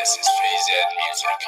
This is PZ Music.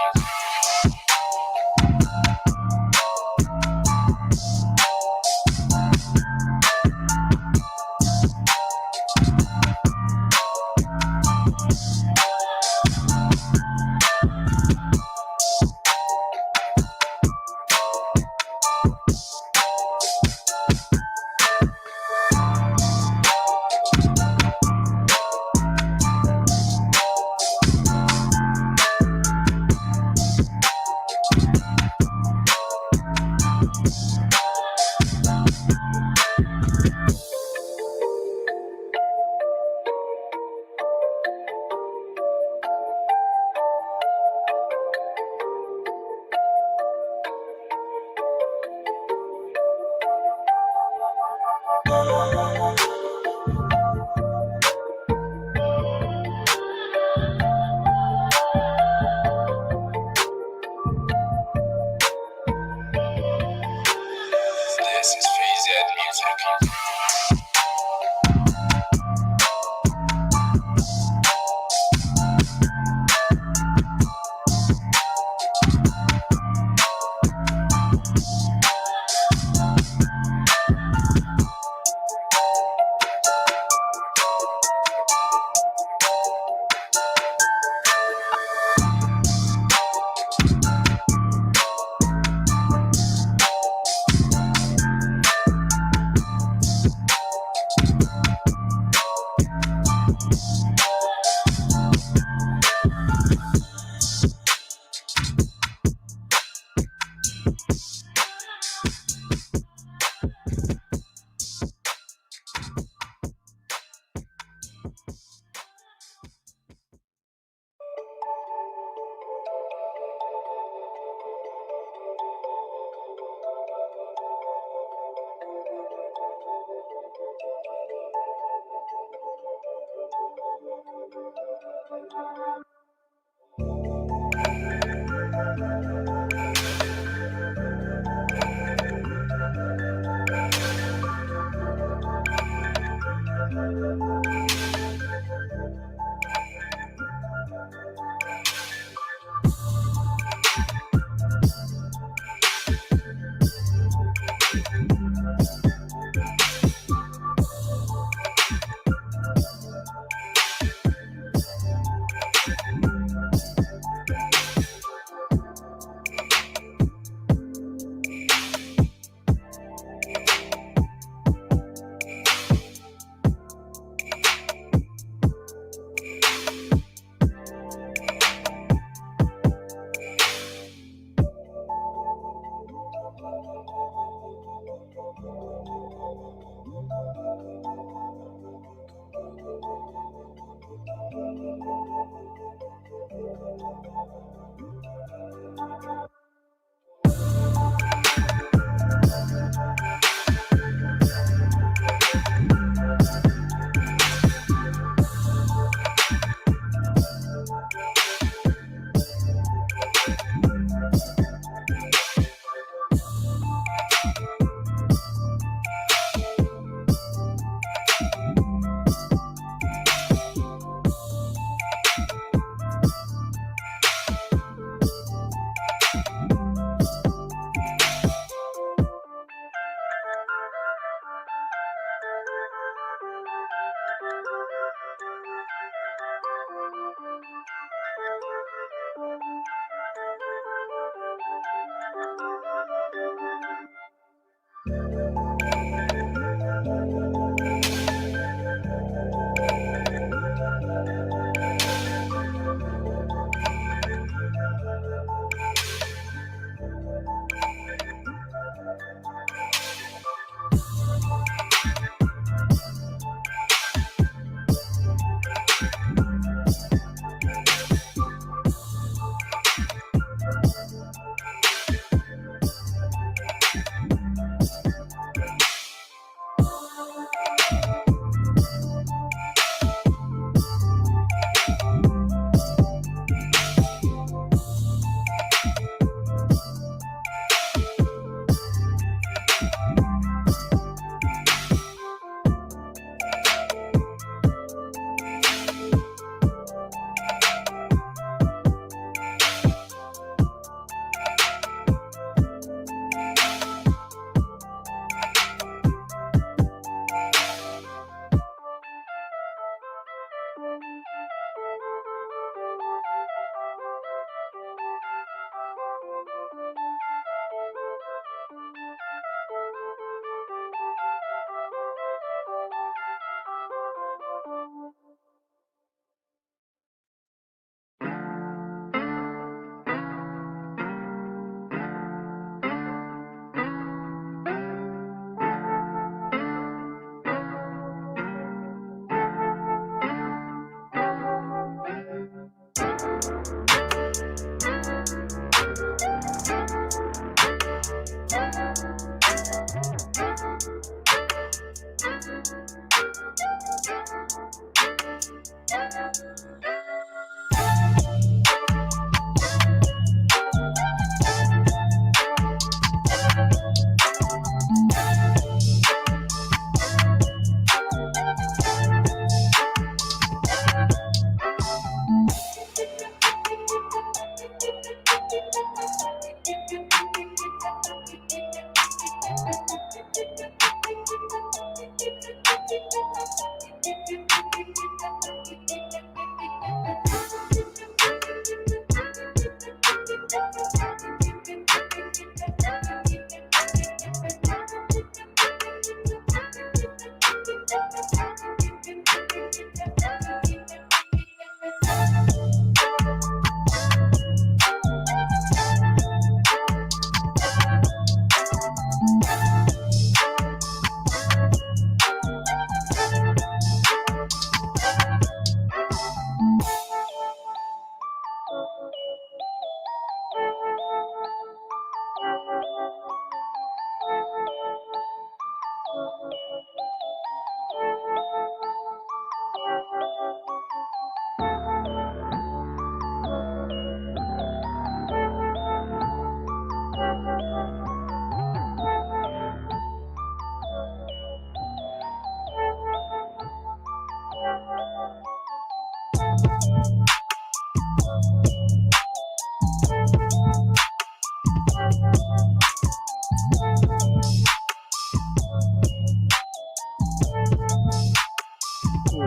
This is PZ Music.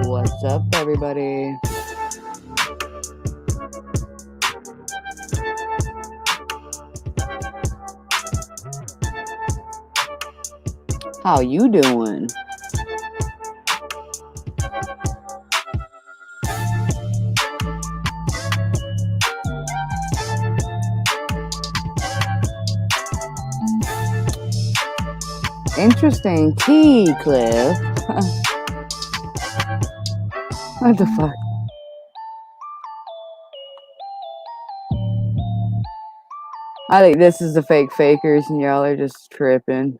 What's up, everybody? How you doing? Interesting tea, Cliff. What the fuck? I think this is the fake fakers and y'all are just tripping.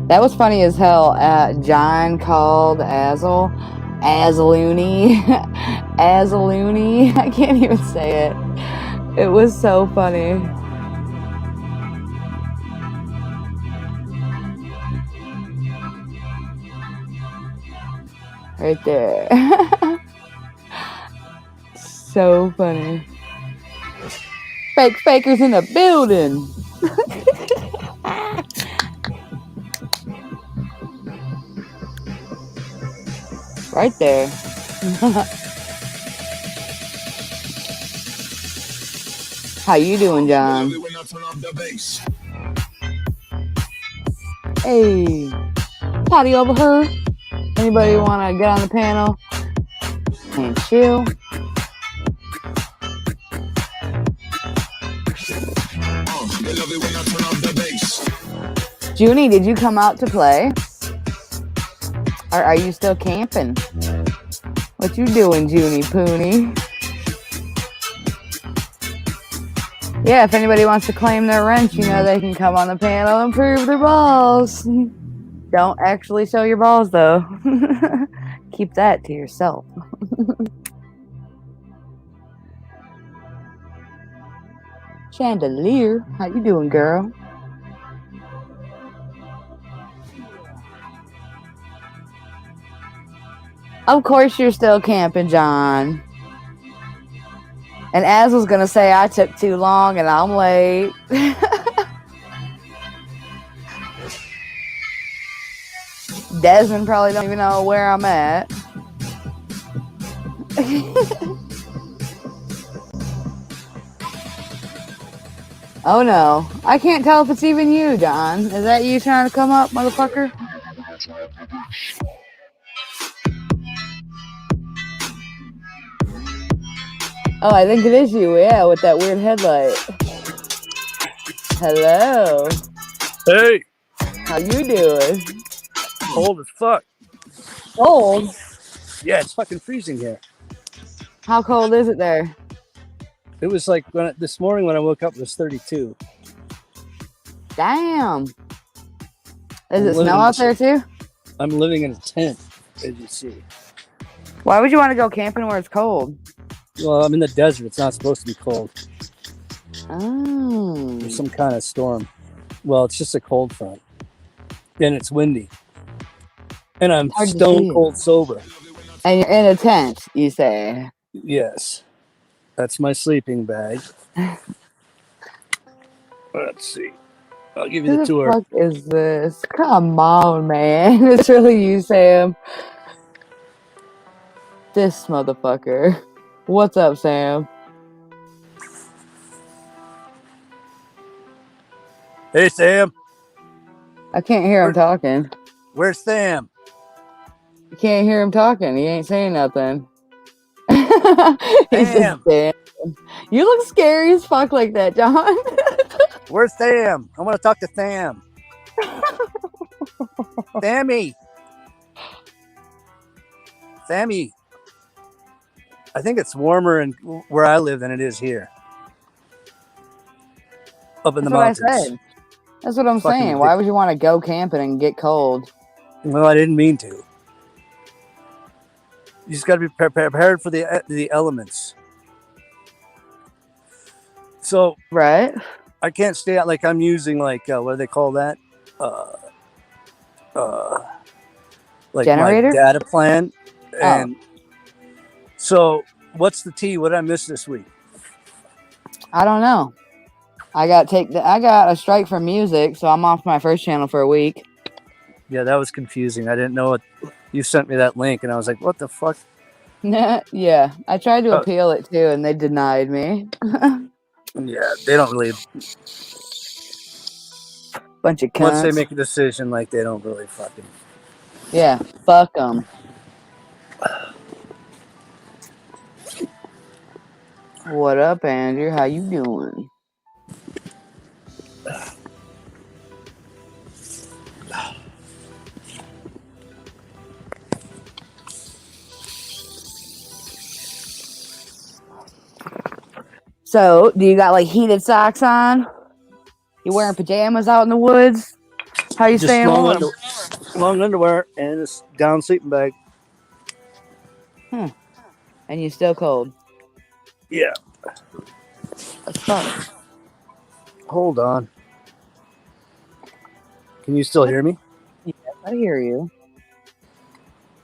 That was funny as hell. John called Azel Azaloony. Azaloony. I can't even say it. It was so funny. Right there. So funny. Fake fakers in the building. Right there. How you doing, John? Hey, potty over her. Anybody want to get on the panel and chill? Junie, did you come out to play? Or are you still camping? What you doing, Junie Pooney? Yeah, if anybody wants to claim their wrench, you know they can come on the panel and prove their balls. Don't actually show your balls, though. Keep that to yourself. Chandelier, how you doing, girl? Of course you're still camping, John. And Az was gonna say I took too long and I'm late. Desmond probably don't even know where I'm at. Oh no. I can't tell if it's even you, John. Is that you trying to come up, motherfucker? Oh, I think it is you, yeah, with that weird headlight. Hello. Hey, How you doing? cold as fuck. Cold? Yeah, it's fucking freezing here. How cold is it there? It was like this morning when I woke up, it was 32. Damn. Is it snow out there too? I'm living in a tent, as you see. Why would you want to go camping where it's cold? Well, I'm in the desert. It's not supposed to be cold. Oh. There's some kind of storm. Well, it's just a cold front. And it's windy. And I'm stone cold sober. And you're in a tent, you say? Yes. That's my sleeping bag. Let's see. I'll give you the tour. What the fuck is this? Come on, man. It's really you, Sam. This motherfucker. What's up, Sam? Hey, Sam. I can't hear him talking. Where's Sam? You can't hear him talking. He ain't saying nothing. Sam. You look scary as fuck like that, John. Where's Sam? I want to talk to Sam. Sammy. Sammy. I think it's warmer in where I live than it is here. Up in the mountains. That's what I'm saying. Why would you want to go camping and get cold? Well, I didn't mean to. You just got to be prepared for the elements. So right, I can't stay out like I'm using like what do they call that? Like generator? my data plan. And so what's the tea? What did I miss this week? I don't know. I got a strike from music, so I'm off my first channel for a week. Yeah, that was confusing. I didn't know what you sent me that link, and I was like, "What the fuck?" Yeah, I tried to appeal it too, and they denied me. Yeah, they don't really. Bunch of cunts. Once they make a decision, like they don't really fucking. Yeah, fuck them. What up, Andrew? How you doing? So, do you got like heated socks on? You wearing pajamas out in the woods? How you staying warm? Long underwear and a down sleeping bag. And you still cold? Yeah. That's fine. Hold on. Can you still hear me? Yes, I hear you.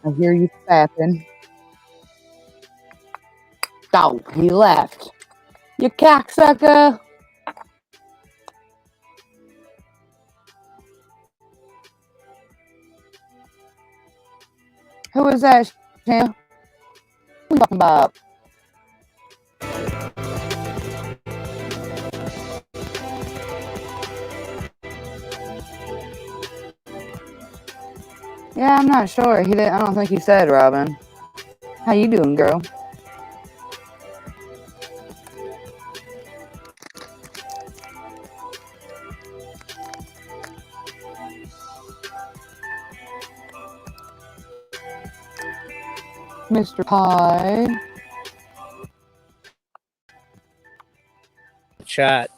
I hear you fapping. Oh, he left. You cocksucker. Who is that, Sam? Who you talking about? Yeah, I'm not sure. He didn't. I don't think he said, Robin. How you doing, girl? Mr. Pie. Chat.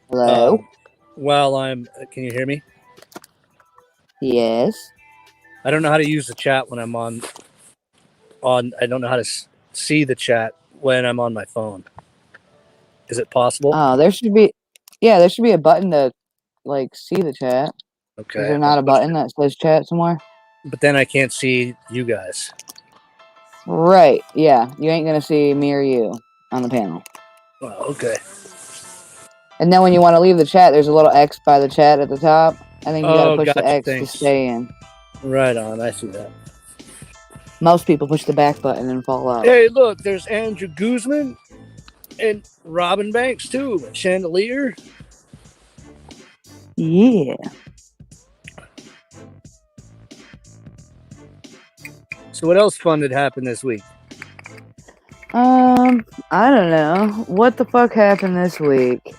Hello? Can you hear me? Yes. I don't know how to use the chat when I'm on. I don't know how to see the chat when I'm on my phone. Is it possible? There should be. Yeah, there should be a button to like see the chat. Okay. Is there not a button that says chat somewhere? But then I can't see you guys. Right. Yeah. You ain't gonna see me or you on the panel. Oh, okay. And then when you want to leave the chat, there's a little X by the chat at the top. I think you got to Oh, push the gotcha. X to Thanks. stay in. Right on. I see that. Most people push the back button and fall out. Hey, look, there's Andrew Guzman and Robin Banks too. Chandelier. Yeah. So what else fun did happen this week? I don't know. What the fuck happened this week?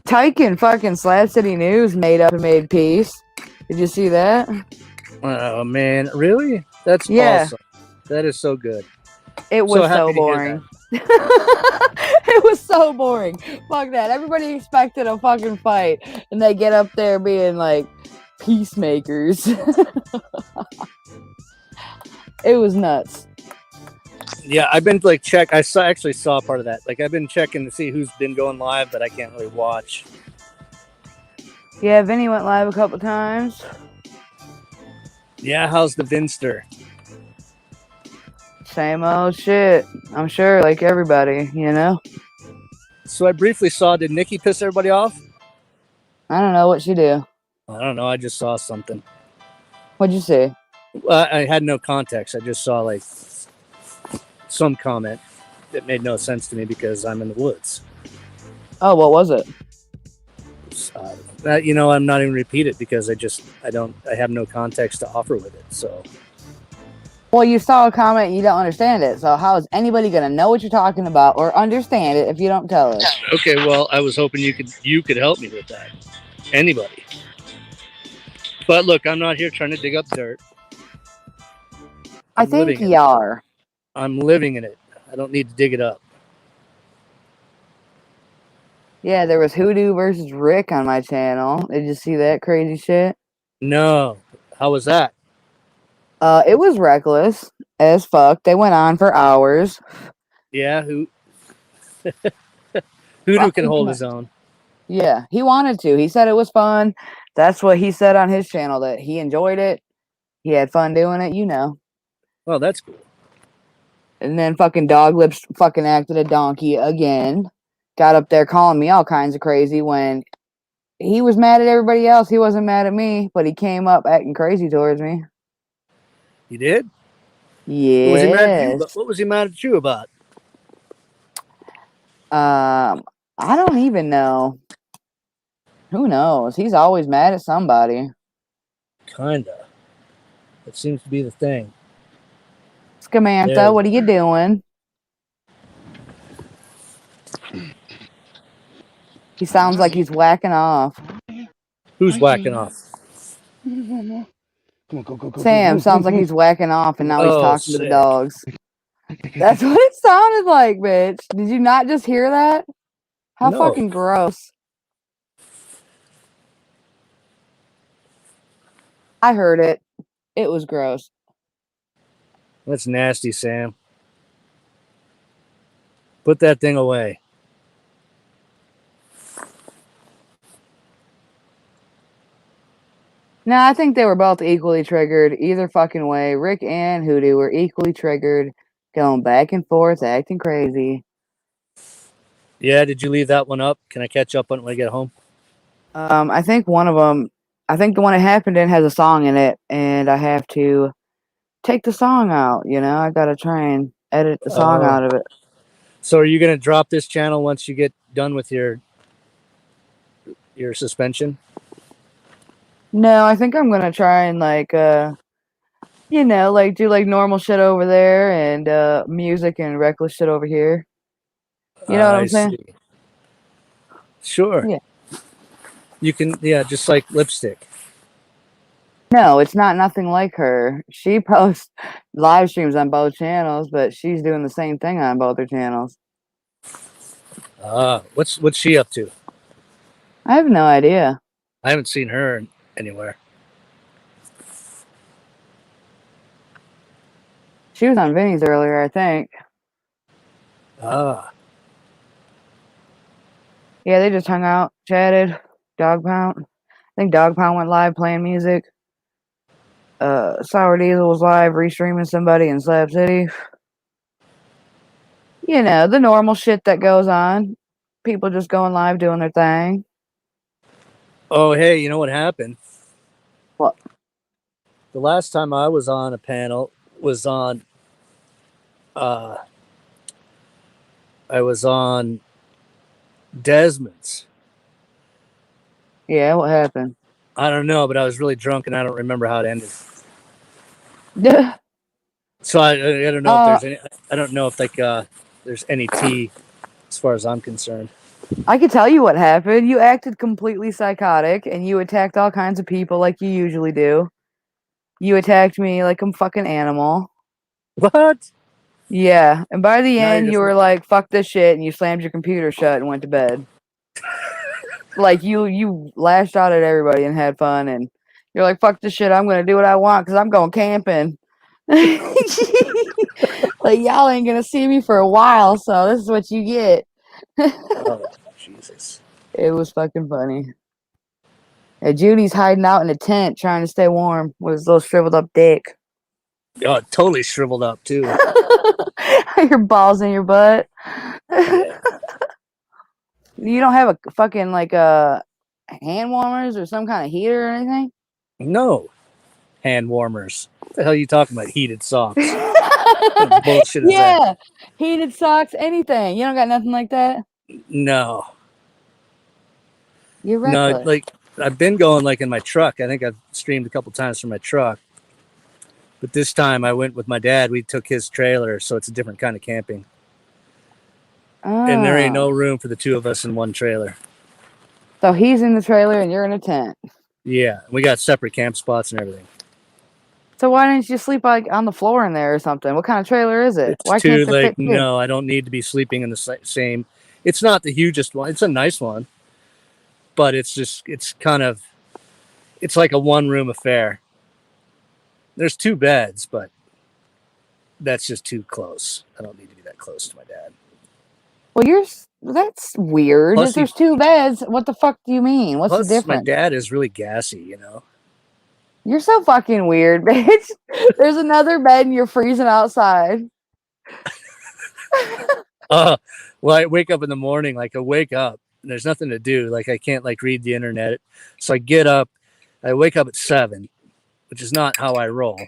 Tyke and fucking Slab City News made up and made peace. Did you see that? Oh man, really? That's Yeah. awesome. That is so good. It was so happy to hear boring. It was so boring. Fuck that. Everybody expected a fucking fight, and they get up there being like peacemakers. It was nuts. Yeah, I've been like actually saw part of that. Like I've been checking to see who's been going live, but I can't really watch. Yeah, Vinny went live a couple times. Yeah, how's the Vinster? Same old shit. I'm sure, like everybody, you know? So I briefly saw, did Nikki piss everybody off? I don't know what she do. I don't know. I just saw something. What'd you see? I had no context. I just saw like some comment that made no sense to me because I'm in the woods. Oh, what was it? I'm not even repeat it because I have no context to offer with it. So. Well, you saw a comment, you don't understand it. So how is anybody gonna know what you're talking about or understand it if you don't tell us? Okay, well, I was hoping you could help me with that. Anybody. But look, I'm not here trying to dig up dirt. I think you are. I'm living in it. I don't need to dig it up. Yeah, there was Hoodoo versus Rick on my channel. Did you see that crazy shit? No. How was that? It was reckless as fuck. They went on for hours. Yeah, Hoodoo can hold his own. Yeah, he wanted to. He said it was fun. That's what he said on his channel, that he enjoyed it. He had fun doing it, you know. Well, that's cool. And then fucking Dog Lips fucking acted a donkey again. Got up there calling me all kinds of crazy when he was mad at everybody else. He wasn't mad at me, but he came up acting crazy towards me. He did? Yeah. What was he mad at you about? What was he mad at you about? I don't even know. Who knows? He's always mad at somebody. Kinda. That seems to be the thing. Scamantha, what are you doing? He sounds like he's whacking off. Who's whacking off? Go, Sam sounds like he's whacking off and now he's talking to the dogs. That's what it sounded like, bitch. Did you not just hear that? How fucking gross. I heard it. It was gross. That's nasty, Sam. Put that thing away. No, I think they were both equally triggered. Either fucking way. Rick and Hoodoo were equally triggered, going back and forth, acting crazy. Yeah, did you leave that one up? Can I catch up on it when I get home? I think one of them, I think the one it happened in has a song in it, and I have to take the song out, you know? I gotta try and edit the song out of it. So are you gonna drop this channel once you get done with your suspension? No, I think I'm gonna try and like you know, like do like normal shit over there and music and reckless shit over here. You know what I'm saying? See. Sure. Yeah. You can, just like lipstick. No, it's not nothing like her. She posts live streams on both channels, but she's doing the same thing on both her channels. What's she up to? I have no idea. I haven't seen her anywhere. She was on Vinny's earlier, I think. Yeah, they just hung out, chatted. Dog Pound. I think Dog Pound went live playing music. Sour Diesel was live restreaming somebody in Slab City. You know, the normal shit that goes on. People just going live doing their thing. Oh, hey, you know what happened? What? The last time I was on a panel was on I was on Desmond's. Yeah, what happened? I don't know, but I was really drunk and I don't remember how it ended. So I don't know if there's any. I don't know if there's any tea as far as I'm concerned. I can tell you what happened. You acted completely psychotic and you attacked all kinds of people like you usually do. You attacked me like I'm fucking animal. What? Yeah, and by the Now you're end, you just were like, "Fuck this shit," and you slammed your computer shut and went to bed. Like you lashed out at everybody and had fun, and you're like, "Fuck this shit, I'm gonna do what I want because I'm going camping." Like y'all ain't gonna see me for a while, so this is what you get. oh Jesus. It was fucking funny. And Judy's hiding out in a tent trying to stay warm with his little shriveled up dick. Oh, totally shriveled up too. Your balls in your butt. Yeah. You don't have a fucking like hand warmers or some kind of heater or anything? No hand warmers. What the hell are you talking about? Heated socks. What kind of bullshit is that? Yeah, heated socks, anything. You don't got nothing like that? No. You're No, reckless. like I've been going like in my truck. I think I've streamed a couple times from my truck. But this time I went with my dad. We took his trailer, so it's a different kind of camping. And there ain't no Oh. room for the two of us in one trailer. So he's in the trailer and you're in a tent. Yeah, we got separate camp spots and everything. So why didn't you sleep like on the floor in there or something? What kind of trailer is it? It's Why can't too there fit like two? no, I don't need to be sleeping in the same. It's not the hugest one. It's a nice one, but it's kind of it's like a one room affair. There's two beds, but that's just too close. I don't need to be that close to my dad. Well, that's weird. Plus If there's two beds, what the fuck do you mean? What's the Plus, my difference? dad is really gassy, you know. You're so fucking weird, bitch. There's another bed and you're freezing outside. Well, I wake up in the morning, like I wake up and there's nothing to do. Like I can't like read the internet. So I get up, I wake up at 7, which is not how I roll.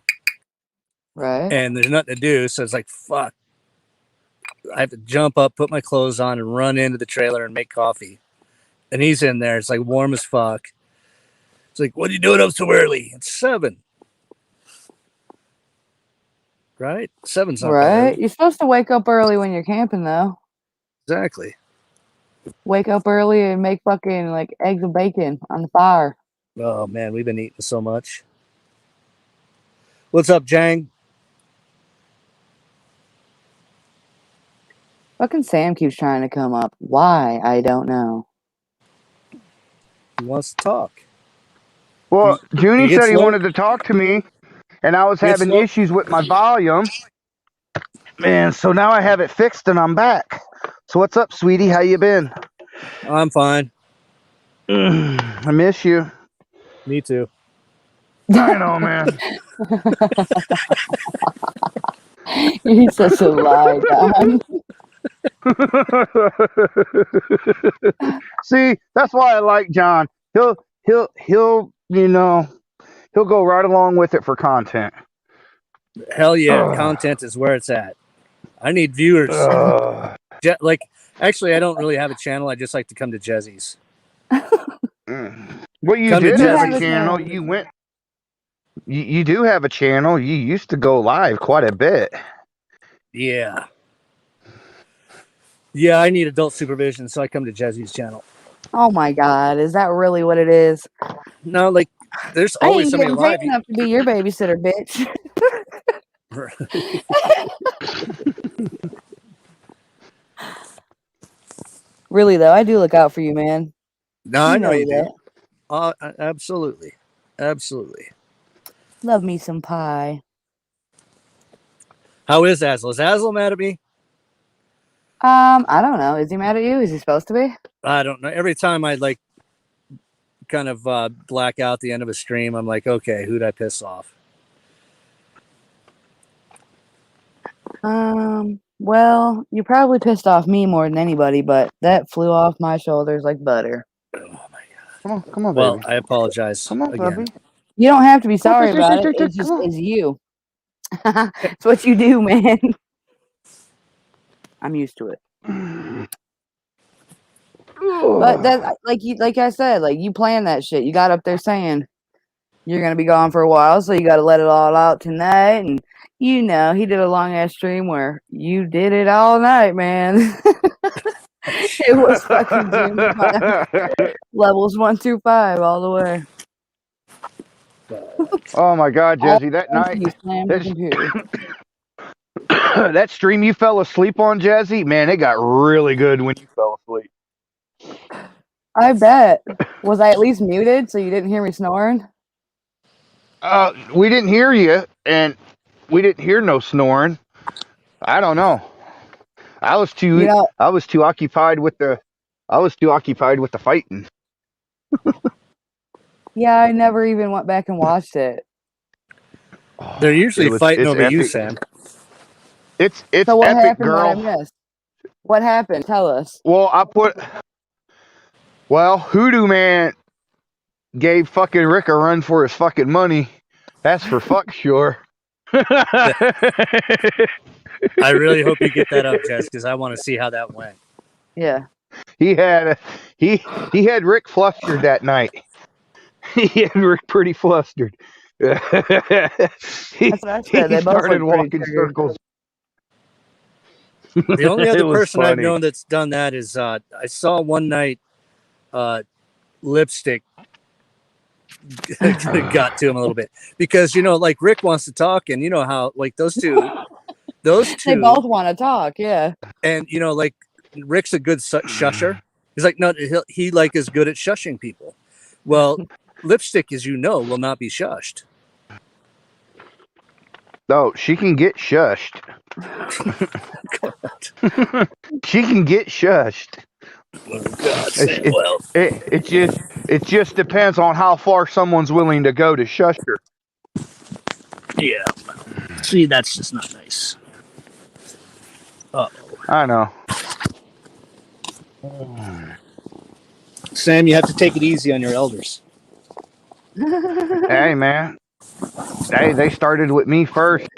Right. And there's nothing to do. So it's like, fuck. I have to jump up, put my clothes on and run into the trailer and make coffee. And he's in there. It's like warm as fuck. It's like, what are you doing up so early? It's 7. Right? 7's not Right. bad. You're supposed to wake up early when you're camping, though. Exactly. Wake up early and make fucking like eggs and bacon on the fire. Oh man, we've been eating so much. What's up, Jang? Fucking Sam keeps trying to come up. Why? I don't know. He wants to talk. Well, Junie gets said he low- wanted to talk to me, and I was Gets having low- issues with my volume. And so now I have it fixed and I'm back. So what's up, sweetie? How you been? I'm fine. I miss you. Me too. I know, man. He's such a lie, Don. See, that's why I like John. He'll he'll go right along with it for content. Hell yeah, content is where it's at. I need viewers. Like, actually, I don't really have a channel. I just like to come to Jezzy's. Well, you Come to did have Jezzy's. a channel. You went. You do have a channel. You used to go live quite a bit. Yeah. Yeah, I need adult supervision, so I come to Jezzy's channel. Oh my god, is that really what it is? No, like, there's I always ain't somebody getting live. paid enough to be your babysitter, bitch. Really though, I do look out for you, man. No, I know you that. do. Absolutely. Absolutely. Love me some pie. How is Azel? Is Azel mad at me? I don't know. Is he mad at you? Is he supposed to be? I don't know. Every time I like kind of black out the end of a stream, I'm like, okay, who'd I piss off? Well, you probably pissed off me more than anybody, but that flew off my shoulders like butter. Come on, Well, baby. I apologize Come on, again. baby. You don't have to be Come on, sorry about it. It just come on. is you. It's what you do, man. I'm used to it. But that, like I said, like you planned that shit. You got up there saying you're gonna be gone for a while, so you got to let it all out tonight. And you know, he did a long ass stream where you did it all night, man. It was fucking jam levels 1 through 5 all the way. Oh my God, All Jesse, that until night, you slammed the computer. that stream you fell asleep on, Jesse, man, it got really good when you fell asleep. I bet. Was I at least muted so you didn't hear me snoring? We didn't hear you, and we didn't hear no snoring. I don't know. I was You know, occupied with the fighting. yeah, I never even went back and watched it. They're usually fighting it's over you, epic. Sam. It's So what epic, happened? girl. What I missed? What happened? Tell us. Well, Hoodoo Man gave fucking Rick a run for his fucking money. That's for fuck sure. I really hope you get that up, Jess, because I want to see how that went. Yeah. He had Rick flustered that night. He had Rick pretty flustered. That's what I said. They both started look pretty walking triggered. circles. The only other It was person I've funny. known that's done that is I saw one night Lipstick got to him a little bit because like Rick wants to talk, and you know how like those two, They both want to talk. Yeah. and like Rick's a good shusher. He's like, no, he like is good at shushing people. Well, Lipstick, as you know, will not be shushed. No, she can get shushed. She can get shushed. Oh, God, it just depends on how far someone's willing to go to shush her. Yeah. See, that's just not nice. I know. Sam, you have to take it easy on your elders. Hey, man. Hey, they started with me first.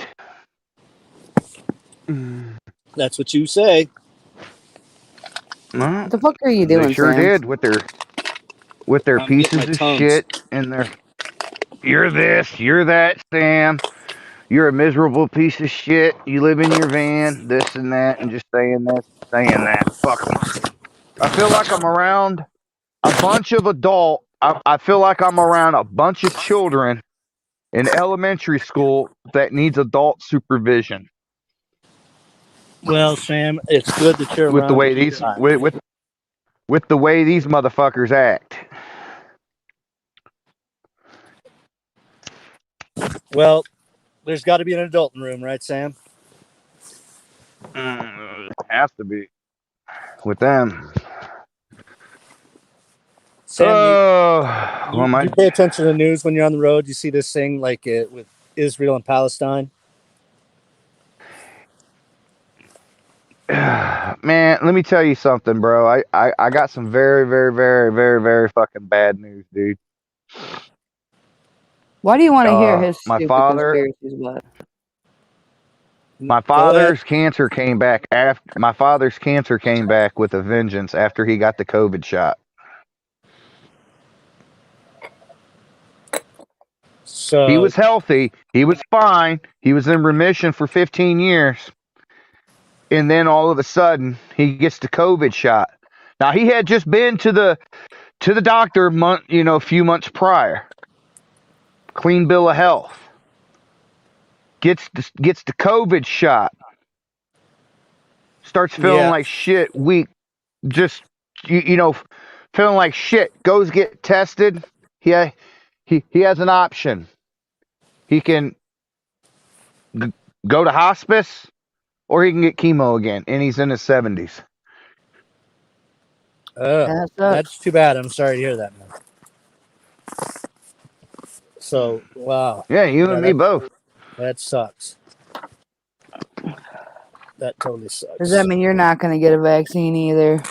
That's what you say. Well, What the fuck are you doing, they sure Sam? did with their I'm pieces getting my of tongues. shit and their you're this, you're that, Sam. You're a miserable piece of shit. You live in your van, this and that, and just saying this, saying that. Fuck them. I feel like I'm around a bunch of I feel like I'm around a bunch of children in elementary school that needs adult supervision. Well, Sam, it's good that you're with the around way to keep these an eye. with the way these motherfuckers act. Well, there's got to be an adult in the room, right, Sam? Has to be with them. Sam, well, you pay attention to the news when you're on the road. You see this thing like with Israel and Palestine. Man, let me tell you something, bro. I got some very, very, very, very, very fucking bad news, dude. Why do you want to hear his my stupid father, conspiracies? What? my father's cancer came back with a vengeance after he got the COVID shot. So he was healthy. He was fine. He was in remission for 15 years. And then all of a sudden, he gets the COVID shot. Now, he had just been to the doctor a few months prior. Clean bill of health. Gets the COVID shot. Starts feeling like shit. Weak. Just feeling like shit. Goes get tested. He has an option. He can go to hospice, or he can get chemo again, and he's in his 70s. That's too bad. I'm sorry to hear that, man. So, wow. Yeah, you and me both. That sucks. That totally Does sucks. that mean you're not going to get a vaccine either?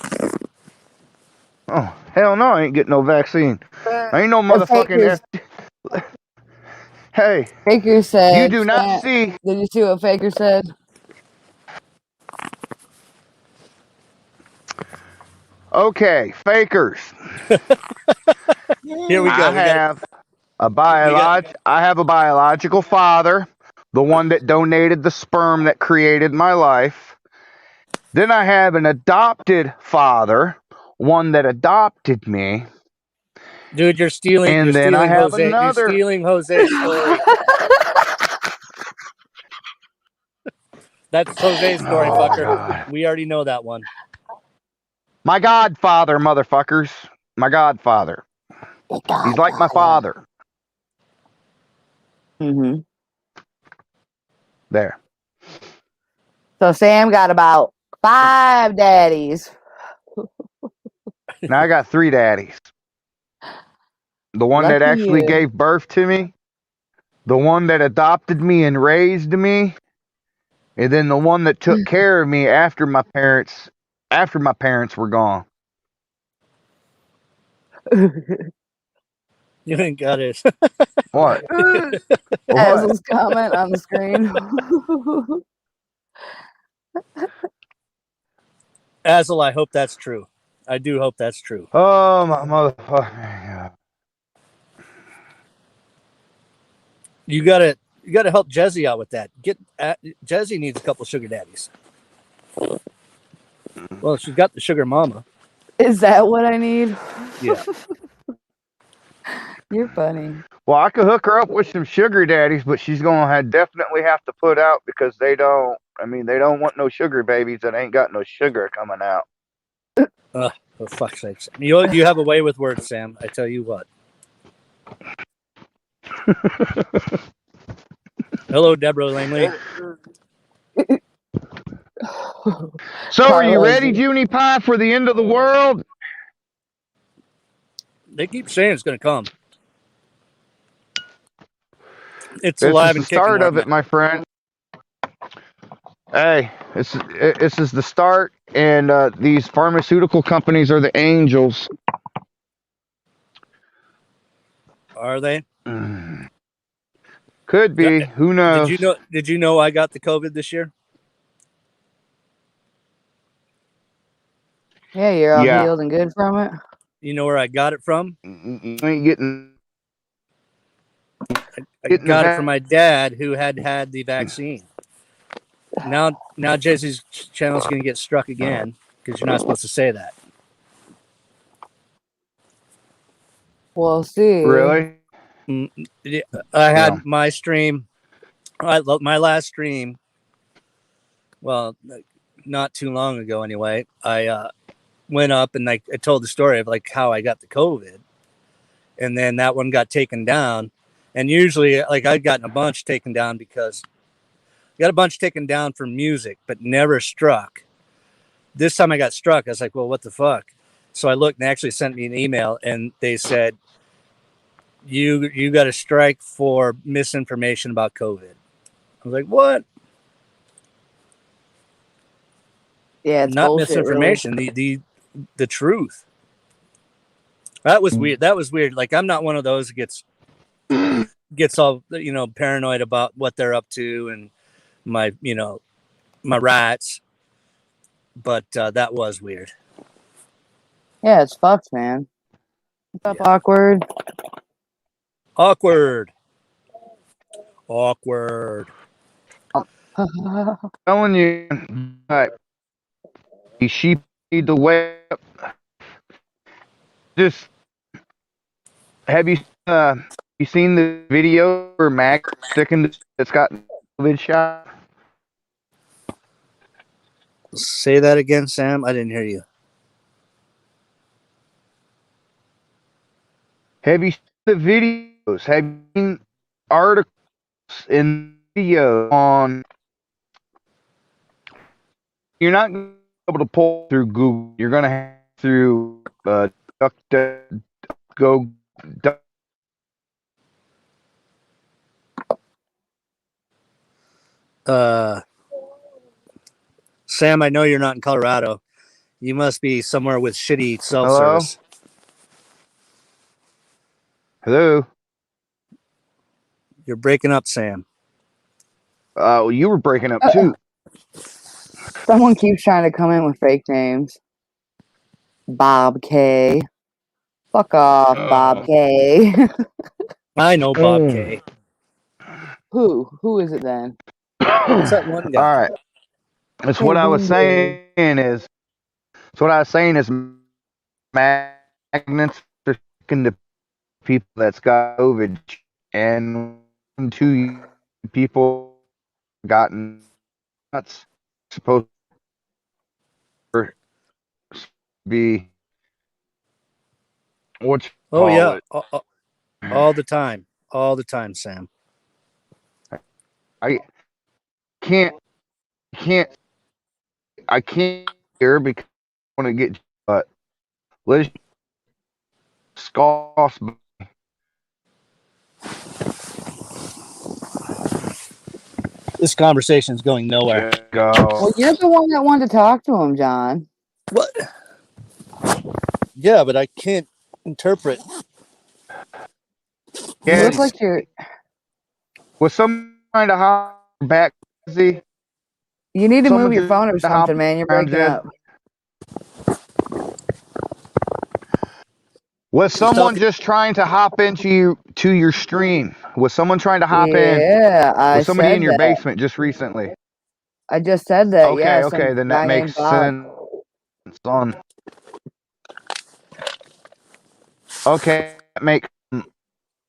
Oh, hell no, I ain't getting no vaccine. I ain't no The motherfucking Hey, Faker you said, do not see. did you see what Faker said? Okay, fakers. Here we go. I have a biological father, the one that donated the sperm that created my life. Then I have an adopted father, one that adopted me. Dude, you're stealing. You're And then I stealing have Jose. You're another. stealing Jose's story. That's Jose's story, Oh, fucker. God. We already know that one. My godfather, motherfuckers. My godfather. He's like my father. Mm-hmm. There. So Sam got about 5 daddies. Now I got 3 daddies. The one that Lucky actually you. gave birth to me, the one that adopted me and raised me, and then the one that took care of me after my parents were gone. You ain't got it. What? What? Hazel's comment on the screen. Azel, I hope that's true. I do hope that's true. Oh, my motherfucker. You gotta help Jesse out with that. Jesse needs a couple sugar daddies. Well, she's got the sugar mama. Is that what I need? Yeah. You're funny. Well, I could hook her up with some sugar daddies, but she's gonna definitely have to put out because they don't want no sugar babies that ain't got no sugar coming out. For fuck's sakes. You have a way with words, Sam. I tell you what. Hello, Deborah Langley. So, are you ready, Junie Pie, for the end of the world? They keep saying it's going to come. It's This alive is the and kicking start right of it, now. my friend. Hey, this is the start, and these pharmaceutical companies are the angels. Are they? Could be. Who knows? Did you know I got the COVID this year? Yeah, you're all Yeah. healed and good from it. You know where I got it from? You ain't getting. I got it from my dad, who had the vaccine. Now Jesse's channel's going to get struck again because you're not supposed to say that. We'll see. Really? I had my stream. My last stream. Well, not too long ago, anyway. I went up and I told the story of like how I got the COVID, and then that one got taken down. And usually, like I'd gotten a bunch taken down because I got a bunch taken down for music, but never struck. This time I got struck. I was like, well, what the fuck? So I looked and they actually sent me an email and they said, you got a strike for misinformation about COVID. I was like, what? Yeah, it's Not bullshit, misinformation, really. the truth. That was weird. That was weird. Like I'm not one of those that gets all paranoid about what they're up to and my my rights. But that was weird. Yeah, it's fucked, man. What's up, awkward? Awkward. Telling you, sheep need to wake up. Just have you seen the video where Mac sticking that's got COVID shot? Say that again, Sam. I didn't hear you. Have you seen the videos? Have you seen articles in video on? You're not going to be able to pull through Google. You're going to have through go. Sam, I know you're not in Colorado. You must be somewhere with shitty cell Hello? service. Hello? You're breaking up, Sam. You were breaking up too. Someone keeps trying to come in with fake names. Bob K. Fuck off, Bob K. I know Bob K. Who? Who is it then? What's that one guy? All right. That's Hey, what I was Boom saying is. So what I was saying is magnets are sticking to people that's got COVID, and 2 people gotten that's supposed to be what you Oh call yeah, it. all the time, Sam. I can't can't I can't hear because I want to get but let's scoff. This conversation is going nowhere. Go. Well, you're the one that wanted to talk to him, John. What? Yeah, but I can't interpret. You Yeah, look like you're. was someone trying to hop back? See, You need to move someone your phone or to hop something, man. You're around breaking Jess. up. Was someone just trying to hop into your stream? Was someone trying to hop in? Yeah, I Was somebody said in your that. basement just recently? I just said that. Okay, Yeah, okay, some then guy that named makes Bob. sense. On okay, that makes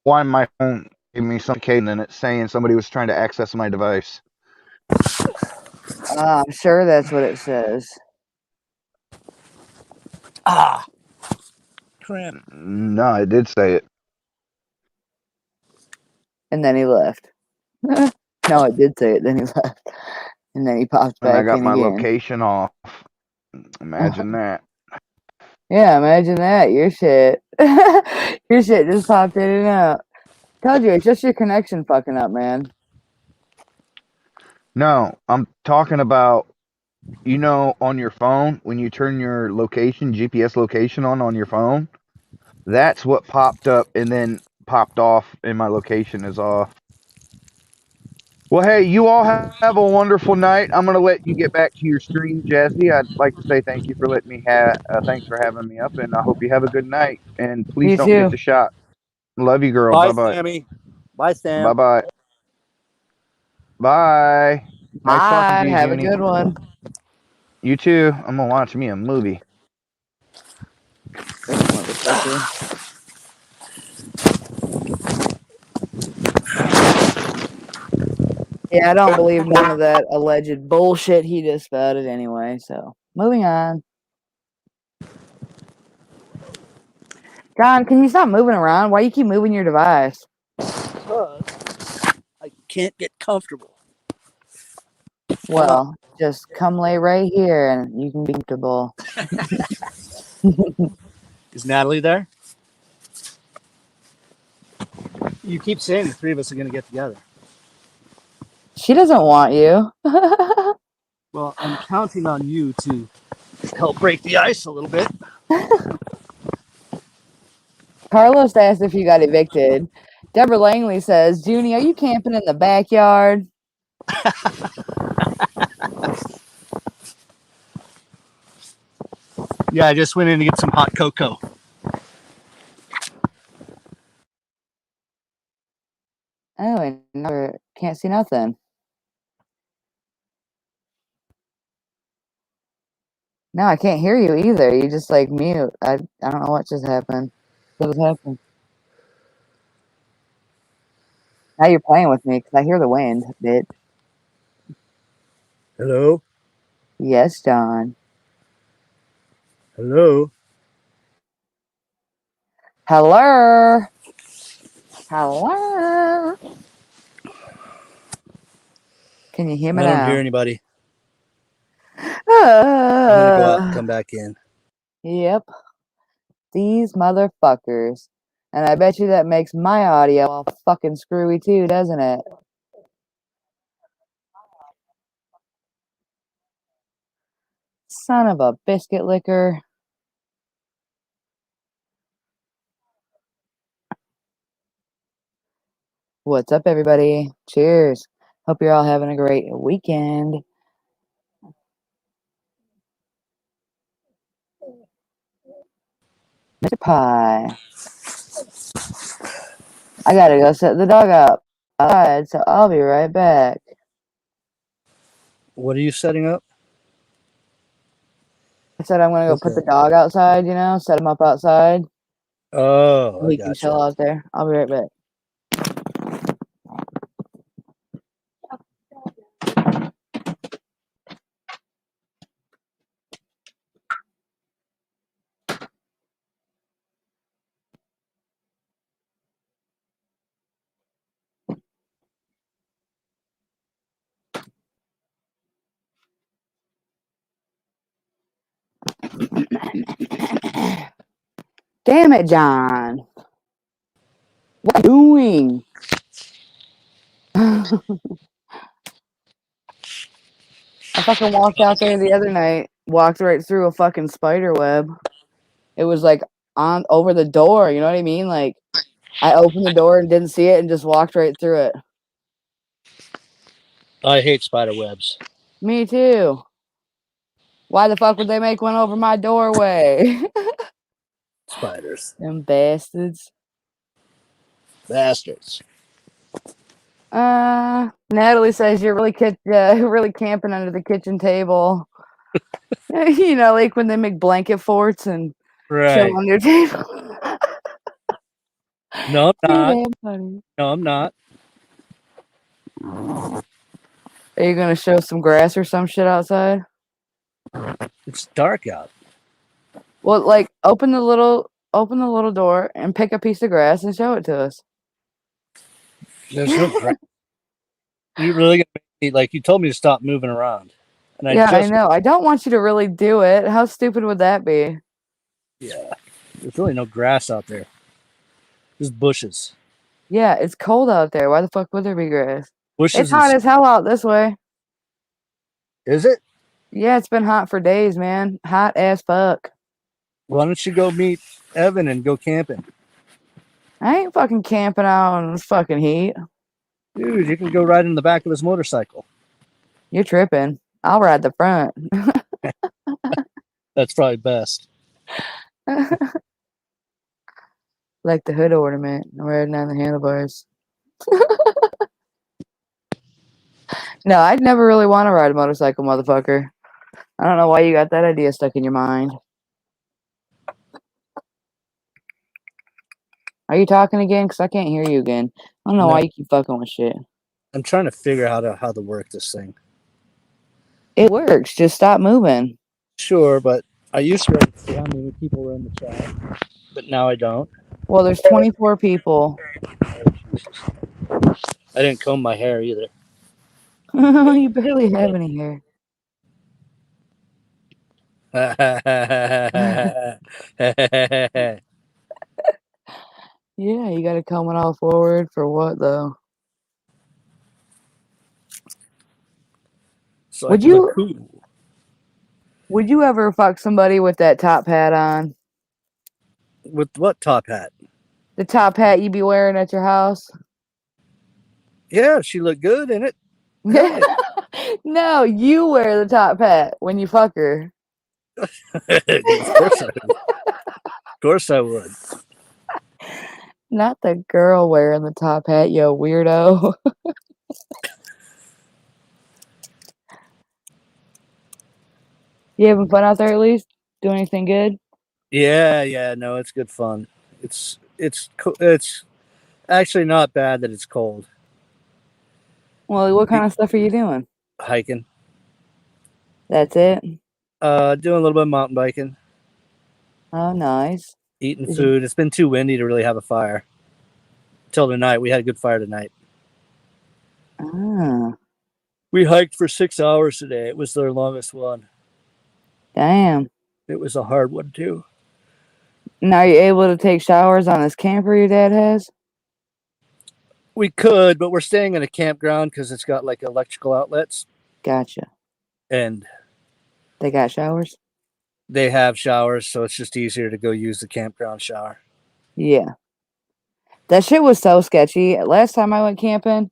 why my phone gave me some code and it's saying somebody was trying to access my device. I'm sure that's what it says. Ah, cramp. No, it did say it. And then he left. No, it did say it. Then he left. And then he popped And I back got in my again. location off. Imagine that. Yeah, imagine that. Your shit. Your shit just popped in and out. Told you, it's just your connection fucking up, man. No, I'm talking about on your phone when you turn your location, GPS location on your phone. That's what popped up and then popped off, and my location is off. Well, hey, you all have a wonderful night. I'm going to let you get back to your stream, Jazzy. I'd like to say thank you for letting me thanks for having me up, and I hope you have a good night. And please You don't too. get the shot. Love you, girl. Bye, Bye-bye. Sammy. Bye, Sam. Bye-bye. Bye. Nice talking to Bye. you, Have a Junie. good one. You too. I'm going to watch me a movie. This motherfucker. Yeah, I don't believe none of that alleged bullshit he just spouted anyway, so moving on. John, can you stop moving around? Why you keep moving your device? Because I can't get comfortable. Well, just come lay right here and you can be comfortable. Is Natalie there? You keep saying the three of us are going to get together. She doesn't want you. Well, I'm counting on you to help break the ice a little bit. Carlos asked if you got evicted. Deborah Langley says, Junie, are you camping in the backyard? Yeah, I just went in to get some hot cocoa. Oh, I never can't see nothing. No, I can't hear you either. You just like mute. I don't know what just happened. What just happened? Now you're playing with me because I hear the wind, bitch. Hello? Yes, John. Hello? Hello. Hello. Can you hear me I don't now? hear anybody. I'm going to go out and come back in. Yep. These motherfuckers. And I bet you that makes my audio all fucking screwy too, doesn't it? Son of a biscuit licker. What's up, everybody? Cheers. Hope you're all having a great weekend. Mr. Pie. I gotta go set the dog up outside, so I'll be right back. What are you setting up? I said I'm gonna go put the dog outside, set him up outside. Oh, I He can chill gotcha. out there. I'll be right back. Damn it, John. What are you doing? I fucking walked out there the other night, walked right through a fucking spider web. It was like on over the door, you know what I mean? Like I opened the door and didn't see it and just walked right through it. I hate spider webs. Me too. Why the fuck would they make one over my doorway? Spiders. Them bastards. Bastards. Natalie says you're really really camping under the kitchen table. Like when they make blanket forts and chill Right. on your table. No, I'm Too not. damn funny. No, I'm not. Are you gonna show some grass or some shit outside? It's dark out. Well, like open the little door and pick a piece of grass and show it to us. There's no grass. You really gonna make me, like, you told me to stop moving around. And I know. I don't want you to really do it. How stupid would that be? Yeah. There's really no grass out there. Just bushes. Yeah, it's cold out there. Why the fuck would there be grass? Bushes. It's hot as hell out this way. Is it? Yeah, it's been hot for days, man. Hot as fuck. Why don't you go meet Evan and go camping? I ain't fucking camping out in this fucking heat. Dude, you can go ride in the back of his motorcycle. You're tripping. I'll ride the front. That's probably best. Like the hood ornament, riding on the handlebars. No, I'd never really want to ride a motorcycle, motherfucker. I don't know why you got that idea stuck in your mind. Are you talking again? Because I can't hear you again. I don't know why you keep fucking with shit. I'm trying to figure out how to work this thing. It works. Just stop moving. Sure, but I used to be able to see how many people were in the chat, but now I don't. Well, there's 24 people. I didn't comb my hair either. You barely have any hair. Yeah, you got to comb it all forward for what, though? So Would you ever fuck somebody with that top hat on? With what top hat? The top hat you be wearing at your house? Yeah, she looked good in it. Yeah. No, you wear the top hat when you fuck her. Of course I would. Of course I would. Not the girl wearing the top hat, you weirdo. You having fun out there at least? Doing anything good? Yeah, no, it's good fun. It's actually not bad that it's cold. Well, what kind of stuff are you doing? Hiking. That's it? Doing a little bit of mountain biking. Oh, nice. Eating food. It's been too windy to really have a fire. Till tonight. We had a good fire tonight. Ah. We hiked for 6 hours today. It was their longest one. Damn. It was a hard one too. Now are you able to take showers on this camper your dad has? We could, but we're staying in a campground because it's got like electrical outlets. Gotcha. And They got showers? They have showers, so it's just easier to go use the campground shower. Yeah. That shit was so sketchy. Last time I went camping,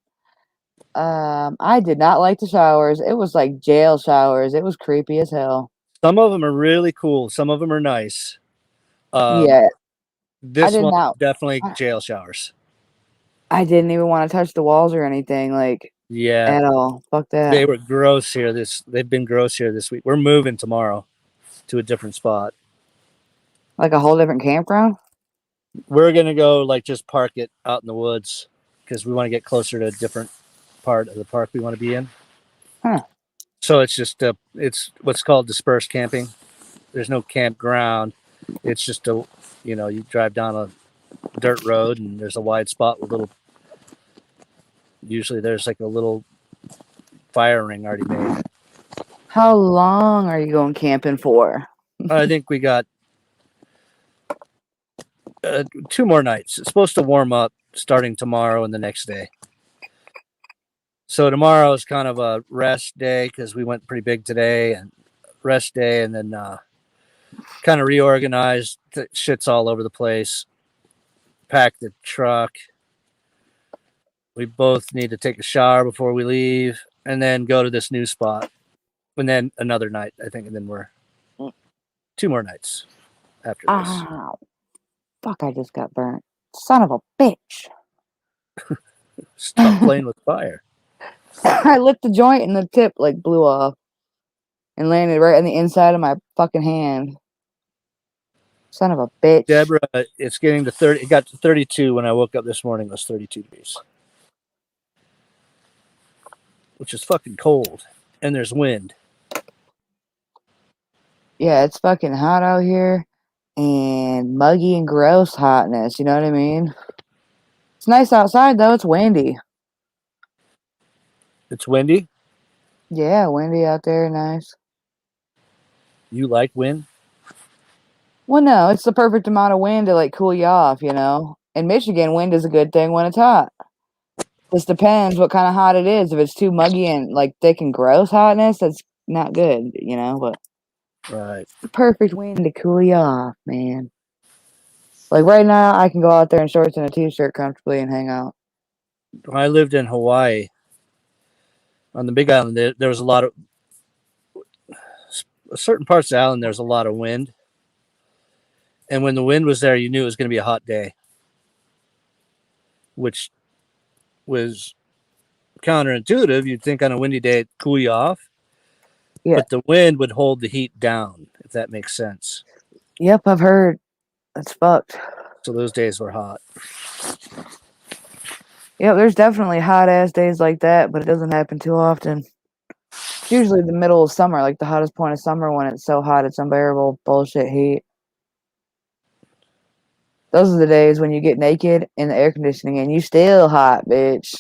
I did not like the showers. It was like jail showers. It was creepy as hell. Some of them are really cool. Some of them are nice. Yeah, I This did one not. definitely jail showers. I didn't even want to touch the walls or anything, like Yeah, at all. Fuck that. they were gross here. They've been gross here this week. We're moving tomorrow to a different spot. Like a whole different campground. We're gonna go like just park it out in the woods because we want to get closer to a different part of the park we want to be in. Huh. So it's just it's what's called dispersed camping. There's no campground. It's just you drive down a dirt road and there's a wide spot with usually there's like a little fire ring already made. How long are you going camping for? I think we got 2 more nights. It's supposed to warm up starting tomorrow and the next day. So tomorrow is kind of a rest day because we went pretty big today, and rest day, and then kind of reorganized. Shit's all over the place. Pack the truck. We both need to take a shower before we leave, and then go to this new spot, and then another night, I think, and then we're 2 more nights after this. Ow. Fuck, I just got burnt. Son of a bitch. Stop playing with fire. I lit the joint and the tip like blew off and landed right on the inside of my fucking hand. Son of a bitch. Deborah, it's getting to 30. It got to 32 when I woke up this morning. It was 32 degrees, which is fucking cold, and there's wind. Yeah, it's fucking hot out here and muggy and gross hotness. You know what I mean? It's nice outside though. It's windy. It's windy. Yeah, windy out there. Nice. You like wind? Well, no, it's the perfect amount of wind to like cool you off, you know? In Michigan, wind is a good thing when it's hot. Just depends what kind of hot it is. If it's too muggy and like thick and gross hotness, that's not good, you know? But Right. the perfect wind to cool you off, man. Like right now, I can go out there in shorts and a t-shirt comfortably and hang out. When I lived in Hawaii, on the Big Island, there was a lot of certain parts of the island. There's a lot of wind, and when the wind was there, you knew it was going to be a hot day, which was counterintuitive. You'd think on a windy day it'd cool you off, Yeah. but the wind would hold the heat down, if that makes sense. Yep, I've heard. That's fucked. So those days were hot. Yep, there's definitely hot ass days like that, but it doesn't happen too often. It's usually the middle of summer, like the hottest point of summer when it's so hot it's unbearable bullshit heat. Those are the days when you get naked in the air conditioning and you still hot, bitch.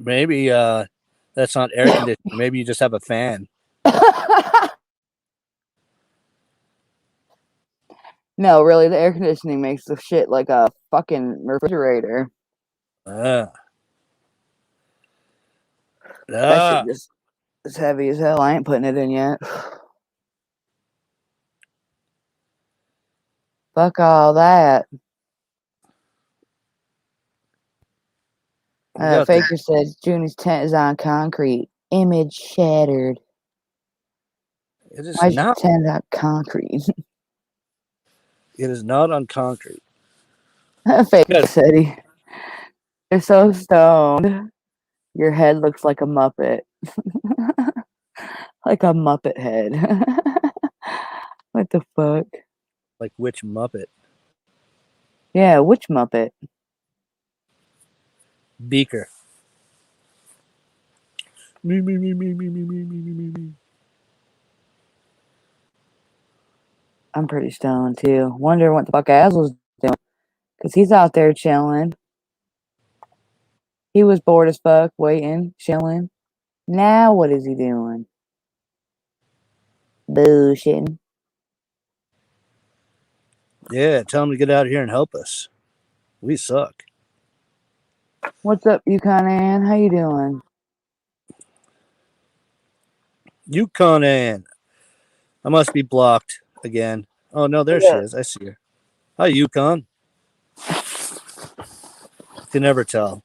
Maybe that's not air conditioning. Maybe you just have a fan. No, really, the air conditioning makes the shit like a fucking refrigerator. That shit just is heavy as hell. I ain't putting it in yet. Fuck all that. Faker says Junie's tent is on concrete. Image shattered. It is Why is your not. tent on concrete? It is not on concrete. Faker said you're so stoned. Your head looks like a Muppet. Like a Muppet head. What the fuck? Like which Muppet? Yeah, which Muppet? Beaker. Me. I'm pretty stoned too. Wonder what the fuck Azel's doing. Because he's out there chilling. He was bored as fuck, waiting, chilling. Now what is he doing? Bullshitting. Yeah, tell him to get out of here and help us. We suck. What's up, Yukon Ann? How you doing? Yukon Ann. I must be blocked again. Oh no, there she Yeah. is. I see her. Hi, Yukon. Can never tell.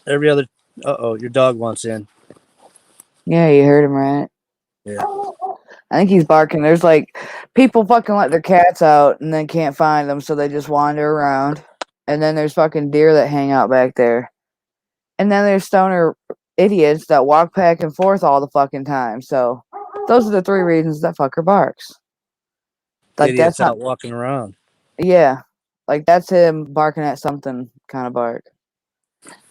Every other. Your dog wants in. Yeah, you heard him right. Yeah. I think he's barking. There's like people fucking let their cats out and then can't find them, so they just wander around. And then there's fucking deer that hang out back there. And then there's stoner idiots that walk back and forth all the fucking time. So those are the three reasons that fucker barks. Like Idiots that's not, out walking around. yeah, like that's him barking at something kind of bark.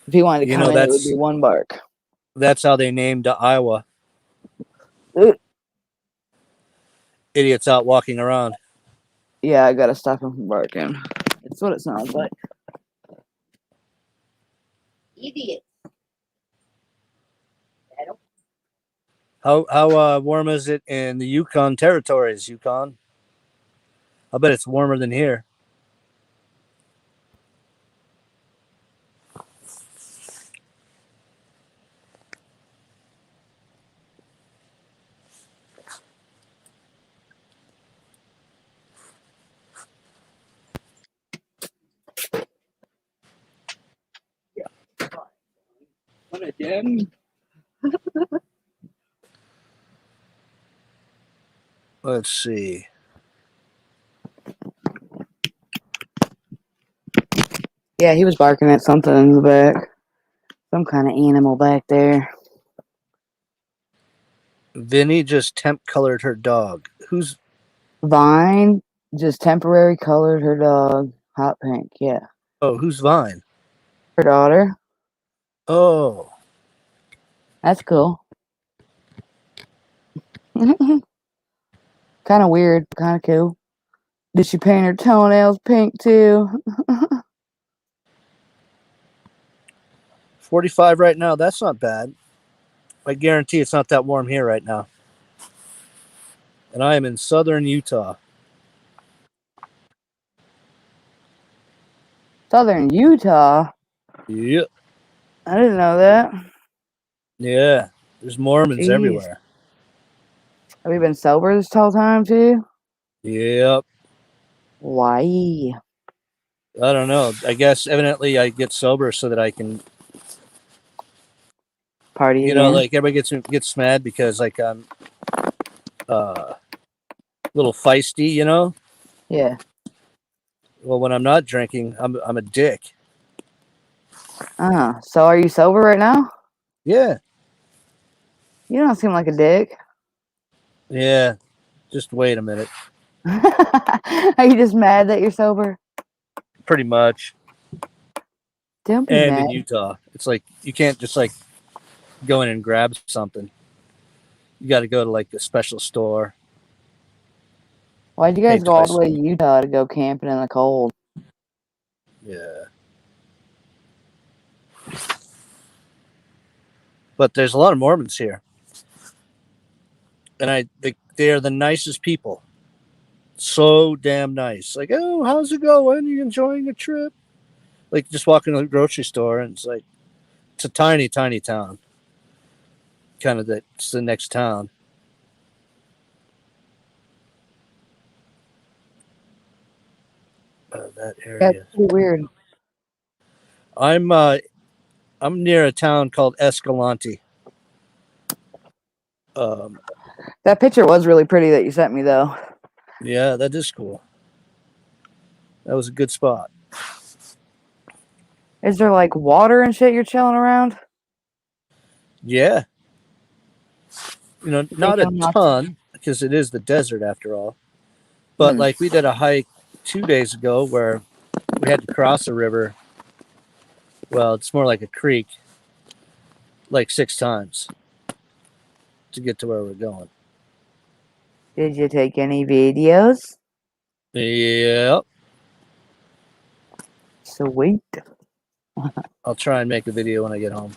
If he wanted to You come know in, it would be one bark. that's how they named Iowa. Idiots out walking around. Yeah, I gotta stop him from barking. That's what it sounds like. Idiot. How warm is it in the Yukon territories? Yukon. I bet it's warmer than here. What again? Let's see. Yeah, he was barking at something in the back. Some kind of animal back there. Vinny just temp colored her dog. Who's Vine just temporary colored her dog hot pink. Yeah. who's Vine? Her daughter. Oh, That's cool. Kind of weird. Kind of cool. Did she paint her toenails pink too? 45 right now. That's not bad. I guarantee it's not that warm here right now. And I am in southern Utah. Southern Utah. Yep. I didn't know that. Yeah. There's Mormons Jeez. everywhere. Have you been sober this whole time too? Yep. Why? I don't know. I guess evidently I get sober so that I can, Party you know, again? like everybody gets mad because like I'm a little feisty, you know? Yeah. Well, when I'm not drinking, I'm a dick. So are you sober right now? Yeah. You don't seem like a dick. Yeah. Just wait a minute. Are you just mad that you're sober? Pretty much. Don't be And mad. in Utah, it's like you can't just like go in and grab something. You got to go to like a special store. Why'd you guys Pay go all twice. the way to Utah to go camping in the cold? Yeah. But there's a lot of Mormons here. And they are the nicest people. So damn nice. Like, oh, how's it going? Are you enjoying the trip? Like just walking to the grocery store and it's like it's a tiny, tiny town. Kind of it's the next town. That area. That's pretty weird. I'm near a town called Escalante. That picture was really pretty that you sent me, though. Yeah, that is cool. That was a good spot. Is there like water and shit you're chilling around? Yeah. You know, not a Taking lots- ton because it is the desert after all. But like we did a hike 2 days ago where we had to cross a river. Well, it's more like a creek, like 6 times to get to where we're going. Did you take any videos? Yep. Sweet. I'll try and make a video when I get home.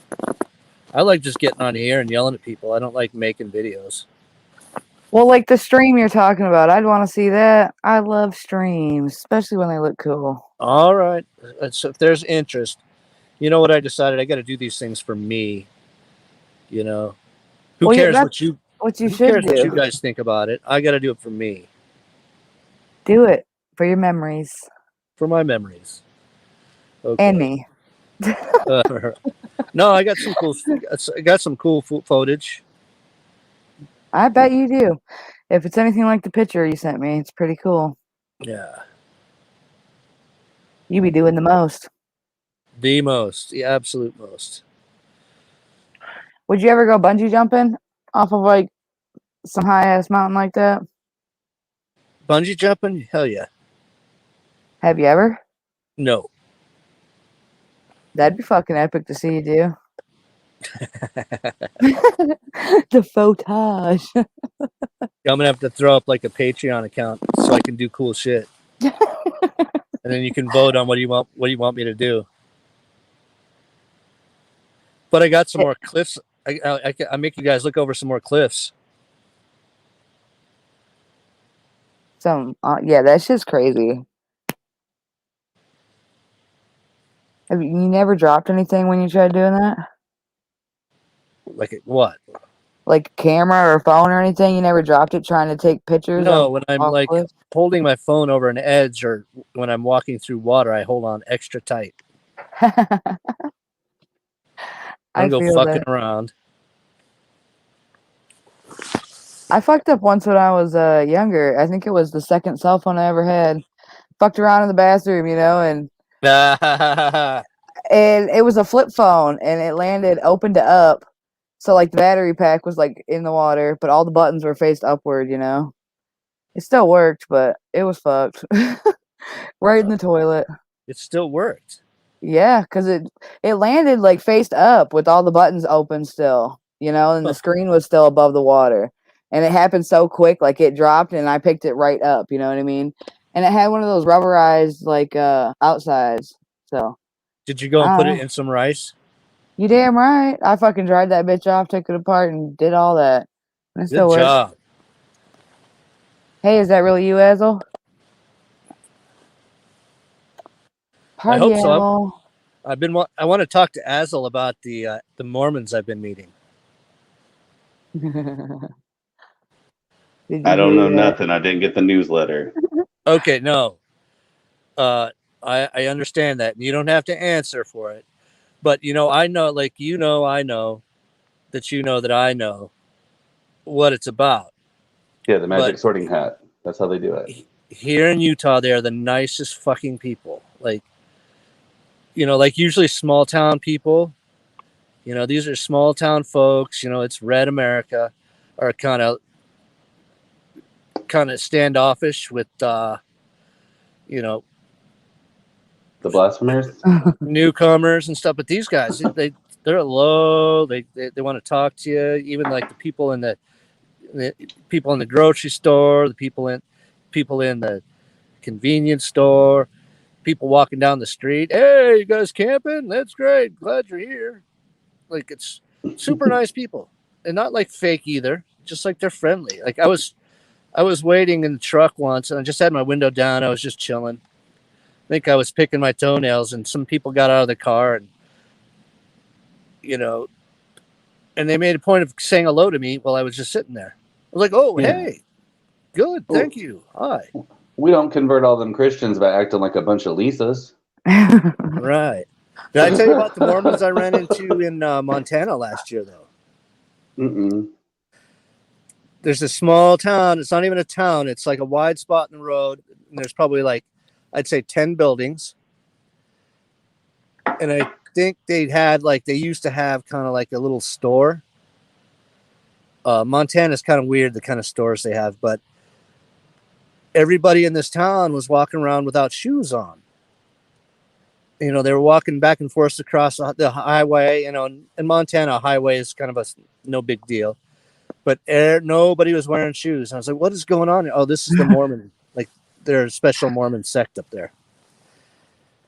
I like just getting on here and yelling at people. I don't like making videos. Well, like the stream you're talking about, I'd want to see that. I love streams, especially when they look cool. All right. So if there's interest, you know what I decided? I got to do these things for me. You know, who Well, yeah, cares that's what you who should cares what you do. guys think about it? I got to do it for me, Do it for your memories for my memories. and Okay. me. No, I got some cool. I got some cool footage. I bet you do. If it's anything like the picture you sent me, it's pretty cool. Yeah, You be doing the most. the most, the absolute most. Would you ever go bungee jumping off of like some high ass mountain like that? Bungee jumping? Hell yeah. Have you ever? No. That'd be fucking epic to see you do. The photage. I'm gonna have to throw up like a Patreon account so I can do cool shit, and then you can vote on what you want. What you want me to do? But I got some more cliffs. I make you guys look over some more cliffs. Yeah, that shit's crazy. Have you never dropped anything when you tried doing that? Like what? Like camera or phone or anything? You never dropped it trying to take pictures No, of when I'm off like cliffs? holding my phone over an edge, or when I'm walking through water, I hold on extra tight. I I don't go feel fucking that. around. I fucked up once when I was younger. I think it was the second cell phone I ever had. Fucked around in the bathroom, and it was a flip phone and it landed opened it up. So like the battery pack was like in the water, but all the buttons were faced upward. It still worked, but it was fucked. Right in the toilet. It still worked. Yeah, because it landed like faced up with all the buttons open still, and the Huh. screen was still above the water. And it happened so quick, like it dropped and I picked it right up, you know what I mean? And it had one of those rubberized like outsides. So Did you go and I put don't it know. in some rice? You damn right. I fucking dried that bitch off, took it apart, and did all that. And it Good still works. job. Hey, is that really you, Azel? I Party hope so. animal. I want to talk to Azel about the Mormons I've been meeting. Did I you don't hear know that? nothing. I didn't get the newsletter. Okay, no. I understand that. You don't have to answer for it. But I know, like I know that I know what it's about. Yeah, the But magic sorting hat. That's how they do it. here in Utah, they're the nicest fucking people. Like usually small town people. These are small town folks. It's red America, are kind of standoffish with you know The blasphemers. newcomers and stuff. But these guys, they're low. They want to talk to you. Even like the people in the grocery store, the people in the convenience store, people walking down the street. Hey, you guys camping? That's great. Glad you're here. Like it's super nice people, and not like fake either. Just like they're friendly. Like I was waiting in the truck once, and I just had my window down. I was just chilling. I think I was picking my toenails, and some people got out of the car, and you know, and they made a point of saying hello to me while I was just sitting there. I was like, "Oh, Yeah. hey, good, Oh, thank you, hi." we don't convert all them Christians by acting like a bunch of Lisas. Right. Did I tell you about the Mormons I ran into in Montana last year, though? Mm-mm. There's a small town. It's not even a town. It's like a wide spot in the road. And there's probably like, I'd say 10 buildings. And I think they used to have kind of like a little store. Montana's kind of weird, the kind of stores they have. But everybody in this town was walking around without shoes on. They were walking back and forth across the highway. In Montana, a highway is kind of no big deal. But nobody was wearing shoes. And I was like, what is going on? Oh, this is the Mormon, like their special Mormon sect up there.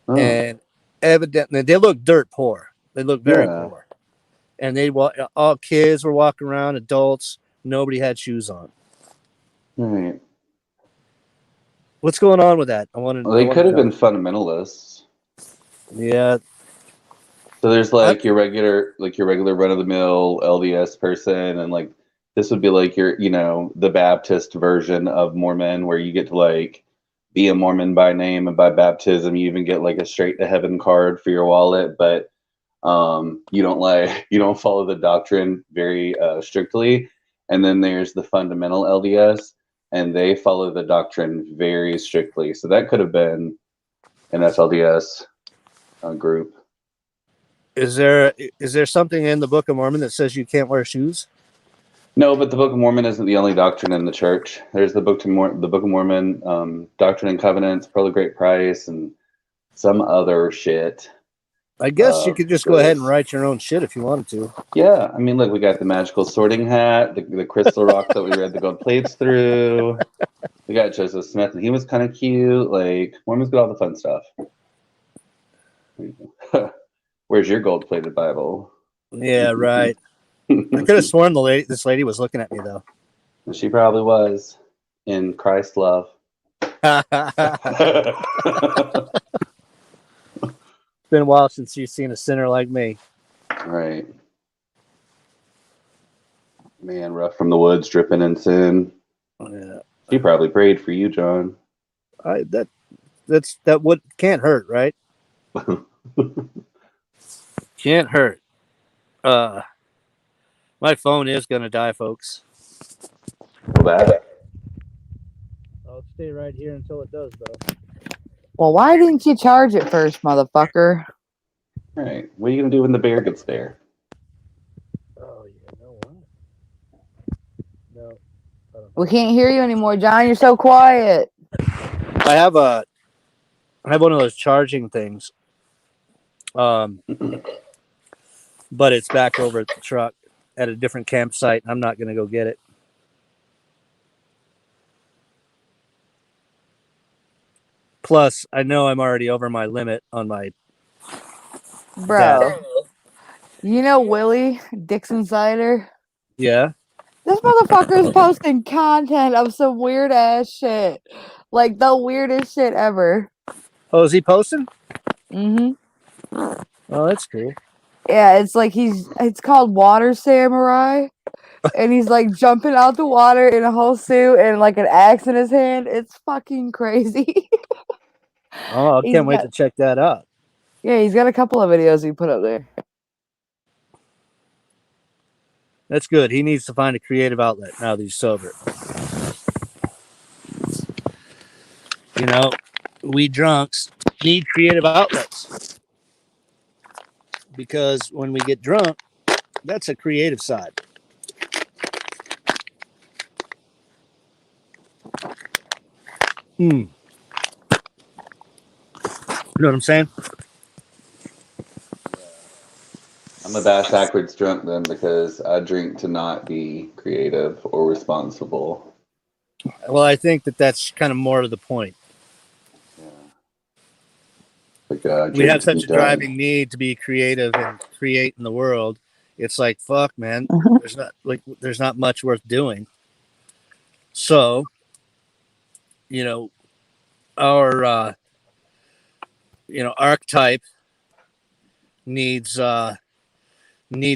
Oh, And evidently, they look dirt poor. They look very yeah. poor. And all kids were walking around, adults. Nobody had shoes on. Right. What's going on with that? Well, they could have been fundamentalists. Yeah. So there's like your regular run of the mill LDS person, and like this would be like your, the Baptist version of Mormon, where you get to like be a Mormon by name and by baptism. You even get like a straight to heaven card for your wallet, but you don't follow the doctrine very strictly. And then there's the fundamental LDS, and they follow the doctrine very strictly. So that could have been an FLDS group. Is there something in the Book of Mormon that says you can't wear shoes? No, but the Book of Mormon isn't the only doctrine in the church. There's the Book of Mormon, Doctrine and Covenants, Pearl of Great Price, and some other shit. I guess you could just go ahead and write your own shit if you wanted to. Yeah, I mean, look, we got the magical sorting hat, the crystal rock that we read the gold plates through. We got Joseph Smith, and he was kind of cute. Like, Mormons got all the fun stuff. Where's your gold-plated Bible? Yeah, right. I could have sworn this lady was looking at me, though. She probably was, in Christ's love. Been a while since you've seen a sinner like me. Right. Man, rough from the woods, dripping in sin. Yeah. She probably prayed for you, John. That would can't hurt, right? Can't hurt. My phone is gonna die, folks. That. I'll stay right here until it does, though. Well, why didn't you charge it first, motherfucker? Right. What are you gonna do when the bear gets there? Oh, yeah, no what? No. We can't hear you anymore, John. You're so quiet. I have one of those charging things. But it's back over at the truck at a different campsite. I'm not gonna go get it. Plus, I know I'm already over my limit on my Bro. data. You know Willie, Dixon Cider? Yeah. This motherfucker is posting content of some weird ass shit. Like the weirdest shit ever. Oh, is he posting? Mm-hmm. Oh, that's cool. Yeah, it's like it's called Water Samurai. And he's like jumping out the water in a whole suit and like an axe in his hand. It's fucking crazy. Oh, I can't wait to check that out. Yeah, he's got a couple of videos he put up there. That's good. He needs to find a creative outlet now that he's sober. You know, we drunks need creative outlets. Because when we get drunk, that's a creative side. You know what I'm saying? I'm a bash backwards drunk then, because I drink to not be creative or responsible. Well, I think that's kind of more to the point. Yeah. Like, We have such a driving need to be creative and create in the world. It's like, fuck, man. There's not much worth doing. So, our archetype needs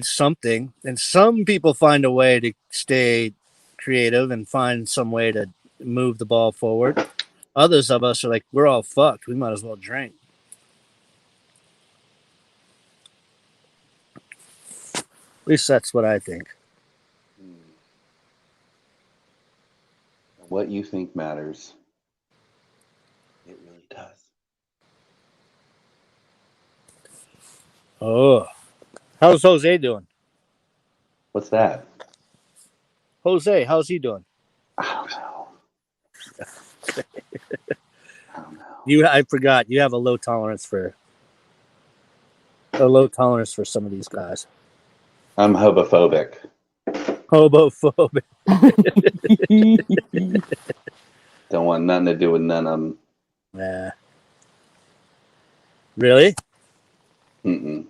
something, and some people find a way to stay creative and find some way to move the ball forward. Others of us are like, we're all fucked. We might as well drink. At least that's what I think. What you think matters. It really does. Oh, how's Jose doing? What's that? Jose, how's he doing? I don't know. I don't know. I forgot you have a low tolerance for some of these guys. I'm homophobic. Homophobic. Don't want nothing to do with none of them. Nah. Really? Mm-mm.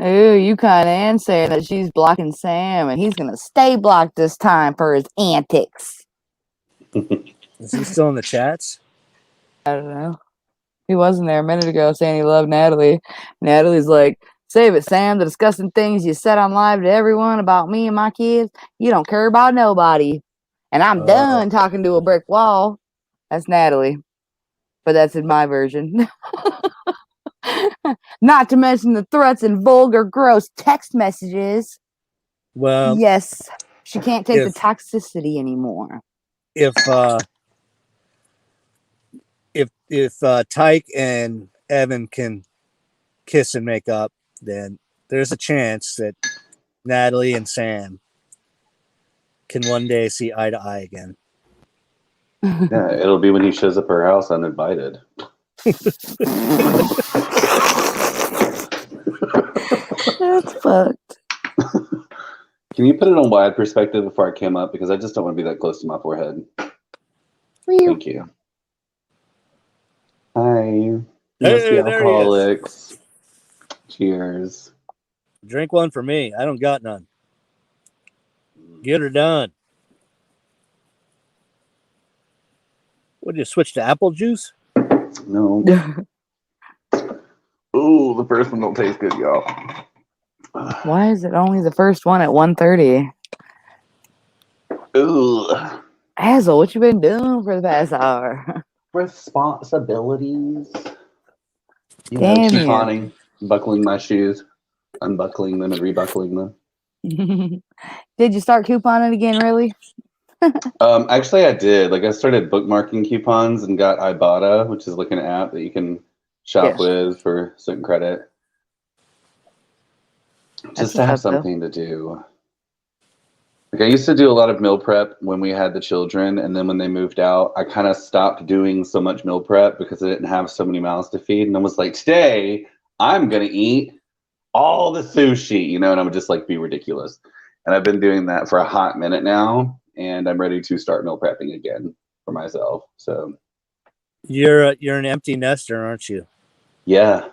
Ooh, you kind of and saying that she's blocking Sam and he's going to stay blocked this time for his antics. Is he still in the chats? I don't know. He wasn't there a minute ago saying he loved Natalie. Natalie's like, Save it, Sam. The disgusting things you said on live to everyone about me and my kids. You don't care about nobody. And I'm done talking to a brick wall. That's Natalie. But that's in my version. Not to mention the threats and vulgar, gross text messages. Well, yes, she can't take the if- toxicity anymore. if Tyke and Evan can kiss and make up, then there's a chance that Natalie and Sam can one day see eye to eye again. Yeah, it'll be when he shows up at her house uninvited. That's fucked. Can you put it on wide perspective before I came up? Because I just don't want to be that close to my forehead. Thank you. Hi. Hey, there he is. Alcoholics. Cheers. Drink one for me. I don't got none. Get her done. Would you switch to apple juice? No. Ooh, the first one don't taste good, y'all. Why is it only the first one at 1:30? Ooh. Hazel, what you been doing for the past hour? Responsibilities. You know, Damn you. couponing, buckling my shoes, unbuckling them and rebuckling them. Did you start couponing again, really? Actually, I did. Like, I started bookmarking coupons and got Ibotta, which is like an app that you can shop with for certain credit. Just to have something to do. Like, I used to do a lot of meal prep when we had the children, and then when they moved out, I kind of stopped doing so much meal prep because I didn't have so many mouths to feed. And I was like, today I'm gonna eat all the sushi, you know, and I would just like be ridiculous. And I've been doing that for a hot minute now, and I'm ready to start meal prepping again for myself. So You're an empty nester, aren't you? yeah,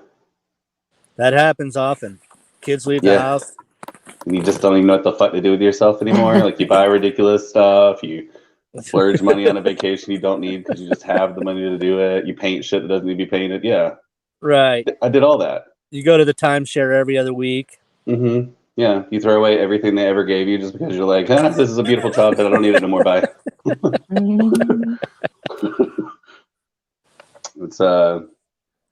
That happens often. Kids leave the house. and you just don't even know what the fuck to do with yourself anymore. Like, you buy ridiculous stuff, you splurge money on a vacation you don't need because you just have the money to do it. You paint shit that doesn't need to be painted. Yeah, right. I did all that. You go to the timeshare every other week. Mm-hmm. Yeah, you throw away everything they ever gave you just because you're like, this is a beautiful childhood. I don't need it no more. Bye. It's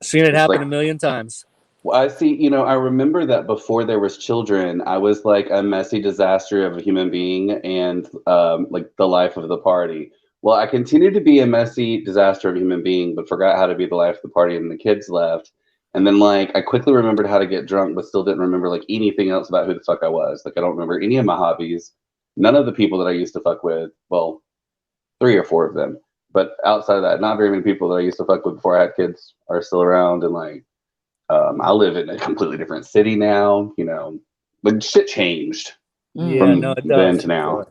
seen it happen like, a million times. Well, I see. You know, I remember that before there was children, I was like a messy disaster of a human being and like the life of the party. Well, I continued to be a messy disaster of a human being, but forgot how to be the life of the party, and the kids left. And then, like, I quickly remembered how to get drunk, but still didn't remember like anything else about who the fuck I was. Like, I don't remember any of my hobbies. None of the people that I used to fuck with. Well, 3 or 4 of them. But outside of that, not very many people that I used to fuck with before I had kids are still around. And like, I live in a completely different city now, you know, but shit changed from then to now.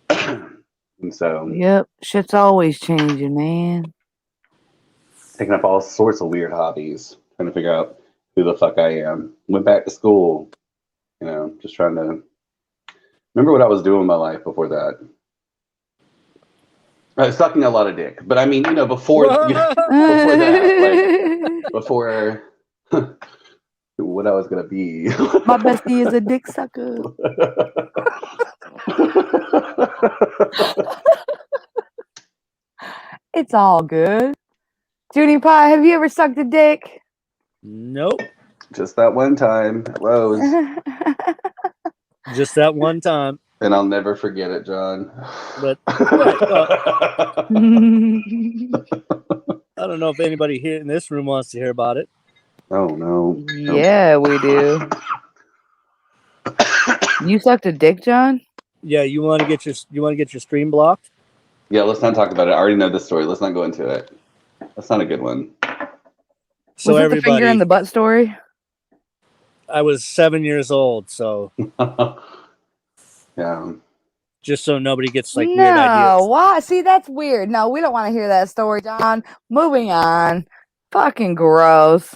And so, yep, shit's always changing, man. Taking up all sorts of weird hobbies, trying to figure out who the fuck I am. Went back to school, you know, just trying to remember what I was doing in my life before that. Sucking a lot of dick, but I mean, you know, before that, like before what I was gonna be. My bestie is a dick sucker. It's all good. Judy Pie, have you ever sucked a dick? Nope. Just that one time at Lowe's. Just that one time. And I'll never forget it, John. But I don't know if anybody here in this room wants to hear about it. Oh no. Yeah, we do. You sucked a dick, John? Yeah, you want to get your stream blocked? Yeah, let's not talk about it. I already know this story. Let's not go into it. That's not a good one. So was it the finger in the butt story? I was 7 years old, so yeah. Just so nobody gets like weird ideas. No, why? See, that's weird. No, we don't want to hear that story, John. Moving on. Fucking gross.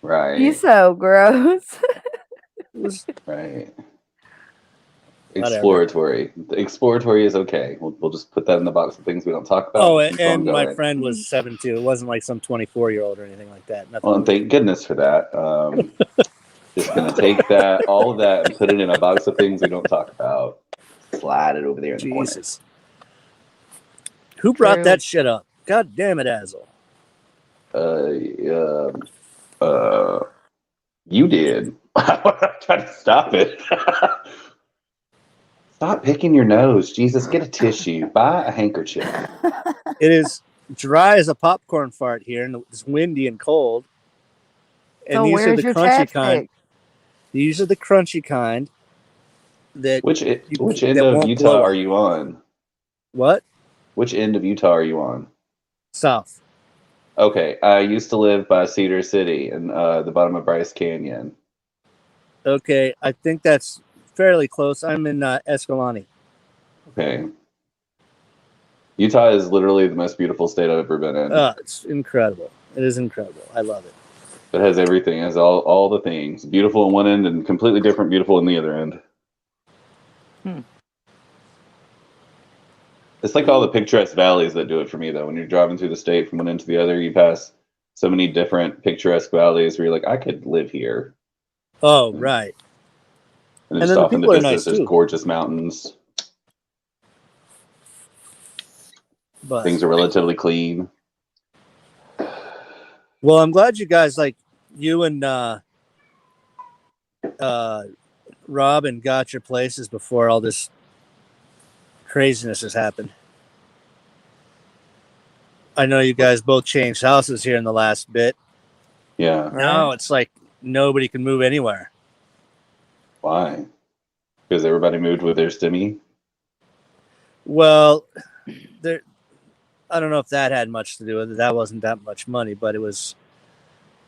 Right. You so gross. Right. Exploratory. Exploratory is okay. We'll just put that in the box of things we don't talk about. Oh, and my friend was 7 too. It wasn't like some 24-year-old or anything like that. Nothing. Well, and thank goodness for that. Just gonna take that, all of that, and put it in a box of things we don't talk about. Slide it over there in the corner. Jesus. Who brought True. that shit up? God damn it, Azel. You did. I tried to stop it. Stop picking your nose. Jesus, get a tissue. Buy a handkerchief. It is dry as a popcorn fart here, and it's windy and cold. And So these are where's the your crunchy kind. chapstick? These are the crunchy kind that Which end that of won't Utah blow are up. you on? What? Which end of Utah are you on? South. Okay, I used to live by Cedar City in the bottom of Bryce Canyon. Okay, I think that's fairly close. I'm in Escalante. Okay. Utah is literally the most beautiful state I've ever been in. It's incredible. It is incredible. I love it. It has everything. It has all the things. Beautiful on one end and completely different beautiful on the other end. It's like all the picturesque valleys that do it for me, though. When you're driving through the state from one end to the other, you pass so many different picturesque valleys where you're like, I could live here. Oh, right. And then And just then the off in the people are distance, nice, there's too. gorgeous mountains. But Things are relatively clean. well, I'm glad you guys, like you and Robin, got your places before all this craziness has happened. I know you guys both changed houses here in the last bit. Yeah. Now it's like nobody can move anywhere. Why? Because everybody moved with their stimmy? Well, there. I don't know if that had much to do with it. That wasn't that much money, but it was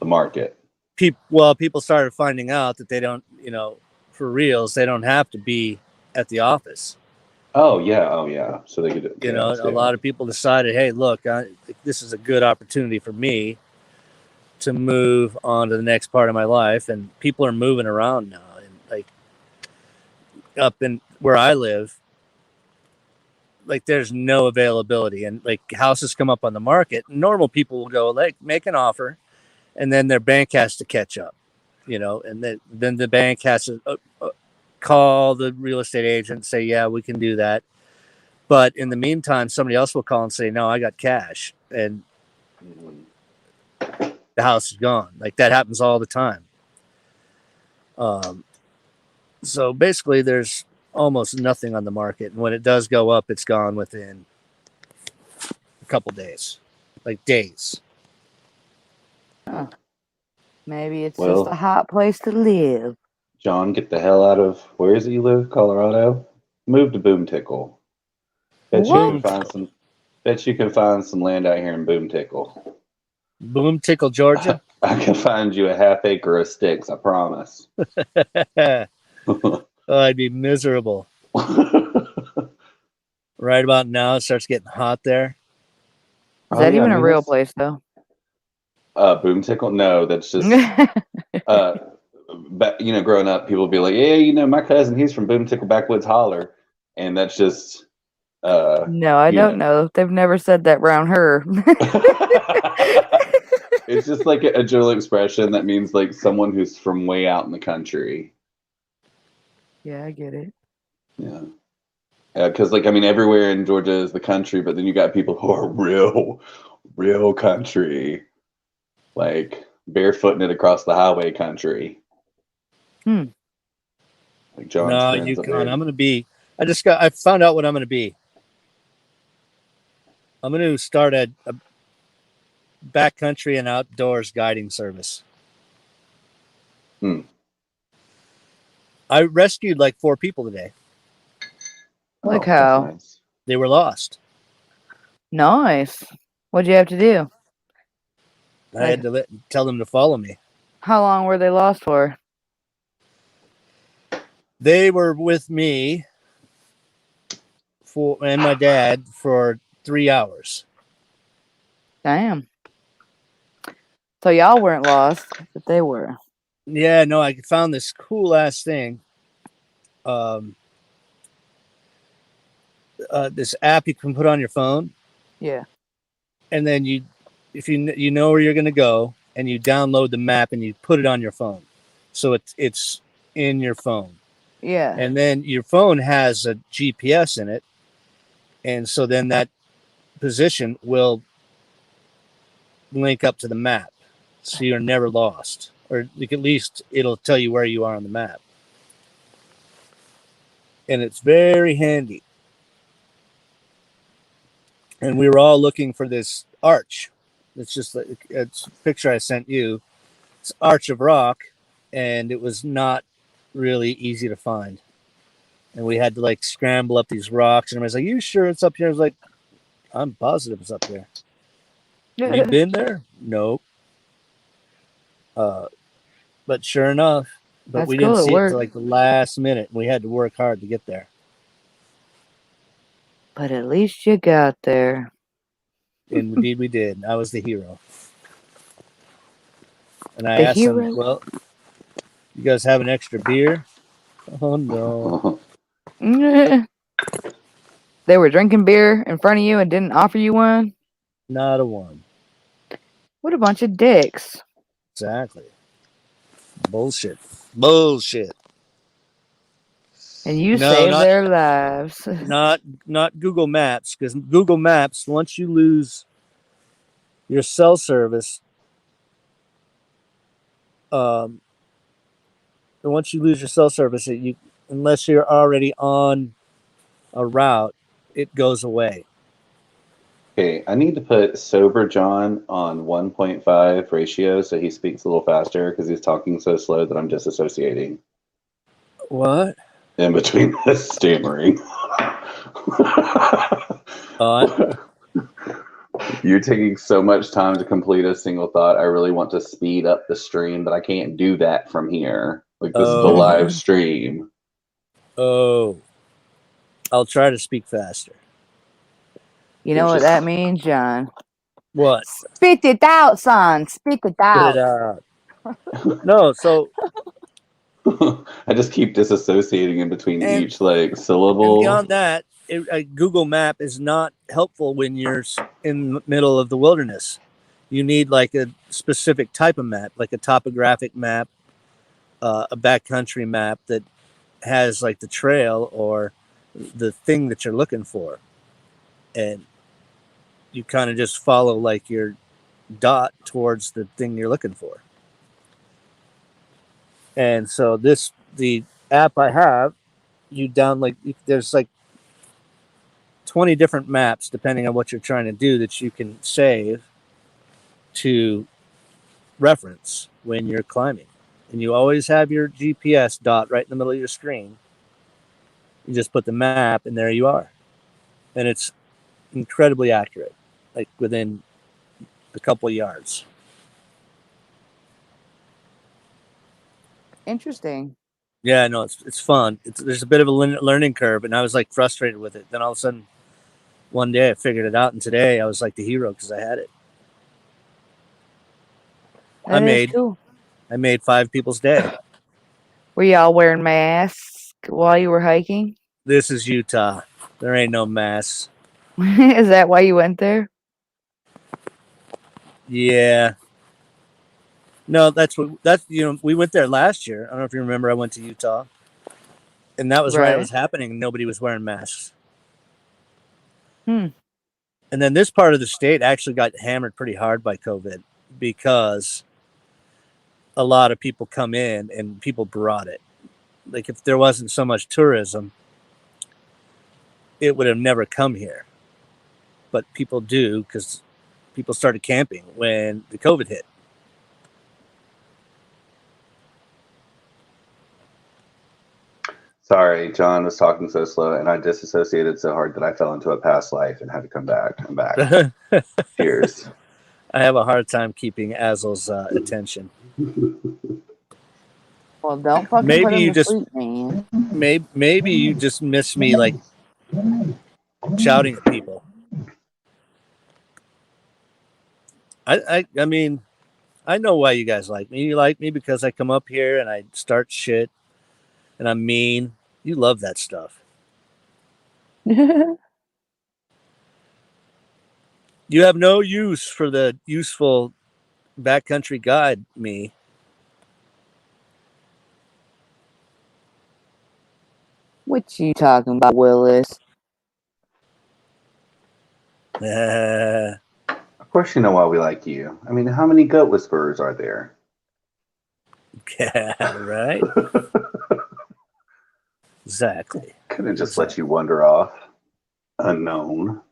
The market. people started finding out that they don't, for reals, they don't have to be at the office. Oh, yeah. So they could, A lot of people decided, hey, look, this is a good opportunity for me to move on to the next part of my life. And people are moving around now. And like up in where I live, like there's no availability, and like houses come up on the market. Normal people will go like make an offer, and then their bank has to catch up, and then the bank has to call the real estate agent and say, yeah, we can do that. But in the meantime, somebody else will call and say, no, I got cash, and the house is gone. Like that happens all the time. So basically there's almost nothing on the market. And when it does go up, it's gone within a couple days, like days. Maybe it's Well- just a hot place to live. John, get the hell out of, where is it you live? Colorado? Move to Boom Tickle. Bet you can find some land out here in Boom Tickle. Boom Tickle, Georgia. I can find you a half acre of sticks, I promise. Oh, I'd be miserable. Right about now, it starts getting hot there. Is that even a real place, though? Boom Tickle? No, that's just but growing up, people would be like, yeah, my cousin, he's from Boom Tickle Backwoods Holler, and that's just no, I don't know. They've never said that around her. It's just like a general expression that means like someone who's from way out in the country. Yeah, I get it. Yeah. Because everywhere in Georgia is the country, but then you got people who are real country, like barefooting it across the highway country. Like John's No, friends you up can't. there. I'm gonna be. I found out what I'm gonna be. I'm gonna start a backcountry and outdoors guiding service. I rescued like 4 people today. Like that's how? nice. They were lost. Nice. What'd you have to do? I had to tell them to follow me. How long were they lost for? They were with me and my dad for 3 hours. Damn. So y'all weren't lost, but they were. Yeah, no, I found this cool ass thing. This app you can put on your phone. Yeah. And then if you know where you're going to go, and you download the map and you put it on your phone. So it's in your phone. Yeah. And then your phone has a GPS in it. And so then that position will link up to the map. So you're never lost. Or like at least it'll tell you where you are on the map. And it's very handy. And we were all looking for this arch. It's just like it's a picture I sent you. It's arch of rock, and it was not really easy to find. And we had to like scramble up these rocks. And I was like, "You sure it's up here?" I was like, "I'm positive it's up there." We've been there? Nope. But sure enough, but That's we cool. didn't It see it until worked. like the last minute. We had to work hard to get there. But at least you got there. And indeed we did. I was the hero. And I The asked them, hero. "Well, you guys have an extra beer?" Oh no. They were drinking beer in front of you and didn't offer you one? Not a one. What a bunch of dicks. Exactly. Bullshit. Bullshit. And you No, saved not their lives. not Google Maps, because Google Maps, once you lose your cell service, and once you lose your cell service, unless you're already on a route, it goes away. Okay, I need to put sober John on 1.5 ratio so he speaks a little faster because he's talking so slow that I'm disassociating What? in between the stammering. You're taking so much time to complete a single thought. I really want to speed up the stream, but I can't do that from here. Like, this is the live stream. Oh. I'll try to speak faster. You know what that means, John? What? Spit it out, son. Spit it out. Spit it out. No, so I just keep disassociating in between each like and syllable. beyond that, Google Map is not helpful when you're in the middle of the wilderness. You need like a specific type of map, like a topographic map, a backcountry map that has like the trail or the thing that you're looking for. And you kind of just follow like your dot towards the thing you're looking for. And so the app I have, you there's like 20 different maps depending on what you're trying to do that you can save to reference when you're climbing. And you always have your GPS dot right in the middle of your screen. You just put the map and there you are. And it's incredibly accurate, like within a couple of yards. Interesting. Yeah, no, it's fun. There's a bit of a learning curve, and I was like frustrated with it. Then all of a sudden, one day I figured it out, and today I was like the hero because I had it. That is cool. I made 5 people's day. Were y'all wearing masks while you were hiking? This is Utah. There ain't no masks. Is that why you went there? Yeah. No, we went there last year. I don't know if you remember. I went to Utah, and that was right. It was happening. Nobody was wearing masks. Hmm. And then this part of the state actually got hammered pretty hard by COVID because a lot of people come in and people brought it. Like if there wasn't so much tourism, it would have never come here. But people do because people started camping when the COVID hit. Sorry, John was talking so slow, and I disassociated so hard that I fell into a past life and had to come back. I'm back. Cheers. I have a hard time keeping Azel's attention. Well, don't fucking put him to sleep, man. Maybe you just miss me like shouting at people. I mean, I know why you guys like me. You like me because I come up here and I start shit and I'm mean. You love that stuff. You have no use for the useful backcountry guide, me. What you talking about, Willis? Of course, you know why we like you. I mean, how many goat whisperers are there? Yeah, right. Exactly. Couldn't just let you wander off unknown.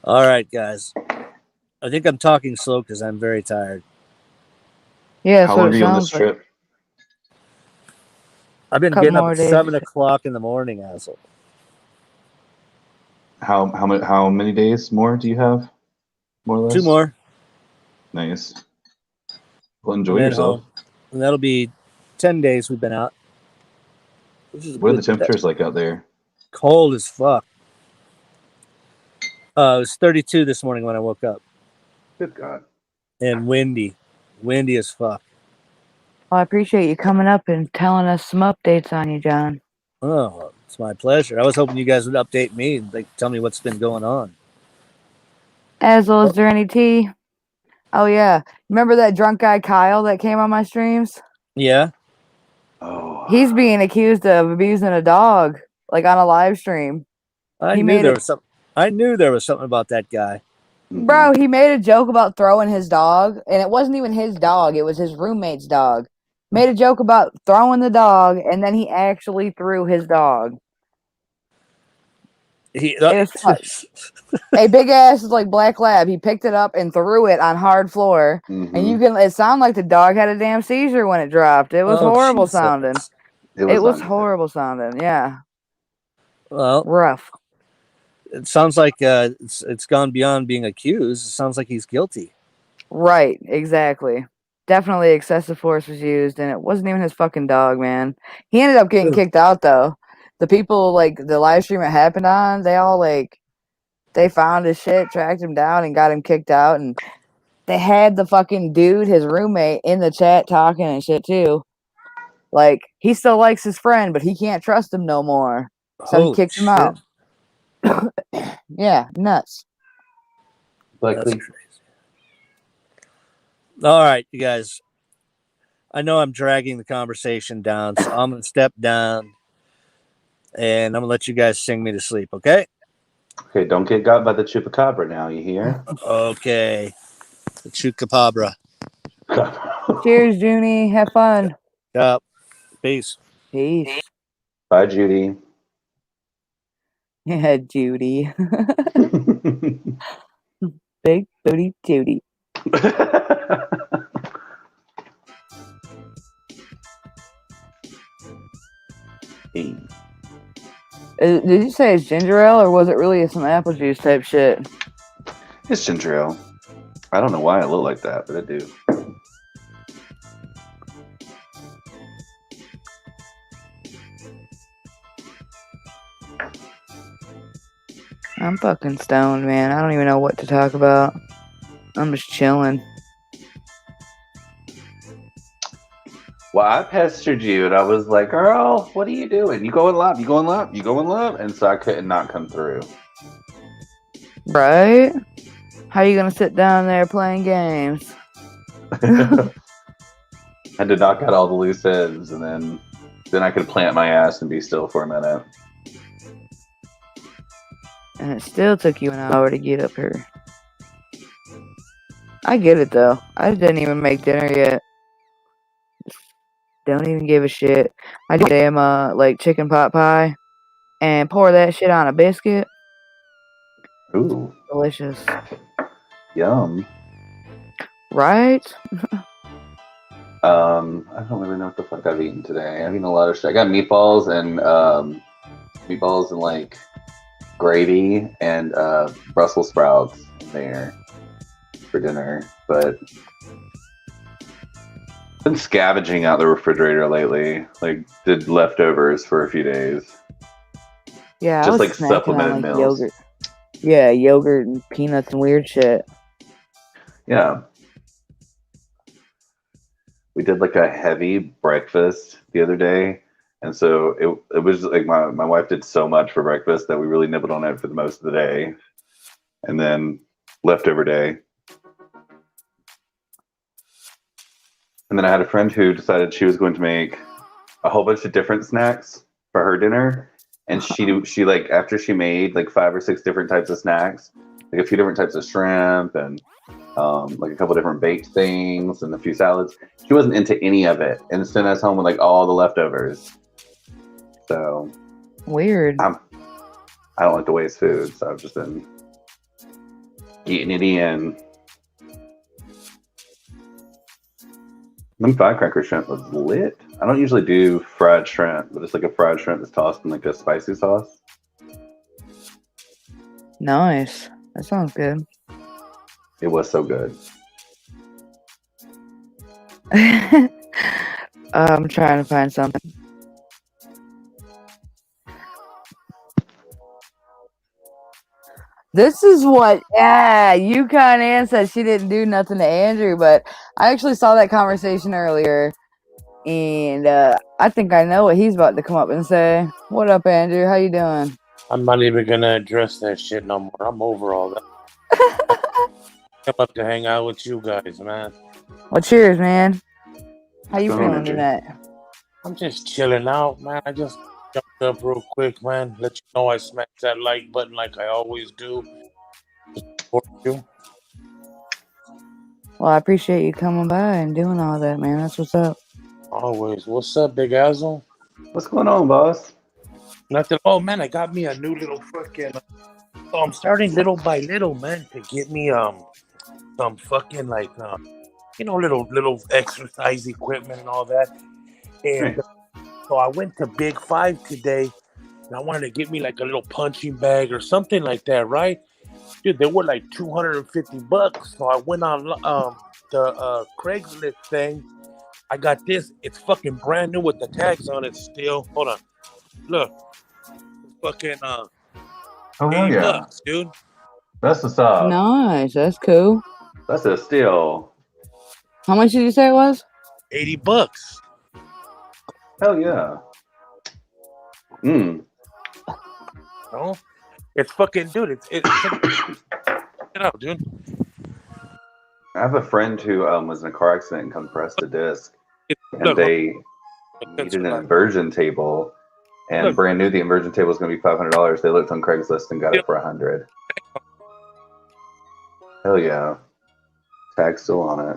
All right, guys. I think I'm talking slow because I'm very tired. Yeah, that's How what long it are you on this sounds like. trip? I've been Couple getting up more at days. 7:00 in the morning, asshole. How many days more do you have? More or less. 2 more, Nice. Well, enjoy and then yourself. home. And that'll be 10 days we've been out. Which is What are the good. temperatures like out there? Cold as fuck. It was 32 this morning when I woke up, Good God. and windy as fuck. Well, I appreciate you coming up and telling us some updates on you, John. Oh, it's my pleasure. I was hoping you guys would update me and like tell me what's been going on. Azel, is there any tea? Oh yeah, remember that drunk guy Kyle that came on my streams? Yeah, Oh. He's being accused of abusing a dog, like on a live stream. I He knew made there it, was some. I knew there was something about that guy. Mhm. bro. He made a joke about throwing his dog, and it wasn't even his dog; it was his roommate's dog. Made a joke about throwing the dog, and then he actually threw his dog. He, It was fun. A big ass like black lab. He picked it up and threw it on hard floor, and you can. It sounded like the dog had a damn seizure when it dropped. It was Oh, horrible Jesus. sounding. It It was not good. horrible sounding. Yeah, Well, rough. it sounds like it's gone beyond being accused. It sounds like he's guilty. Right, exactly. Definitely excessive force was used, and it wasn't even his fucking dog, man. He ended up getting kicked out though. The people like the live stream it happened on, they all like they found his shit, tracked him down, and got him kicked out. And they had the fucking dude, his roommate, in the chat talking and shit too. Like he still likes his friend, but he can't trust him no more, so he Holy kicked him shit. out. Yeah, nuts. That's crazy. All right, you guys. I know I'm dragging the conversation down, so I'm gonna step down, and I'm gonna let you guys sing me to sleep. Okay? Okay, don't get got by the chupacabra now, you hear? Okay. The chupacabra. Cheers, Junie. Have fun. Yep. Peace. Peace. Bye, Judy. Yeah, Judy. Big booty Judy. Hey. Did you say it's ginger ale, or was it really some apple juice type shit? It's ginger ale. I don't know why I look like that, but I do. I'm fucking stoned, man. I don't even know what to talk about. I'm just chilling. Well, I pestered you, and I was like, girl, what are you doing? You going live? You going live? You going live? And so I couldn't not come through. Right? How you gonna sit down there playing games? I had to knock out all the loose ends, and then I could plant my ass and be still for a minute. And it still took you an hour to get up here. I get it though. I didn't even make dinner yet. Don't even give a shit. I do damn like chicken pot pie and pour that shit on a biscuit. Ooh, Delicious. yum. Right? I don't really know what the fuck I've eaten today. I've eaten a lot of shit. I got meatballs and like gravy and Brussels sprouts in there for dinner. But I've been scavenging out the refrigerator lately. Like did leftovers for a few days. Yeah, I Just was like snacking supplemented on, like, meals. yogurt. Yeah, yogurt and peanuts and weird shit. Yeah. We did like a heavy breakfast the other day. And so it was like my wife did so much for breakfast that we really nibbled on it for the most of the day. And then leftover day. And then I had a friend who decided she was going to make a whole bunch of different snacks for her dinner, and she like after she made like 5 or 6 different types of snacks, like a few different types of shrimp and like a couple different baked things and a few salads. She wasn't into any of it, and sent us home with like all the leftovers. So Weird. I don't like to waste food, so I've just been eating it in. Them firecracker shrimp was lit. I don't usually do fried shrimp, but it's like a fried shrimp that's tossed in like a spicy sauce. Nice. That sounds good. It was so good. I'm trying to find something. This is what, Yukon Ann said she didn't do nothing to Andrew, but I actually saw that conversation earlier, and I think I know what he's about to come up and say. What up, Andrew? How you doing? I'm not even gonna address that shit no more. I'm over all that. Come up to hang out with you guys, man. Well, cheers, man. How you Go on, feeling Andrew. tonight? I'm just chilling out, man. I just jumped up real quick, man. Let you know I smacked that like button like I always do. Support you. Well, I appreciate you coming by and doing all that, man. That's what's up. Always. What's up, Big Azzle? What's going on, boss? Nothing. Oh man, I got me a new little fucking. So I'm starting little by little, man, to get me some fucking like little exercise equipment and all that. And so I went to Big Five today, and I wanted to get me like a little punching bag or something like that, right? Dude, they were like $250. So I went on the Craigslist thing. I got this. It's fucking brand new with the tags on it still. Hold on. Look. It's fucking Oh hell $80, dude. That's what's up. Nice. That's cool. That's a steal. How much did you say it was? $80. Hell yeah. No, it's fucking, dude. It's it out, dude. I have a friend who was in a car accident and compressed a disc, and Look, they needed an inversion table, and Look. brand new the inversion table was going to be $500. They looked on Craigslist and got it for $100. Hell yeah. Tag's still on it.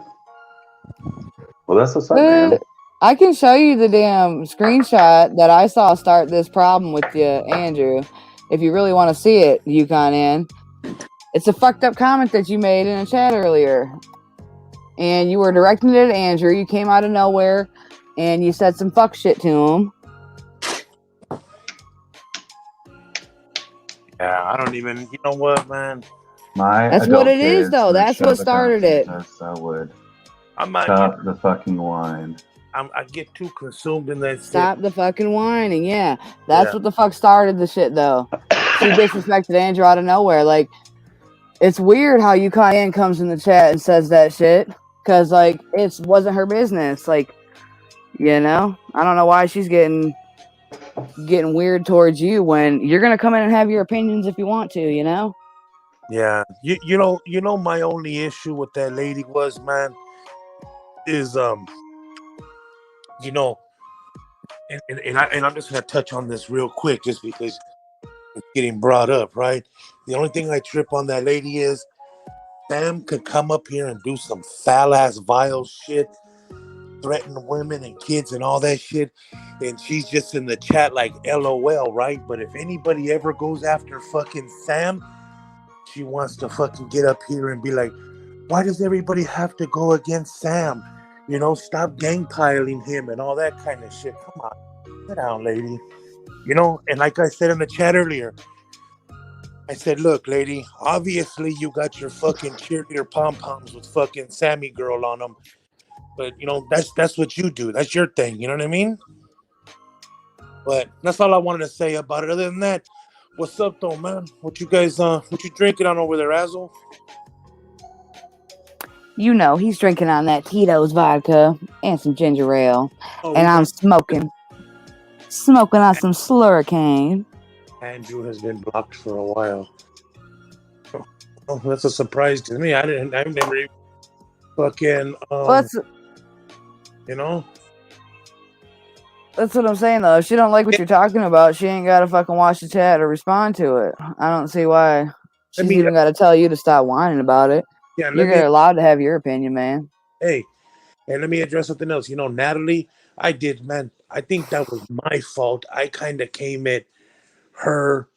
Well, that's what's up, man. I can show you the damn screenshot that I saw start this problem with you, Andrew. If you really want to see it, Yukon Ann. It's a fucked up comment that you made in a chat earlier. And you were directing it at Andrew. You came out of nowhere and you said some fuck shit to him. Yeah, I don't even. You know what, man? That's what it is, though. That's what started it. I would I'm not. stop the fucking wine. I get too consumed in that. Stop the fucking whining. Yeah, that's what the fuck started the shit, though. She disrespected Andrew out of nowhere. Like, it's weird how Yukon Ann comes in the chat and says that shit, because like it wasn't her business. Like, you know, I don't know why she's getting weird towards you when you're gonna come in and have your opinions if you want to. You know. Yeah, you know my only issue with that lady was, man, is you know, and I'm just gonna touch on this real quick just because it's getting brought up, right? The only thing I trip on that lady is Sam could come up here and do some foul ass vile shit, threaten women and kids and all that shit, and she's just in the chat like LOL, right? But if anybody ever goes after fucking Sam, she wants to fucking get up here and be like, why does everybody have to go against Sam? You know, stop gang piling him and all that kind of shit. Come on, sit down, lady. You know, and like I said in the chat earlier, I said, look, lady, obviously you got your fucking cheerleader pom-poms with fucking Sammy girl on them. But, you know, that's what you do. That's your thing. You know what I mean? But that's all I wanted to say about it. Other than that, what's up, though, man? What you guys, what you drinking on over there, Azzle? You know, he's drinking on that Tito's vodka and some ginger ale. Oh, and I'm smoking on some Slurricane. Andrew has been blocked for a while. Oh, that's a surprise to me. I've never even fucking, you know? That's what I'm saying though. If she don't like what you're talking about, she ain't gotta fucking watch the chat or respond to it. I don't see why Let she's me even gotta tell you to stop whining about it. yeah, let me You're allowed to have your opinion, man. hey, and let me address something else. You know, Natalie, I did, man. I think that was my fault. I kind of came at her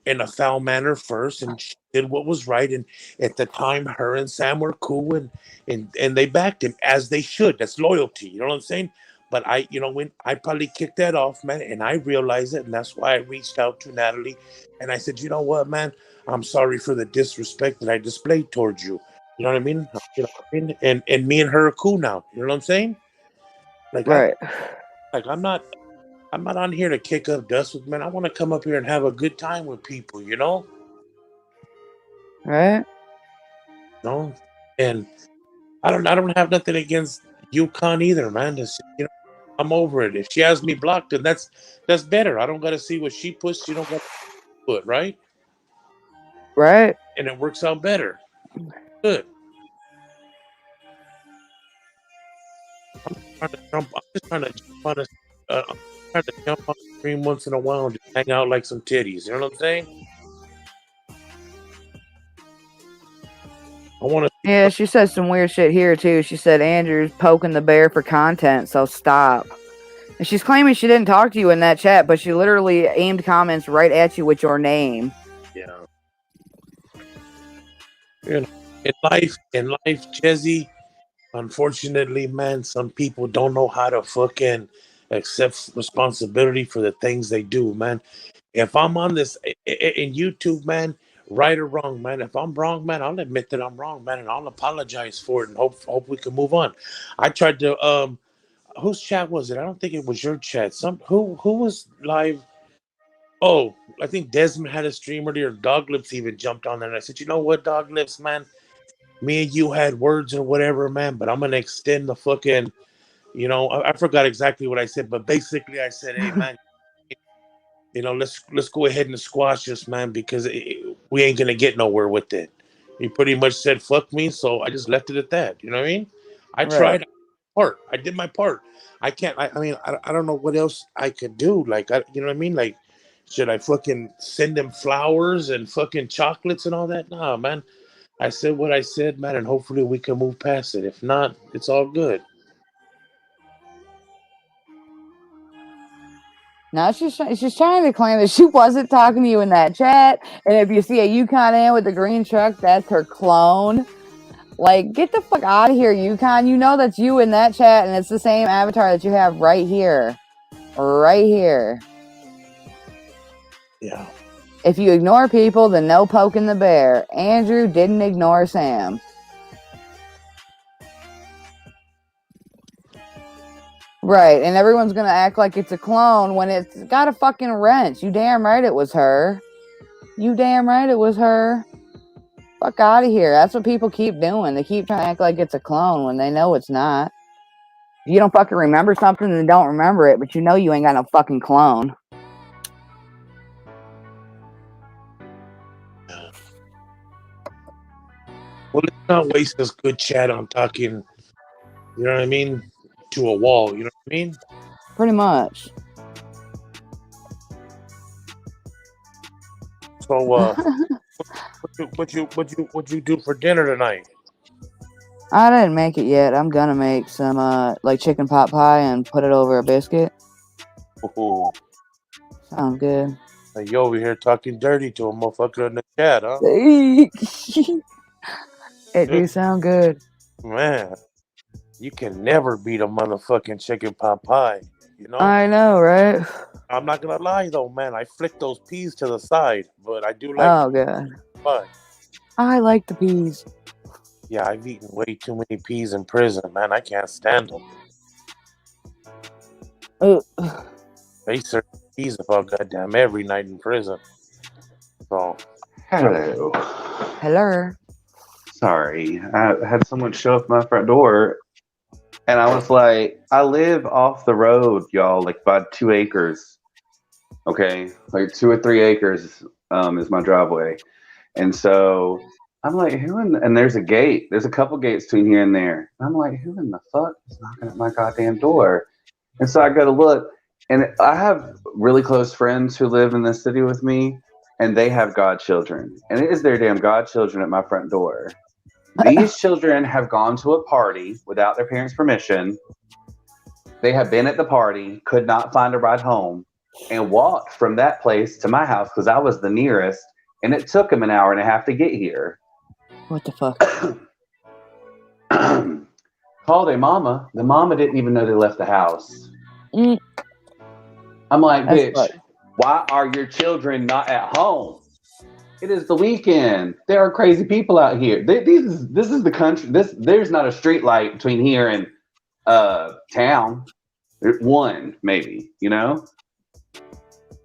in a foul manner first, and she did what was right. And at the time, her and Sam were cool, and they backed him as they should. That's loyalty. You know what I'm saying? But I, you know, when I probably kicked that off, man, and I realized it, and that's why I reached out to Natalie, and I said, you know what, man, I'm sorry for the disrespect that I displayed towards you. You know what I mean? You know what I mean? And me and her are cool now. You know what I'm saying? Like Right. I'm not on here to kick up dust with men. I want to come up here and have a good time with people, you know? Right? No, and I don't have nothing against UConn either, man. You know, I'm over it. If she has me blocked, then that's better. I don't got to see what she puts. She don't got to put right, Right? and it works out better. Good. I'm just trying to jump on a. I'm trying to jump on the stream once in a while and just hang out like some titties. You know what I'm saying? I want to. Yeah, she said some weird shit here too. She said Andrew's poking the bear for content, so stop. And she's claiming she didn't talk to you in that chat, but she literally aimed comments right at you with your name. Yeah. You know, in life, Jezzy. Unfortunately, man, some people don't know how to fucking accept responsibility for the things they do, man. If I'm on this in YouTube, man, right or wrong, man, if I'm wrong, man, I'll admit that I'm wrong, man, and I'll apologize for it and hope we can move on. I tried to whose chat was it? I don't think it was your chat. Who was live. Oh, I think Desmond had a stream earlier. Dog Lips even jumped on there, and I said, you know what, Dog Lips, man, me and you had words or whatever, man, but I'm gonna extend the fucking, you know, I forgot exactly what I said, but basically I said, hey, man, you know, let's go ahead and squash this, man, because we ain't gonna get nowhere with it. He pretty much said fuck me, so I just left it at that. You know what I mean? I Right. tried part. I did my part. I can't. I mean, I don't know what else I could do. Like, you know what I mean? Like, should I fucking send him flowers and fucking chocolates and all that? Nah, man. I said what I said, man, and hopefully we can move past it. If not, it's all good. Now she's trying to claim that she wasn't talking to you in that chat, and if you see a Yukon in with the green truck, that's her clone. Like, get the fuck out of here, Yukon. You know that's you in that chat, and it's the same avatar that you have right here. Right here. Yeah. If you ignore people, then no poking the bear. Andrew didn't ignore Sam. Right, and everyone's gonna act like it's a clone when it's got a fucking wrench. You damn right it was her. You damn right it was her. Fuck out of here. That's what people keep doing. They keep trying to act like it's a clone when they know it's not. If you don't fucking remember something, then don't remember it, but you know you ain't got no fucking clone. Well, let's not waste this good chat on talking, you know what I mean, to a wall. You know what I mean? Pretty much. So, what you do for dinner tonight? I didn't make it yet. I'm gonna make some like chicken pot pie and put it over a biscuit. Oh, Sounds good. you over here talking dirty to a motherfucker in the chat, huh? It do sound good. Man, you can never beat a motherfucking chicken pot pie. You know? I know, right? I'm not gonna lie though, man. I flick those peas to the side, but I do like Oh god. pie. I like the peas. Yeah, I've eaten way too many peas in prison, man. I can't stand them. They serve peas about goddamn every night in prison. So, Hello. Hello. Sorry, I had someone show up my front door, and I was like, I live off the road, y'all, like about 2 acres. Okay, like 2 or 3 acres is my driveway, and so I'm like, and there's a gate. There's a couple gates between here and there. I'm like, who in the fuck is knocking at my goddamn door? And so I go to look, And I have really close friends who live in the city with me, and they have godchildren. And it is their damn godchildren at my front door. These children have gone to a party without their parents' permission. They have been at the party, could not find a ride home, and walked from that place to my house because I was the nearest, and it took them an hour and a half to get here. What the fuck? Called a mama. The mama didn't even know they left the house. Mm. I'm like, That's bitch, fuck. why are your children not at home? It is the weekend. There are crazy people out here. This is the country. There's not a street light between here and town. One, maybe, you know?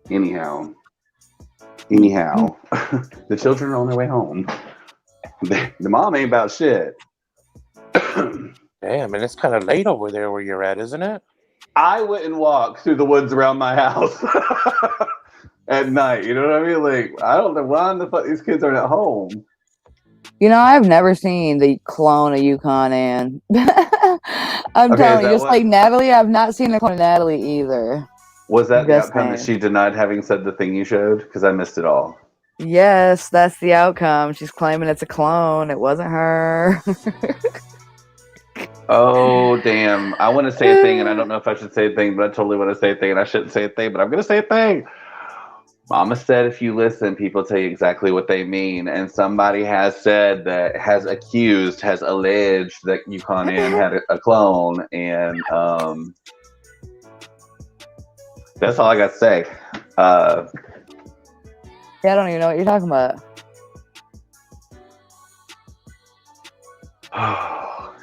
Anyhow. The children are on their way home. The mom ain't about shit. Damn, and it's kind of late over there where you're at, isn't it? I wouldn't walk through the woods around my house at night. You know what I mean? Like, I don't know why the fuck these kids aren't at home. You know, I've never seen the clone of Yukon Ann. I'm Okay, telling is you, that just what- like Natalie, I've not seen a clone of Natalie either. Was that the Just outcome that saying. she denied having said the thing you showed? Because I missed it all. Yes, that's the outcome. She's claiming it's a clone. It wasn't her. Oh, damn. I want to say a thing, and I don't know if I should say a thing, but I totally want to say a thing, and I shouldn't say a thing, but I'm going to say a thing. Mama said if you listen, people tell you exactly what they mean. And somebody has said that, has alleged that Yukon Ann had a clone. And that's all I got to say. Yeah, I don't even know what you're talking about.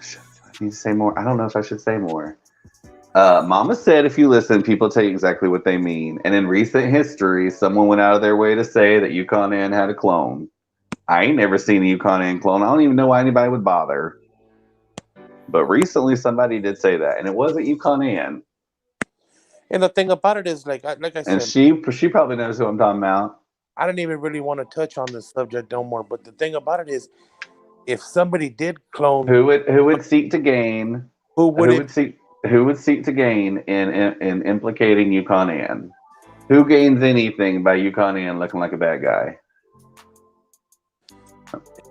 Shit, I need to say more. I don't know if I should say more. Mama said if you listen, people tell you exactly what they mean. And in recent history, someone went out of their way to say that Yukon Ann had a clone. I ain't never seen a Yukon Ann clone. I don't even know why anybody would bother. But recently somebody did say that, and it wasn't Yukon Ann. And the thing about it is, like I And said, she probably knows who I'm talking about. I don't even really want to touch on this subject no more. But the thing about it is, if somebody did clone, Who would seek to gain? who would seek to gain in implicating Yukon Ann? Who gains anything by Yukon Ann looking like a bad guy?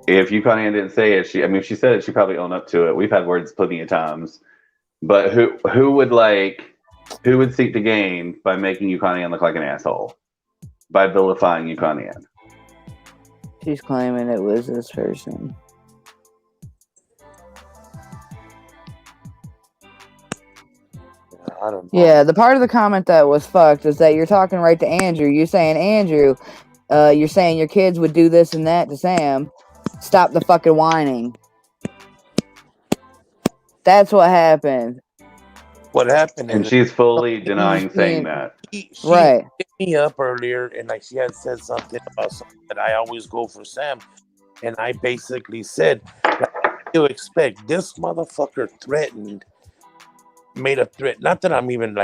If Yukon Ann didn't say it, if she said it, she probably owned up to it. We've had words plenty of times. But who would seek to gain by making Yukon Ann look like an asshole? By vilifying Yukon Ann. She's claiming it was this person. I don't know. Yeah, the part of the comment that was fucked is that you're talking right to Andrew. You're saying, Andrew, you're saying your kids would do this and that to Sam. Stop the fucking whining. That's what happened. What happened And is she's fully denying saying that. she Right. hit me up earlier, and like she had said something about something that I always go for Sam, and I basically said, "You expect this motherfucker made a threat. Not that I'm even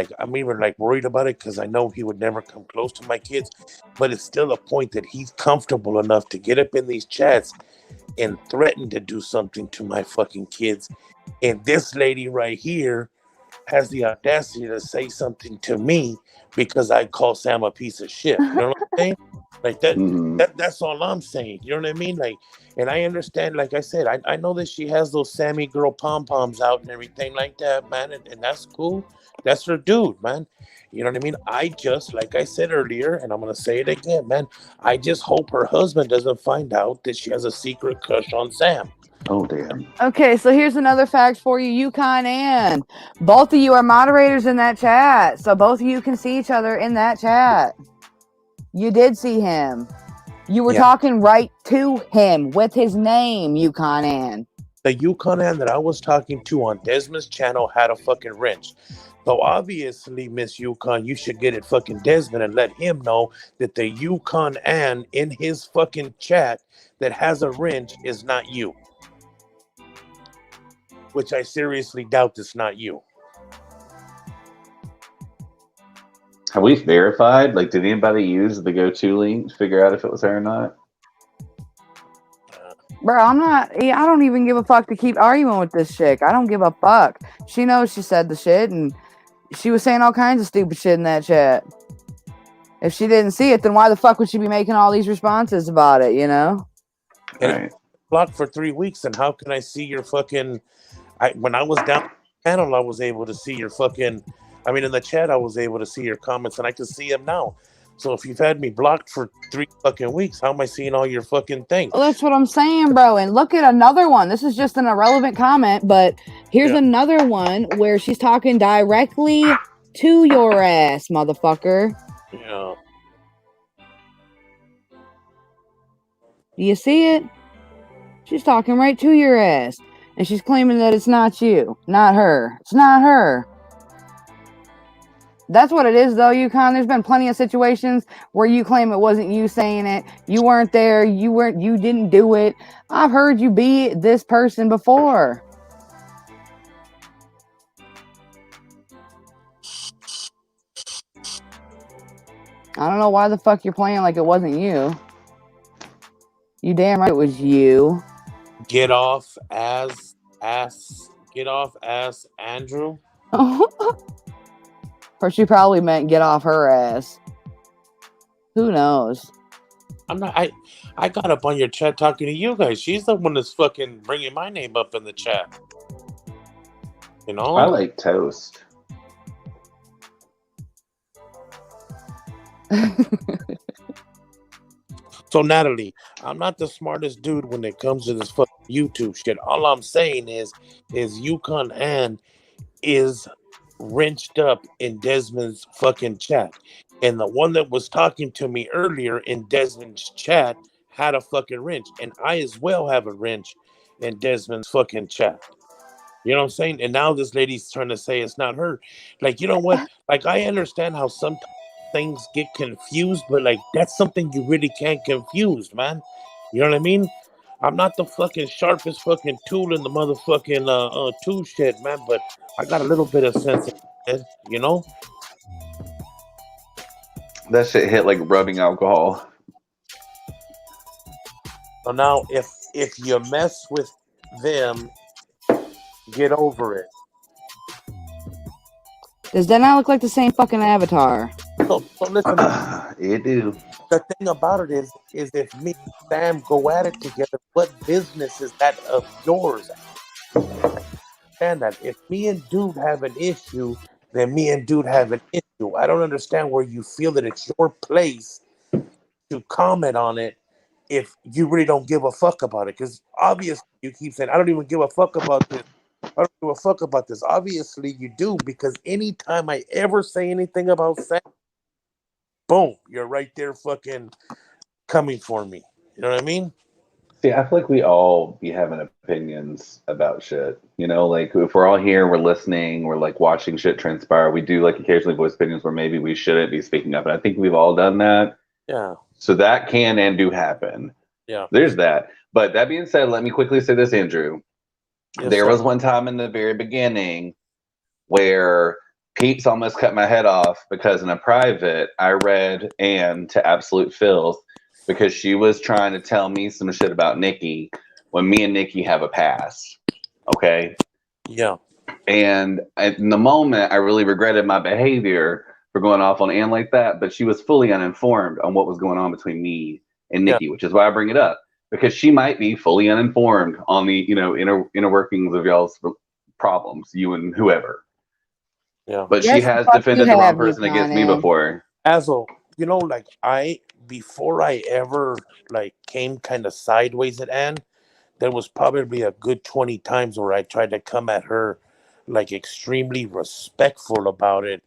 worried about it because I know he would never come close to my kids, but it's still a point that he's comfortable enough to get up in these chats and threaten to do something to my fucking kids. And this lady right here has the audacity to say something to me because I call Sam a piece of shit. You know what I'm saying? Like that, Mhm. that's all I'm saying. You know what I mean? Like, and I understand, like I said, I know that she has those Sammy girl pom-poms out and everything like that, man. And that's cool. That's her dude, man. You know what I mean? I just, like I said earlier, and I'm going to say it again, man. I just hope her husband doesn't find out that she has a secret crush on Sam. Oh, damn. Okay, so here's another fact for you, Yukon Ann. Both of you are moderators in that chat, so both of you can see each other in that chat. You did see him. You were talking right to him with his name, Yukon Ann. The Yukon Ann that I was talking to on Desmond's channel had a fucking wrench. So obviously, Miss Yukon, you should get it fucking Desmond and let him know that the Yukon Ann in his fucking chat that has a wrench is not you. Which I seriously doubt it's not you. Have we verified? Like, did anybody use the go-to link to figure out if it was her or not? Bro, I don't even give a fuck to keep arguing with this chick. I don't give a fuck. She knows she said the shit, and She was saying all kinds of stupid shit in that chat. If she didn't see it, then why the fuck would she be making all these responses about it, you know? And Right. it's blocked for 3 weeks, and how can I see your fucking... when I was down the panel, I was able to see your fucking... I mean, in the chat, I was able to see your comments, and I can see them now. So if you've had me blocked for 3 fucking weeks, how am I seeing all your fucking things? Well, that's what I'm saying, bro. And look at another one. This is just an irrelevant comment, but here's another one where she's talking directly to your ass, motherfucker. Yeah. Do you see it? She's talking right to your ass. And she's claiming that it's not you, not her. It's not her. That's what it is, though, Yukon. There's been plenty of situations where you claim it wasn't you saying it. You weren't there. You didn't do it. I've heard you be this person before. I don't know why the fuck you're playing like it wasn't you. You damn right it was you. Get off ass Andrew. Or she probably meant get off her ass. Who knows? I'm not. I got up on your chat talking to you guys. She's the one that's fucking bringing my name up in the chat. You know. I like toast. So Natalie, I'm not the smartest dude when it comes to this fucking YouTube shit. All I'm saying is Yukon Ann is wrenched up in Desmond's fucking chat. And the one that was talking to me earlier in Desmond's chat had a fucking wrench. And I as well have a wrench in Desmond's fucking chat. You know what I'm saying? And now this lady's trying to say it's not her. Like, you know what? Like, I understand how sometimes things get confused, but like, that's something you really can't confuse, man. You know what I mean? I'm not the fucking sharpest fucking tool in the motherfucking tool shed, man, but I got a little bit of sense, you know? That shit hit like rubbing alcohol. So now, if you mess with them, get over it. Does that not look like the same fucking avatar? So listen, It do. the thing about it is if me and Sam go at it together, what business is that of yours? And that if me and Dude have an issue, then me and Dude have an issue. I don't understand where you feel that it's your place to comment on it if you really don't give a fuck about it. Because obviously you keep saying, I don't even give a fuck about this. I don't give a fuck about this. Obviously you do, because anytime I ever say anything about Sam, boom, you're right there fucking coming for me. You know what I mean? See, I feel like we all be having opinions about shit. You know, like if we're all here, we're listening, we're like watching shit transpire. We do like occasionally voice opinions where maybe we shouldn't be speaking up. And I think we've all done that. Yeah. So that can and do happen. Yeah. There's that. But that being said, let me quickly say this, Andrew. Yes, there sir. was one time in the very beginning where Peeps almost cut my head off because in a private, I read Anne to absolute filth because she was trying to tell me some shit about Nikki when me and Nikki have a past. Okay? Yeah. And in the moment, I really regretted my behavior for going off on Anne like that, but she was fully uninformed on what was going on between me and Nikki, which is why I bring it up. Because she might be fully uninformed on the, you know, inner workings of y'all's problems, you and whoever. Yeah. But she has defended the wrong person against me before. Azel, you know, like before I ever like came kind of sideways at Anne, there was probably a good 20 times where I tried to come at her like extremely respectful about it.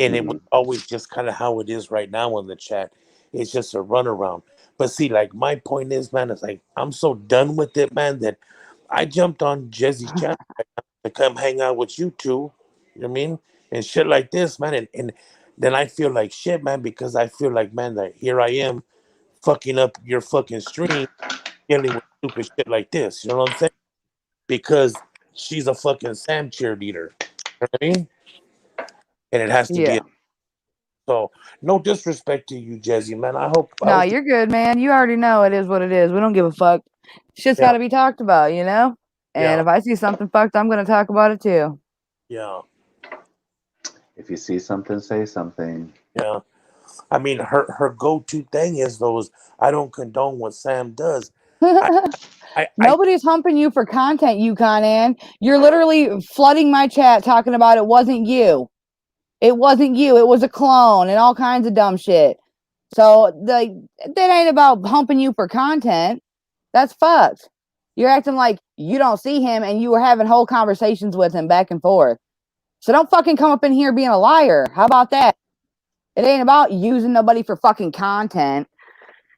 And it was always just kind of how it is right now in the chat. It's just a runaround. But see, like my point is, man, it's like I'm so done with it, man, that I jumped on Jesse's channel to come hang out with you two. You know what I mean? And shit like this, man. And then I feel like shit, man, because I feel like, man, that here I am fucking up your fucking stream, dealing with stupid shit like this. You know what I'm saying? Because she's a fucking Sam cheerleader. You know what I mean? And it has to be. So, no disrespect to you, Jesse, man. I hope. No, you're good, man. You already know it is what it is. We don't give a fuck. Shit's got to be talked about, you know? And if I see something fucked, I'm going to talk about it too. Yeah. If you see something, say something. Yeah. I mean, her go-to thing is those. I don't condone what Sam does. I Nobody's humping you for content, you Ann. You're literally flooding my chat talking about it wasn't you. It wasn't you. It was a clone and all kinds of dumb shit. So that ain't about humping you for content. That's fucked. You're acting like you don't see him and you were having whole conversations with him back and forth. So don't fucking come up in here being a liar. How about that? It ain't about using nobody for fucking content.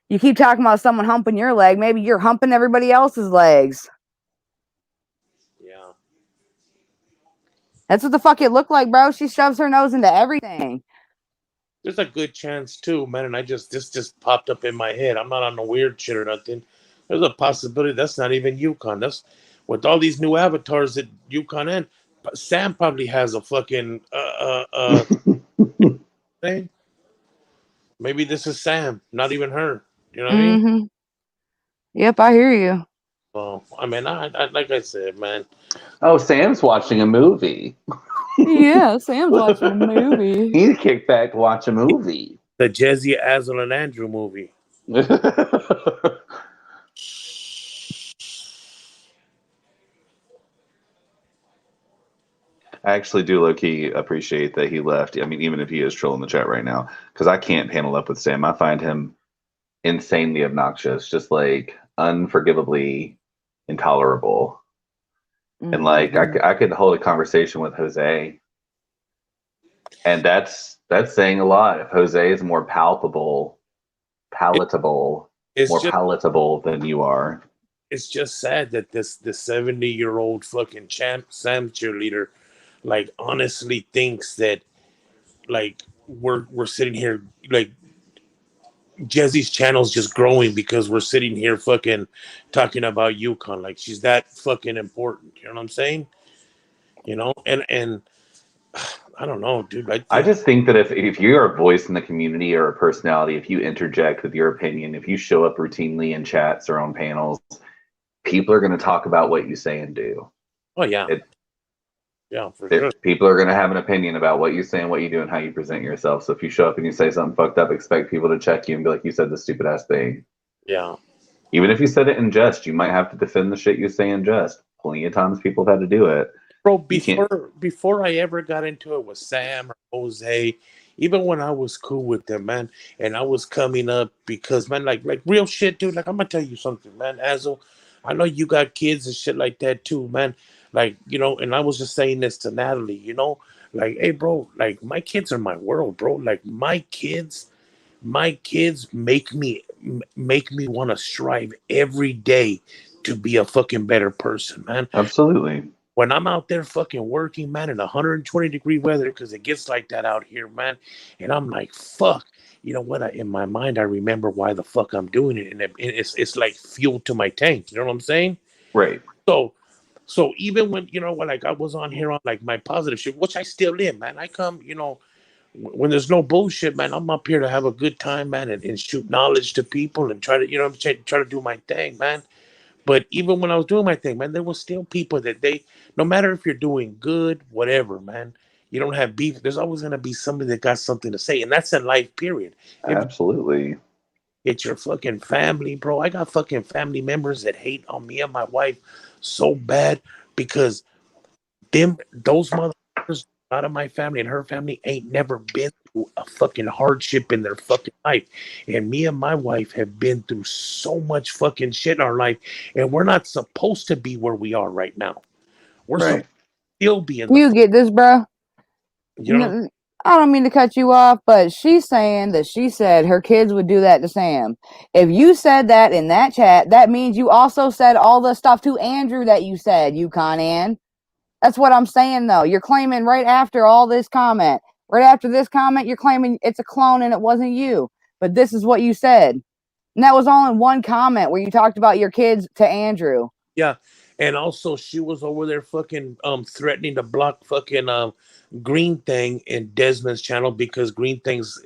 You keep talking about someone humping your leg. Maybe you're humping everybody else's legs. Yeah. That's what the fuck it looked like, bro. She shoves her nose into everything. There's a good chance too, man. And this just popped up in my head. I'm not on the weird shit or nothing. There's a possibility that's not even Yukon. That's with all these new avatars that Yukon and Sam probably has a fucking thing. Maybe this is Sam, not even her. You know what I mean? Mm-hmm. Yep, I hear you. Well, I mean, I like I said, man. Oh, Sam's watching a movie. Yeah, Sam's watching a movie. He's kicked back to watch a movie. The Jesse, Azel, and Andrew movie. I actually do low-key appreciate that he left. I mean, even if he is trolling the chat right now, because I can't panel up with Sam. I find him insanely obnoxious, just like unforgivably intolerable. And like I could hold a conversation with Jose, and that's saying a lot. If Jose is more palatable than you are. It's just sad that this 70-year-old fucking Sam cheerleader, like, honestly thinks that, like, we're sitting here, like, Jesse's channel's just growing because we're sitting here fucking talking about Yukon. Like, she's that fucking important. You know what I'm saying? You know, and I don't know, dude. I just think that if you're a voice in the community or a personality, if you interject with your opinion, if you show up routinely in chats or on panels, people are going to talk about what you say and do. Oh yeah. Yeah, for sure. People are going to have an opinion about what you say and what you do and how you present yourself. So if you show up and you say something fucked up, expect people to check you and be like, you said this stupid ass thing. Yeah. Even if you said it in jest, you might have to defend the shit you say in jest. Plenty of times people have had to do it. Bro, before I ever got into it with Sam or Jose, even when I was cool with them, man, and I was coming up because, man, like real shit, dude. Like, I'm gonna tell you something, man. Azel, I know you got kids and shit like that too, man. Like, you know, and I was just saying this to Natalie, you know, like, hey, bro, like, my kids are my world, bro. Like, my kids make me want to strive every day to be a fucking better person, man. Absolutely. When I'm out there fucking working, man, in 120-degree weather, because it gets like that out here, man, and I'm like, fuck, you know what? In my mind, I remember why the fuck I'm doing it, and it's like fuel to my tank. You know what I'm saying? Right. So even when, you know, like I was on here on like my positive shit, which I still am, man. I come, you know, when there's no bullshit, man, I'm up here to have a good time, man, and shoot knowledge to people and try to, you know, try to do my thing, man. But even when I was doing my thing, man, there was still people that no matter if you're doing good, whatever, man, you don't have beef. There's always going to be somebody that got something to say. And that's in life, period. Absolutely. It's your fucking family, bro. I got fucking family members that hate on me and my wife so bad because those motherfuckers out of my family and her family ain't never been through a fucking hardship in their fucking life. And me and my wife have been through so much fucking shit in our life, and we're not supposed to be where we are right now. We're supposed to still be in You get this, bro? You know? I don't mean to cut you off, but she's saying that she said her kids would do that to Sam. If you said that in that chat, that means you also said all the stuff to Andrew that you said, Yukon Ann. That's what I'm saying, though. You're claiming right after all this comment, right after this comment, you're claiming it's a clone and it wasn't you. But this is what you said. And that was all in one comment where you talked about your kids to Andrew. Yeah. And also she was over there fucking threatening to block fucking Green Thing in Desmond's channel because Green Thing's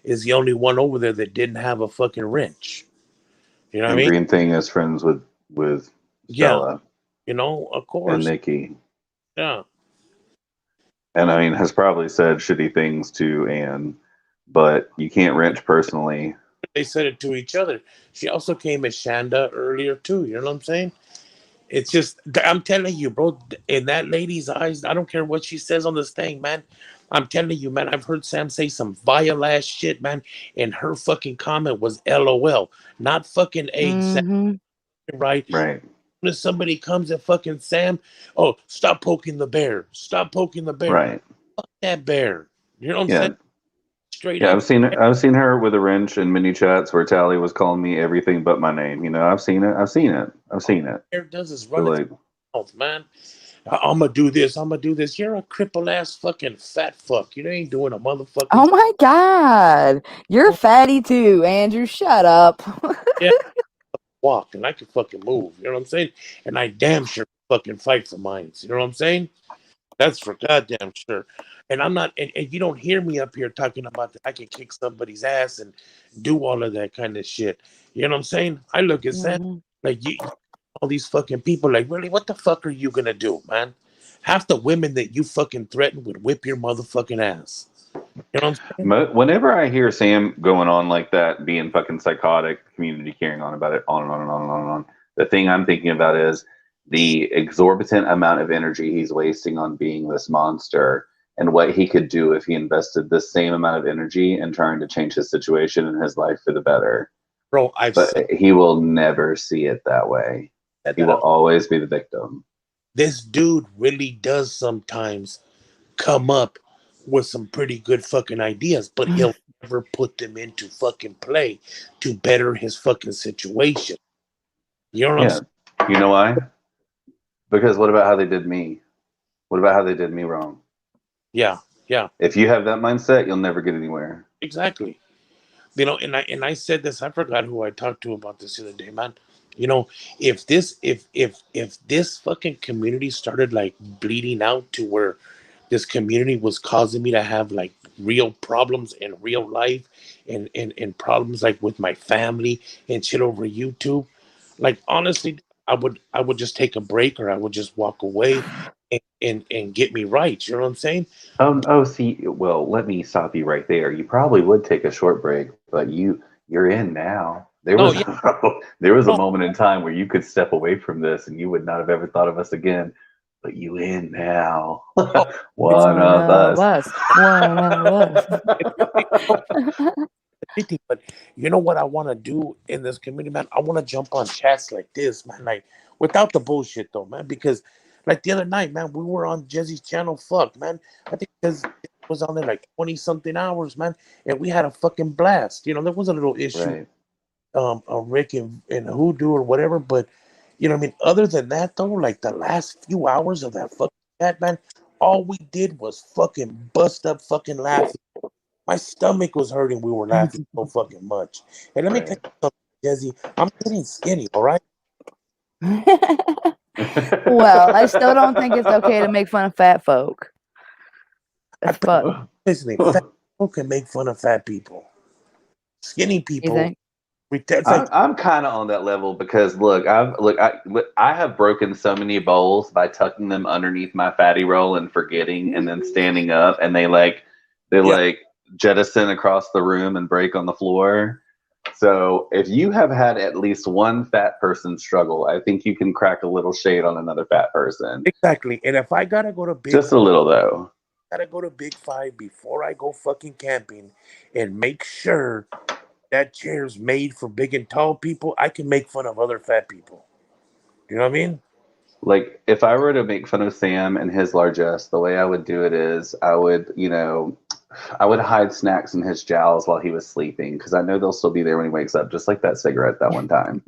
is the only one over there that didn't have a fucking wrench. You know what I mean? Green Thing is friends with Stella. Yeah. You know, of course. And Nikki. Yeah. And I mean, has probably said shitty things to Anne, but you can't wrench personally. They said it to each other. She also came at Shanda earlier too. You know what I'm saying? It's just, I'm telling you, bro. In that lady's eyes, I don't care what she says on this thing, man. I'm telling you, man. I've heard Sam say some vile ass shit, man. And her fucking comment was LOL, not fucking a Sam, Mm-hmm. right? Right. If somebody comes at fucking Sam, oh, stop poking the bear. Stop poking the bear. Right. Fuck that bear. You know what I'm Yeah. saying? Straight Yeah, up. I've seen her with a wrench in many chats where Tally was calling me everything but my name. You know, I've seen it. I've seen it. I've seen it. Bear does is So run its like, mouth, man. I'm gonna do this. I'm gonna do this. You're a cripple ass fucking fat fuck. You ain't doing a motherfucking Oh my God. You're fatty too, Andrew. Shut up. yeah, walk, and I can fucking move. You know what I'm saying? And I damn sure fucking fight for mine. You know what I'm saying? That's for goddamn sure. And I'm not. And you don't hear me up here talking about that I can kick somebody's ass and do all of that kind of shit. You know what I'm saying? I look at Sam Mhm. like all these fucking people. Like, really, what the fuck are you gonna do, man? Half the women that you fucking threaten would whip your motherfucking ass. You know what I'm saying? whenever I hear Sam going on like that, being fucking psychotic, community carrying on about it, on and on and on and on and on, the thing I'm thinking about is the exorbitant amount of energy he's wasting on being this monster and what he could do if he invested the same amount of energy in trying to change his situation and his life for the better. Bro, I've But he will never see it that way. said He that. will always be the victim. This dude really does sometimes come up with some pretty good fucking ideas, but he'll never put them into fucking play to better his fucking situation. You know what I'm Yeah. saying? You know why? Because what about how they did me? What about how they did me wrong? Yeah, yeah, If you have that mindset, you'll never get anywhere. exactly. You know, and I said this, I forgot who I talked to about this the other day, man. You know, if this fucking community started like bleeding out to where this community was causing me to have like real problems in real life and problems like with my family and shit over YouTube, like honestly, I would just take a break or I would just walk away and get me right. You know what I'm saying? See, well, let me stop you right there. You probably would take a short break, but you're in now. There No, was yeah, there was a no, moment in time where you could step away from this and you would not have ever thought of us again. But you in now. oh, it's One One of of us. us. One of us. everything. But you know what I want to do in this community, man? I want to jump on chats like this, man. Like without the bullshit, though, man. Because like the other night, man, we were on Jezzy's channel. Fuck, man. I think because it was on there like 20 something hours, man, and we had a fucking blast. You know, there was a little issue, Right. Rick and Hoodoo or whatever, but you know, what I mean, other than that, though, like the last few hours of that fucking chat, man, all we did was fucking bust up, fucking laughing. My stomach was hurting. We were laughing so fucking much. And let me tell Right. you something, Jesse. I'm getting skinny, all right? Well, I still don't think it's okay to make fun of fat folk. I That's think fuck. listening, fat people can make fun of fat people. Skinny You people, think? it's like, I'm kind of on that level because I have broken so many bowls by tucking them underneath my fatty roll and forgetting and then standing up and they yeah, like jettison across the room and break on the floor. So if you have had at least one fat person struggle, I think you can crack a little shade on another fat person. exactly. And if I Just a little though. gotta go to Big Five before I go fucking camping and make sure that chair's made for big and tall people, I can make fun of other fat people. You know what I mean? Like if I were to make fun of Sam and his largesse, the way I would do it is I would hide snacks in his jowls while he was sleeping because I know they'll still be there when he wakes up, just like that cigarette that one time.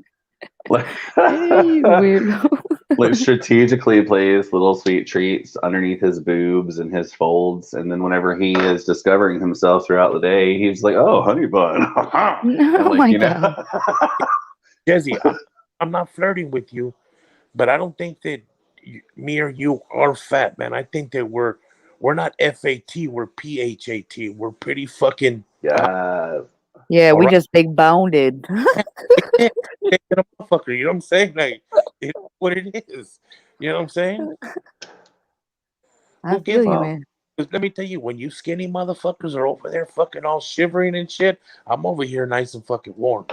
Like, Hey, you weirdo. like strategically place little sweet treats underneath his boobs and his folds, and then whenever he is discovering himself throughout the day, he's like, "Oh, honey bun," and Oh like my God. Jesse, I'm not flirting with you, but I don't think that me or you are fat, man. I think that we're not FAT, we're PHAT. We're pretty fucking yeah, Yeah, all we right. just big bounded. Yeah, yeah, a motherfucker. You know what I'm saying? Like it's what it is. You know what I'm saying? I Who feel gives you, well, man. 'Cause let me tell you, when you skinny motherfuckers are over there fucking all shivering and shit, I'm over here nice and fucking warm.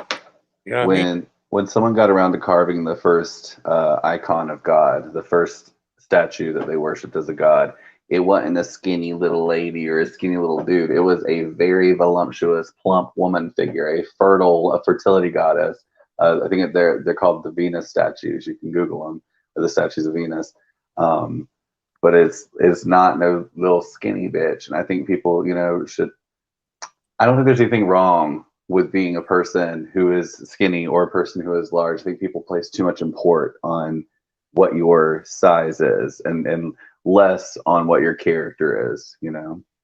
You know what I mean? When someone got around to carving the first icon of God, the first statue that they worshipped as a god, it wasn't a skinny little lady or a skinny little dude. It was a very voluptuous, plump woman figure, a fertility goddess. I think they're called the Venus statues. You can Google them, or the statues of Venus. But it's not no little skinny bitch. And I think people, should. I don't think there's anything wrong with being a person who is skinny or a person who is large. I think people place too much import on what your size is and less on what your character is,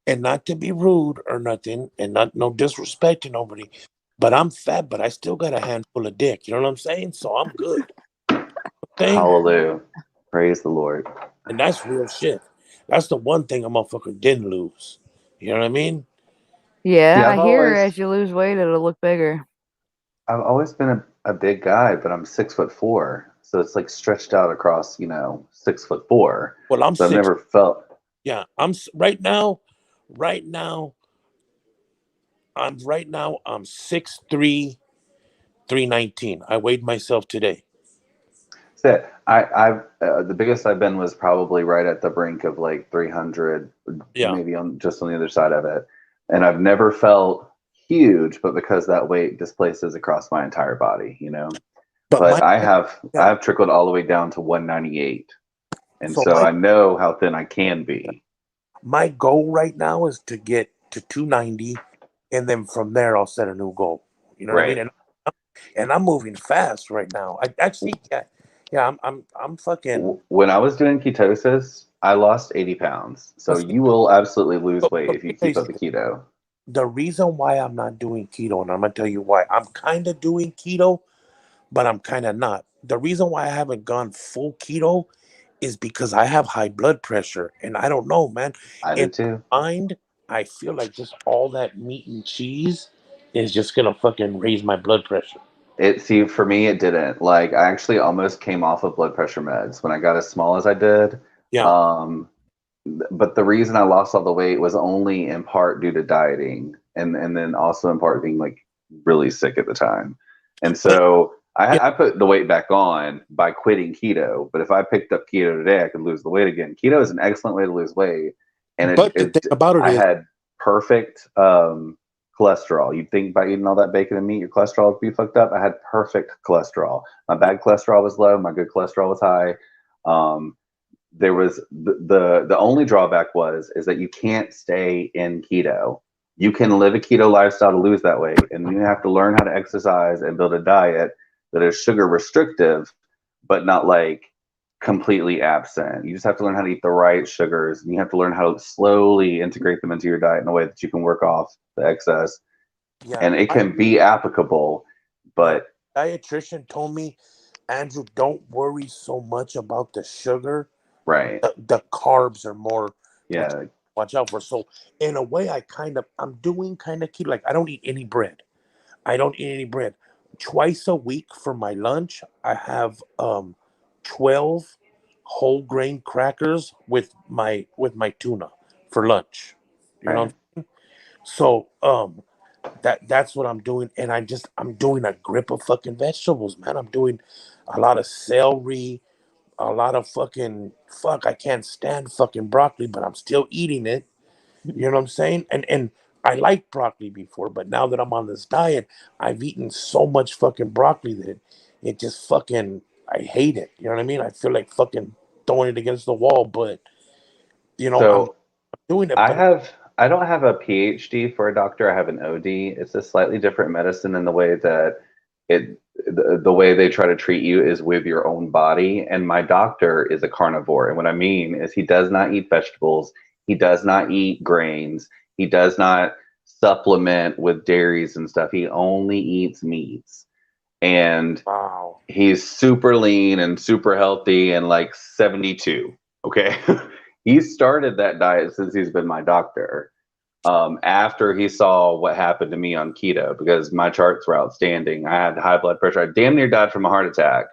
And not to be rude or nothing, and not no disrespect to nobody, but I'm fat, but I still got a handful of dick. You know what I'm saying? So I'm good. Okay? Hallelujah. Praise the Lord. And that's real shit. That's the one thing a motherfucker didn't lose. You know what I mean? Yeah, Yeah, I hear as you lose weight, it'll look bigger. I've always been a big guy, but I'm 6'4", so it's like stretched out across, 6'4". Well, I'm So I've six. never felt. Yeah, right now, I'm 6'3", 319. I weighed myself today. So I've the biggest I've been was probably right at the brink of like 300, Yeah. maybe on the other side of it, and I've never felt huge, but because that weight displaces across my entire body, But I have trickled all the way down to 198, and so I know how thin I can be. My goal right now is to get to 290, and then from there I'll set a new goal. You know what I mean? And I'm moving fast right now. I actually, I'm fucking. When I was doing ketosis, I lost 80 pounds. So you will absolutely lose weight if you keep up the keto. The reason why I'm not doing keto, and I'm gonna tell you why. I'm kind of doing keto, but I'm kind of not. The reason why I haven't gone full keto is because I have high blood pressure, and I don't know, man. I do too. Mind, I feel like just all that meat and cheese is just gonna fucking raise my blood pressure. For me, it didn't. Like, I actually almost came off of blood pressure meds when I got as small as I did. Yeah. But the reason I lost all the weight was only in part due to dieting, and then also in part being like really sick at the time. And so I put the weight back on by quitting keto. But if I picked up keto today, I could lose the weight again. Keto is an excellent way to lose weight, and the thing about it I is, had perfect cholesterol. You'd think by eating all that bacon and meat, your cholesterol would be fucked up. I had perfect cholesterol. My bad cholesterol was low. My good cholesterol was high. There was the only drawback is that you can't stay in keto. You can live a keto lifestyle to lose that weight, and you have to learn how to exercise and build a diet that is sugar restrictive, but not like completely absent. You just have to learn how to eat the right sugars, and you have to learn how to slowly integrate them into your diet in a way that you can work off the excess. yeah, and it can be applicable, but dietitian told me, Andrew, don't worry so much about the sugar. right, The carbs are more. yeah, Watch out for. So in a way, I'm doing kind of keto. Like, I don't eat any bread. I don't eat any bread. Twice a week for my lunch, I have 12 whole grain crackers with my tuna for lunch. You know. right. So that's what I'm doing, and I'm doing a grip of fucking vegetables, man. I'm doing a lot of celery, a lot of I can't stand fucking broccoli, but I'm still eating it. You know what I'm saying? And I liked broccoli before, but now that I'm on this diet, I've eaten so much fucking broccoli that it just fucking, I hate it. You know what I mean? I feel like fucking throwing it against the wall, but I'm So doing it. I don't have a PhD for a doctor. I have an OD. It's a slightly different medicine in the way that the way they try to treat you is with your own body. And my doctor is a carnivore. And what I mean is he does not eat vegetables. He does not eat grains. He does not supplement with dairies and stuff. He only eats meats. And Wow. he's super lean and super healthy and like 72. Okay. He started that diet since he's been my doctor. After he saw what happened to me on keto, because my charts were outstanding. I had high blood pressure. I damn near died from a heart attack.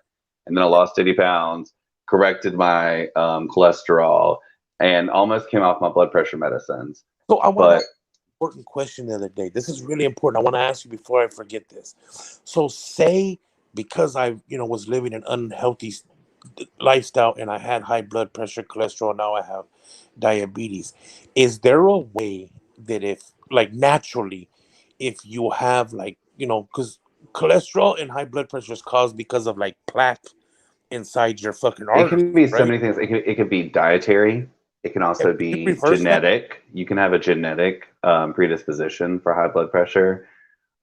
And then I lost 80 pounds, corrected my cholesterol, and almost came off my blood pressure medicines. So I want to But ask an important question the other day. This is really important. I want to ask you before I forget this. So say because I, was living an unhealthy lifestyle and I had high blood pressure, cholesterol, now I have diabetes. Is there a way that if like naturally, if you have like, because cholesterol and high blood pressure is caused because of like plaque inside your fucking it arteries, can be so right? many things. It could be dietary. It can Can also you be reverse that? genetic. You can have a genetic predisposition for high blood pressure.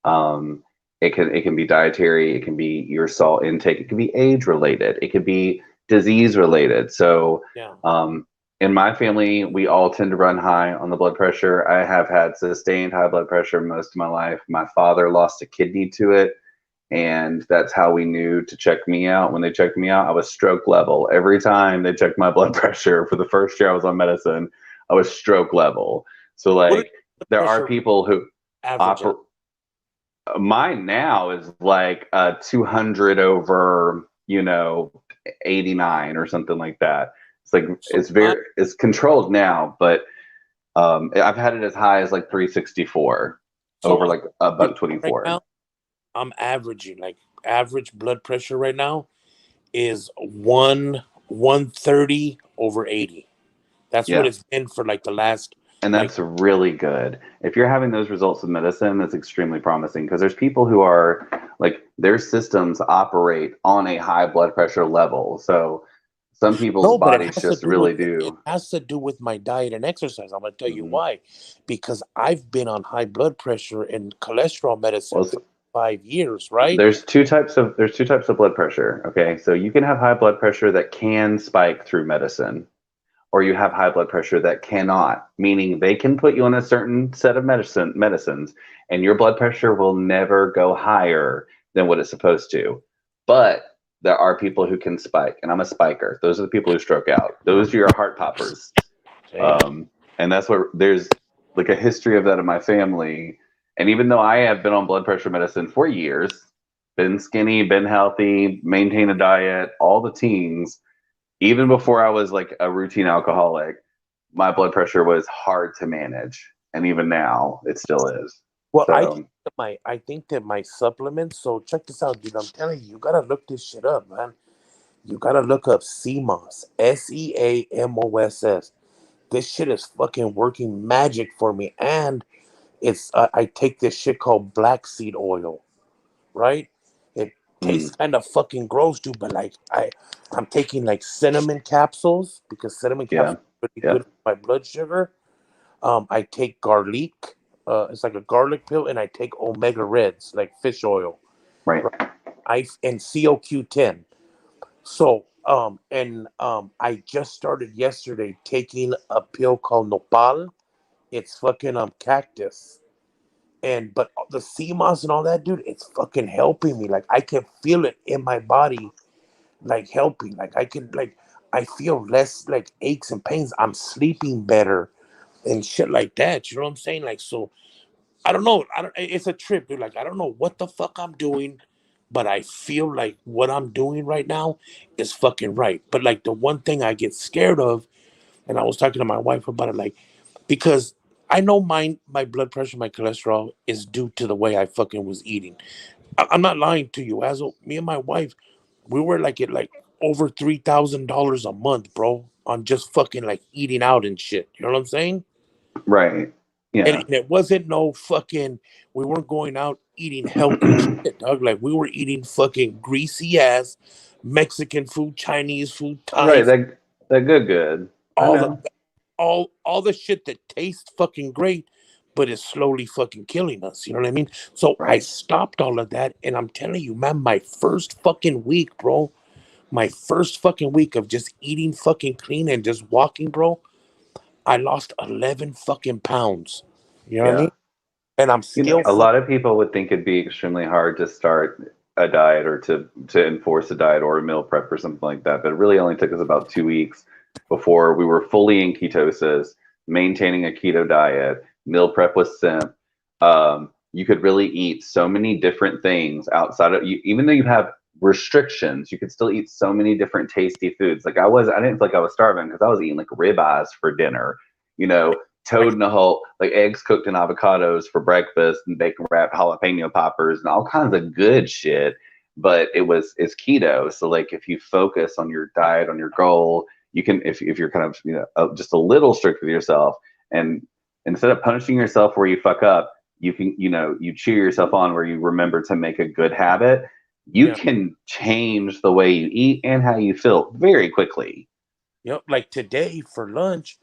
Um, it can be dietary. It can be your salt intake. It can be age related. It could be disease related. So Yeah. in my family, we all tend to run high on the blood pressure. I have had sustained high blood pressure most of my life. My father lost a kidney to it, and that's how we knew to check me out. When they checked me out, I was stroke level. Every time they checked my blood pressure for the first year I was on medicine, I was stroke level. So What is like the there are pressure people who average operate. Mine now is like 200 over, 89 or something like that. It's like So it's controlled now, but I've had it as high as like 364 over I'm like a buck right 24. now. I'm averaging like average blood pressure right now is 130 over 80. That's what Yeah. it's been for like the last And like that's really good. If you're having those results with medicine, that's extremely promising because there's people who are like their systems operate on a high blood pressure level. So some people's no, but bodies just really it do. has to do with my diet and exercise. I'm gonna tell you Mhm. why. Because I've been on high blood pressure and cholesterol medicine Well, for 5 years, right? there's two types of blood pressure. Okay, so you can have high blood pressure that can spike through medicine, or you have high blood pressure that cannot, meaning they can put you on a certain set of medicines, and your blood pressure will never go higher than what it's supposed to. But there are people who can spike, and I'm a spiker. Those are the people who stroke out. Those are your heart poppers. Damn. And that's what there's like a history of that in my family. And even though I have been on blood pressure medicine for years, been skinny, been healthy, maintained a diet, all the teens, even before I was like a routine alcoholic, my blood pressure was hard to manage. And even now, it still is. Well, So, I think that my supplements. So check this out, dude. I'm telling you, you gotta look this shit up, man. You gotta look up CMOS, SEAMOSS. This shit is fucking working magic for me, and it's I take this shit called black seed oil, right? It tastes mm, kind of fucking gross, dude. But like I'm taking like cinnamon capsules because cinnamon yeah, capsules are really yeah, good for my blood sugar. I take garlic. It's like a garlic pill, and I take omega reds, like fish oil. right. Right? And COQ10. So, I just started yesterday taking a pill called Nopal. It's fucking cactus, and but the sea moss and all that, dude, it's fucking helping me. Like I can feel it in my body, like helping. Like I feel less like aches and pains. I'm sleeping better and shit like that. You know what I'm saying? Like so, I don't know. I don't. It's a trip, dude. Like I don't know what the fuck I'm doing, but I feel like what I'm doing right now is fucking right. But like the one thing I get scared of, and I was talking to my wife about it, like because I know my blood pressure, my cholesterol is due to the way I fucking was eating. I'm not lying to you, as me and my wife, we were like at like over $3,000 a month, bro, on just fucking like eating out and shit. You know what I'm saying? Right. And, Yeah. and it wasn't no fucking. We weren't going out eating healthy shit, dog. Like we were eating fucking greasy ass Mexican food, Chinese food, Thai, Right. That good. I all the know. all the shit that tastes fucking great, but is slowly fucking killing us. You know what I mean? So I Right. stopped all of that, and I'm telling you, man, my first fucking week, bro, my first fucking week of just eating fucking clean and just walking, bro, I lost 11 fucking pounds. You know what I mean? Yeah. And I'm still A fucking. lot of people would think it'd be extremely hard to start a diet or to enforce a diet or a meal prep or something like that, but it really only took us about 2 weeks before we were fully in ketosis, maintaining a keto diet. Meal prep was you could really eat so many different things outside of you, even though you have restrictions. You could still eat so many different tasty foods. Like I didn't feel like I was starving because I was eating like ribeyes for dinner, toad in a hole, like eggs cooked in avocados for breakfast and bacon wrapped jalapeno poppers and all kinds of good shit. But it's keto. So like if you focus on your diet, on your goal, you can, if you're kind of, just a little strict with yourself, and instead of punishing yourself where you fuck up, you can, you cheer yourself on where you remember to make a good habit. You can change the way you eat and how you feel very quickly. Yep. Like today for lunch,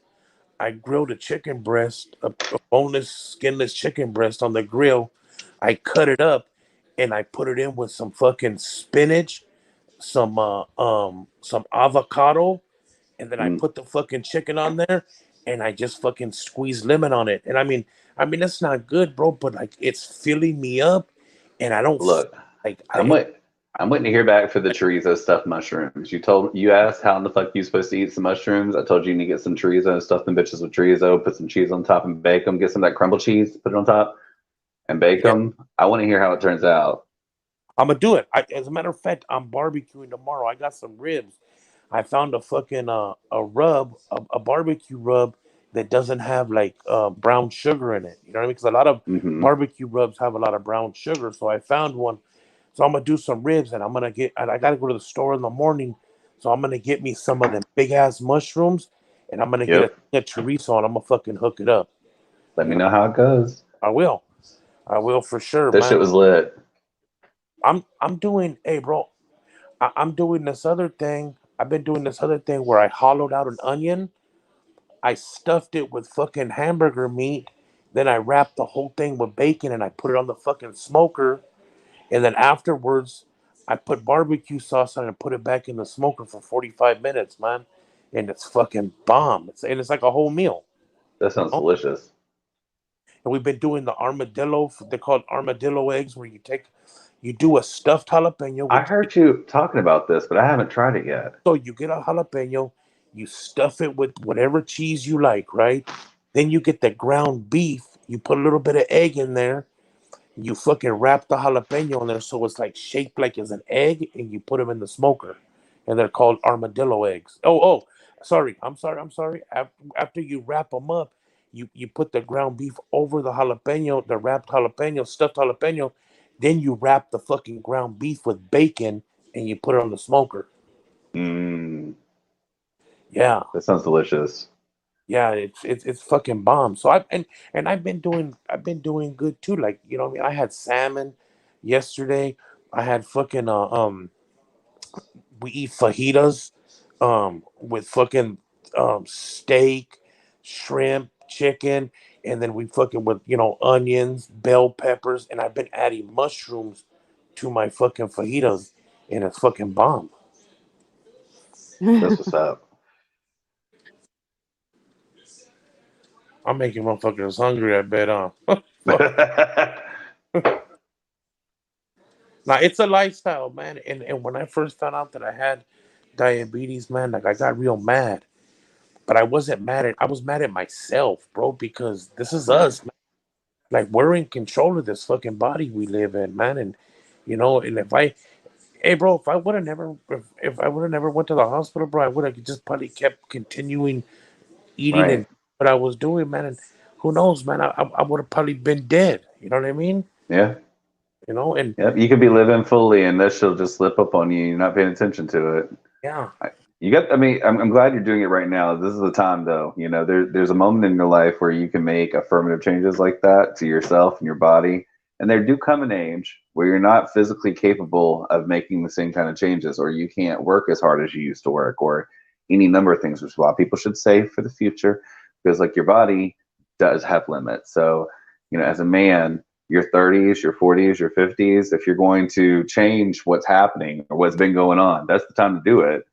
I grilled a chicken breast, a boneless, skinless chicken breast on the grill. I cut it up and I put it in with some fucking spinach, some avocado, and then I put the fucking chicken on there and I just fucking squeeze lemon on it. And I mean that's not good, bro, but like it's filling me up and I don't Look, like I'm waiting to hear back for the chorizo stuffed mushrooms. You asked how in the fuck you supposed to eat some mushrooms. I told you need to get some chorizo, stuff them bitches with chorizo, put some cheese on top and bake them. Get some of that crumble cheese, put it on top, and bake them. I want to hear how it turns out. I'm gonna do it. As a matter of fact, I'm barbecuing tomorrow. I got some ribs. I found a fucking a rub, a barbecue rub that doesn't have like brown sugar in it. You know what I mean? Because a lot of barbecue rubs have a lot of brown sugar. So I found one. So I'm gonna do some ribs, and I gotta go to the store in the morning. So I'm gonna get me some of them big ass mushrooms, and I'm gonna get a chorizo, and I'm gonna fucking hook it up. Let me know how it goes. I will for sure. This man. shit was lit. I'm doing, hey bro, I'm doing this other thing. I've been doing this other thing where I hollowed out an onion, I stuffed it with fucking hamburger meat, then I wrapped the whole thing with bacon and I put it on the fucking smoker, and then afterwards I put barbecue sauce on it and put it back in the smoker for 45 minutes, man. And it's fucking bomb. It's like a whole meal. That sounds delicious. And we've been doing the armadillo. They're called armadillo eggs, where you do a stuffed jalapeno. I heard you talking about this, but I haven't tried it yet. So you get a jalapeno, you stuff it with whatever cheese you like, right? Then you get the ground beef. You put a little bit of egg in there. You fucking wrap the jalapeno in there so it's like shaped like it's an egg, and you put them in the smoker. And they're called armadillo eggs. Sorry. I'm sorry. After you wrap them up, you put the ground beef over the jalapeno, the wrapped jalapeno, stuffed jalapeno. Then you wrap the fucking ground beef with bacon and you put it on the smoker. Yeah. That sounds delicious. Yeah, it's fucking bomb. So I've been doing good too. Like, you know what I mean? I had salmon yesterday. I had fucking we eat fajitas with fucking steak, shrimp, chicken, and then we fucking with onions, bell peppers, and I've been adding mushrooms to my fucking fajitas, and it's fucking bomb. That's what's up. I'm making motherfuckers hungry, I bet. Now it's a lifestyle, man. And when I first found out that I had diabetes, man, like I got real mad. But I wasn't mad I was mad at myself, bro, because this is us, man. Like we're in control of this fucking body we live in, man. And and if I would have never went to the hospital, bro, I would have just probably kept continuing eating and what I was doing, man. And who knows, man, I would have probably been dead. You know what I mean? Yeah. And you could be living fully and this will just slip up on you. You're not paying attention to it. Yeah. I'm glad you're doing it right now. This is the time though. There's a moment in your life where you can make affirmative changes like that to yourself and your body. And there do come an age where you're not physically capable of making the same kind of changes, or you can't work as hard as you used to work, or any number of things, which is why people should save for the future, because like your body does have limits. So, as a man, your 30s, your 40s, your 50s, if you're going to change what's happening or what's been going on, that's the time to do it.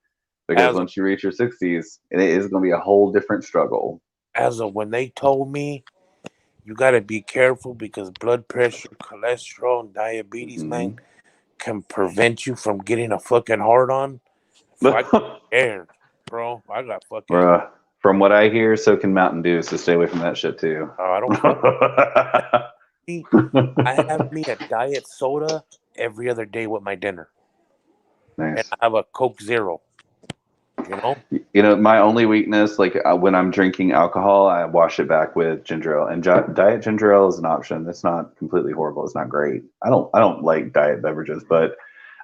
Because once you reach your 60s, it is going to be a whole different struggle. When they told me you got to be careful because blood pressure, cholesterol, and diabetes, man, can prevent you from getting a fucking hard on. I got scared, bro. I got fucking. Bruh, from what I hear, so can Mountain Dew, so stay away from that shit too. I don't I have me a diet soda every other day with my dinner. and Nice. I have a Coke Zero. You know? You know, my only weakness, like when I'm drinking alcohol, I wash it back with ginger ale, and diet ginger ale is an option. It's not completely horrible. It's not great. I don't like diet beverages, but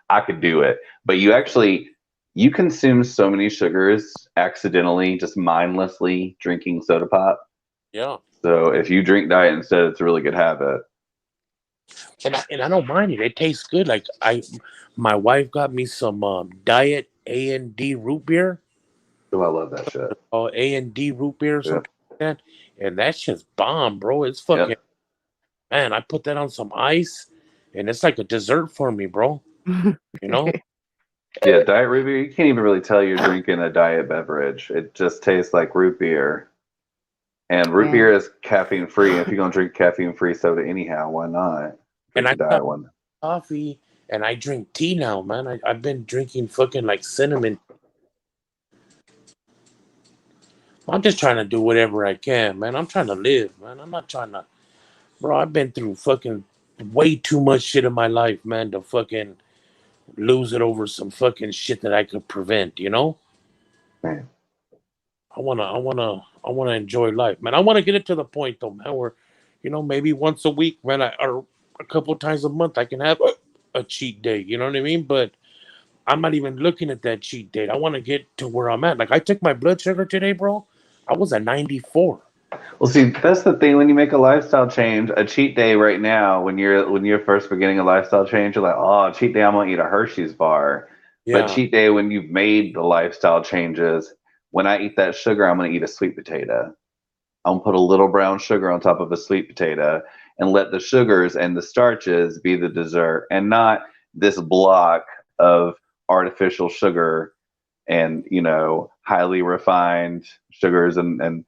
I could do it. But you consume so many sugars accidentally, just mindlessly drinking soda pop. Yeah. So if you drink diet instead, it's a really good habit. And I don't mind it. It tastes good. Like my wife got me some diet A&D root beer. Oh, I love that shit. A&D root beer or Yeah. something like that. And that shit's bomb, bro. It's fucking Yep. man, I put that on some ice and it's like a dessert for me, bro. You know? Yeah, diet root beer, you can't even really tell you're drinking a diet beverage. It just tastes like root beer. And root Yeah. beer is caffeine free. If you're gonna drink caffeine free soda anyhow, why not And drink I the diet got one? coffee and I drink tea now, man. I've been drinking fucking like cinnamon. I'm just trying to do whatever I can, man. I'm trying to live, man. I'm not trying to, bro. I've been through fucking way too much shit in my life, man, to fucking lose it over some fucking shit that I could prevent, you know? Man. I wanna enjoy life, man. I wanna get it to the point though, man, where, you know, maybe once a week, man, or a couple times a month, I can have a cheat day. You know what I mean? But I'm not even looking at that cheat date. I want to get to where I'm at. Like I took my blood sugar today, bro. I was at 94. Well, see, that's the thing when you make a lifestyle change. A cheat day right now, when you're first beginning a lifestyle change, you're like, oh, cheat day, I'm gonna eat a Hershey's bar. But Yeah. cheat day, when you've made the lifestyle changes, when I eat that sugar, I'm gonna eat a sweet potato. I'm gonna put a little brown sugar on top of a sweet potato and let the sugars and the starches be the dessert, and not this block of artificial sugar and highly refined sugars and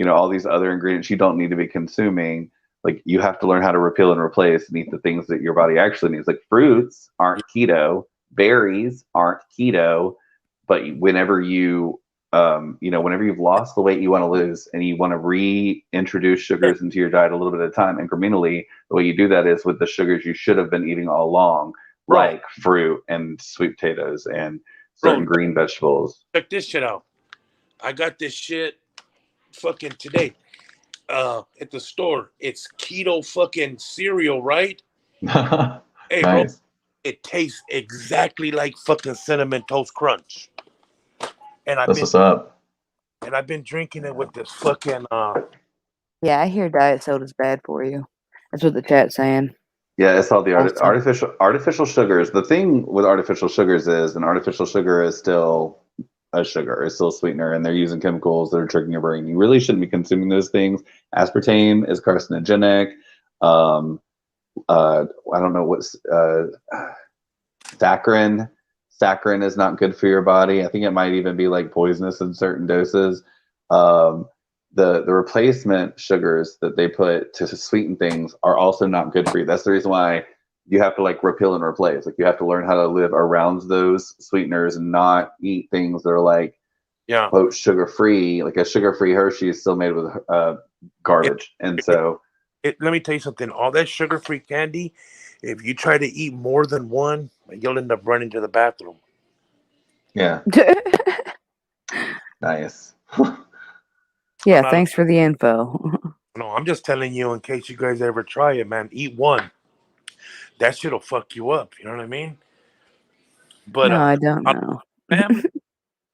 all these other ingredients you don't need to be consuming. Like, you have to learn how to repeal and replace and eat the things that your body actually needs. Like, fruits aren't keto, berries aren't keto, but whenever whenever you've lost the weight you want to lose and you want to reintroduce sugars into your diet a little bit at a time incrementally, the way you do that is with the sugars you should have been eating all along, Bro. like fruit and sweet potatoes and Bro, certain green vegetables. check this shit out. I got this shit fucking today at the store. It's keto fucking cereal, right? Hey, bro, Nice. it tastes exactly like fucking Cinnamon Toast Crunch. And That's what's up. I've been drinking it with this fucking Yeah, I hear diet soda's bad for you. That's what the chat's saying. Yeah, it's all the Also. artificial sugars. The thing with artificial sugars is an artificial sugar is still a sugar. It's still a sweetener, and they're using chemicals that are tricking your brain. You really shouldn't be consuming those things. Aspartame is carcinogenic. I don't know what's saccharin. Saccharin is not good for your body. I think it might even be like poisonous in certain doses. The replacement sugars that they put to sweeten things are also not good for you. That's the reason why you have to like repeal and replace. Like, you have to learn how to live around those sweeteners and not eat things that are like, quote, sugar free. Like a sugar free Hershey is still made with garbage. And so let me tell you something. All that sugar free candy, if you try to eat more than one, you'll end up running to the bathroom. yeah. Nice. Yeah, thanks for the info. No, I'm just telling you in case you guys ever try it, man. Eat one. That shit'll fuck you up. You know what I mean? But no, I don't know.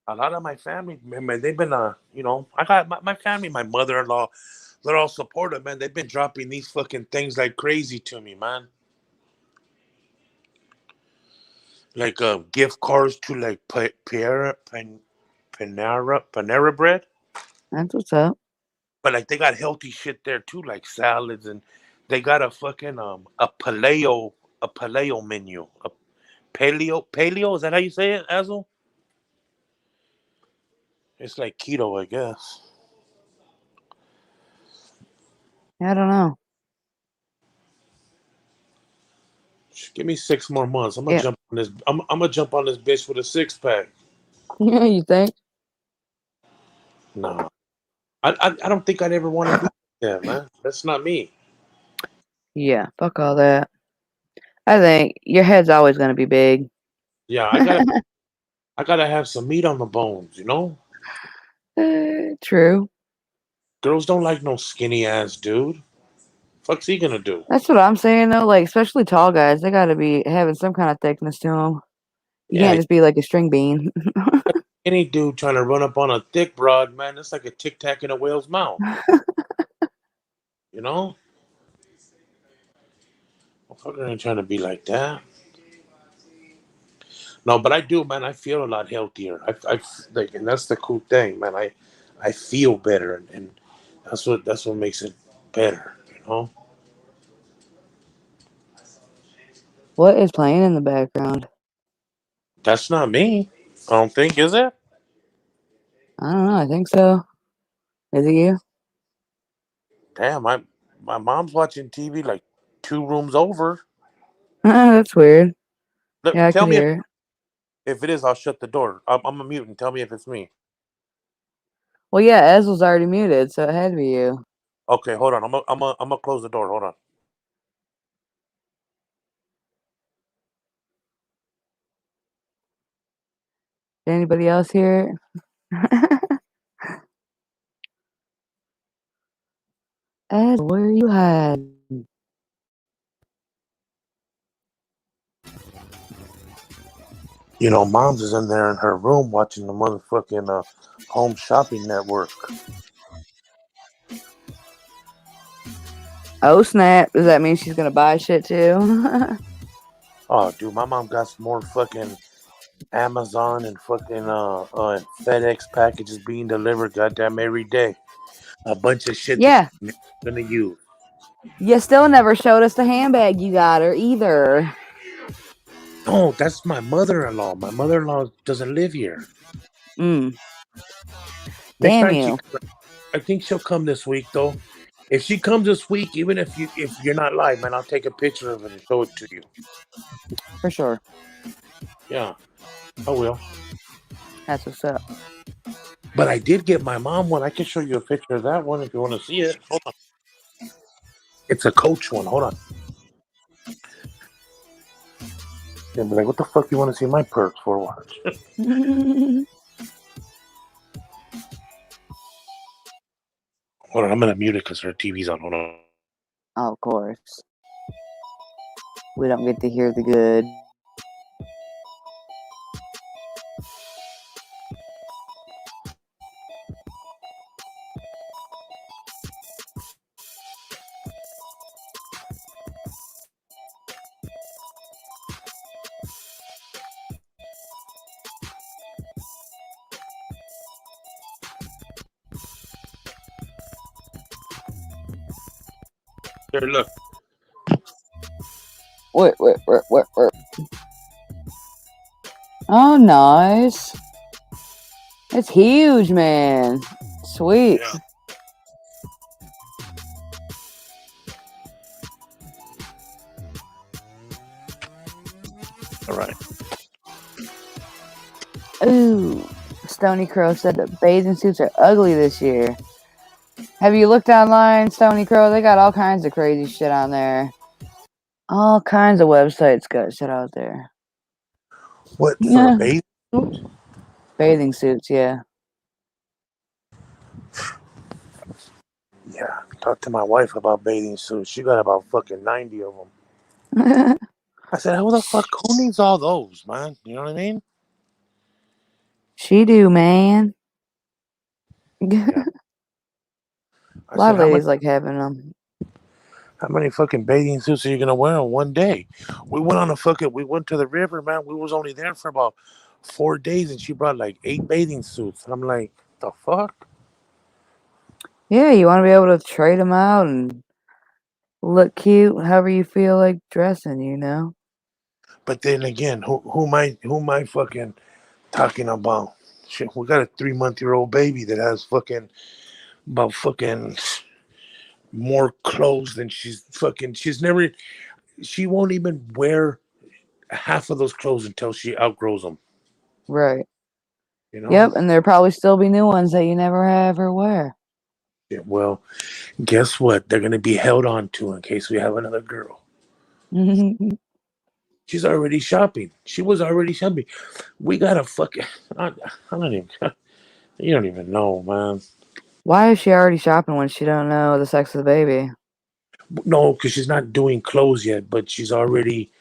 a lot of my family, man, they've been, I got my family, my mother-in-law, they're all supportive, man. They've been dropping these fucking things like crazy to me, man. Like gift cards to like Panera Bread. That's what's up. But like they got healthy shit there too, like salads, and they got a fucking a paleo menu. A paleo, is that how you say it, Azel? It's like keto, I guess. I don't know. Give me 6 more months. I'm gonna jump on this. I'm gonna jump on this bitch with a 6-pack. Yeah, you think? No, I don't think I'd ever want to do that, man. That's not me. Yeah, fuck all that. I think your head's always going to be big. Yeah, I gotta have some meat on the bones, you know? True. Girls don't like no skinny ass dude. Fuck's he gonna do? That's what I'm saying though. Like, especially tall guys, they got to be having some kind of thickness to them. You Yeah, can't just be like a string bean. any dude trying to run up on a thick broad, man, it's like a tic tac in a whale's mouth. You know? Motherfucker ain't trying to be like that. No, but I do, man. I feel a lot healthier. I like, and that's the cool thing, man. I feel better, and that's what makes it better. You know, What is playing in the background? that's not me. I don't think, is it? I don't know. I think so. Is it you? Damn, my mom's watching TV like 2 rooms over. That's weird. Yeah, I Tell could me hear it. if it is. I'll shut the door. I'm a mute and tell me if it's me. Well, yeah, Ez was already muted, so it had to be you. Okay, hold on. I'm gonna close the door. Hold on. Did anybody else hear it? Ez, where you at? You know, mom's is in there in her room watching the motherfucking Home Shopping Network. Oh snap! Does that mean she's gonna buy shit too? Oh, dude, my mom got some more fucking Amazon and fucking FedEx packages being delivered goddamn every day. A bunch of shit that Yeah. she's never gonna use. You still never showed us the handbag you got her either. No, that's my mother-in-law. My mother-in-law doesn't live here. Mm. Next Damn time you. I think she'll come this week though. If she comes this week, even if you're not live, man, I'll take a picture of it and show it to you. For sure. Yeah, I will. That's what's up. But I did get my mom one. I can show you a picture of that one if you want to see it. Hold on. It's a Coach one. Hold on. You'll be like, what the fuck you want to see my perks for? Watch. Hold on, I'm gonna mute it because her TV's on. Hold on. Oh, of course. We don't get to hear the good. Here, look. Wait. Oh, nice. It's huge, man. Sweet. Yeah. All right. Ooh. Stony Crow said that bathing suits are ugly this year. Have you looked online, Stony Crow? They got all kinds of crazy shit on there. All kinds of websites got shit out there. What for a bathing suit? Bathing suits, yeah. Yeah. Talk to my wife about bathing suits. She got about fucking 90 of them. I said, who the fuck? Who needs all those, man? You know what I mean? She do, man. Yeah. A lot of ladies like having them. How many fucking bathing suits are you gonna wear in one day? We went to the river, man. We was only there for about 4 days, and she brought like 8 bathing suits. And I'm like, the fuck? Yeah, you want to be able to trade them out and look cute, however you feel like dressing, you know? But then again, who am I fucking talking about? Shit, we got a 3-month-old baby that has fucking about fucking more clothes than she won't even wear half of those clothes until she outgrows them. Right. You know? Yep, and there'll probably still be new ones that you never have her wear. Yeah, well, guess what? They're gonna be held on to in case we have another girl. She's already shopping. She was already shopping. We gotta fucking. I don't even. You don't even know, man. Why is she already shopping when she don't know the sex of the baby? No, because she's not doing clothes yet, but she's already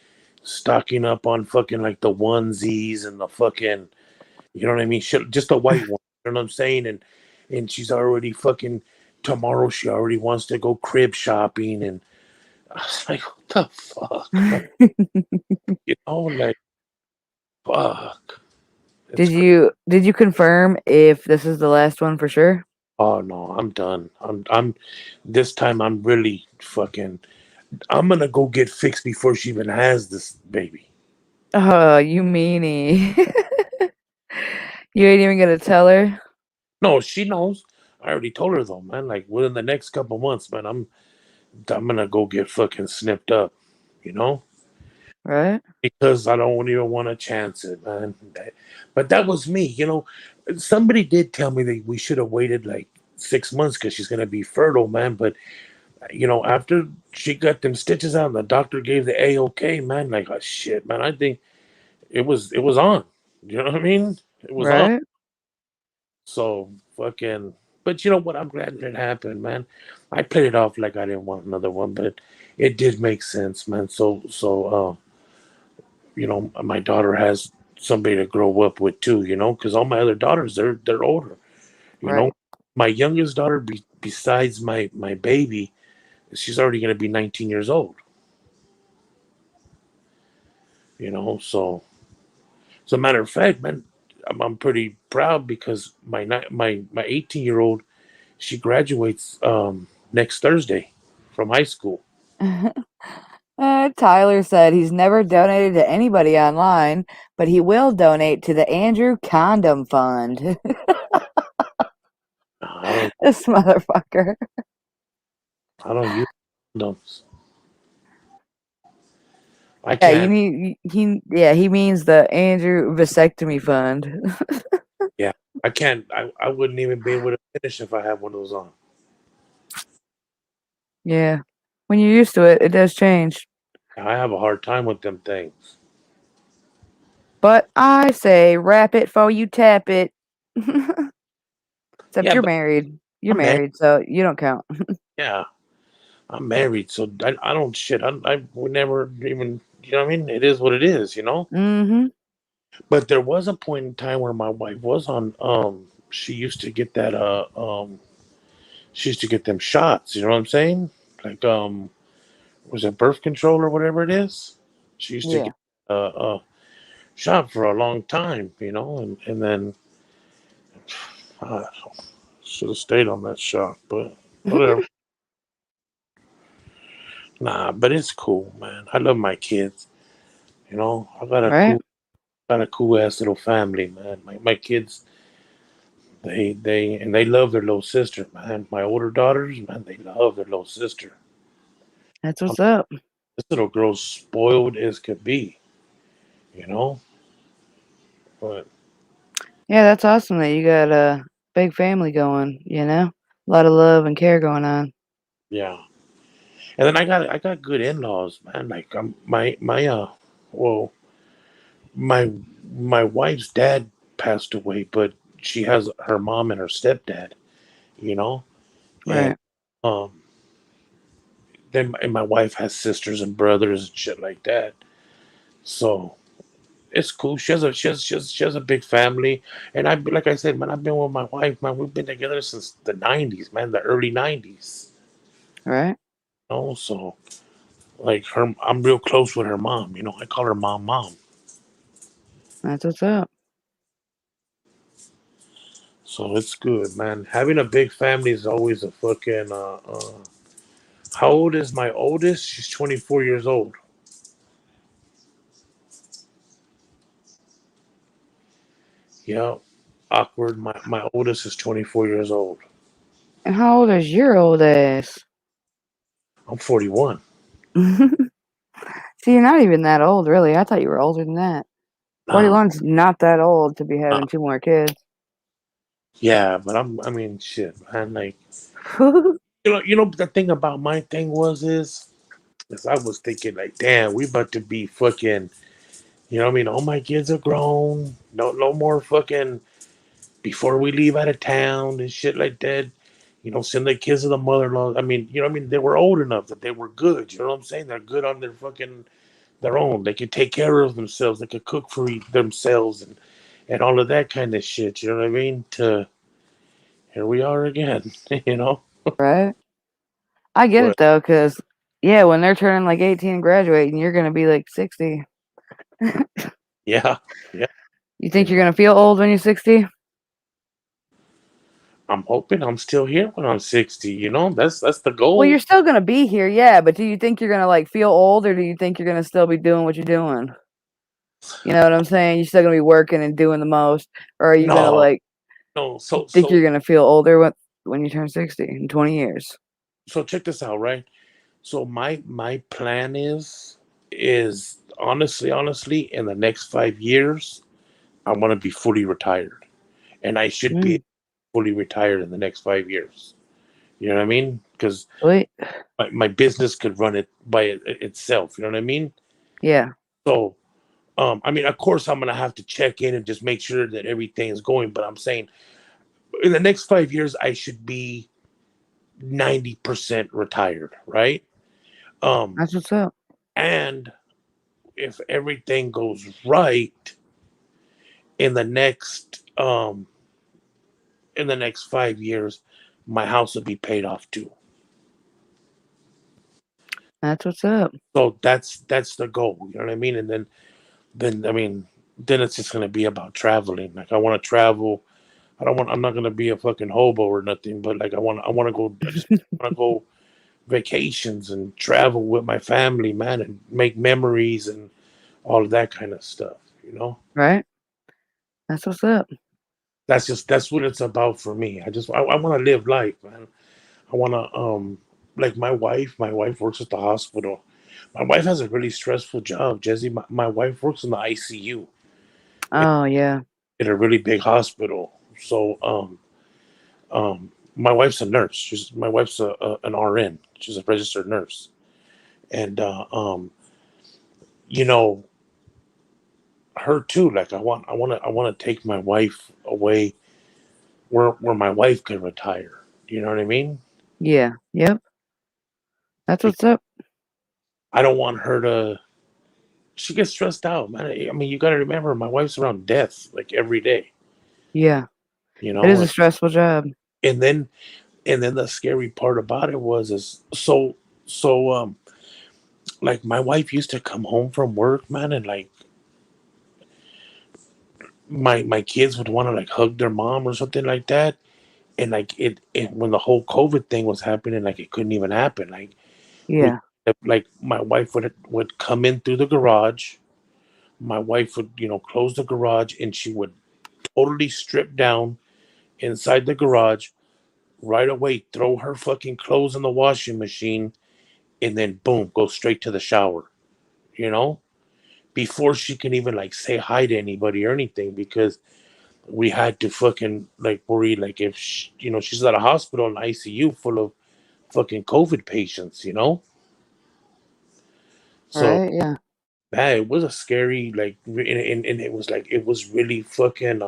stocking up on fucking like the onesies and the fucking. You know what I mean? Shit, just a white one. You know what I'm saying? And she's already fucking. Tomorrow she already wants to go crib shopping, and I was like, what the fuck, man? You know, like fuck. It's Did you confirm if this is the last one for sure? Oh no, I'm done. I'm this time I'm really fucking I'm gonna go get fixed before she even has this baby. Oh, you meanie. You ain't even gonna tell her, No, she knows. I already told her though, man. Like within the next couple months, man, I'm gonna go get fucking snipped up, you know? right? Because I don't even want to chance it, man. But that was me, you know. Somebody did tell me that we should have waited like 6 months because she's gonna be fertile, man. But you know, after she got them stitches out and the doctor gave the A-OK, man, like oh shit, man, I think it was on. You know what I mean? It was on. Right? So fucking but you know what? I'm glad that it happened, man. I played it off like I didn't want another one, but it did make sense, man. So you know, my daughter has somebody to grow up with too, you know, because all my other daughters they're older. You know, Right. my youngest daughter besides my baby, she's already gonna be 19 years old. You know, so as a matter of fact, man, I'm pretty proud because my 18-year-old she graduates next Thursday from high school. Tyler said he's never donated to anybody online, but he will donate to the Andrew Condom Fund. I don't This motherfucker. I don't use condoms. I Yeah, you can't. mean he means the Andrew Vasectomy Fund. Yeah, I can't. I wouldn't even be able to finish if I had one of those on. Yeah. When you're used to it, it does change. I have a hard time with them things. But I say wrap it before you tap it. Except Yeah, you're but married. You're I'm married. married, so you don't count. Yeah, I'm married, so I don't shit. I would never even. You know what I mean? It is what it is. You know. Mm-hmm. But there was a point in time where my wife was on. She used to get that. She used to get them shots. You know what I'm saying? Like was it birth control or whatever it is? She used to Yeah. get shot for a long time. You know, and then I should have stayed on that shot, but whatever. Nah, but it's cool, man. I love my kids. You know, Right? got a cool ass little family, man. My kids, they love their little sister, man. My older daughters, man, they love their little sister. That's what's up. This little girl's spoiled as could be, you know. But Yeah, that's awesome that you got a big family going, you know? A lot of love and care going on. yeah, and then I got good in laws, man. Like well, my my wife's dad passed away, but she has her mom and her stepdad, you know, and Right. um and my wife has sisters and brothers and shit like that. So it's cool. She has a big family, and I like I said, man, I've been with my wife, man. We've been together since the '90s, man, the early '90s. Right? So like her, I'm real close with her mom. You know, I call her mom. That's what's up. So it's good, man. Having a big family is always a fucking. How old is my oldest? She's 24 years old. Yeah, awkward. My oldest is 24 years old. And how old is your old ass? I'm 41. See, you're not even that old, really. I thought you were older than that. Nah, 41's not that old to be nah. having two more kids. Yeah, but I mean, shit, man. Like, the thing about my thing is Because I was thinking, like, damn, we about to be fucking, you know what I mean? All my kids are grown. No more fucking before we leave out of town and shit like that. You know, send the kids to the mother-in-law. I mean, you know what I mean? They were old enough that they were good. You know what I'm saying? They're good on their own. They could take care of themselves. They could cook for themselves and all of that kind of shit. You know what I mean? To here we are again. You know, Right? I get but it though, because yeah, when they're turning like 18 and graduating, you're gonna be like 60. yeah, yeah. You You think you're know, gonna feel old when you're 60? I'm hoping I'm still here when I'm 60. You know, that's the Well, you're goal. still gonna be here, yeah, but do you think you're gonna like feel old, or do you think you're gonna still be doing what you're doing? You know what I'm saying? You're still gonna be working and doing the most, or are you gonna No, like no. think you're gonna feel older when you turn 60 in 20 years? So check this out, right? So my plan is honestly in the next 5 years I want to be fully retired, and I should be Mm, fully retired in the next 5 years. You know what I mean? Because sweet. my business could run it by itself. You know what I mean? Yeah, So, I mean, of course, I'm gonna have to check in and just make sure that everything is going. But I'm saying, in the next 5 years, I should be 90% retired, right? Um, that's what's up. and if everything goes right in the next 5 years, my house will be paid off too. That's what's up. So that's the goal. You know what I mean? And then I mean then it's just gonna be about traveling. Like I want to travel. I'm not gonna be a fucking hobo or nothing. But like I want to go. I just want to go vacations and travel with my family, man, and make memories and all of that kind of stuff. You know. Right? That's what's up. That's what it's about for me. I want to live life, man. I want to like my wife works at the hospital. My wife has a really stressful job, Jesse. My wife works in the ICU Oh yeah, in a really big hospital. So my wife's a nurse. My wife's an RN. She's a registered nurse. And you know, her too, like I want to take my wife away where my wife can retire. You know what I mean? yeah, yep. That's what's up. I don't want her to. She gets stressed out, man. I mean, you got to remember, my wife's around death like every day, Yeah, you it is know. a stressful job. And then, the scary part about it was is like my wife used to come home from work, man, and like my kids would want to like hug their mom or something like that, and like it when the whole COVID thing was happening, like it couldn't even happen. Like we Yeah, like my wife would come in through the garage. My wife would, close the garage, and she would totally strip down inside the garage, right away throw her fucking clothes in the washing machine, and then boom, go straight to the shower, you know, before she can even like say hi to anybody or anything, because we had to fucking like worry, like if she's at a hospital in ICU full of fucking COVID patients, so right. Yeah, man, it was a scary, like, and it was like it was really fucking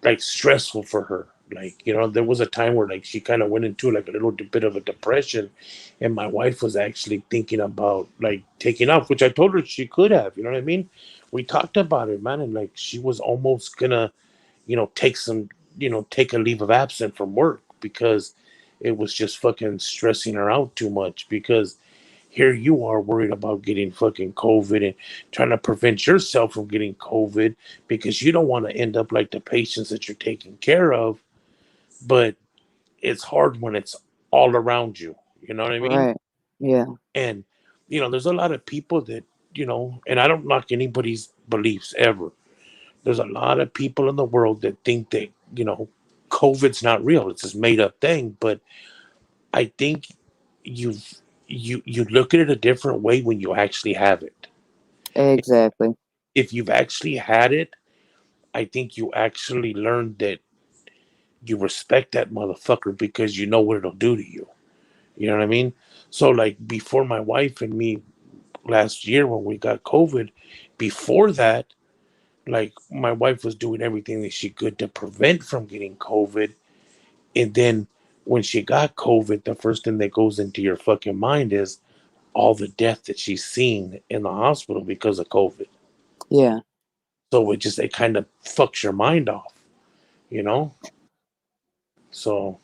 like stressful for her. Like, there was a time where like she kind of went into like a little bit of a depression, and my wife was actually thinking about like taking off, which I told her she could have. You know what I mean? We talked about it, man, and like she was almost gonna, take a leave of absence from work because it was just fucking stressing her out too much. Because here you are worried about getting fucking COVID and trying to prevent yourself from getting COVID because you don't want to end up like the patients that you're taking care of. But it's hard when it's all around you. You know what I mean? right. Yeah, And, there's a lot of people that, and I don't knock anybody's beliefs ever. There's a lot of people in the world that think that, COVID's not real. It's this made up thing. But I think you've you look at it a different way when you actually have it. exactly. If you've actually had it, I think you actually learn that you respect that motherfucker because you know what it'll do to you. You know what I mean? So like before my wife and me last year when we got COVID, before that, like my wife was doing everything that she could to prevent from getting COVID. And then when she got COVID, the first thing that goes into your fucking mind is all the death that she's seen in the hospital because of COVID. Yeah. So it kind of fucks your mind off, you know? So,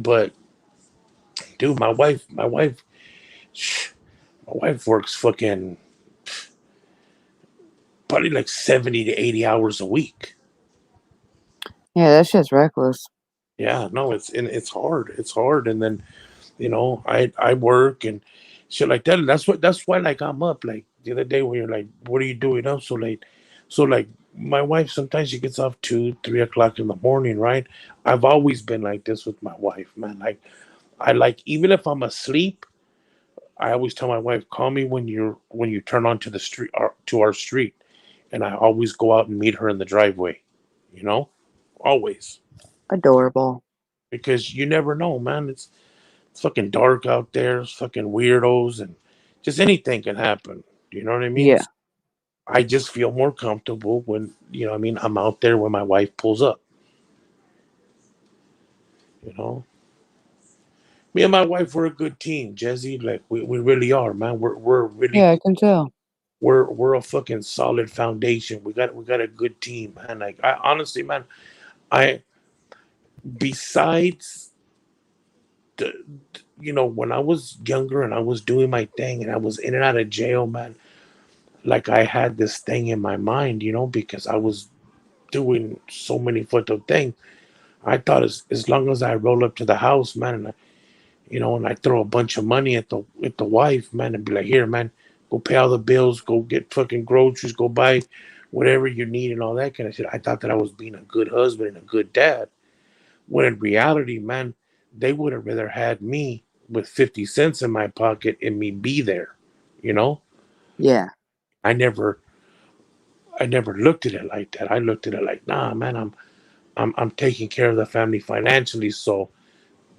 but dude, my wife works fucking probably like 70 to 80 hours a week. Yeah, that shit's reckless. Yeah, no, it's hard. It's hard. And then, I work and shit like that. And that's why like I'm up like the other day when you're like, what are you doing up so late? So like my wife sometimes she gets off 2, 3 o'clock in the morning, right? I've always been like this with my wife, man. Like I like even if I'm asleep, I always tell my wife, call me when you turn onto the street to our street. And I always go out and meet her in the driveway, you know? Always. Adorable. Because you never know, man. It's fucking dark out there, it's fucking weirdos and just anything can happen. You know what I mean? Yeah. I just feel more comfortable when, I mean, I'm out there when my wife pulls up, you know? Me and my wife, we're a good team, Jesse. Like we really are, man. We're really Yeah, I can tell. we're a fucking solid foundation. We got a good team, man. Like I honestly, man, I besides the when I was younger and I was doing my thing and I was in and out of jail, man, like I had this thing in my mind, because I was doing so many fucked up things. I thought as long as I roll up to the house, man, and I throw a bunch of money at the wife, man, and be like, here, man, go pay all the bills, go get fucking groceries, go buy whatever you need and all that kind of shit. I thought that I was being a good husband and a good dad. When in reality, man, they would have rather had me with 50 cents in my pocket and me be there, you know? Yeah. I never I never looked at it like that. I looked at it like, nah, man, I'm taking care of the family financially, so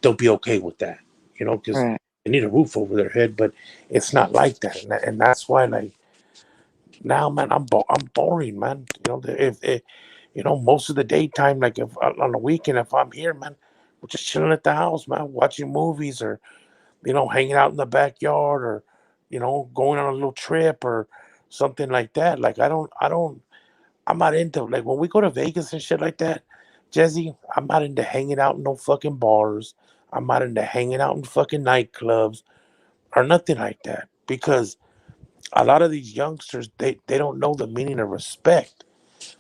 they'll be okay with that, because Right. they need a roof over their head. But it's not like that, and that's why, like, now, man, I'm boring, man. If most of the daytime, like if on the weekend, if I'm here, man, we're just chilling at the house, man, watching movies or hanging out in the backyard or going on a little trip or something like that. Like I'm not into like when we go to Vegas and shit like that, Jesse. I'm not into hanging out in no fucking bars. I'm not into hanging out in fucking nightclubs or nothing like that because a lot of these youngsters they don't know the meaning of respect.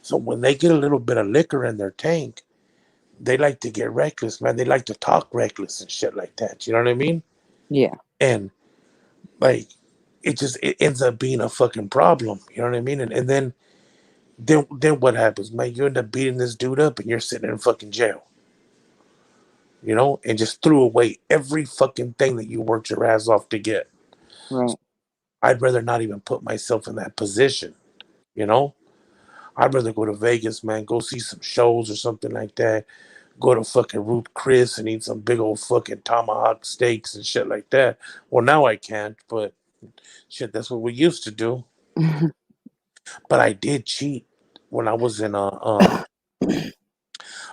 So when they get a little bit of liquor in their tank, they like to get reckless, man. They like to talk reckless and shit like that. You know what I mean? Yeah. And like it ends up being a fucking problem. You know what I mean? And then what happens, man? You end up beating this dude up and you're sitting in fucking jail. And just threw away every fucking thing that you worked your ass off to get. Right. I'd rather not even put myself in that position, you know? I'd rather go to Vegas, man, go see some shows or something like that. Go to fucking Ruth Chris and eat some big old fucking tomahawk steaks and shit like that. Well, now I can't, but shit, that's what we used to do. But I did cheat when I was in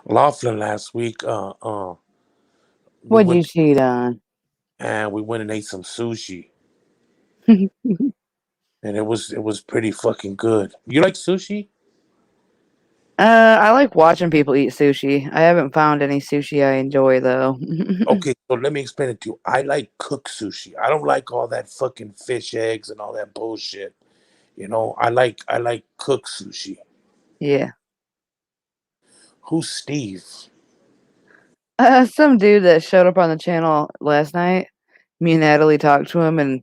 Laughlin last week. We What'd went you cheat on? and we went and ate some sushi, and it was pretty fucking good. You like sushi? I like watching people eat sushi. I haven't found any sushi I enjoy though. Okay, so let me explain it to you. I like cooked sushi. I don't like all that fucking fish eggs and all that bullshit. I like cooked sushi. Yeah. Who's Steve? Some dude that showed up on the channel last night. Me and Natalie talked to him, and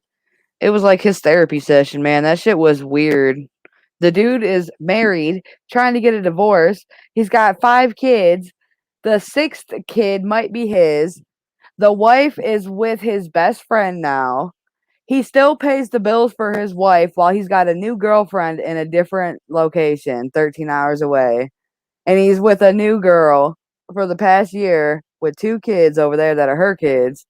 it was like his therapy session, man. That shit was weird. The dude is married, trying to get a divorce. He's got 5 kids. The 6th kid might be his. The wife is with his best friend now. He still pays the bills for his wife while he's got a new girlfriend in a different location, 13 hours away. And he's with a new girl for the past year with 2 kids over there that are her kids.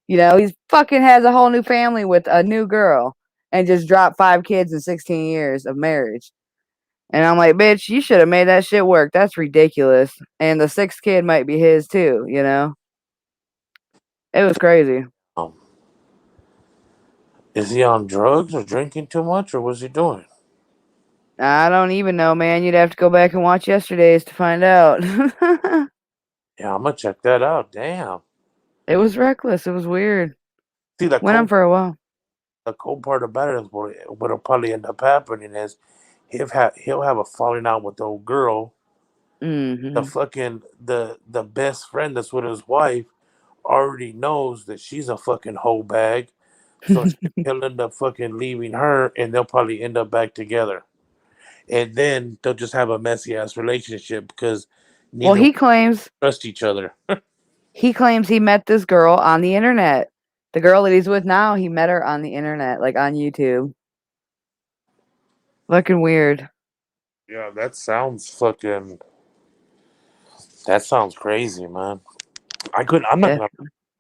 You know, he's fucking has a whole new family with a new girl and just dropped 5 kids in 16 years of marriage. And I'm like, bitch, you should have made that shit work. That's ridiculous. And the sixth kid might be his too, you know? It was crazy. Um, is he on drugs or drinking too much, or what's he doing? I don't even know, man. You'd have to go back and watch yesterday's to find out. Yeah, I'm gonna check that out. Damn. It was reckless. It was weird. See, Went on for a while. the cold part about it is what'll probably end up happening is he'll have a falling out with the old girl. The Hmm. fucking the best friend that's with his wife already knows that she's a fucking hoe bag, so he'll end up fucking leaving her, and they'll probably end up back together, and then they'll just have a messy ass relationship because Well, neither trust each other. he claims he met this girl on the internet. The girl that he's with now, he met her on the internet, like on YouTube. Fucking weird. Yeah, that sounds crazy, man. I'm not Yeah. gonna,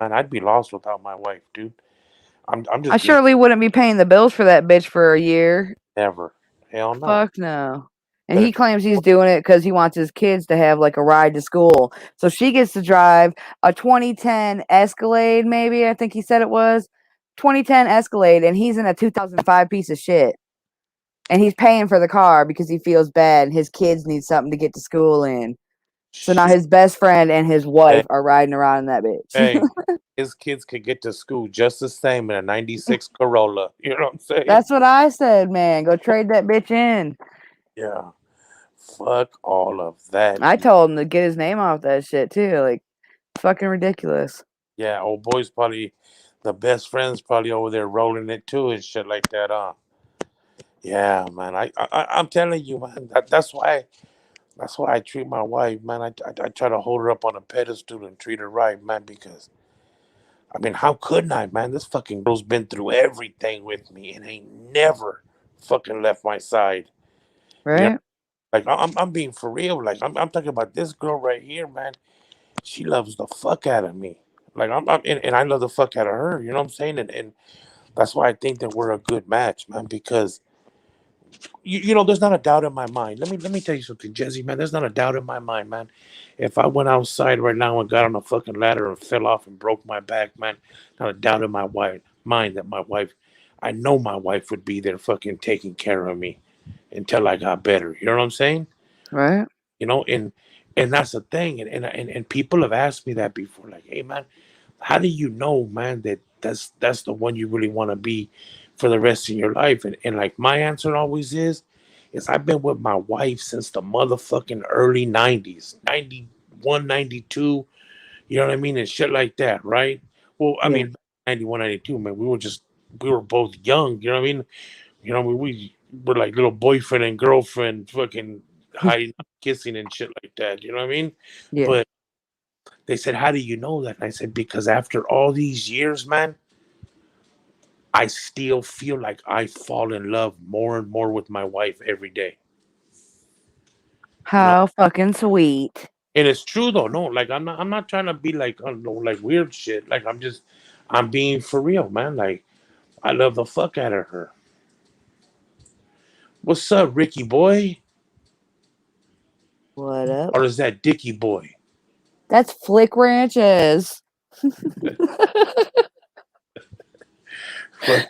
man. I'd be lost without my wife, dude. I'm I just being surely wouldn't be paying the bills for that bitch for a year. never. Hell no. Fuck no. And Better he claims he's doing it because he wants his kids to have like a ride to school. So she gets to drive a 2010 Escalade, maybe. I think he said it was 2010 Escalade, and he's in a 2005 piece of shit. And he's paying for the car because he feels bad and his kids need something to get to school in. So now shit. his best friend and his Hey, wife are riding around in that bitch. hey, his kids could get to school just the same in a '96 Corolla. You know what I'm saying? That's what I said, man. Go trade that bitch in. Yeah. Fuck all of that. I told him to get his name off that shit too. Like, fucking ridiculous. Yeah, old boy's probably the best friend's probably over there rolling it too and shit like that. Yeah, man. I'm telling you, man. That's why I treat my wife, man. I try to hold her up on a pedestal and treat her right, man. Because I mean, how couldn't I, man? This fucking girl's been through everything with me and ain't never fucking left my side. You know, Right? like I'm being for real. Like I'm talking about this girl right here, man. She loves the fuck out of me. Like and I love the fuck out of her. You know what I'm saying? And that's why I think that we're a good match, man. Because there's not a doubt in my mind. Let me tell you something, Jesse, man. There's not a doubt in my mind, man. If I went outside right now and got on a fucking ladder and fell off and broke my back, man, not a doubt in my mind that I know my wife would be there fucking taking care of me until I got better. You know what I'm saying? Right? And that's the thing. And people have asked me that before, like, hey, man, how do you know, man, that that's the one you really want to be for the rest of your life? And like my answer always is I've been with my wife since the motherfucking early 90s, 91, 92, you know what I mean? And shit like that, right? Well, I Yeah. mean, 91, 92, man, we were both young, you know what I mean? We were like little boyfriend and girlfriend, fucking hiding, kissing and shit like that, you know what I mean? Yeah. But they said, how do you know that? And I said, because after all these years, man, I still feel like I fall in love more and more with my wife every day. You know, How fucking sweet. and it's true though. No, like I'm not trying to be like, I don't know, like weird shit. Like I'm being for real, man. Like I love the fuck out of her. What's up, Ricky boy? What up? Or is that Dicky boy? That's Flick Ranches. Fuck,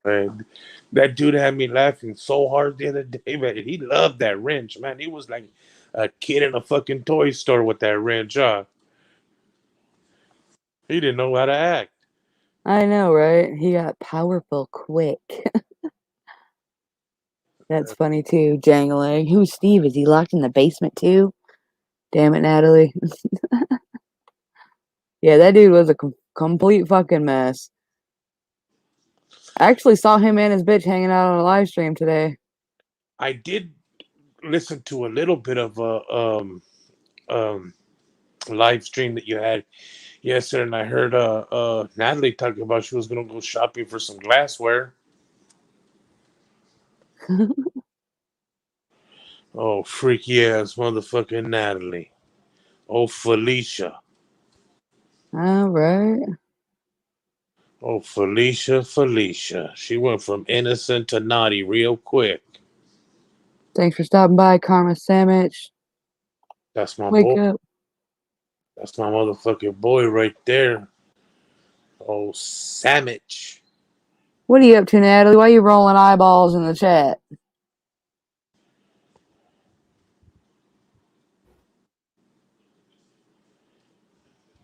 man. That dude had me laughing so hard the other day, man. He loved that wrench, man. He was like a kid in a fucking toy store with that wrench, huh? He didn't know how to act. I know, right? He got powerful quick. That's funny too. Jangling. Who's Steve? Is he locked in the basement too? Damn it, Natalie. Yeah, that dude was a complete fucking mess. I actually saw him and his bitch hanging out on a live stream today. I did listen to a little bit of a um live stream that you had yesterday, and I heard Natalie talking about she was gonna go shopping for some glassware. Oh, freaky ass motherfucking Natalie. Oh, Felicia. All right. Oh, Felicia. She went from innocent to naughty real quick. Thanks for stopping by, Karma Sandwich. That's my Wake boy. up. That's my motherfucking boy right there. Oh, sandwich. What are you up to, Natalie? Why are you rolling eyeballs in the chat?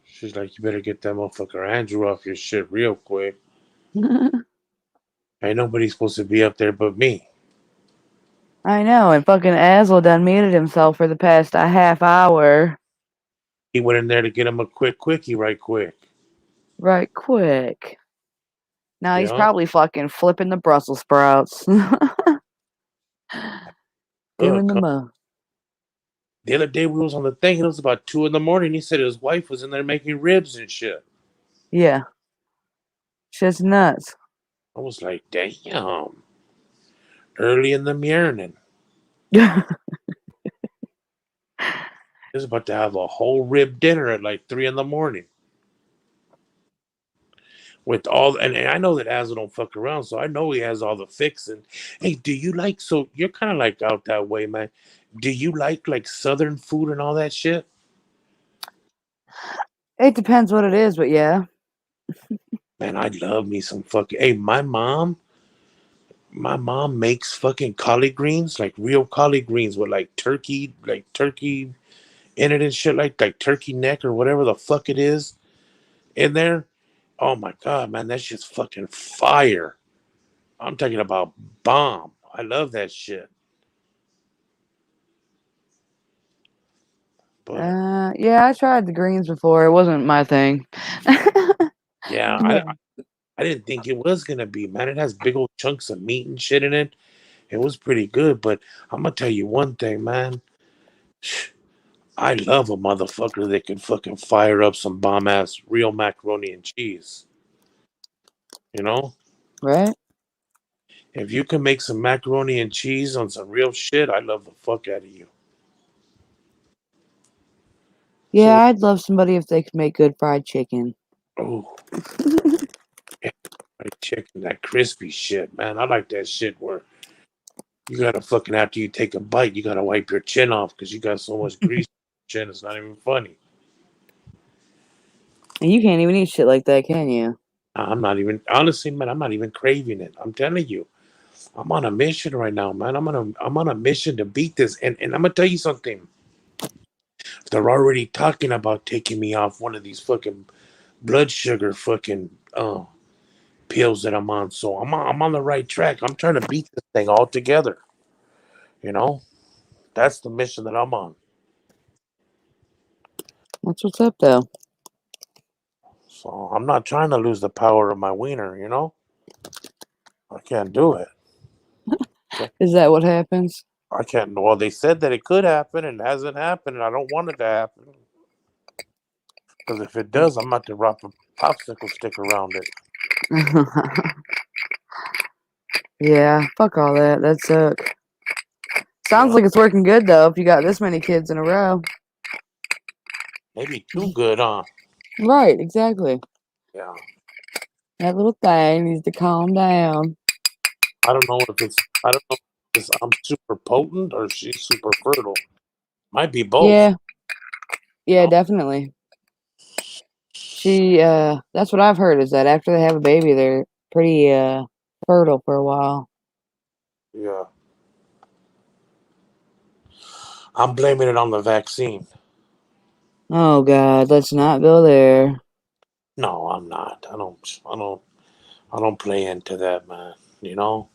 She's like, you better get that motherfucker Andrew off your shit real quick. Ain't nobody supposed to be up there but me. I know, and fucking Asl done muted himself for the past a half hour. He went in there to get him a quickie right quick. Right quick. Now he's Yeah. probably fucking flipping the Brussels sprouts. Doing the most. The other day we was on the thing, and it was about 2 a.m. He said his wife was in there making ribs and shit. Yeah. Shit's nuts. I was like, damn. Early in the morning. He was about to have a whole rib dinner at like 3 a.m. With all, and I know that Azza don't fuck around, so I know he has all the fixing. Hey, do you like, so you're kind of like out that way, man. Do you like Southern food and all that shit? It depends what it is, but yeah. Man, I love me some fucking, hey, my mom makes fucking collard greens, like real collard greens with like turkey in it and shit, like turkey neck or whatever the fuck it is in there. Oh my god, man, that shit's fucking fire. I'm talking about bomb. I love that shit. But Yeah, I tried the greens before. It wasn't my thing. yeah, I didn't think it was gonna be, man. It has big old chunks of meat and shit in it. It was pretty good, but I'm gonna tell you one thing, man. I love a motherfucker that can fucking fire up some bomb ass real macaroni and cheese. You know? Right? If you can make some macaroni and cheese on some real shit, I love the fuck out of you. Yeah, So, I'd love somebody if they could make good fried chicken. oh, yeah, fried chicken, that crispy shit, man. I like that shit where you gotta fucking, after you take a bite, you gotta wipe your chin off because you got so much grease on your chin, it's not even funny. And you can't even eat shit like that, can you? I'm not even, honestly, man, I'm not even craving it. I'm telling you. I'm on a mission right now, man. I'm on a mission to beat this. And I'm gonna tell you something. They're already talking about taking me off one of these fucking blood sugar fucking pills that I'm on. So I'm on the right track. I'm trying to beat this thing altogether. You know? That's the mission that I'm on. That's what's up, though. So I'm not trying to lose the power of my wiener, you know? I can't do it. Is that what happens? I can't. Well, they said that it could happen and it hasn't happened, and I don't want it to happen. Because if it does, I'm about to wrap a popsicle stick around it. Yeah, fuck all that. That suck. Sounds Yeah. like it's working good, though, if you got this many kids in a row. Maybe too good, huh? Right, exactly. Yeah. That little thing needs to calm down. I don't know if I'm super potent or she's super fertile. Might be both. Yeah. Yeah, No. definitely. That's what I've heard, is that after they have a baby, they're pretty, fertile for a while. Yeah. I'm blaming it on the vaccine. Oh, God, let's not go there. No, I'm not. I don't play into that, man. You know?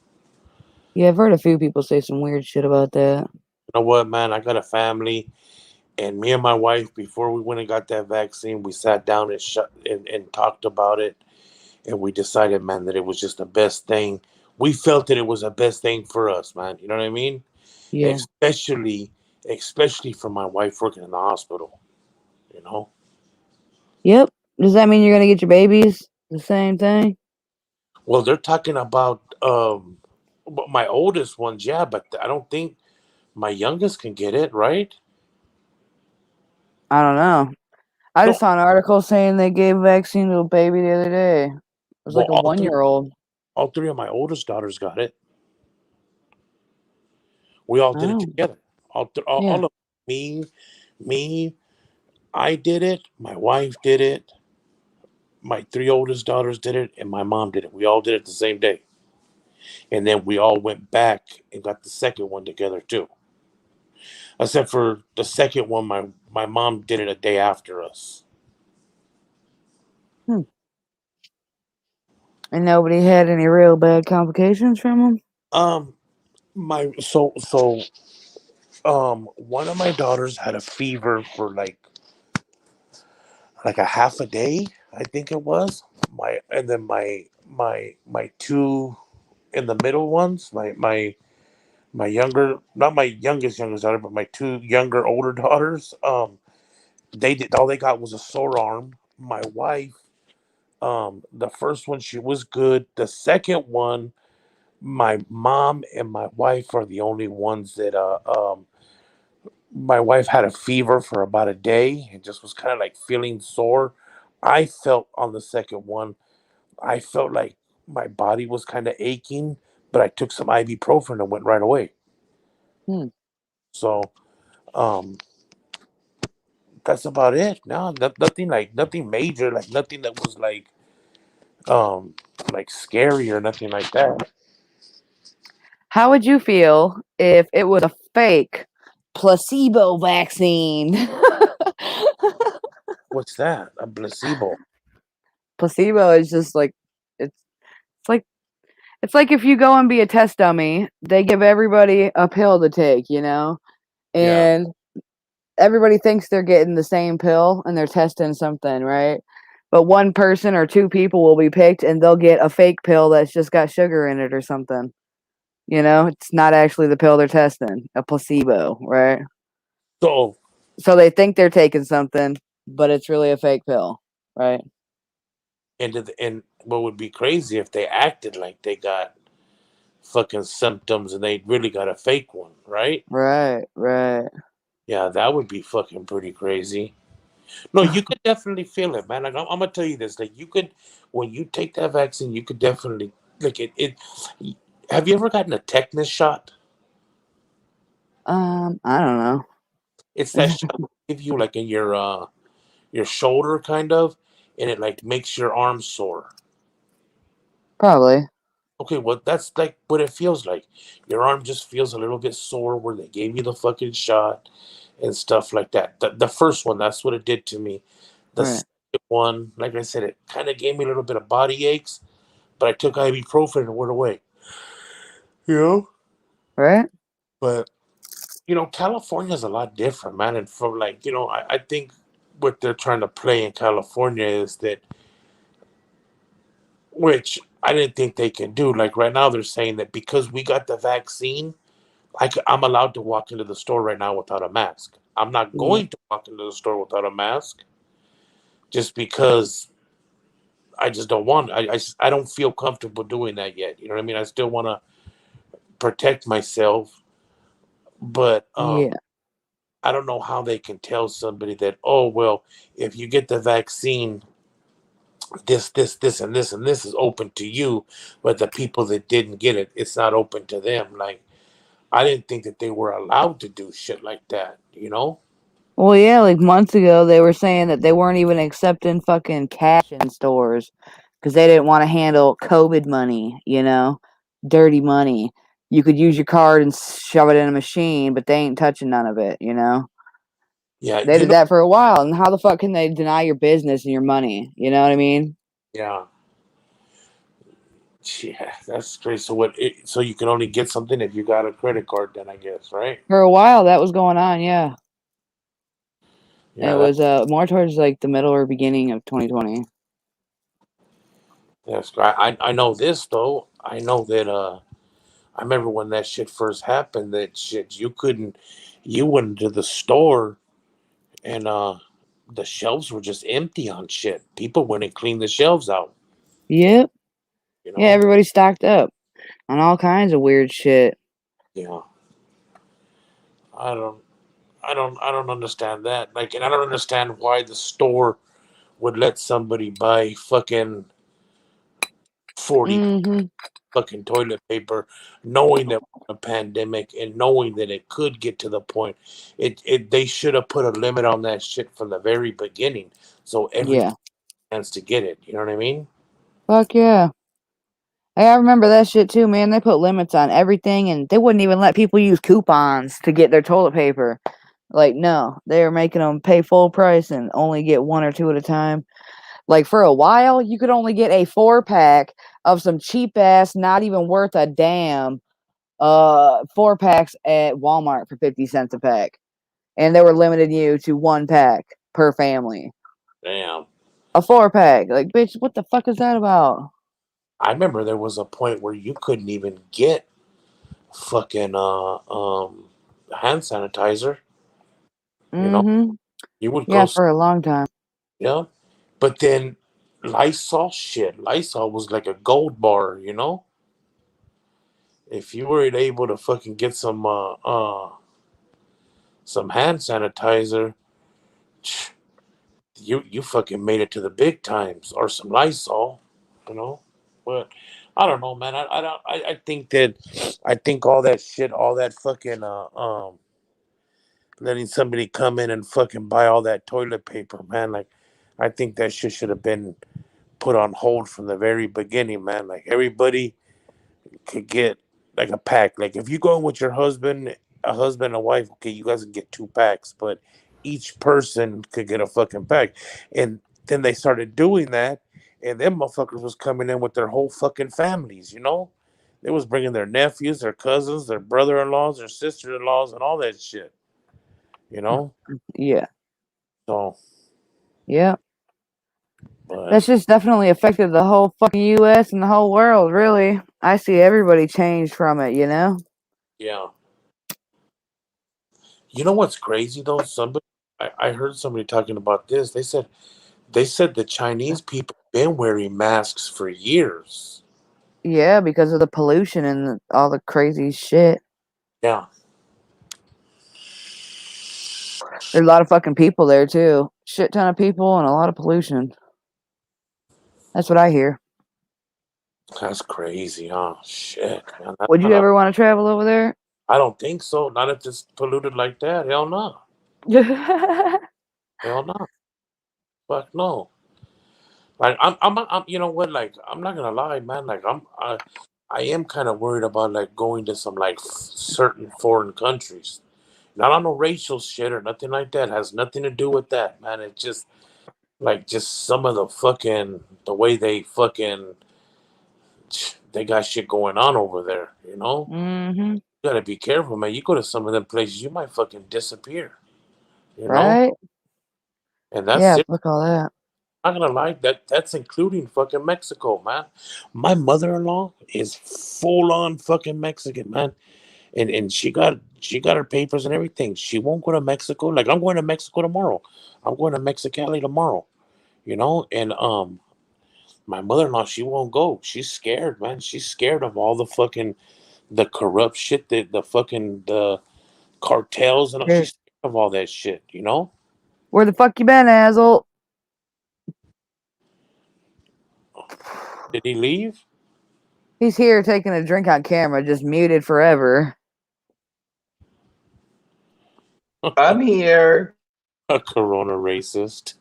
Yeah, I've heard a few people say some weird shit about that. You know what, man? I got a family, and me and my wife, before we went and got that vaccine, we sat down and talked about it, and we decided, man, that it was just the best thing. We felt that it was the best thing for us, man. You know what I mean? Yeah. Especially for my wife working in the hospital. You know? Yep. Does that mean you're gonna get your babies the same thing? Well, they're talking about my oldest ones, yeah, but I don't think my youngest can get it, right? I don't know. I No, just saw an article saying they gave vaccine to a baby the other day. was Well, like a 1-year-old. all three of my oldest daughters got it. We all did it Oh, together. yeah. All of me, I did it. My wife did it. My three oldest daughters did it, and my mom did it. We all did it the same day, and then we all went back and got the second one together too. Except for the second one, my mom did it a day after us. Hmm. And nobody had any real bad complications from them? Um, my one of my daughters had a fever for like a half a day, I think it was. And then my two in the middle ones, my younger, not my youngest daughter, but my two younger older daughters, they did all they got was a sore arm. My wife, the first one she was good. The second one, my mom and my wife are the only ones that my wife had a fever for about a day and just was kind of like feeling sore. I felt on the second one, I felt like my body was kind of aching, but I took some ibuprofen and went right away. Hmm. So um, that's about it. No, nothing nothing major, like nothing that was um like scary or nothing like that. How would you feel if it was a fake placebo vaccine? What's that? A placebo? Placebo is just like it's like it's like if you go and be a test dummy, they give everybody a pill to take, Yeah. and everybody thinks they're getting the same pill and they're testing something, right? But one person or two people will be picked and they'll get a fake pill that's just got sugar in it or something. It's not actually the pill they're testing, a placebo, right? So So they think they're taking something, but it's really a fake pill, right? and what would be crazy if they acted like they got fucking symptoms and they really got a fake one, right? Right, right. Yeah, that would be fucking pretty crazy. No, you could definitely feel it, man. Like I'm gonna tell you this, like you could, when you take that vaccine, you could definitely like it. Have you ever gotten a tetanus shot? I don't It's that know. shot they give you like in your shoulder, kind of, and it like makes your arm sore. Probably. Okay, well that's like what it feels like. Your arm just feels a little bit sore where they gave you the fucking shot and stuff like that. The first one, that's what it did to me. The Right. second one, like I said, it kind of gave me a little bit of body aches, but I took ibuprofen and went away. You know? Right? But California's a lot different, man. And from I think what they're trying to play in California is that, which I didn't think they can do. Like right now, they're saying that because we got the vaccine, I'm allowed to walk into the store right now without a mask. I'm not Yeah. going to walk into the store without a mask just because I just don't want. I don't feel comfortable doing that yet. You know what I mean? I still want to protect myself, but Yeah. I don't know how they can tell somebody that, oh well, if you get the vaccine, this, and this is open to you, but the people that didn't get it, it's not open to them. Like I didn't think that they were allowed to do shit like that. You know? Well, yeah, like months ago, they were saying that they weren't even accepting fucking cash in stores because they didn't want to handle COVID money, dirty money. You could use your card and shove it in a machine, but they ain't touching none of it. Yeah, They did that for a while, and how the fuck can they deny your business and your money? You know what I mean? yeah, yeah. That's crazy. So so you can only get something if you got a credit card, then I guess, right? For a while, that was going on, yeah. And Yeah, it was more towards like the middle or beginning of 2020. I know this though. I know that I remember when that shit first happened. That shit you went to the store and the shelves were just empty on shit. People went and cleaned the shelves out. Yep. You Yeah, know? everybody stocked up on all kinds of weird shit. Yeah. I don't. I don't understand that. Like, and I don't understand why the store would let somebody buy fucking 40 Mm-hmm. fucking toilet paper, knowing that we're in a pandemic and knowing that it could get to the point. They should have put a limit on that shit from the very beginning, so everybody Yeah. has to get it. You know what I mean? Fuck yeah. Hey, I remember that shit too, man. They put limits on everything, and they wouldn't even let people use coupons to get their toilet paper. Like, no, they were making them pay full price and only get one or two at a time. Like, for a while, you could only get a 4-pack of some cheap ass, not even worth a damn, 4-packs at Walmart for 50 cents a pack. And they were limiting you to 1 pack per family. Damn. A 4-pack. Like, bitch, what the fuck is that about? I remember there was a point where you couldn't even get fucking hand sanitizer. You know, Mm-hmm. you would Yeah, go, for a long time. yeah, but then Lysol was like a gold bar. You know, if you were able to fucking get some hand sanitizer, you fucking made it to the big times, or some Lysol. You know, but I don't know, man. I don't. I think all that shit, all that fucking letting somebody come in and fucking buy all that toilet paper, man. Like, I think that shit should have been put on hold from the very beginning, man. Like, everybody could get like a pack. Like, if you go in with your husband, a husband and a wife, okay, you guys can get 2 packs, but each person could get a fucking pack. And then they started doing that, and them motherfuckers was coming in with their whole fucking families, you know? They was bringing their nephews, their cousins, their brother-in-laws, their sister-in-laws, and all that shit, you know? Yeah. So, Yeah. but That's just definitely affected the whole fucking US and the whole world, really. I see everybody change from it, you know? yeah. You know what's crazy though? I heard somebody talking about this. They said the Chinese people been wearing masks for years. Yeah, because of the pollution and all the crazy shit. Yeah. There's a lot of fucking people there, too. Shit ton of people and a lot of pollution. That's what I hear. That's crazy, huh? Shit, man. Would you ever want to travel over there? I don't think so. Not if it's polluted like that. Hell no. Yeah. Hell no. Fuck no. Like I'm you know what? Like, I'm not gonna lie, man. Like, I am kind of worried about like going to some like certain foreign countries. Not on no racial shit or nothing like that. It has nothing to do with that, man. It's just like just some of the way they got shit going on over there, you know? Mm-hmm. You gotta be careful, man. You go to some of them places, you might fucking disappear, you know? Right? And that's Yeah, it. fuck all that. I'm not gonna lie, that's including fucking Mexico, man. My mother-in-law is full on fucking Mexican, man. And she got her papers and everything. She won't go to Mexico. Like, I'm going to Mexico tomorrow. I'm going to Mexicali tomorrow, you know? And my mother-in-law, she won't go. She's scared, man. She's scared of all the corrupt shit, the cartels and all. Here. She's scared of all that shit, you know? Where the fuck you been, asshole? Did he leave? He's here taking a drink on camera, just muted forever. I'm here. A corona racist.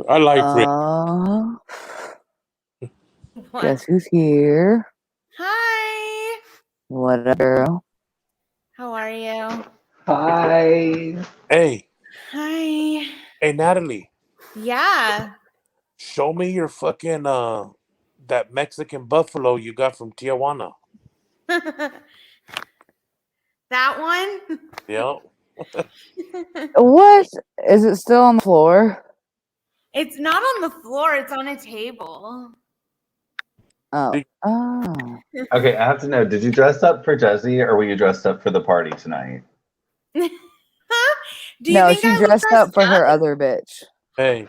I like Rick. What? Guess who's here? Hi. What up, girl? How are you? Hi. Hey, Hi. Natalie, Yeah. show me your fucking that Mexican buffalo you got from Tijuana. That one? Yeah. What? Is it still on the floor? It's not on the floor, it's on a table. Oh. Did- Oh. Okay, I have to know, did you dress up for Jesse or were you dressed up for the party tonight? Do you No, think she I look dressed up for her up? other bitch. Hey.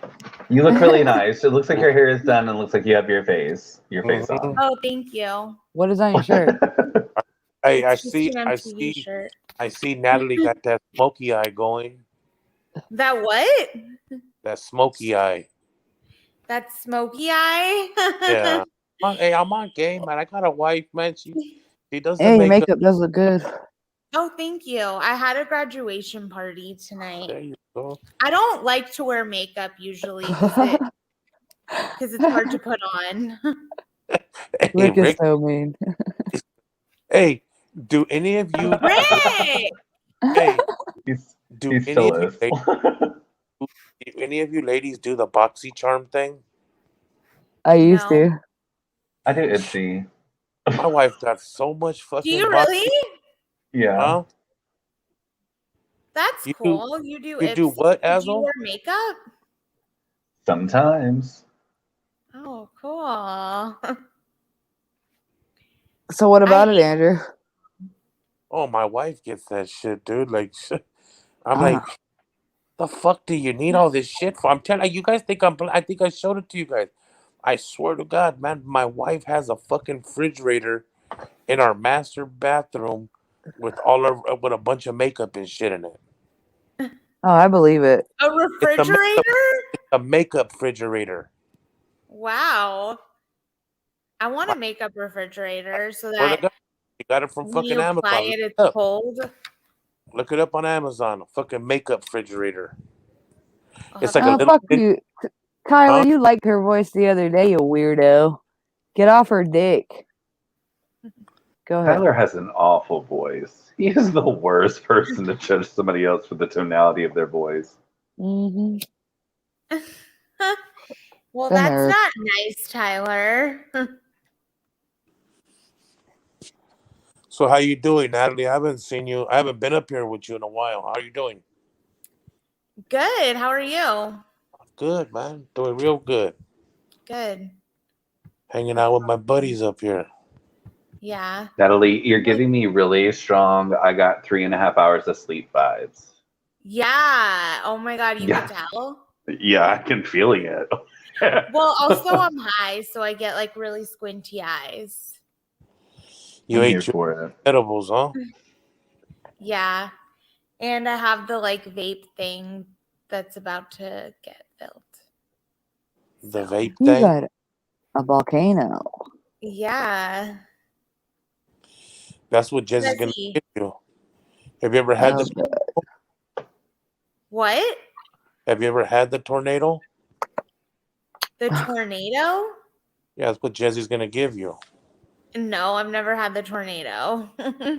You look really nice. It looks like your hair is done and looks like you have your face on. Oh, thank you. What is on your shirt? Hey, It's just an MTV shirt. I see Natalie got that smoky eye going. That what? That smoky eye. That smoky eye. Yeah. Hey, I'm on game, man. I got a wife, man. She does the Hey, your makeup. makeup does look good. Oh, thank you. I had a graduation party tonight. There you go. I don't like to wear makeup usually because it's hard to put on. Hey, Rick is Rick. so mean. Hey, do any of you? Rick! Hey, do He still is. any of you ladies do the boxy charm thing? I used No. to. I do Itsy. My wife got so much Do fucking you boxy. really? Yeah. Huh? That's You cool. You do You do Ipsy. what, Do you Azel? wear makeup? Sometimes. Oh, cool. So what about I it, Andrew? Oh, my wife gets that shit, dude. Like, I'm like, the fuck do you need all this shit for? I'm telling you, guys think I think I showed it to you guys. I swear to God, man, my wife has a fucking refrigerator in our master bathroom with with a bunch of makeup and shit in it. Oh, I believe it. a refrigerator? A makeup refrigerator. Wow. I want a makeup refrigerator so Swear to that God, you got it from when fucking you apply Amazon. it, Look it's it up. cold. Look it up on Amazon. A fucking makeup refrigerator. I'll It's have like a Oh, to- little fuck bit. you. Tyler, Huh? you liked her voice the other day, you weirdo. Get off her dick. Go ahead. Tyler has an awful voice. He is the worst person to judge somebody else for the tonality of their voice. Mm-hmm. Well, The that's nerve. not nice, Tyler. So how you doing, Natalie? I haven't seen you. I haven't been up here with you in a while. How are you doing? Good. How are you? Good, man. Doing real good. Good. Hanging out with my buddies up here. Yeah. Natalie, you're giving me really strong, I got 3.5 hours of sleep vibes. Yeah. Oh my God, you Yeah. could tell. Yeah, I can feel it. Well, also I'm high, so I get like really squinty eyes. You I'm ate here your for it. edibles, huh? Yeah. And I have the like vape thing that's about to get filled. The So, vape You thing. got a volcano. yeah. That's what Jessie's gonna Jesse. give you. Have you ever had Oh, the What? Have you ever had the tornado? The tornado? Yeah, that's what Jessie's gonna give you. No, I've never had the tornado.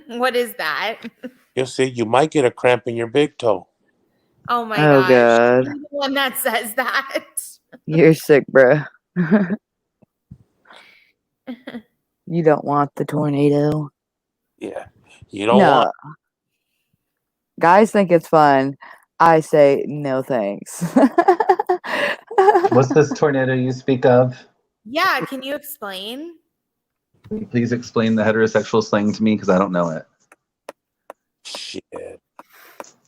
What is that? You'll see. You might get a cramp in your big toe. Oh my Oh, gosh. God. You're the one that says that. You're sick, bro. You don't want the tornado. Yeah, you don't No. want. Guys think it's fun. I say no thanks. What's this tornado you speak of? Yeah, can you explain? Can you please explain the heterosexual slang to me because I don't know it. Shit.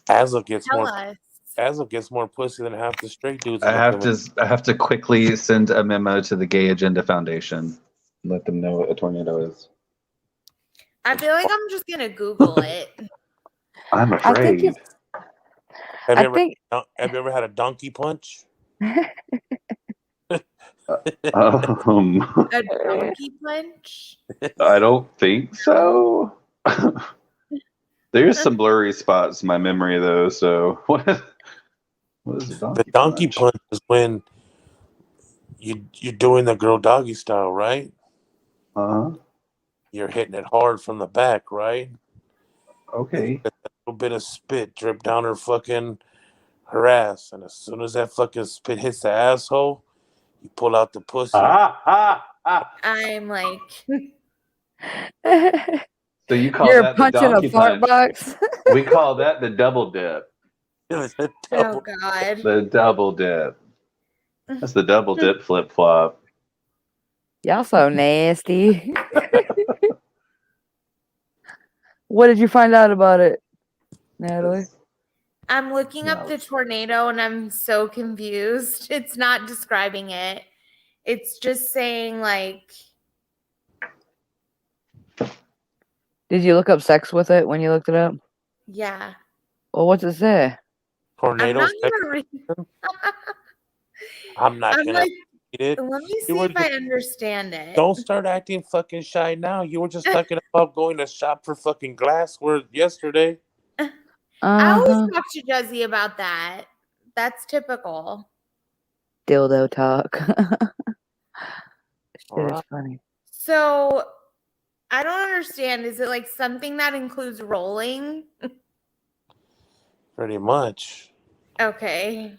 Azel gets Tell more. us. Azel gets more pussy than half the straight dudes in I the have community. to quickly send a memo to the Gay Agenda Foundation. Let them know what a tornado is. I feel like I'm just gonna Google it. I'm I think afraid. it's. Have I you ever think. Have you ever had a donkey punch? Um, A donkey punch? I don't think so. There's some blurry spots in my memory though. So what is a The donkey donkey punch? punch is when you're doing the girl doggy style, right? Uh-huh. You're hitting it hard from the back, right? Okay. A little bit of spit drip down her ass, and as soon as that fucking spit hits the asshole, you pull out the pussy. I'm like, So you call You're that the punching a donkey fart punch? box. We call that the double dip. oh God. The double dip. That's the double dip flip flop. Y'all so nasty. What did you find out about it, Natalie? I'm looking up the tornado and I'm so confused. It's not describing it. It's just saying like, Did you look up sex with it when you looked it up? yeah. Well, what's it say? I'm Tornado not sex. gonna read. I'm not I'm gonna like, read it. let me You see were if I understand it. Don't start acting fucking shy now. You were just talking about going to shop for fucking glassware yesterday. I Uh-huh. always talk to Juzzy about that. That's typical. Dildo talk. Shit is Alright. funny. So I don't understand. Is it like something that includes rolling? Pretty much. Okay.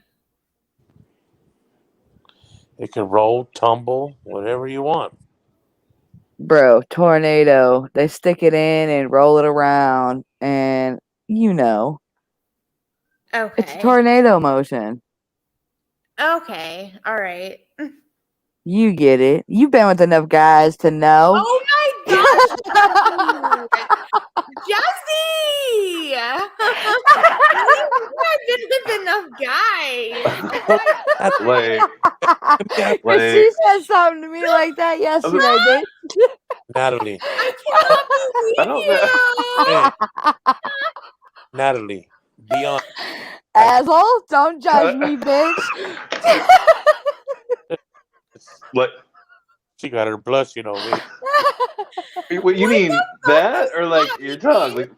It can roll, tumble, whatever you want. Bro, tornado. They stick it in and roll it around, and you know. Okay. It's tornado motion. Okay. All right. You get it. You've been with enough guys to know. Oh my gosh, Jesse! I've been with enough guys. Like, But she said something to me like that yesterday, bitch. Natalie. I cannot believe you. Natalie, be honest. Asshole, don't judge me, bitch. what? She got her blushing over it. What you mean that, or like your tongue? Like,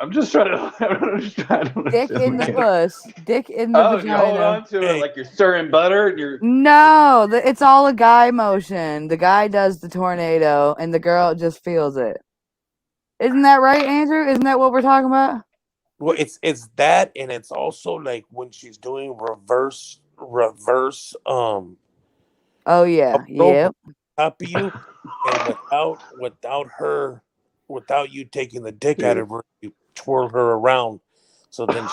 I'm just trying to. Dick in the puss. Dick in the Oh, vagina. you hold on to it like you're stirring butter, and you're. No, it's all a guy motion. The guy does the tornado, and the girl just feels it. Isn't that right, Andrew? Isn't that what we're talking about? Well, it's that, and it's also like when she's doing reverse. Oh yeah, yep. Top of you, and without you taking the dick out of her, you twirl her around. So then,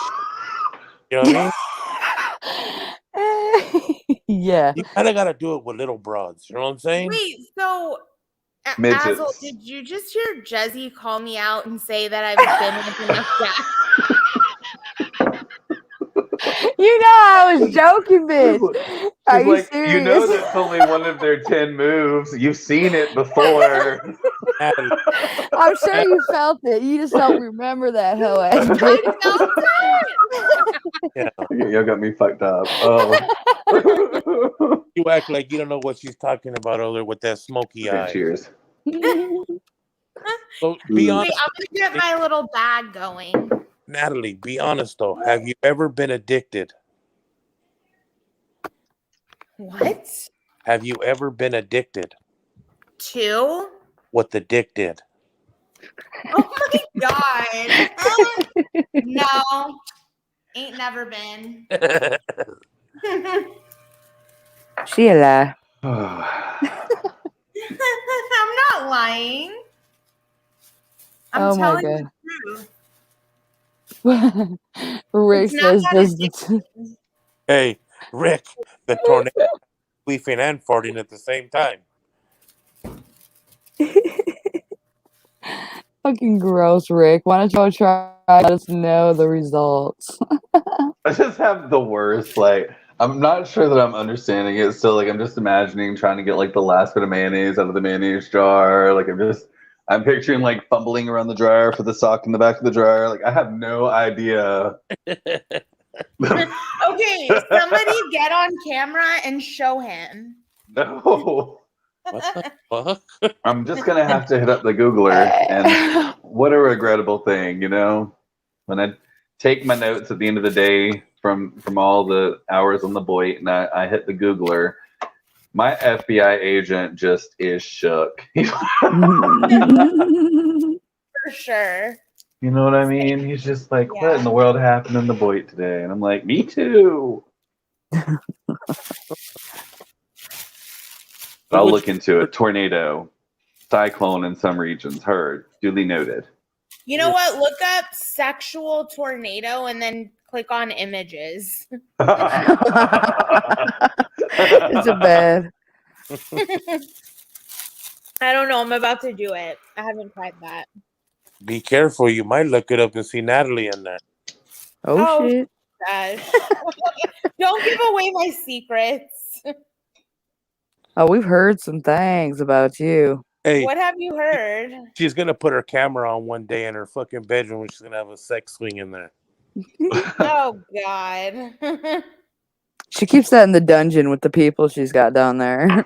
you know what I mean? Yeah. You kind of got to do it with little broads. You know what I'm saying? Wait, so Midgets. Azel, did you just hear Jezzy call me out and say that I've been with enough guys? You know I was joking, bitch. Are you like, serious? you know that's only one of their 10 moves. You've seen it before. I'm sure you felt it. You just don't remember that hoe ass bitch. Yeah. Y'all got me fucked up. Oh. You act like you don't know what she's talking about earlier with that smoky eye. Cheers. So be honest. Wait, I'm gonna get my little bag going. Natalie, be honest though. Have you ever been addicted? What? Have you ever been addicted? To? What the dick did? Oh my god. No. Ain't never been. She a lie. I'm not lying. I'm telling the truth. Rick says Hey, Rick, the tornado queefing and farting at the same time. Fucking gross, Rick. Why don't you try to let us know the results? I just have the worst, like, I'm not sure that I'm understanding it. So, like, I'm just imagining trying to get, like, the last bit of mayonnaise out of the mayonnaise jar. Like, I'm picturing, like, fumbling around the dryer for the sock in the back of the dryer. Like, I have no idea. Okay, somebody get on camera and show him. No. What the fuck? I'm just going to have to hit up the Googler. And what a regrettable thing, you know? When I take my notes at the end of the day from all the hours on the Boit, and I hit the Googler, my FBI agent just is shook. For sure. You know what I mean? He's just like, what in the world happened in the Boit today? And I'm like, me too. I'll look into it. Tornado, cyclone in some regions, heard. Duly noted. You know what? Look up sexual tornado and then click on images. It's a bad. I don't know. I'm about to do it. I haven't tried that. Be careful. You might look it up and see Natalie in there. Oh shit. Gosh. Don't give away my secrets. Oh, we've heard some things about you. Hey, what have you heard? She's gonna put her camera on one day in her fucking bedroom, and she's gonna have a sex swing in there. Oh God. She keeps that in the dungeon with the people she's got down there.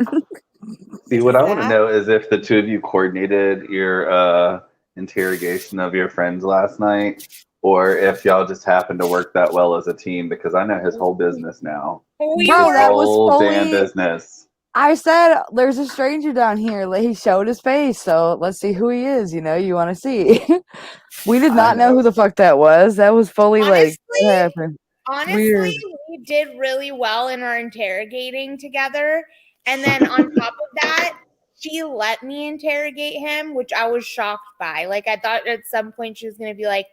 See, what I want to know is if the two of you coordinated your interrogation of your friends last night, or if y'all just happened to work that well as a team. Because I know his whole business now. We Bro, were that was Whole damn fully. business. I said, "There's a stranger down here." He showed his face, so let's see who he is. You want to see? We did I not know know. who the fuck that was. That was fully like what honestly, happened. Weird. we did really well in our interrogating together. And then on top of that, she let me interrogate him, which I was shocked by. Like, I thought at some point she was going to be like,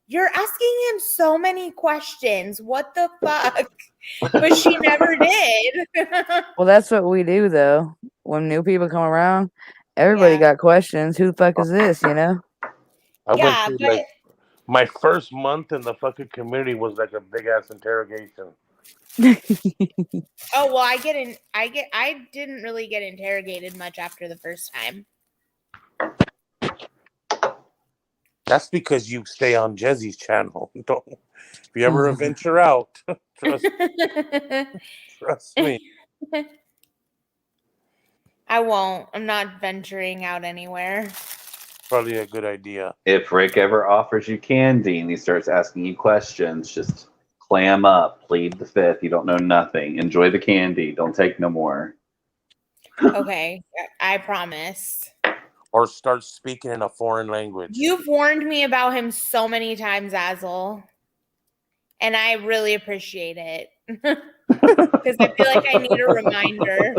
"You're asking him so many questions. What the fuck?" But she never did. Well, that's what we do though. When new people come around, everybody Yeah. got questions. Who the fuck is this? I went Yeah, through but like my first month in the fucking community was like a big ass interrogation. oh well, I didn't really get interrogated much after the first time. That's because you stay on Jezzy's channel. Don't if you ever venture out, trust me. I won't. I'm not venturing out anywhere. Probably a good idea. If Rick ever offers you candy and he starts asking you questions, just clam up, plead the fifth. You don't know nothing. Enjoy the candy. Don't take no more. Okay, I promise. Or start speaking in a foreign language. You've warned me about him so many times, Azel. And I really appreciate it. Because I feel like I need a reminder.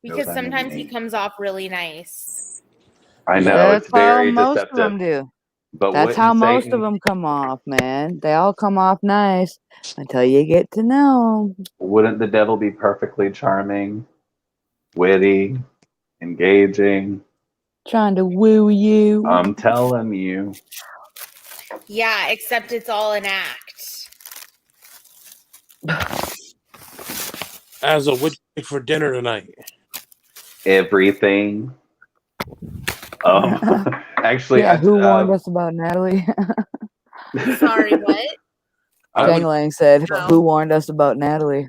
Because sometimes he comes off really nice. I know, That's it's very how most of deceptive. them do. But That's how most of them come off, man. They all come off nice until you get to know 'em. Wouldn't the devil be perfectly charming, witty, engaging? Trying to woo you. I'm telling you. Yeah, except it's all an act. Azel, what you make for dinner tonight? Everything. Actually, Yeah, who warned us about Natalie? Sorry, what? Dangling said, "Who warned us about Natalie?"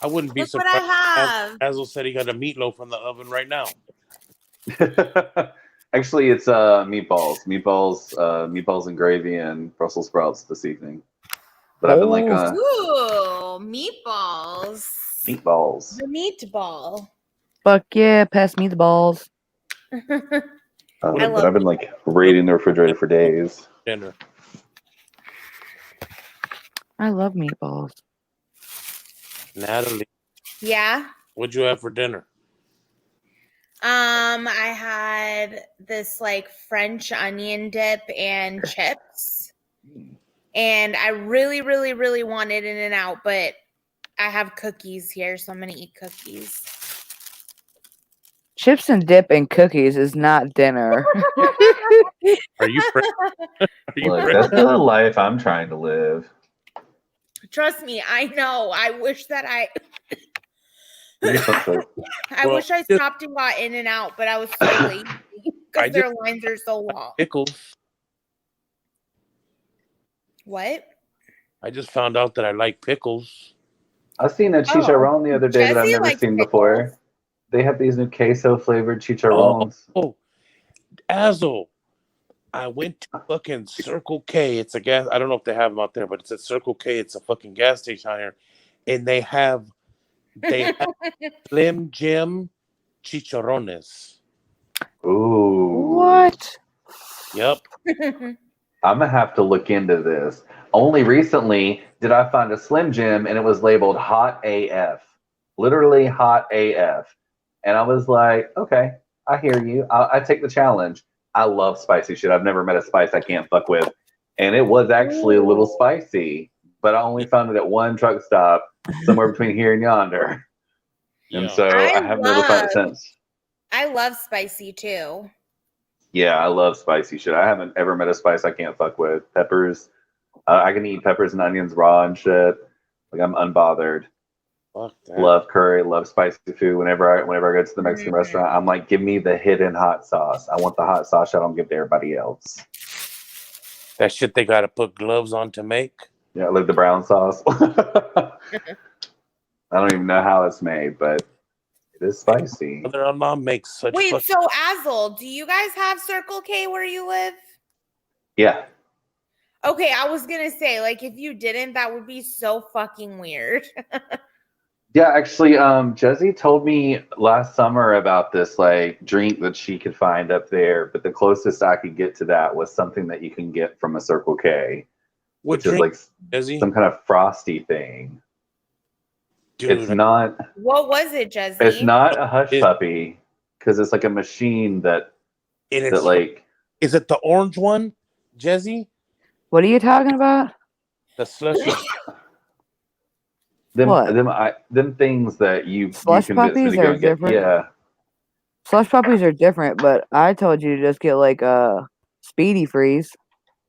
I wouldn't be Look what surprised. I have. Azel said he got a meatloaf from the oven right now. Actually, it's meatballs and gravy and Brussels sprouts this evening. But I've been like, ooh, meatballs. Meatballs. The meatball. Fuck yeah, pass me the balls. But I've been like raiding the refrigerator for days. Dinner. I love meatballs. Natalie. Yeah. What'd you have for dinner? I had this like French onion dip and chips. And I really, really, really wanted In-N-Out, but I have cookies here, so I'm gonna eat cookies. Chips and dip and cookies is not dinner. Are you Look, that's the life I'm trying to live. Trust me, I know. I wish that I wish I stopped and got In-N-Out, but I was so lazy because their lines are so long. Pickles. What? I just found out that I like pickles. I've seen a chicharron the other day that I've never seen before. They have these new queso flavored chicharrones. Oh, Azel. I went to fucking Circle K. It's a gas. I don't know if they have them out there, but it's at Circle K. It's a fucking gas station out here, and they have Slim Jim chicharrones. Ooh. What? Yep. I'm gonna have to look into this. Only recently did I find a Slim Jim and it was labeled hot AF. Literally hot AF. And I was like, okay, I hear you. I take the challenge. I love spicy shit. I've never met a spice I can't fuck with. And it was actually a little spicy, but I only found it at one truck stop somewhere between here and yonder. And so I have never found it since. I love spicy too. Yeah, I love spicy shit. I haven't ever met a spice I can't fuck with. Peppers. I can eat peppers and onions raw and shit. Like, I'm unbothered. Fuck that. Love curry, love spicy food. Whenever I go to the Mexican restaurant, I'm like, give me the hidden hot sauce. I want the hot sauce I don't give to everybody else. That shit they gotta put gloves on to make. Yeah, like the brown sauce. I don't even know how it's made, but it is spicy. Mother-in-law makes such Wait, fuck- so Azel, do you guys have Circle K where you live? Yeah. Okay, I was gonna say, like, if you didn't, that would be so fucking weird. Yeah, actually, Jesse told me last summer about this like drink that she could find up there, but the closest I could get to that was something that you can get from a Circle K, what which is drink, like Jesse? some kind of frosty thing. Dude, It's not. What was it, Jesse? It's not a hush It- puppy because it's like a machine that like is it the orange one, Jesse? What are you talking about? The slushy. What? them things that you Slush convinced me puppies to go are and get. different? Yeah. Slush puppies are different, but I told you to just get like a Speedy Freeze.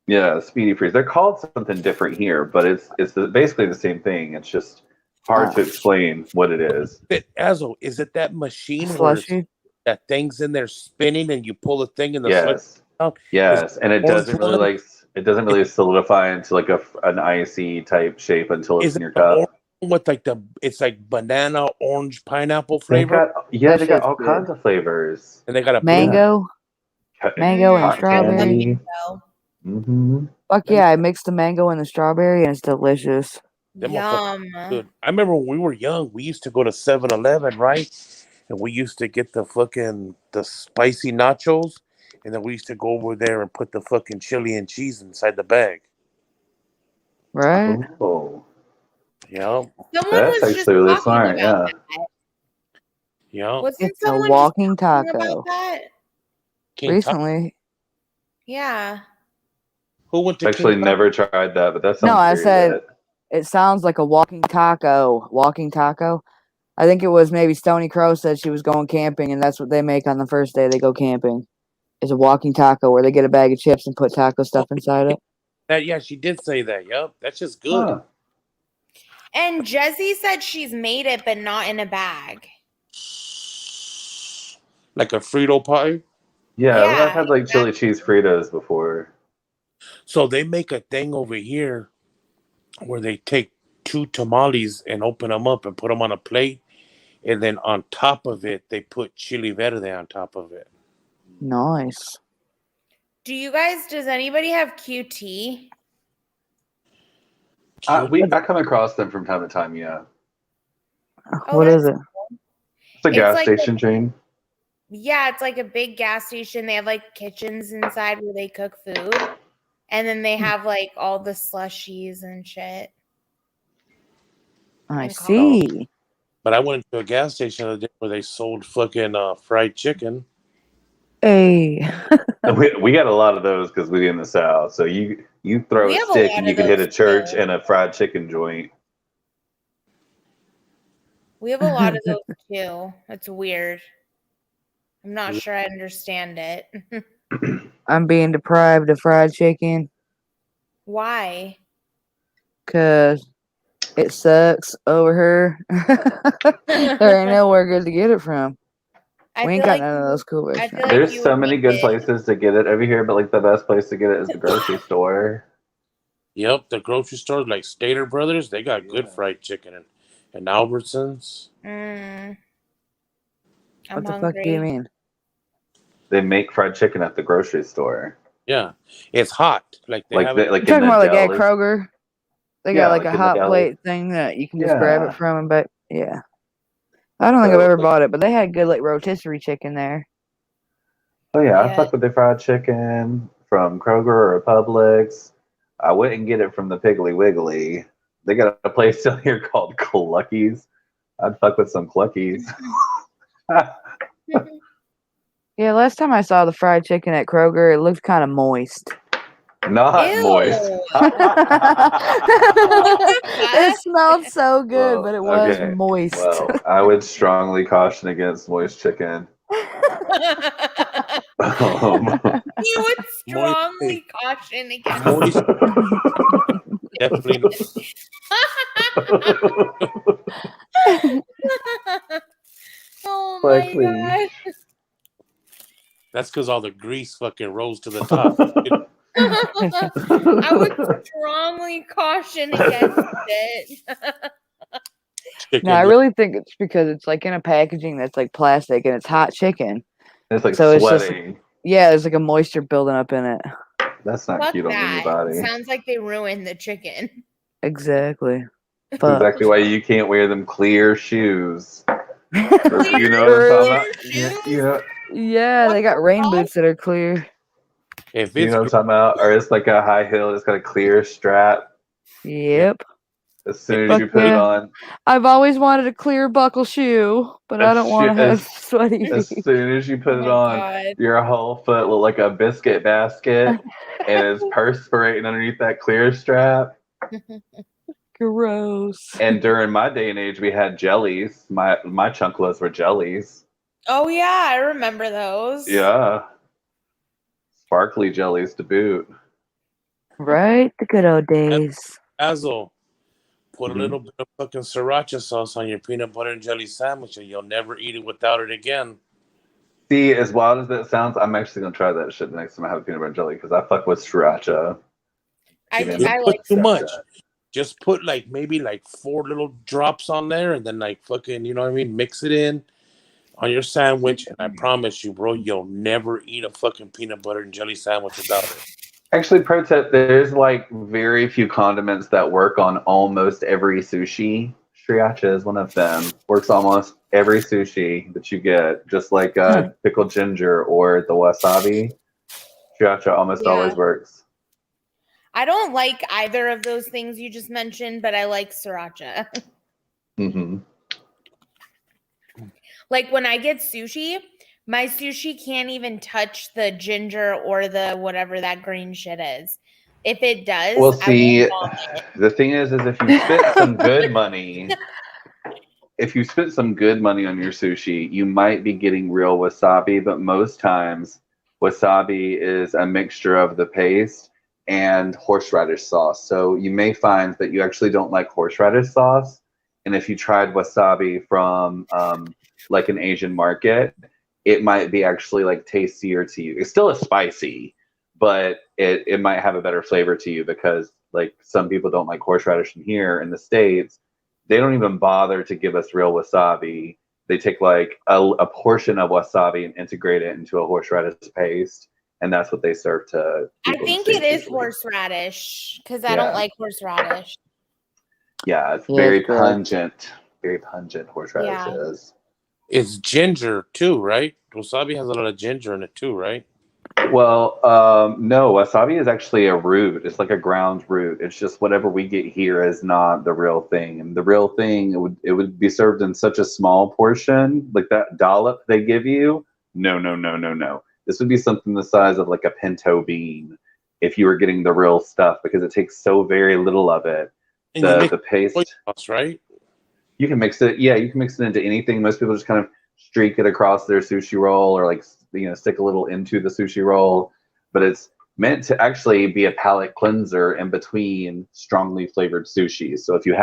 Yeah, Speedy Freeze. They're called something different here, but it's basically the same thing. It's just hard to explain what it is. Azo, is it that machine where Slushy. that thing's in there spinning and you pull the thing and the Yes, slush? yes, and it orange doesn't really one? it doesn't really solidify into like an icy type shape until it's Is in it your the cup. orange one with like it's like banana, orange, pineapple They flavor? got they That got shit's all good. kinds of flavors. And they got a blue Mango. Mango and Cotton strawberry. candy. So, Mm-hmm. Fuck yeah, I mixed the mango and the strawberry and it's delicious. Them yum. Dude, I remember when we were young, we used to go to 7-Eleven, right? And we used to get the spicy nachos, and then we used to go over there and put the fucking chili and cheese inside the bag. Right? Oh, Yeah, Someone that's was just actually really talking smart. about Yeah. that. yeah. Wasn't It's a someone just walking talking taco. about that? King Recently. Yeah. Who went to Actually, King never tried that, but that sounds No, I very said lit. it sounds like a walking taco. Walking taco. I think it was maybe Stony Crow said she was going camping and that's what they make on the first day they go camping. It's a walking taco where they get a bag of chips and put taco stuff inside it. That? Yeah, she did say that. Yep, that's just good. Huh. And Jessie said she's made it, but not in a bag. Like a Frito pie. Yeah, Yeah, I've had like chili cheese Fritos before. So they make a thing over here where they take 2 tamales and open them up and put them on a plate, and then on top of it they put chili verde on top of it. Nice. Does anybody have QT? I come across them from time to time. Yeah, Oh, What is that's it? it's a It's gas like station chain. Yeah, it's like a big gas station. They have like kitchens inside where they cook food. And then they have like all the slushies and shit. I And see. But I went to a gas station the other day where they sold fucking fried chicken. Hey. We got a lot of those because we in the South. So you throw We a have a stick lot and you of can hit a those, church too. and a fried chicken joint. We have a lot of those too. It's weird. I'm not sure I understand it. I'm being deprived of fried chicken Why? because it sucks over here. There ain't nowhere good to get it from. I We ain't feel got like none of those cool I feel restaurants. like There's you so would many make good it. places to get it over here, but like the best place to get it is the grocery store. Yep, the grocery stores like Stater Brothers, they got good fried chicken, and Albertsons. I'm What the hungry. fuck do you mean? They make fried chicken at the grocery store. Yeah, it's hot. Like they have it. Like You're in talking the about like at deli. Kroger? They Yeah, got like like a in the hot deli. plate thing that you can just grab Yeah. it from and back. Yeah. I don't think I've So, ever like- bought it, but they had good like rotisserie chicken there. Oh yeah, I Yeah. fuck with the fried chicken from Kroger or Publix. I wouldn't get it from the Piggly Wiggly. They got a place down here called Cluckies. I'd fuck with some Cluckies. Yeah, last time I saw the fried chicken at Kroger, it looked kind of moist. Not Ew. moist. It smelled so good, Well, but it was okay. moist. Well, I would strongly caution against moist chicken. You would strongly caution against Moist, definitely. Oh Like, my please. god. That's because all the grease fucking rose to the top. I would strongly caution against it. No, I really think it's because it's like in a packaging that's like plastic and it's hot chicken. It's like So it's just sweating. yeah, there's like a moisture building up in it. That's not Fuck cute on that. anybody. Sounds like they ruined the chicken. Exactly. That's But exactly why you can't wear them clear shoes. You know what I'm Clear talking about? shoes? yeah, they got rain boots that are clear. If You it's know what I'm talking about? Or it's like a high heel, it's got a clear strap. Yep. As soon as Fuck you put it yeah. on, I've always wanted a clear buckle shoe, but I don't want to have sweaty as feet. soon as you put Oh it my on, God. your whole foot look like a biscuit basket, and it's perspiring underneath that clear strap. Gross. And during my day and age, we had jellies. My chunklets were jellies. Oh yeah, I remember those. Yeah, sparkly jellies to boot. Right? The good old days. Azel, put Mhm. a little bit of fucking sriracha sauce on your peanut butter and jelly sandwich, and you'll never eat it without it again. See, as wild as that sounds, I'm actually gonna try that shit the next time I have peanut butter and jelly because I fuck with sriracha. I Give me Don't I put like too sriracha. much. Just put like maybe like 4 little drops on there, and then like fucking, you know what I mean? Mix it in on your sandwich, and I promise you, bro, you'll never eat a fucking peanut butter and jelly sandwich without it. Actually, pro tip: there's like very few condiments that work on almost every sushi. Sriracha is one of them. Works almost every sushi that you get, just like pickled ginger or the wasabi. Sriracha almost Yeah. always works. I don't like either of those things you just mentioned, but I like sriracha. Mm-hmm. Like when I get sushi, my sushi can't even touch the ginger or the whatever that green shit is. If it does, Well, see, I will vomit. the thing is if you spent some good money, if you spent some good money on your sushi, you might be getting real wasabi, but most times wasabi is a mixture of the paste and horseradish sauce. So you may find that you actually don't like horseradish sauce. And if you tried wasabi from like an Asian market, it might be actually like tastier to you. It's still a spicy, but it might have a better flavor to you because like some people don't like horseradish in here in the States. They don't even bother to give us real wasabi. They take like a portion of wasabi and integrate it into a horseradish paste, and that's what they serve to I people in the think it States is usually. horseradish because I Yeah. don't like horseradish. Yeah, it's Yeah, very it's gross. pungent. Very pungent horseradish Yeah. is. It's ginger too, right? Wasabi has a lot of ginger in it too, right? Well, no, wasabi is actually a root. It's like a ground root. It's just whatever we get here is not the real thing. And the real thing, it would be served in such a small portion, like that dollop they give you. No, no, no, no, no. This would be something the size of like a pinto bean if you were getting the real stuff because it takes so very little of it. And you mix The paste. soy sauce, right? You can mix it. Yeah, you can mix it into anything. Most people just kind of streak it across their sushi roll or like, stick a little into the sushi roll. But it's meant to actually be a palate cleanser in between strongly flavored sushi. So if you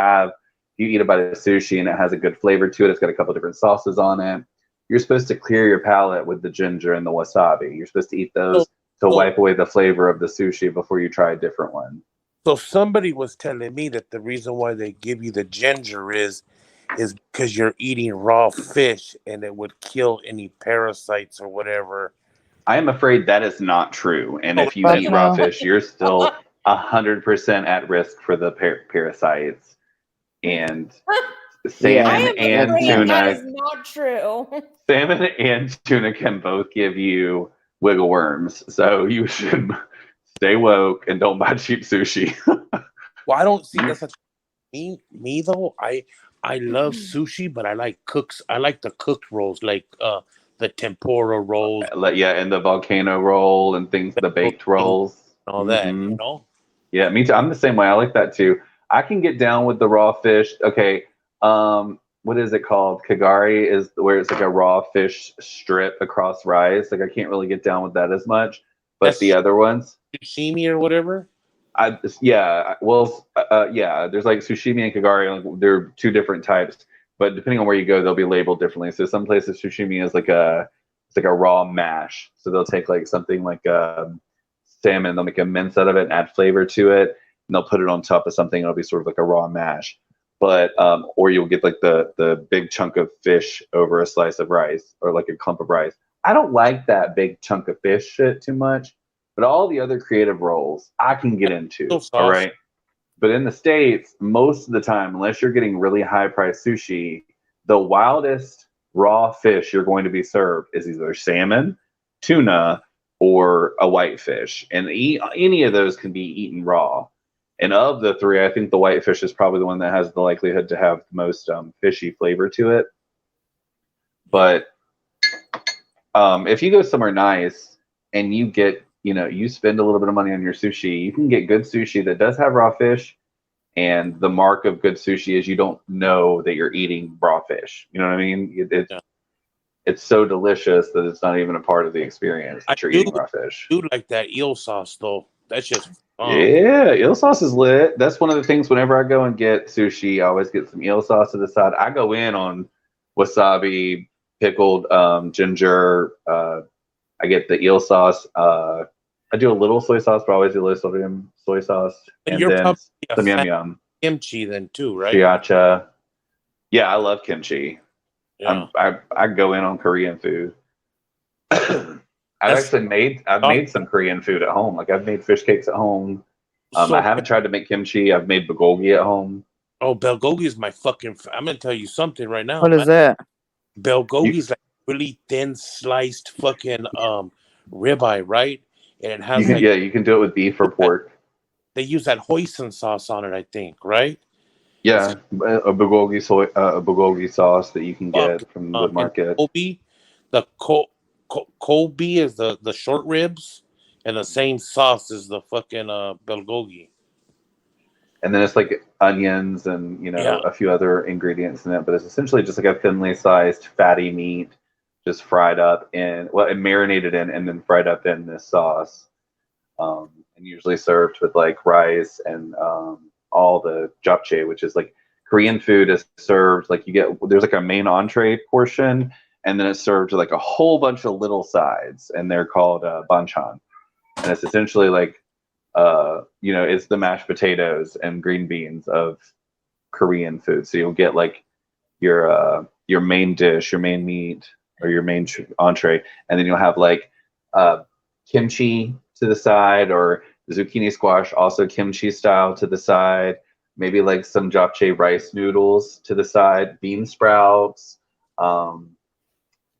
eat a bite of sushi and it has a good flavor to it, it's got a couple different sauces on it. You're supposed to clear your palate with the ginger and the wasabi. You're supposed to eat those to wipe away the flavor of the sushi before you try a different one. So somebody was telling me that the reason why they give you the ginger is because you're eating raw fish and it would kill any parasites or whatever. I am afraid that is not true. And if you Fuck eat raw no. fish, you're still 100% at risk for the parasites. And I salmon am and afraid tuna, that is not true. salmon and tuna can both give you wiggle worms. So you should stay woke and don't buy cheap sushi. Well, I don't see that's such me though. I love sushi, but I like the cooked rolls, like the tempura rolls, Yeah, and the volcano roll and things, the baked rolls. and all that, Mhm. you know. Yeah, me too. I'm the same way. I like that too. I can get down with the raw fish. Okay, what is it called? Kagari is where it's like a raw fish strip across rice. Like I can't really get down with that as much. But That's the other ones, sashimi or whatever. yeah. Well, yeah. There's like sushimi and kagari. Like, they're two different types, but depending on where you go, they'll be labeled differently. So some places sushimi is like a raw mash. So they'll take like something like salmon. They'll make a mince out of it and add flavor to it, and they'll put it on top of something. It'll be sort of like a raw mash. But or you'll get like the big chunk of fish over a slice of rice or like a clump of rice. I don't like that big chunk of fish shit too much, but all the other creative rolls I can get into. All right. But in the States, most of the time, unless you're getting really high priced sushi, the wildest raw fish you're going to be served is either salmon, tuna, or a whitefish. And any of those can be eaten raw. And of the three, I think the whitefish is probably the one that has the likelihood to have the most fishy flavor to it. But if you go somewhere nice and you get, you spend a little bit of money on your sushi, you can get good sushi that does have raw fish. And the mark of good sushi is you don't know that you're eating raw fish. You know what I mean? It's so delicious that it's not even a part of the experience that you're eating raw fish. I do like that eel sauce, though. That's just yeah, eel sauce is lit. That's one of the things whenever I go and get sushi, I always get some eel sauce to the side. I go in on wasabi, pickled ginger. I get the eel sauce. I do a little soy sauce, but I always do low sodium soy sauce. And you're then probably some yum yum. Kimchi then too, right? Sriracha. Yeah, I love kimchi. Yeah. I go in on Korean food. I've made some Korean food at home. Like I've made fish cakes at home. I haven't tried to make kimchi. I've made bulgogi at home. Oh, bulgogi is my fucking. I'm gonna tell you something right now. What is that? Bulgogi is like really thin sliced fucking ribeye, right? And it has you can do it with beef or pork. They use that hoisin sauce on it, I think, right? Yeah, a bulgogi sauce that you can get from the market. Kobe is the short ribs, and the same sauce as the fucking bulgogi. And then it's like onions and a few other ingredients in it, but it's essentially just like a thinly sliced fatty meat, just fried up and marinated in and then fried up in this sauce, and usually served with like rice and all the japchae, which is like Korean food is served like there's like a main entree portion. And then it's served with like a whole bunch of little sides, and they're called banchan. And it's essentially like, it's the mashed potatoes and green beans of Korean food. So you'll get like your main dish, your main meat, or your main entree, and then you'll have like kimchi to the side, or zucchini squash, also kimchi style to the side. Maybe like some japchae rice noodles to the side, bean sprouts.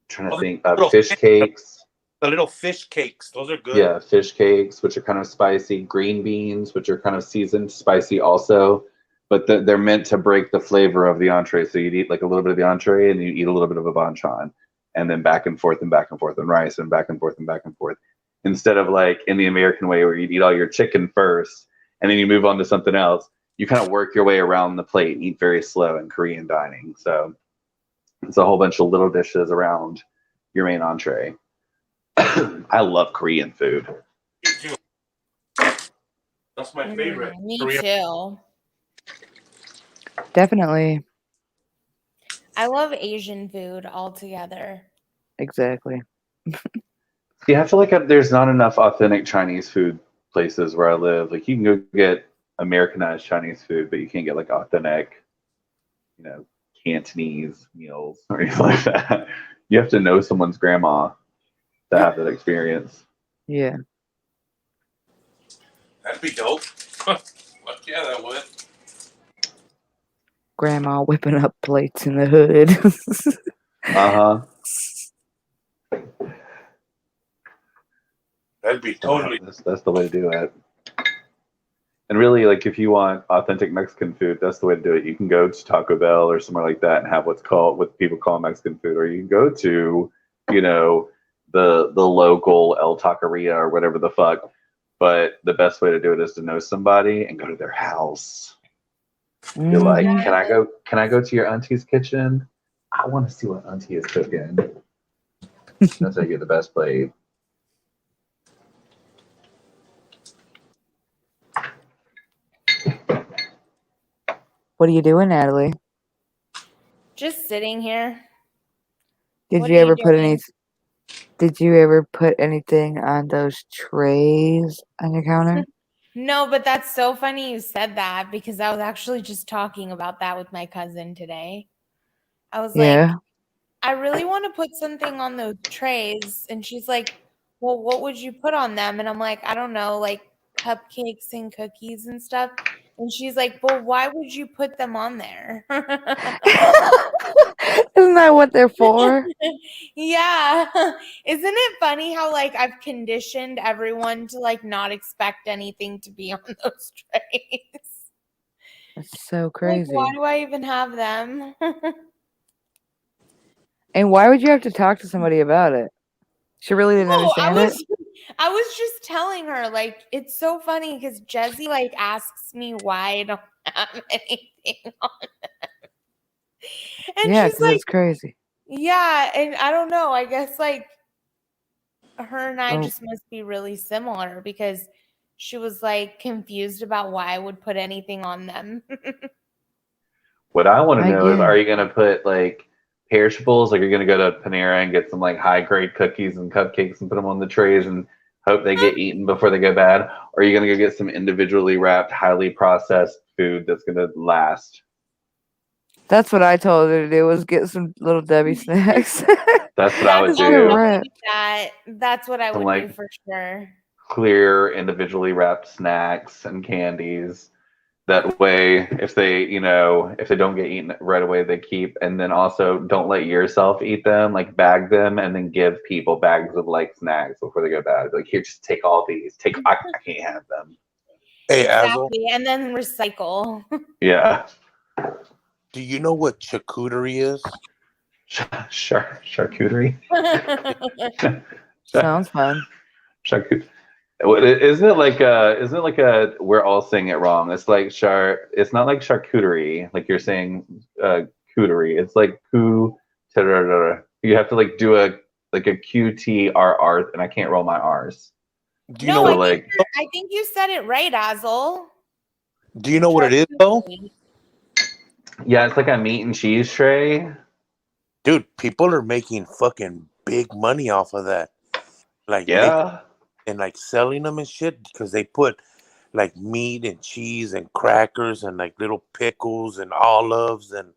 Trying to think of fish cakes. The little fish cakes, those are good. Yeah, fish cakes, which are kind of spicy. Green beans, which are kind of seasoned spicy also, but they're meant to break the flavor of the entree. So you'd eat like a little bit of the entree, and you eat a little bit of a banchan, and then back and forth and back and forth, and rice, and back and forth and back and forth. Instead of like in the American way where you'd eat all your chicken first, and then you move on to something else, you kind of work your way around the plate and eat very slow in Korean dining. So it's a whole bunch of little dishes around your main entree. I love Korean food. Me too. That's my favorite. Me Korean. too. Definitely. I love Asian food altogether. Exactly. Yeah, I feel like there's not enough authentic Chinese food places where I live. Like you can go get Americanized Chinese food, but you can't get like authentic, Cantonese meals or anything like that. You have to know someone's grandma to have that experience. Yeah. That'd be dope. Fuck yeah, that would. Grandma whipping up plates in the hood. That'd be totally. That's the way to do it. And really, like if you want authentic Mexican food, that's the way to do it. You can go to Taco Bell or somewhere like that and have what people call Mexican food, or you can go to, the local El Taqueria or whatever the fuck. But the best way to do it is to know somebody and go to their house. You're like, can I go to your auntie's kitchen? I want to see what auntie is cooking. That's how you get the best plate. What are you doing, Natalie? Just sitting here. Did What you are ever you put doing? Did you ever put anything on those trays on your counter? No, but that's so funny you said that because I was actually just talking about that with my cousin today. I was like, Yeah. I really want to put something on those trays. And she's like, well, what would you put on them? And I'm like, I don't know, like cupcakes and cookies and stuff. And she's like, well, why would you put them on there? Isn't that what they're for? Yeah. Isn't it funny how like I've conditioned everyone to like not expect anything to be on those trays? That's so Like, crazy. why do I even have them? And why would you have to talk to somebody about it? She really didn't No, understand it? I was just telling her, like, it's so funny because Jesse like asks me why I don't have anything on them. And Yeah, she's because like, it's crazy. yeah, and I don't know. I guess like her and I Oh, just must be really similar because she was like confused about why I would put anything on them. What I want to I know is, get are it. you going to put like perishables? Like, you're going to go to Panera and get some like high grade cookies and cupcakes and put them on the trays and hope they get eaten before they go bad? Or are you going to go get some individually wrapped, highly processed food that's going to last? That's what I told her to do, was get some Little Debbie snacks. That's what I would That's They're do. wrapped. that. That's what I Some would do like for sure. clear, individually wrapped snacks and candies. That way, if they, if they don't get eaten right away, they keep. And then also, don't let yourself eat them. Like, bag them and then give people bags of like snacks before they go bad. Like, here, just take all these. I can't have them. Hey, Azel, Exactly. And then recycle. Yeah. do you know what charcuterie is? Charcuterie. Sounds fun. Charcuterie. Isn't it like a we're all saying it wrong. It's like it's not like charcuterie, like you're saying cooterie. It's like coo. You have to like do a QTRR, and I can't roll my R's. Do you No, know So what? like, I think you said it right, Azel. Do you know what it is though? yeah, it's like a meat and cheese tray. Dude, people are making fucking big money off of that. Like Yeah. and like selling them and shit because they put like meat and cheese and crackers and like little pickles and olives and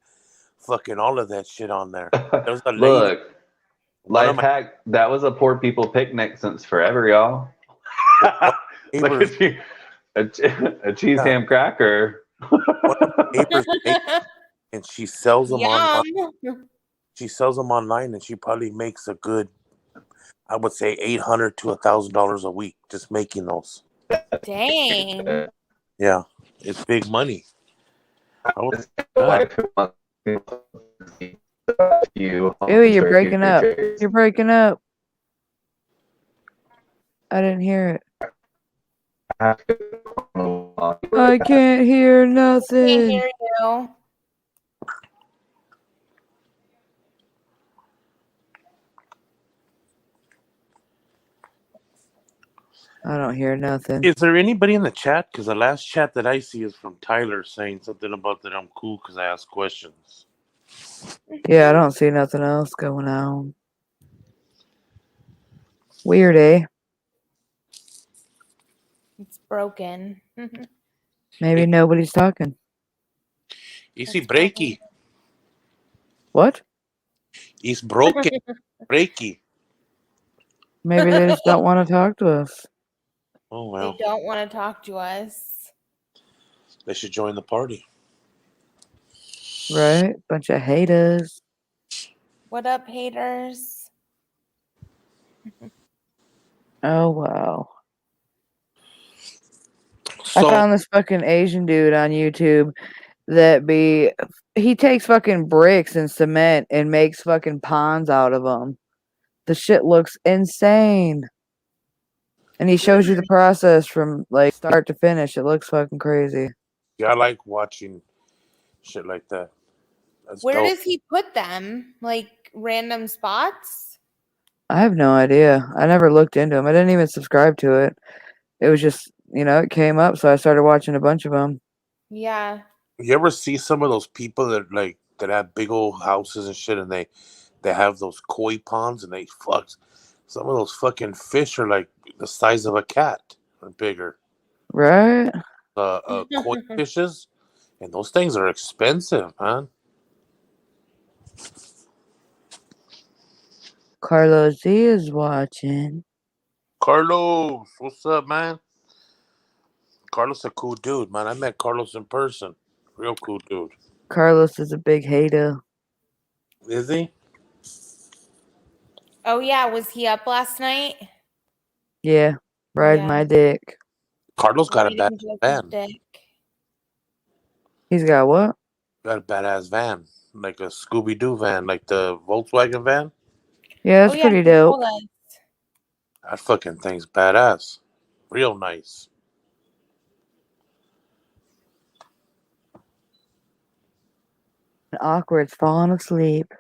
fucking all of that shit on there. There was a lady, Look, one of life my hack. That was a poor people picnic since forever, y'all. Look neighbors, at you, a cheese ham cracker. one of my neighbors make, and she sells them online. Yum. She sells them online, and she probably makes a good, I would say, $800 to $1,000 a week just making those. Dang. Yeah, it's big money. I was, Ew, you're breaking up. You're breaking up. I didn't hear it. I can't hear Can't nothing. hear you. I don't hear nothing. is there anybody in the chat? Because the last chat that I see is from Tyler saying something about that I'm cool because I ask questions. Yeah, I don't see nothing else going on. Weird, eh? It's broken. Maybe nobody's talking. Easy That's breaky. What? It's broken. Breaky. Maybe they just don't want to talk to us. Oh, They well. don't want to talk to us. They should join the party. Right? Bunch of haters. What up, haters? Oh, wow. So, I found this fucking Asian dude on YouTube he takes fucking bricks and cement and makes fucking ponds out of them. The shit looks insane. And he shows you the process from like start to finish. It looks fucking crazy. yeah, I like watching shit like that. That's Where dope. does he put them? Like random spots? I have no idea. I never looked into him. I didn't even subscribe to it. It was just, it came up, so I started watching a bunch of them. Yeah. You ever see some of those people that have big old houses and shit, and they have those koi ponds, and Some of those fucking fish are like the size of a cat or bigger. Right? Koi fishes, and those things are expensive, man. Carlos Z is watching. Carlos, what's up, man? Carlos a cool dude, man. I met Carlos in person. Real cool dude. Carlos is a big hater. Is he? Oh yeah, was he up last night? Yeah, ride Yeah. my dick. Carlos got a bad Riding Joseph's van. dick. He's got what? Got a badass van, like a Scooby Doo van, like the Volkswagen van. Yeah, Oh that's yeah, pretty he dope. told us. That fucking thing's badass. Real nice. Awkward's falling asleep.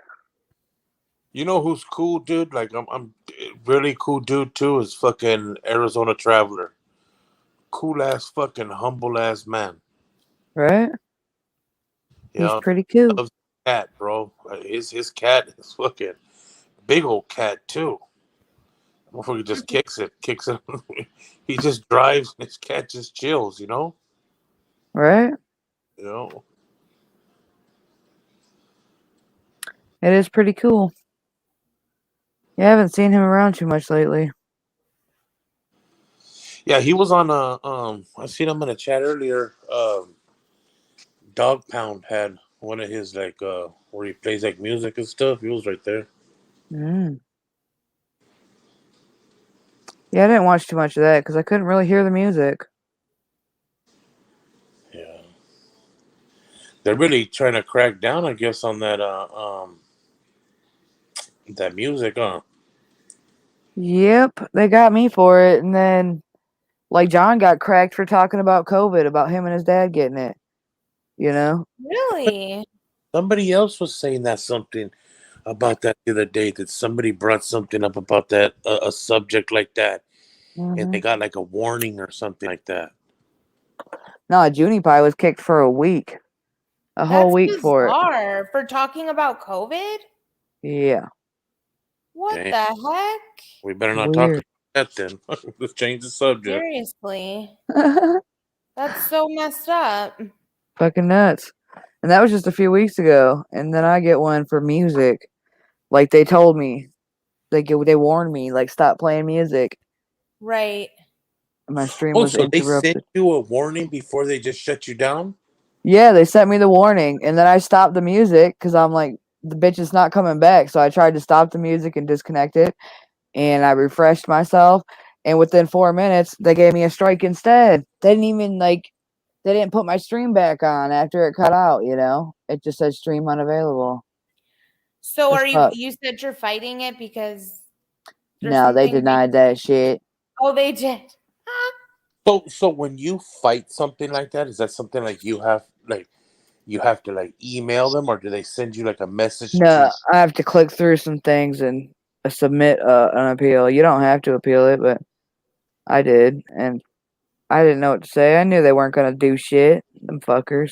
You know who's cool, dude? Like I'm really cool dude too. Is fucking Arizona Traveler. Cool ass, fucking humble ass man. Right? You He's know, pretty cool. loves the cat, bro. His cat is fucking big old cat too. Motherfucker just kicks it. He just drives and his cat just chills, you know? Right? You know? It is pretty cool. Yeah, I haven't seen him around too much lately. Yeah, he was on I seen him in a chat earlier. Dog Pound had one of his like where he plays like music and stuff. He was right there. Mm. Yeah, I didn't watch too much of that because I couldn't really hear the music. Yeah. They're really trying to crack down, I guess, on that that music, huh? Yep, they got me for it. And then, like, John got cracked for talking about COVID, about him and his dad getting it. You know? Really? Somebody else was saying that something about that the other day, that somebody brought something up about that a subject like that, and they got like a warning or something like that. No, Junie Pie was kicked for a week. A whole That's week for it. bizarre. For talking about COVID? Yeah. What Dang. the heck? We better not Weird. talk about that then. Let's change the subject. Seriously. That's so messed up. Fucking nuts. And that was just a few weeks ago. And then I get one for music. Like they told me. They warned me, like, stop playing music. Right. My stream Oh, was so they sent interrupted. you a warning before they just shut you down? Yeah, they sent me the warning. And then I stopped the music because I'm like, the bitch is not coming back. So I tried to stop the music and disconnect it. And I refreshed myself. And within 4 minutes, they gave me a strike instead. They didn't even they didn't put my stream back on after it cut out, you know? It just said stream unavailable. So That's are fucked. you said you're fighting it because there's No, they something denied that shit. Oh, they did. So when you fight something like that, is that something like you have to like email them, or do they send you like a message? No, I have to click through some things and submit an appeal. You don't have to appeal it, but I did, and I didn't know what to say. I knew they weren't gonna do shit. Them fuckers.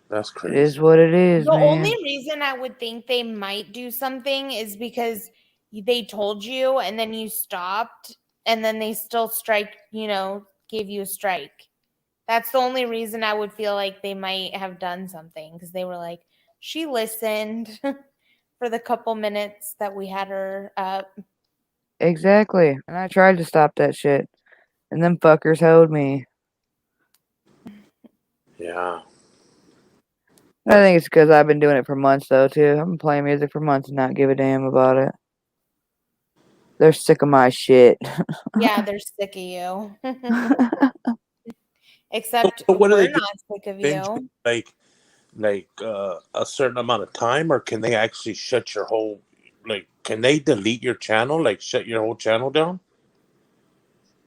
That's It crazy. is what it is, The man. only reason I would think they might do something is because they told you and then you stopped and then they still gave you a strike. That's the only reason I would feel like they might have done something, because they were like, she listened for the couple minutes that we had her up. Exactly. And I tried to stop that shit, and them fuckers held me. Yeah. I think it's because I've been doing it for months, though, too. I've been playing music for months and not give a damn about it. They're sick of my shit. Yeah, they're sick of you. Except So what do we're they do? not sick of Send you. you, like a certain amount of time, or can they actually shut your whole, like, can they delete your channel, like shut your whole channel down?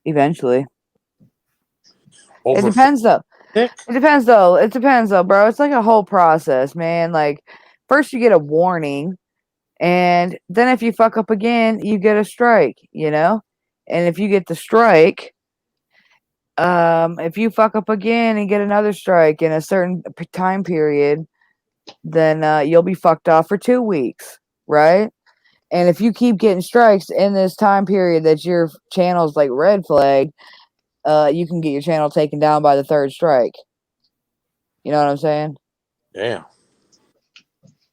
Eventually. Over It depends, though. Nick? It depends, though, bro. It's like a whole process, man. Like, first you get a warning, and then if you fuck up again, you get a strike, you know? And if you get the strike, if you fuck up again and get another strike in a certain time period, then you'll be fucked off for 2 weeks, right? And if you keep getting strikes in this time period that your channel's like red flag, you can get your channel taken down by the 3rd strike. You know what I'm saying? Yeah.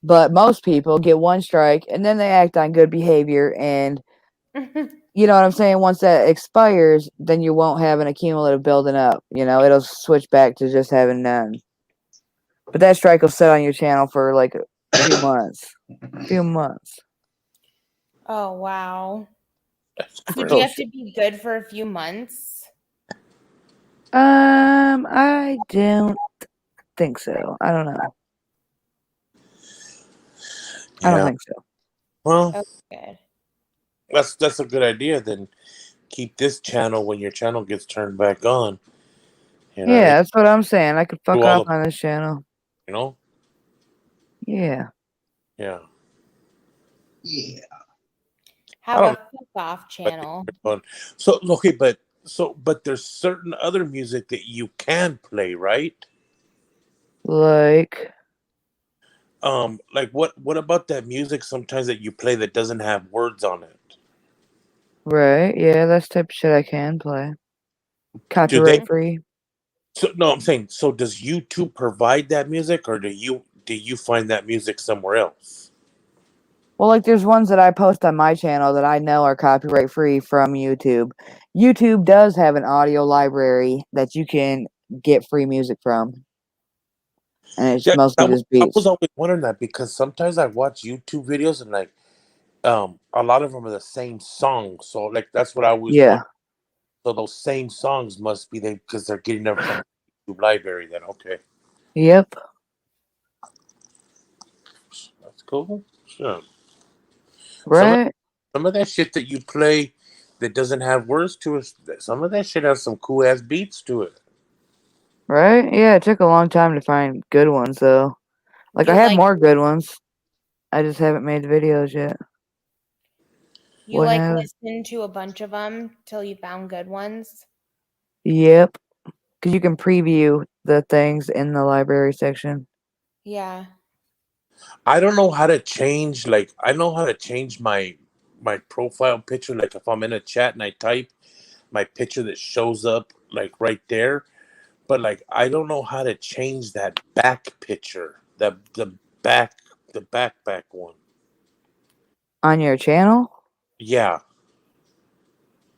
But most people get 1 strike and then they act on good behavior, and you know what I'm saying? Once that expires, then you won't have an accumulative building up. You know, it'll switch back to just having none. But that strike will sit on your channel for like a few months. Oh wow. That's So do crazy. you have to be good for a few months? I don't think so. I don't know. I don't Yeah. think so. Well, Oh, good. that's a good idea. Then keep this channel when your channel gets turned back on. You know what I mean? Yeah, that's what I'm saying. I could Do fuck all off the, on this channel. you know? Yeah. Yeah. I Have don't a know. fuck off But channel. it's fun. So okay, but there's certain other music that you can play, right? Like, Like what about that music sometimes that you play that doesn't have words on it? right. Yeah, that's type of shit I can play. Do they? Copyright free. So no, I'm saying. So does YouTube provide that music, or do you find that music somewhere else? Well, like there's ones that I post on my channel that I know are copyright free from YouTube. YouTube does have an audio library that you can get free music from, and it's Yeah, mostly just I was beats. always wondering that because sometimes I watch YouTube videos and like a lot of them are the same song. So like that's what I always Yeah. wonder. So those same songs must be there because they're getting them from the YouTube library. Then okay, Yep. that's cool. Sure. Some of Right. some of that shit that you play that doesn't have words to it, some of that shit has some cool ass beats to it. Right. Yeah. It took a long time to find good ones though. Like I You have like more good ones. I just haven't made the videos yet. you What like now? listen to a bunch of them till you found good ones? Yep. Because you can preview the things in the library section. Yeah. I don't know how to change. Like I know how to change my profile picture. Like if I'm in a chat and I type my picture that shows up like right there, but like I don't know how to change that back picture. Back the back one. On your channel, Yeah.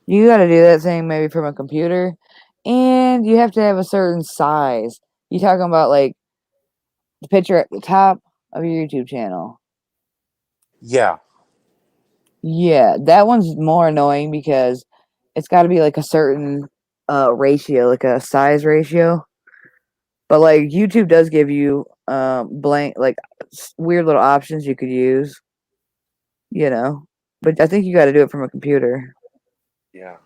you got to do that thing maybe from a computer. And you have to have a certain size. You talking about like the picture at the top of your YouTube channel. Yeah. Yeah, that one's more annoying because it's got to be like a certain ratio, like a size ratio. But like YouTube does give you blank like weird little options you could use, you know. But I think you got to do it from a computer. Yeah.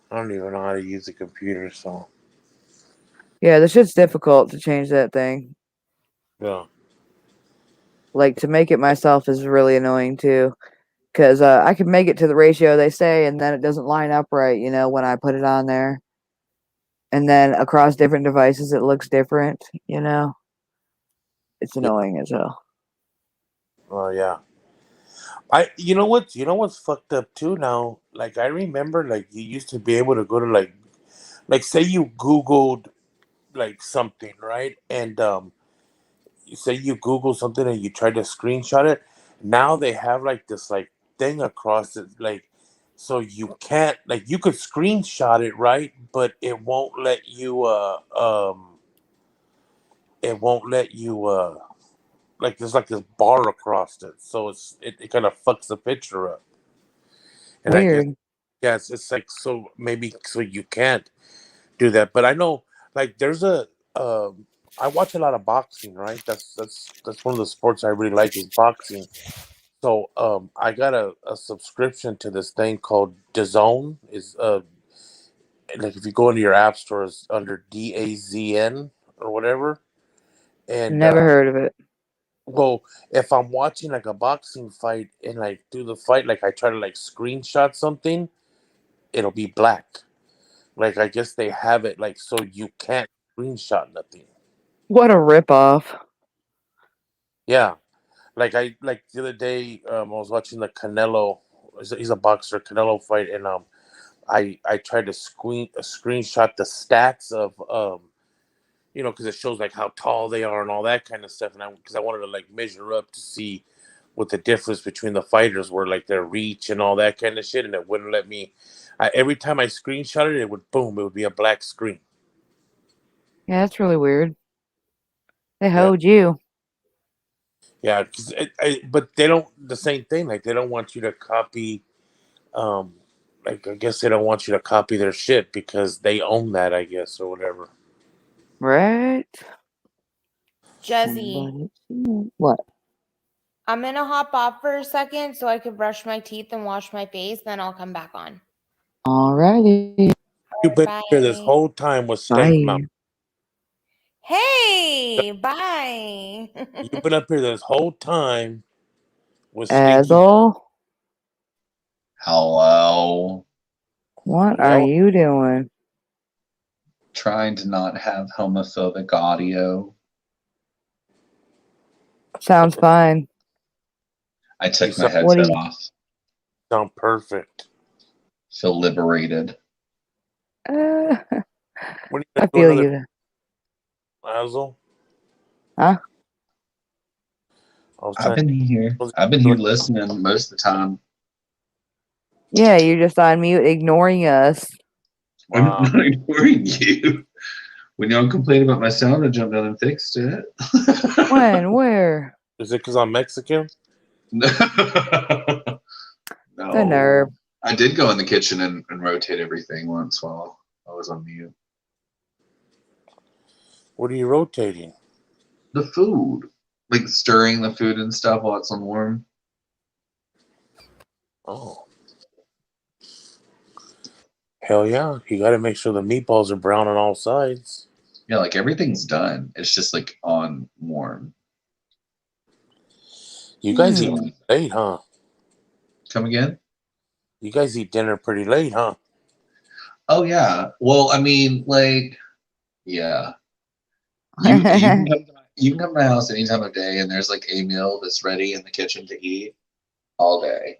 I don't even know how to use a computer, so Yeah, this shit's difficult to change that thing. yeah. Like to make it myself is really annoying too, because I can make it to the ratio they say, and then it doesn't line up right, you know, when I put it on there. And then across different devices, it looks different, you know. It's Yeah. annoying as hell. Oh yeah. You know what's fucked up too now? Like I remember like you used to be able to go to like say you Googled like something, right? And you say you Google something and you try to screenshot it. Now they have like this like thing across it, like so you can't like you could screenshot it, right? But it won't let you like there's like this bar across it. So it kind of fucks the picture up. And I guess Weird. yes, it's like so maybe so you can't do that. But I know like there's a I watch a lot of boxing, right? That's one of the sports I really like is boxing. So I got a subscription to this thing called DAZN. Is like if you go into your app store, it's under DAZN or whatever. And Never heard of it. well, if I'm watching like a boxing fight and like do the fight, like I try to like screenshot something, it'll be black. Like I guess they have it like so you can't screenshot nothing. What a ripoff. Yeah, like the other day, I was watching the Canelo. He's a boxer, Canelo fight, and I tried to screenshot the stats of because it shows like how tall they are and all that kind of stuff, and because I wanted to like measure up to see what the difference between the fighters were, like their reach and all that kind of shit, and it wouldn't let me. Every time I screenshot it, it would boom, it would be a black screen. Yeah, that's really weird. They Yeah, hoed you. yeah, but they don't the same thing. Like they don't want you to copy. Um, like I guess they don't want you to copy their shit because they own that, I guess, or whatever. Right? Jesse, What? I'm gonna hop off for a second so I could brush my teeth and wash my face, then I'll come back on. Alrighty. You've been here this Bye. whole time with Stank Mouth. Bye. Hey, bye. You've been up here this whole time with Stinky. Azel, Hello. what are Well, you doing? Trying to not have homophobic audio. Sounds fine. I you took my sound, What do headset you? off. sound perfect. Feel liberated. Uh, When are you I gonna do feel another you. Azel? Huh? I was I've trying been here. to I've been do here it. listening most of the time. Yeah, you're just on mute, ignoring us. I'm Wow. not ignoring you. When y'all complained about my sound, I jumped down and fixed it. When? Where? Is it because I'm Mexican? The No. nerve. I did go in the kitchen and rotate everything once while I was on mute. What are you rotating? The food. Like stirring the food and stuff while it's on warm. Oh, hell yeah. You got to make sure the meatballs are brown on all sides. Yeah, like everything's done. It's just like on warm. You guys eat Hmm. late, huh? Come again? You guys eat dinner pretty late, huh? Oh yeah. Well, I mean, like, yeah. You can come to my house any time of day, and there's like a meal that's ready in the kitchen to eat all day.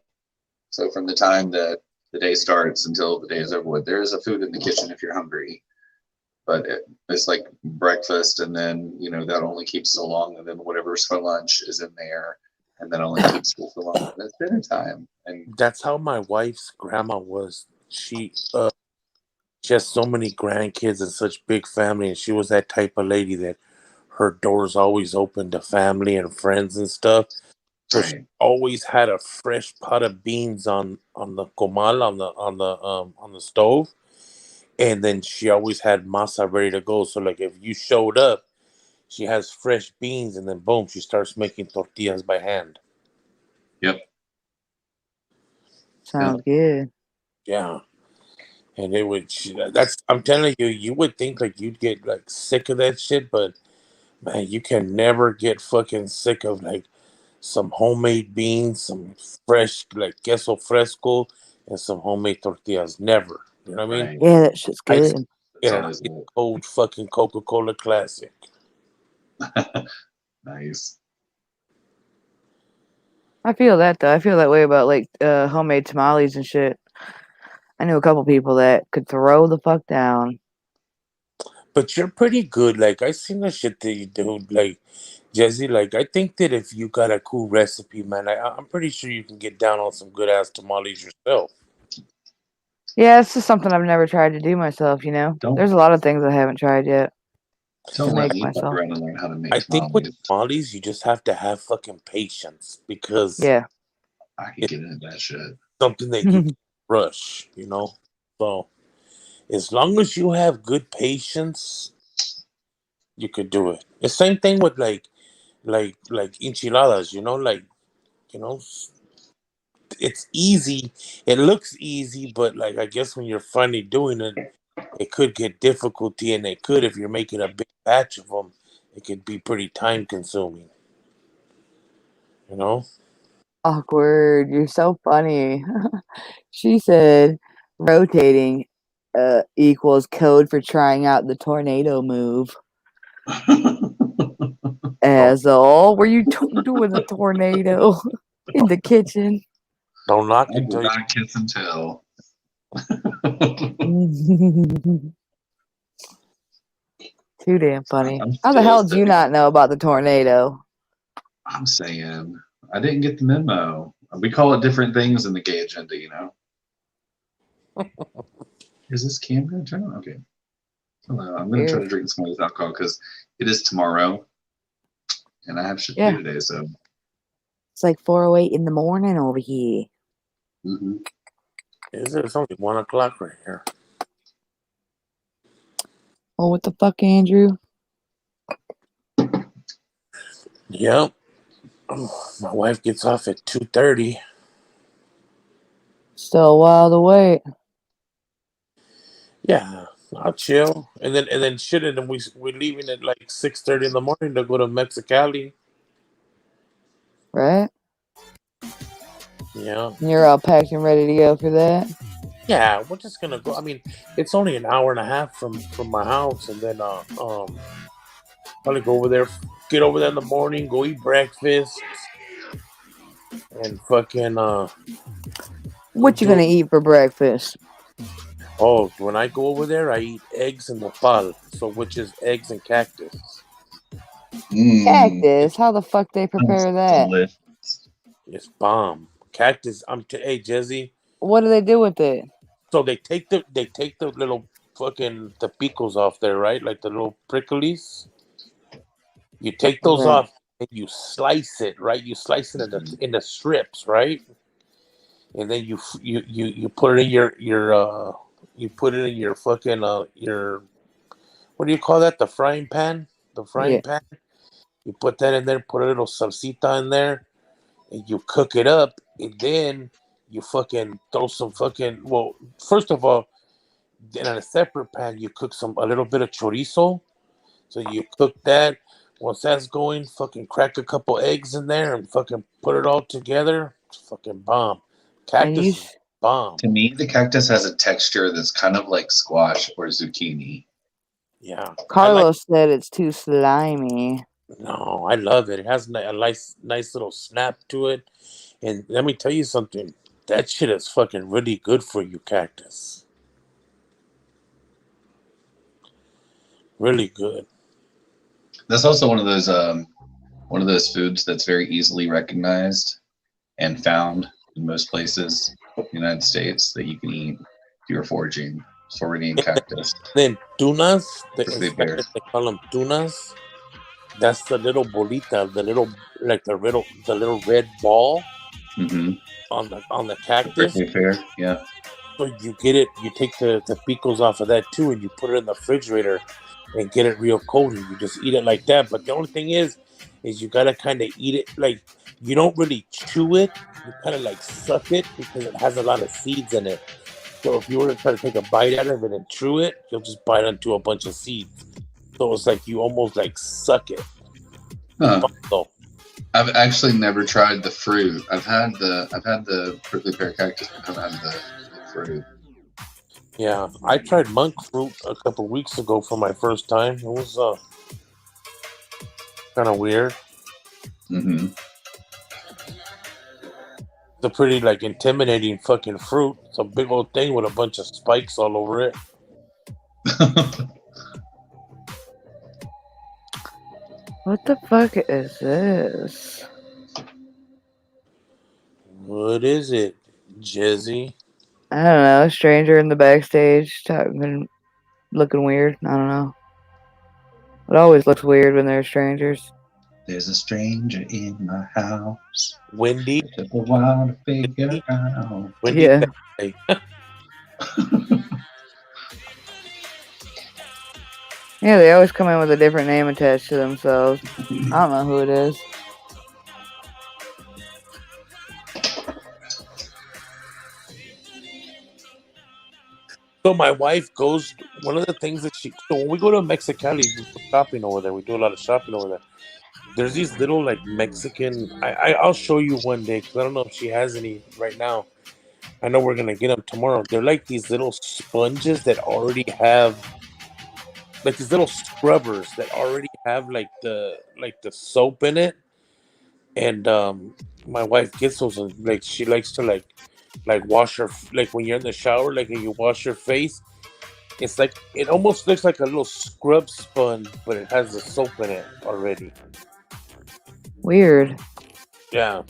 So from the time that the day starts until the day is over with, there is a food in the kitchen if you're hungry. But it's like breakfast, and then that only keeps so long, and then whatever's for lunch is in there, and that only keeps so long. And it's dinner time, and That's how my wife's grandma was. She has so many grandkids and such big family, and she was that type of lady that her doors always open to family and friends and stuff. So she right. always had a fresh pot of beans on the comal on the stove, and then she always had masa ready to go. So like if you showed up, she has fresh beans, and then boom, she starts making tortillas by hand. Yep. Sounds good. Yeah, and it would. That's I'm telling you, you would think like you'd get like sick of that shit, but man, you can never get fucking sick of like some homemade beans, some fresh like queso fresco, and some homemade tortillas. Never. You know what I mean? Right. Yeah, that shit's Ice good. It's in an always ice cold fucking Coca-Cola classic. nice. I feel that though. I feel that way about like homemade tamales and shit. I knew a couple people that could throw the fuck down. But you're pretty good. Like I seen the shit that you do, like Jesse. Like I think that if you got a cool recipe, man, I'm pretty sure you can get down on some good ass tamales yourself. Yeah, it's just something I've never tried to do myself, Don't There's a lot of things I haven't tried yet to don't let make me fuck myself. around and learn how to make I think with tamales. tamales, you just have to have fucking patience because Yeah. I could it's get into that shit. something that you can rush, So as long as you have good patience, you could do it. The same thing with like enchiladas, you know, it's easy. It looks easy, but like I guess when you're finally doing it, it could get difficulty, and it could if you're making a big batch of them, it could be pretty time consuming. You know. Awkward. You're so funny. She said rotating equals code for trying out the tornado move. Asshole, were you doing the tornado in the kitchen? Don't knock I did until you. not kiss and tell. Too damn funny. I'm How the still hell did you sitting. not know about the tornado? I'm saying I didn't get the memo. We call it different things in the gay agenda, you know. Is this cam going to turn on? Okay. Hello. I'm going to try to drink some of this alcohol because it is tomorrow, and I have shit to do today. So it's like 4:08 in the morning over here. Mm-hmm. It's only 1 o'clock right here. Oh, what the fuck, Andrew? Yep. My wife gets off at 2:30. Still a while to wait. Yeah, I'll chill, and then shit, and then we're leaving at like 6:30 in the morning to go to Mexicali. Right? Yeah. You're all packed and ready to go for that? Yeah, we're just gonna go. I mean, it's only an hour and a half from my house, and then probably go over there, get over there in the morning, go eat breakfast, and fucking What you gonna eat for breakfast? Oh, when I go over there, I eat eggs and nopal, so which is eggs and cactus. Cactus? How the fuck they prepare that? It's bomb. Cactus. Hey Jezzy. What do they do with it? So they take the little fucking the picos off there, right? Like the little pricklies. You take those off and you slice it, right? You slice it into strips, right? And then you put it in your you put it in your fucking your, what do you call that? The frying pan. The frying pan. You put that in there. Put a little salsita in there, and you cook it up. And then you fucking throw some fucking. Well, first of all, then on a separate pan, you cook a little bit of chorizo. So you cook that. Once that's going, fucking crack a couple eggs in there and fucking put it all together. It's fucking bomb. Cactus is bomb. To me, the cactus has a texture that's kind of like squash or zucchini. Yeah. Carlos said it's too slimy. No, I love it. It has a nice little snap to it. And let me tell you something. That shit is fucking really good for you, cactus. Really good. That's also one of those foods that's very easily recognized and found in most places in the United States that you can eat if you're foraging cactus. Then tunas, in Spanish they call them tunas. That's the little bolita, the little red ball on the cactus. Fair, yeah. So you get it, you take the picos off of that too, and you put it in the refrigerator and get it real cold, and you just eat it like that. But the only thing is you gotta kind of eat it like, you don't really chew it, you kind of like suck it because it has a lot of seeds in it. So if you were to try to take a bite out of it and chew it, you'll just bite onto a bunch of seeds. So it's like you almost like suck it. I've actually never tried the fruit. I've had the prickly pear cactus, but I haven't had the fruit. Yeah, I tried monk fruit a couple weeks ago for my first time. It was kind of weird. Mm-hmm. It's a pretty like intimidating fucking fruit. It's a big old thing with a bunch of spikes all over it. What the fuck is this? What is it, Jezzy? I don't know. A stranger in the backstage talking, looking weird. I don't know. It always looks weird when they're strangers. There's a stranger in my house. Wendy. It took a while to figure out. Wendy. Yeah. Yeah, they always come in with a different name attached to themselves. I don't know who it is. So my wife goes, one of the things that so when we go to Mexicali, we go shopping over there. We do a lot of shopping over there. There's these little like Mexican, I'll show you one day because I don't know if she has any right now. I know we're going to get them tomorrow. They're like these little sponges that already have, like these little scrubbers that already have like the soap in it, and my wife gets those, and like she likes to like wash her, like when you're in the shower, like and you wash your face. It's like it almost looks like a little scrub sponge, but it has the soap in it already. Weird. Yeah,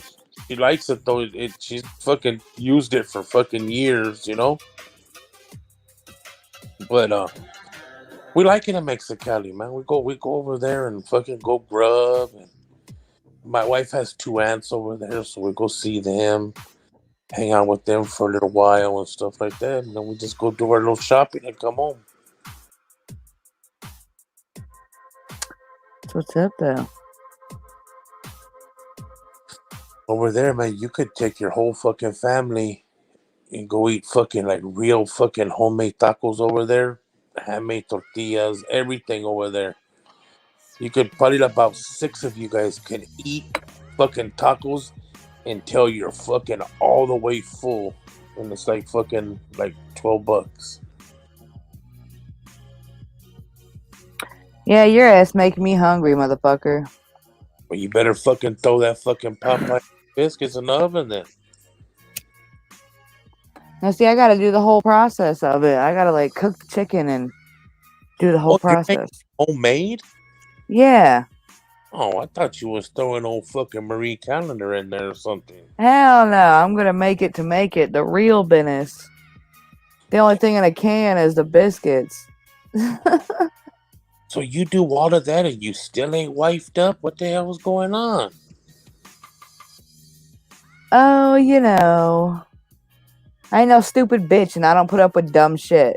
she likes it though. She's fucking used it for fucking years, you know. But we like it in Mexicali, man. We go over there and fucking go grub. And my wife has two aunts over there, so we go see them, hang out with them for a little while and stuff like that, and then we just go do our little shopping and come home. That's what's up, though. Over there, man, you could take your whole fucking family and go eat fucking like real fucking homemade tacos over there, handmade tortillas, everything over there. You could probably about 6 of you guys can eat fucking tacos until you're fucking all the way full, and it's like fucking like $12. Yeah, your ass making me hungry, motherfucker. But you better fucking throw that fucking Popeye biscuits in the oven then. Now, see, I gotta do the whole process of it. I gotta like cook the chicken and do the whole Oh, you make process. homemade? Yeah. Oh, I thought you was throwing old fucking Marie Calendar in there or something. Hell no. I'm gonna make it to make it. The real business. The only thing in a can is the biscuits. So you do all of that and you still ain't wifed up? What the hell was going on? Oh, you know. I ain't no stupid bitch and I don't put up with dumb shit.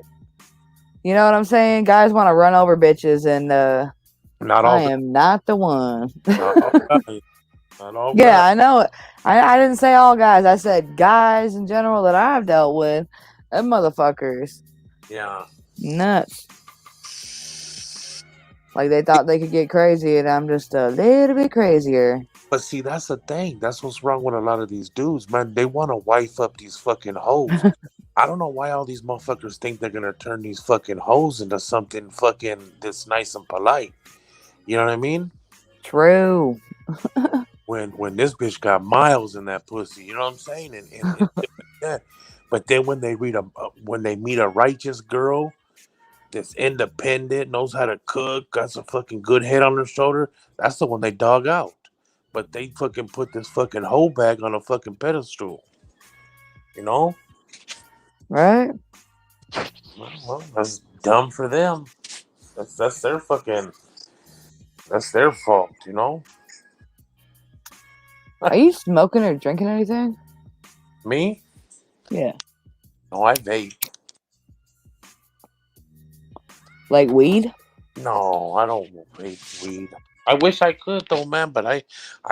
You know what I'm saying? Guys want to run over bitches and Not all I am not the one. Not all guys. Not all Yeah, guys. I know. I didn't say all guys. I said guys in general that I've dealt with. Them motherfuckers. Yeah. Nuts. Like they thought they could get crazy and I'm just a little bit crazier. But see, that's the thing. That's what's wrong with a lot of these dudes, man. They want to wife up these fucking hoes. I don't know why all these motherfuckers think they're gonna turn these fucking hoes into something fucking that's nice and polite. You know what I mean? True. When this bitch got miles in that pussy, you know what I'm saying? And yeah. But then when they meet a righteous girl that's independent, knows how to cook, got some fucking good head on her shoulder, that's the one they dog out. But they fucking put this fucking hoe bag on a fucking pedestal. You know? Right? Well, that's dumb for them. That's their fucking, that's their fault, you know? Are you smoking or drinking anything? Me? Yeah. No, I vape. Like weed? No, I don't vape weed. I wish I could though, man, but I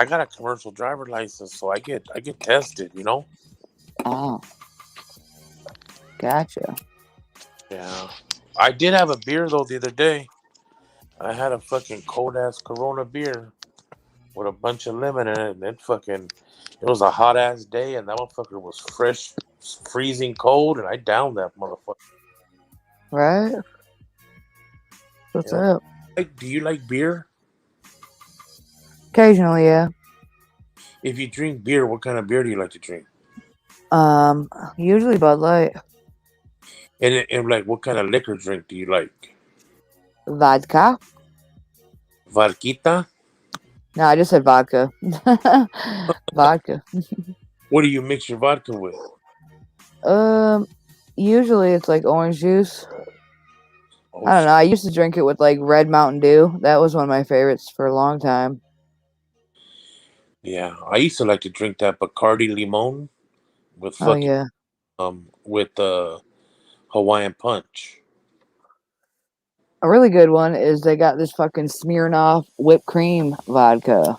got a commercial driver license, so I get tested, you know? Oh. Gotcha. Yeah. I did have a beer though the other day. I had a fucking cold ass Corona beer with a bunch of lemon in it, and it was a hot ass day, and that motherfucker was fresh, freezing cold, and I downed that motherfucker. Right? What's up? Do you like beer? Occasionally, yeah. If you drink beer, what kind of beer do you like to drink? Usually Bud Light. And like, what kind of liquor drink do you like? Vodka? Vodka? No, I just said vodka. Vodka. What do you mix your vodka with? Usually it's like orange juice. Oh, I don't know. I used to drink it with like Red Mountain Dew. That was one of my favorites for a long time. Yeah, I used to like to drink that Bacardi Limon with fucking with Hawaiian Punch. A really good one is they got this fucking Smirnoff whipped cream vodka.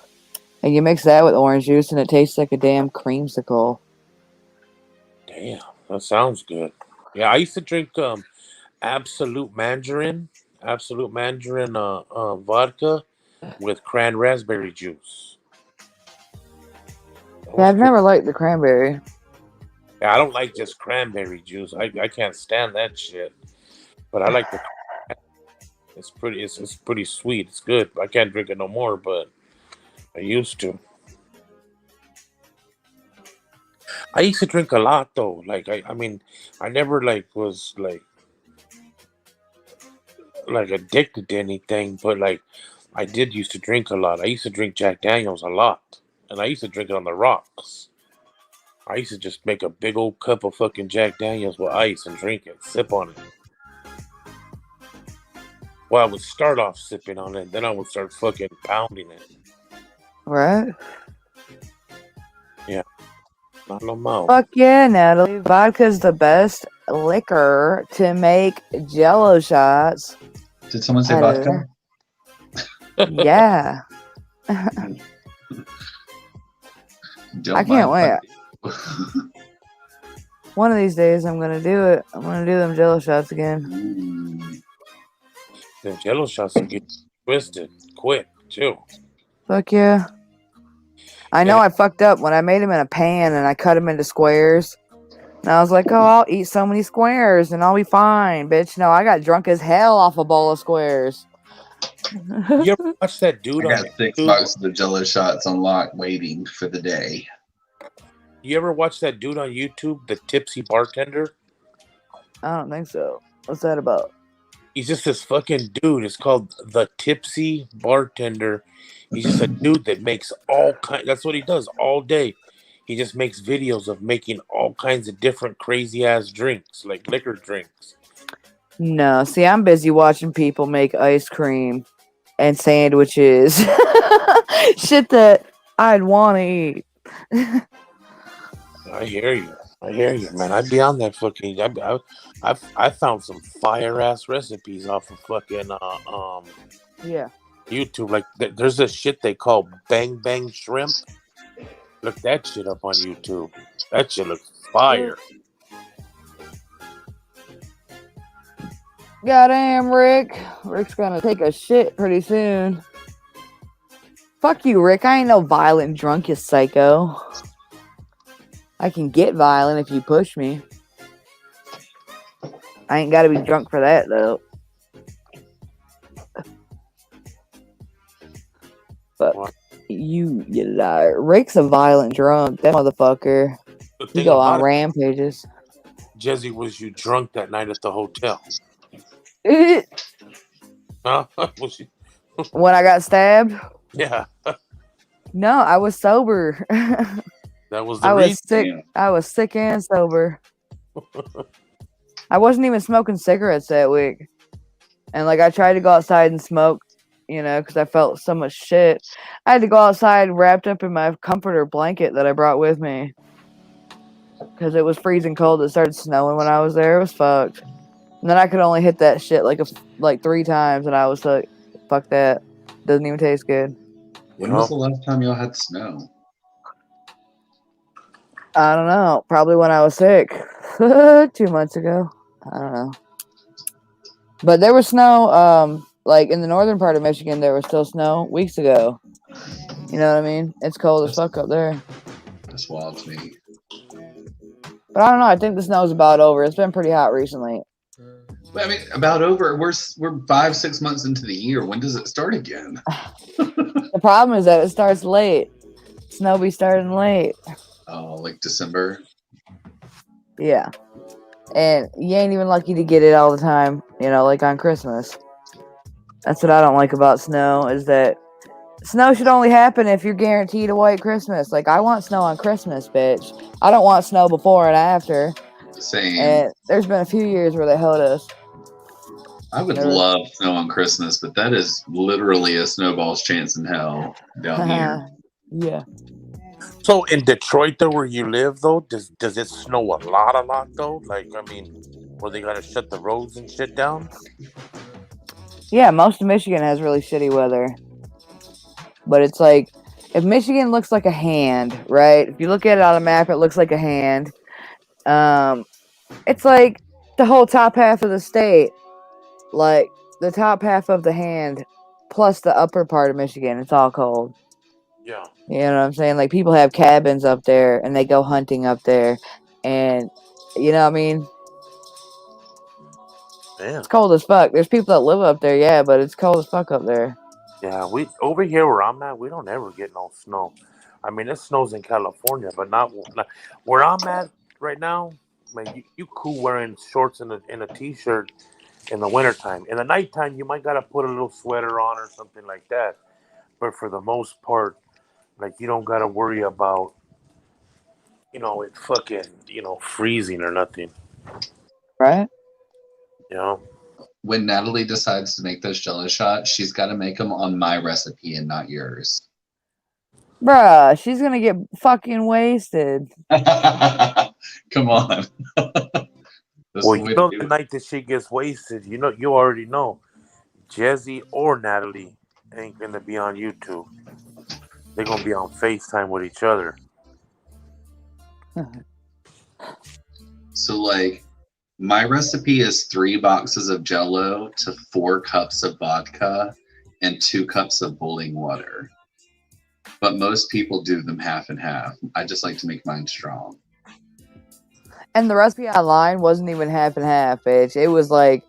And you mix that with orange juice and it tastes like a damn creamsicle. Damn, that sounds good. Yeah, I used to drink Absolute Mandarin vodka with cran raspberry juice. Yeah, I've never liked the cranberry. Yeah, I don't like just cranberry juice. I can't stand that shit. But I like the. It's pretty. It's pretty sweet. It's good. I can't drink it no more, but I used to. I used to drink a lot though. Like I mean, I never was like addicted to anything, but like I did used to drink a lot. I used to drink Jack Daniels a lot, and I used to drink it on the rocks. I used to just make a big old cup of fucking Jack Daniels with ice and drink it, sip on it. Well, I would start off sipping on it, then I would start fucking pounding it. Right? Yeah. Not no more. Fuck yeah, Natalie. Vodka's the best liquor to make Jello shots. Did someone say out of vodka? Yeah. Don't I can't mind wait. One of these days, I'm gonna do it. I'm gonna do them Jello shots again. Mm. The Jello shots will get twisted quick too. Fuck yeah. I know I fucked up when I made them in a pan and I cut them into squares. And I was like, oh, I'll eat so many squares and I'll be fine, bitch. No, I got drunk as hell off a bowl of squares. You ever watch that dude I on got 6 YouTube? boxes of Jello shots unlocked, waiting for the day. You ever watch that dude on YouTube, the tipsy bartender? I don't think so. What's that about? He's just this fucking dude. It's called the tipsy bartender. He's just a dude that makes all kinds. That's what he does all day. He just makes videos of making all kinds of different crazy ass drinks, like liquor drinks. No, see, I'm busy watching people make ice cream and sandwiches. Shit that I'd want to eat. I hear you. I hear you, man. I'd be on that fucking. I found some fire ass recipes off of fucking Yeah. YouTube. Like there's this shit they call bang bang shrimp. Look that shit up on YouTube. That shit looks fire. Goddamn, Rick. Rick's gonna take a shit pretty soon. Fuck you, Rick. I ain't no violent drunk, you psycho. I can get violent if you push me. I ain't gotta be drunk for that, though. Fuck you liar. Rick's a violent drunk. That motherfucker. The He thing go about on it, rampages. Jesse, was you drunk that night at the hotel? When Huh? Was you? I got stabbed? Yeah, No, I was sober. that was the I reason. was sick. I was sick and sober. I wasn't even smoking cigarettes that week. And like I tried to go outside and smoke, you know, because I felt so much shit. I had to go outside wrapped up in my comforter blanket that I brought with me. Because it was freezing cold. It started snowing when I was there. It was fucked. And then I could only hit that shit like 3 times, and I was like, fuck that. Doesn't even taste good. When was the last time y'all had snow? I don't know. Probably when I was sick. 2 months ago. I don't know. But there was snow, like in the northern part of Michigan, there was still snow weeks ago. You know what I mean? It's cold as fuck up there. That's wild to me. But I don't know. I think the snow's about over. It's been pretty hot recently. But I mean, about over. We're 5-6 months into the year. When does it start again? The problem is that it starts late. Snow be starting late. Oh, like December? Yeah. And you ain't even lucky to get it all the time, you know, like on Christmas. That's what I don't like about snow, is that snow should only happen if you're guaranteed a white Christmas. Like, I want snow on Christmas, bitch. I don't want snow before and after. Same. And there's been a few years where they held us. I would love snow on Christmas, but that is literally a snowball's chance in hell down here. Yeah. So in Detroit, though, where you live, though, does it snow a lot, though? Like, I mean, were they gonna shut the roads and shit down? Yeah, most of Michigan has really shitty weather. But it's like, if Michigan looks like a hand, right? If you look at it on a map, it looks like a hand. It's like the whole top half of the state. Like, the top half of the hand plus the upper part of Michigan, it's all cold. Yeah. You know what I'm saying? Like, people have cabins up there, and they go hunting up there. And, you know what I mean? Yeah. It's cold as fuck. There's people that live up there, yeah, but it's cold as fuck up there. Yeah, we over here where I'm at, we don't ever get no snow. I mean, it snows in California, but not where I'm at right now. Man, you cool wearing shorts and a t-shirt in the wintertime. In the nighttime, you might gotta put a little sweater on or something like that. But for the most part, like you don't gotta worry about it fucking freezing or nothing. Right? You know. When Natalie decides to make those Jello shots, she's got to make them on my recipe and not yours. Bruh, she's gonna get fucking wasted. Come on. Well, the night that she gets wasted, you already know, Jezzy or Natalie ain't gonna be on YouTube. They're gonna be on FaceTime with each other. So, like, my recipe is 3 boxes of Jello to 4 cups of vodka and 2 cups of boiling water. But most people do them half and half. I just like to make mine strong. And the recipe online wasn't even half and half, bitch. It was like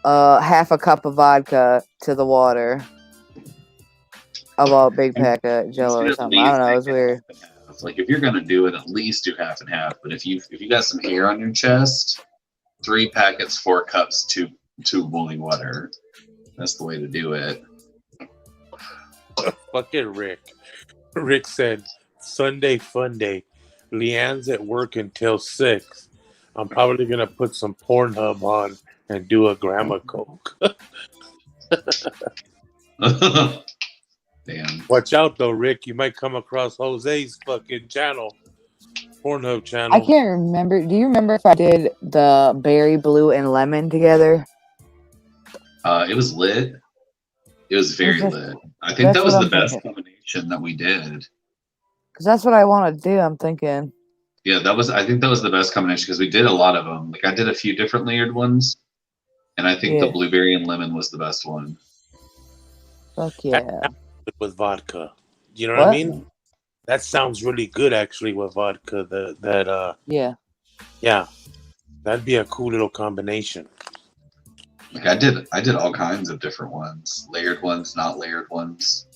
half a cup of vodka to the water of a big pack of Jello or something. I don't know. It was weird. Like, if you're gonna do it, at least do half and half. But if you got some hair on your chest, 3 packets, 4 cups, 2 boiling water. That's the way to do it. Fuck it, Rick. Rick said, Sunday fun day. Leanne's at work until 6. I'm probably going to put some Pornhub on and do a gram of Coke. Damn. Watch out, though, Rick. You might come across Jose's fucking channel. Pornhub channel. I can't remember. Do you remember if I did the berry, blue, and lemon together? It was lit. It was very lit. I think that was the best combination that we did. Because that's what I want to do, I'm thinking. Yeah, I think that was the best combination because we did a lot of them. Like, I did a few different layered ones, and I think the blueberry and lemon was the best one. Fuck yeah. With vodka. You know what I mean? That sounds really good, actually, with vodka. Yeah. Yeah. That'd be a cool little combination. Like, I did all kinds of different ones. Layered ones, not layered ones.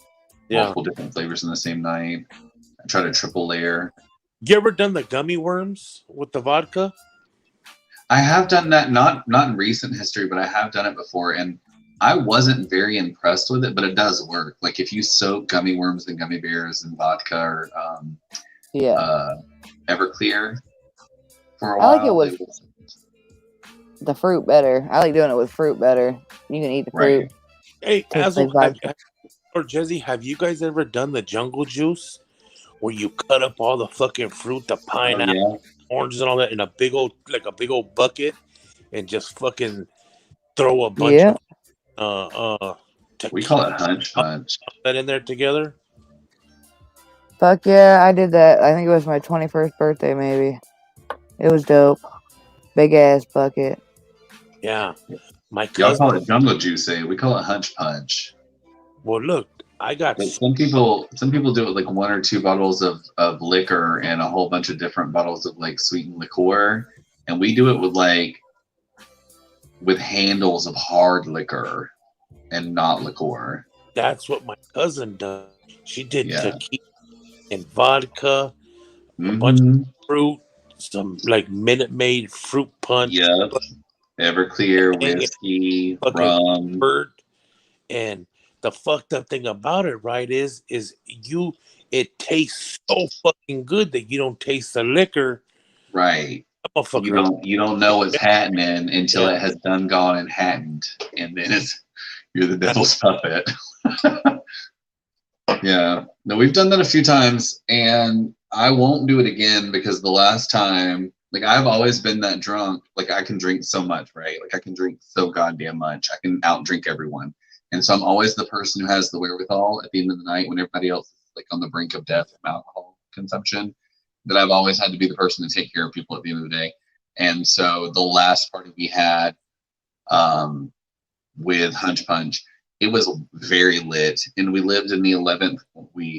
Yeah. Multiple different flavors in the same night. I tried a triple layer. You ever done the gummy worms with the vodka? I have done that, not in recent history, but I have done it before, and I wasn't very impressed with it, but it does work. Like, if you soak gummy worms and gummy bears in vodka or Everclear for a while. I like it with the fruit better. I like doing it with fruit better. You can eat the fruit. Right. Hey, or Jezzy, have you guys ever done the jungle juice where you cut up all the fucking fruit, the pineapple, oranges, and all that in a big old bucket, and just fucking throw a bunch of we call it hunch punch. That in there together. Fuck yeah, I did that. I think it was my 21st birthday, maybe. It was dope. Big ass bucket. Yeah, my cousin. Y'all call it jungle juice. We call it hunch punch. Well, look, I got some people do it like 1 or 2 bottles of liquor and a whole bunch of different bottles of like sweetened liqueur, and we do it with handles of hard liquor and not liqueur. That's what my cousin does. She did tequila and vodka, a bunch of fruit, some like Minute Maid fruit punch. Yeah, Everclear, whiskey, rum. And the fucked up thing about it, right, is it tastes so fucking good that you don't taste the liquor. Right. You don't know what's happening until it has done gone and happened, and then you're the devil's puppet. Yeah. No, we've done that a few times, and I won't do it again because the last time, like, I've always been that drunk. Like, I can drink so much, right? Like, I can drink so goddamn much. I can outdrink everyone. And so I'm always the person who has the wherewithal at the end of the night when everybody else is like on the brink of death from alcohol consumption, that I've always had to be the person to take care of people at the end of the day. And so the last party we had with Hunch Punch, it was very lit. And we lived in the 11th.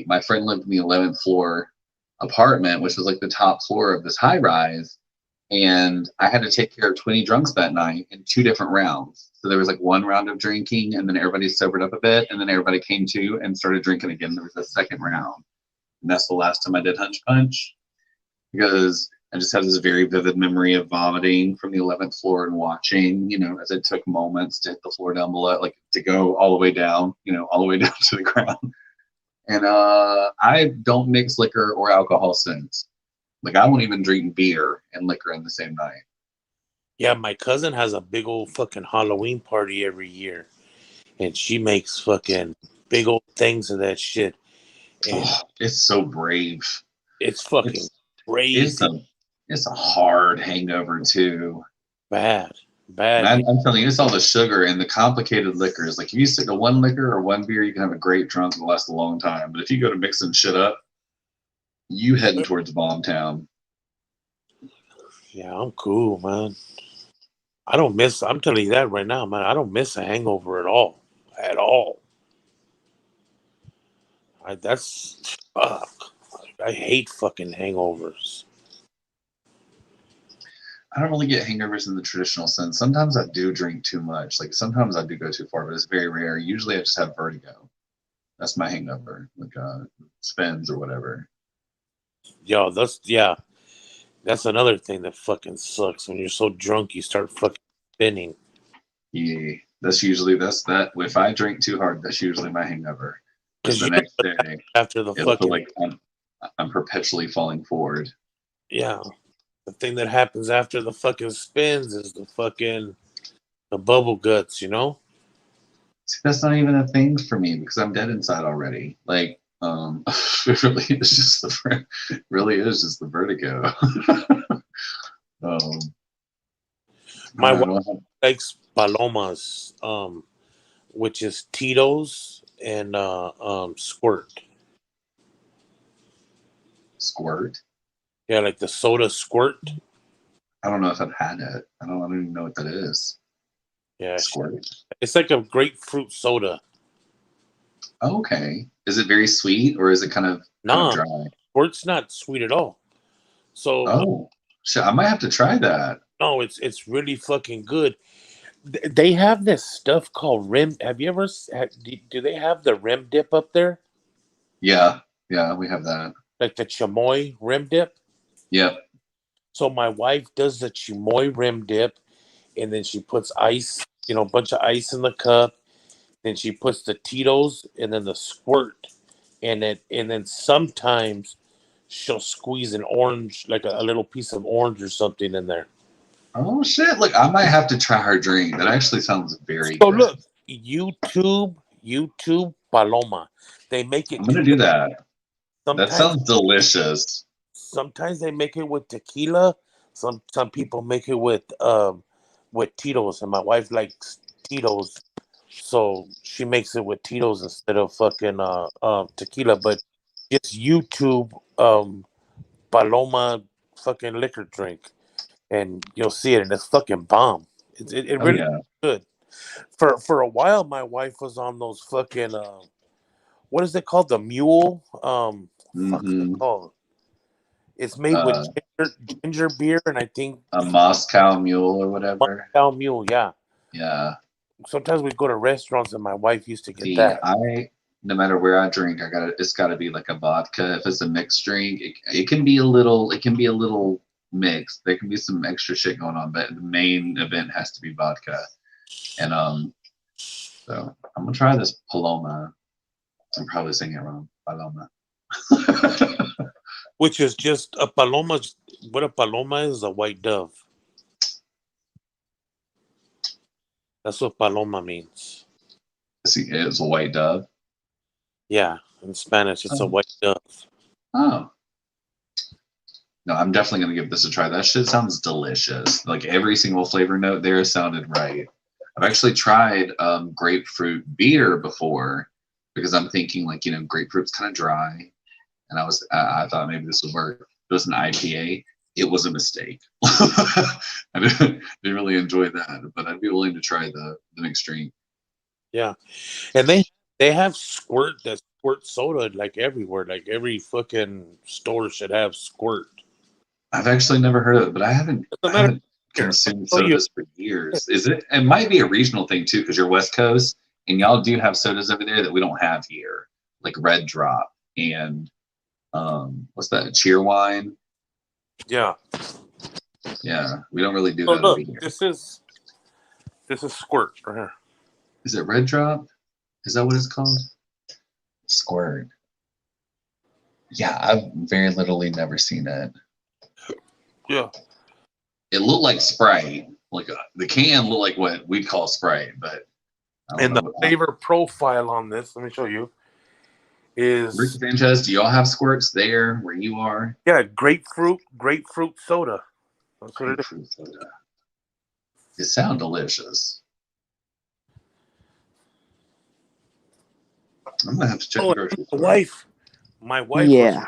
My friend lived in the 11th floor apartment, which was like the top floor of this high rise. and I had to take care of 20 drunks that night in 2 different rounds. So there was like 1 round of drinking, and then everybody sobered up a bit, and then everybody came to and started drinking again. There was a second round, and that's the last time I did Hunch Punch, because I just have this very vivid memory of vomiting from the 11th floor and watching, as it took moments to hit the floor down below, like to go all the way down, all the way down to the ground. And I don't mix liquor or alcohol since. Like, I won't even drink beer and liquor in the same night. Yeah, my cousin has a big old fucking Halloween party every year, and she makes fucking big old things of that shit. And It's so brave. it's fucking It's crazy. it's a hard hangover too. Bad. And I'm telling you, it's all the sugar and the complicated liquors. Like, if you stick to one liquor or one beer, you can have a great drunk and last a long time. But if you go to mixing shit up, you heading towards Bomb Town. Yeah, I'm cool, man. I'm telling you that right now, man. I don't miss a hangover at all. At all. I hate fucking hangovers. I don't really get hangovers in the traditional sense. Sometimes I do drink too much. Like, sometimes I do go too far, but it's very rare. Usually I just have vertigo. That's my hangover, like spins or whatever. Yo, that's another thing that fucking sucks. When you're so drunk, you start fucking spinning. Yeah, that. If I drink too hard, that's usually my hangover. Because the next day, after the it'll feel fucking like I'm perpetually falling forward. yeah, the thing that happens after the fucking spins is the bubble guts, See, that's not even a thing for me because I'm dead inside already. Like, it really is just the vertigo. My wife likes palomas, which is Tito's and Squirt. Squirt? Yeah, like the soda Squirt. I don't know if I've had it. I don't even know what that is. Yeah, Squirt. It's like a grapefruit soda. Okay. Is it very sweet or is it kind of dry? Squirt's not sweet at all. So shit, I might have to try that. No, it's really fucking good. They have this stuff called rim. Have you ever? Do they have the rim dip up there? Yeah, we have that. Like the chamoy rim dip. Yep. So my wife does the chamoy rim dip, and then she puts ice, a bunch of ice in the cup. Then she puts the Tito's and then the Squirt, and then sometimes she'll squeeze an orange, like a little piece of orange or something in there. Oh shit! Look, I might have to try her drink. That actually sounds very good. Look, YouTube Paloma. They make it. I'm gonna do that. That sounds delicious. Sometimes they make it with tequila. Some people make it with Tito's, and my wife likes Tito's, so she makes it with Tito's instead of fucking tequila. But it's YouTube Paloma fucking liquor drink, and you'll see it, and it's fucking bomb. It really is good. For a while, my wife was on those fucking what is it called? The mule. Fuck is it called? It's made with ginger beer, and I think a Moscow Mule or whatever. Moscow Mule, yeah. Yeah. Sometimes we go to restaurants, and my wife used to get that. No matter where I drink, it's got to be like a vodka. If it's a mixed drink, it can be a little mixed. There can be some extra shit going on, but the main event has to be vodka. And so I'm gonna try this Paloma. I'm probably saying it wrong. Paloma. Which is just a paloma. What a paloma is, a white dove. That's what paloma means. See, it's a white dove. Yeah, in Spanish, it's a white dove. Oh. No, I'm definitely gonna give this a try. That shit sounds delicious. Like, every single flavor note there sounded right. I've actually tried grapefruit beer before because I'm thinking, like, grapefruit's kind of dry, and I thought maybe this would work. It was an IPA. It was a mistake. I didn't really enjoy that, but I'd be willing to try the mixed drink. Yeah, and they have Squirt soda like everywhere. Like every fucking store should have Squirt. I've actually never heard of it, but I haven't consumed sodas for years. Is it? It might be a regional thing too, because you're West Coast and y'all do have sodas over there that we don't have here, like Red Drop and what's that? Cheer wine. Yeah. Yeah, we don't really do Oh that look, over here. this is Squirt right here. Is it Red Drop? Is that what it's called? Squirt. Yeah, I've very literally never seen it. Yeah. It looked like Sprite. The can looked like what we'd call Sprite, but I don't And know the flavor profile on this, let me show you, is Rick Sanchez, do y'all have squirts there where you are? yeah, grapefruit soda. That's what it is. Grapefruit soda. It sounds delicious. I'm gonna have to check the grocery store. My wife Yeah.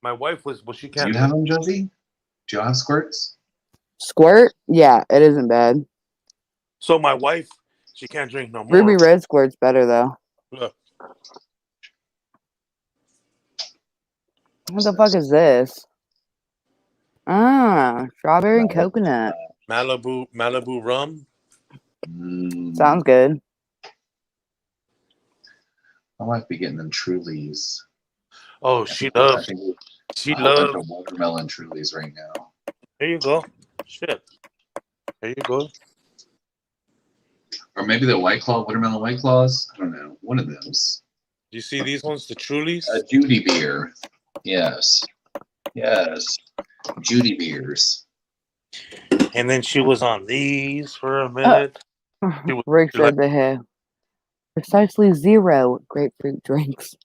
was well, she Do can't you have them, Josie? Do y'all have squirts? Squirt? Yeah, it isn't bad. So my wife, she can't drink no more. Ruby Red Squirt's better though. Look. What the fuck is this? Ah, strawberry and coconut. Malibu rum. Sounds good. My wife be getting them Trulies. Oh, she loves. She a whole bunch loves of watermelon Trulies right now. There you go. Shit. There you go. Or maybe the watermelon White Claws. I don't know. One of those. Do you see these ones, the Trulies? Judy beer. Yes. Yes. Judy beers. And then she was on these for a minute. Rick said they have precisely 0 grapefruit drinks.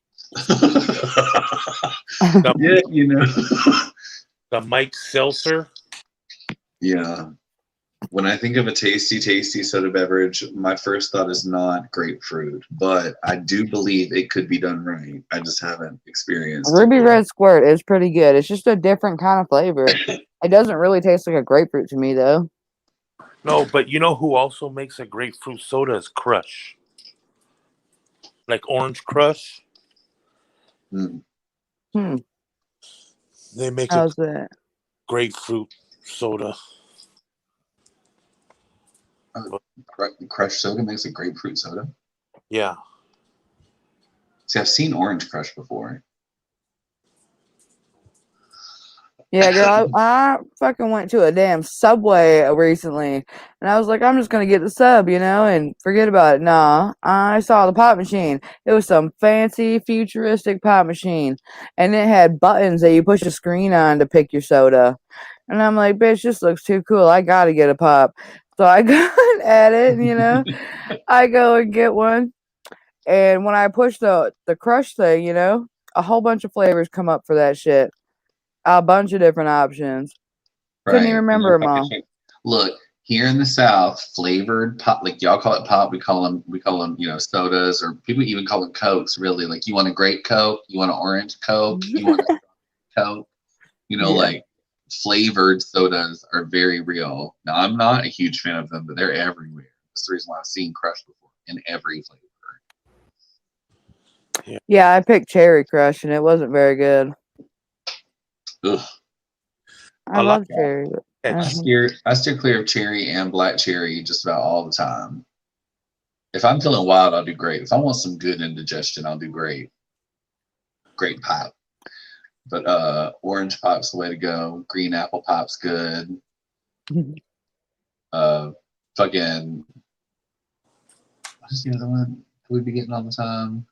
Yeah, you know. The Mike Seltzer. Yeah. When I think of a tasty soda beverage, my first thought is not grapefruit, but I do believe it could be done right. I just haven't experienced Ruby Red Squirt is pretty good. It's just a different kind of flavor. It doesn't really taste like a grapefruit to me, though. No, but you know who also makes a grapefruit soda is Crush. Like Orange Crush. Hmm. They make How's that? Grapefruit soda. Crush soda makes a grapefruit soda? Yeah. See, I've seen Orange Crush before. Yeah, girl, I fucking went to a damn Subway recently, and I was like, I'm just gonna get the sub, and forget about it. Nah, I saw the pop machine. It was some fancy, futuristic pop machine, and it had buttons that you push a screen on to pick your soda. And I'm like, bitch, this looks too cool. I gotta get a pop. So I go at it, I go and get one. And when I push the crush thing, a whole bunch of flavors come up for that shit. A bunch of different options. Couldn't even remember them all. Look, here in the South, flavored pop, like y'all call it pop, we call them, sodas, or people even call them Cokes, really. Like, you want a grape Coke, you want an orange Coke, you want a Coke, like flavored sodas are very real. Now, I'm not a huge fan of them, but they're everywhere. That's the reason why I've seen Crush before in every flavor. Yeah, I picked Cherry Crush, and it wasn't very good. Ugh. I love cherry. I steer clear of cherry and black cherry just about all the time. If I'm feeling wild, I'll do grape. If I want some good indigestion, I'll do grape. Grape pop. But orange pop's the way to go. Green apple pop's good. Fucking, what is the other one we'd be getting all the time?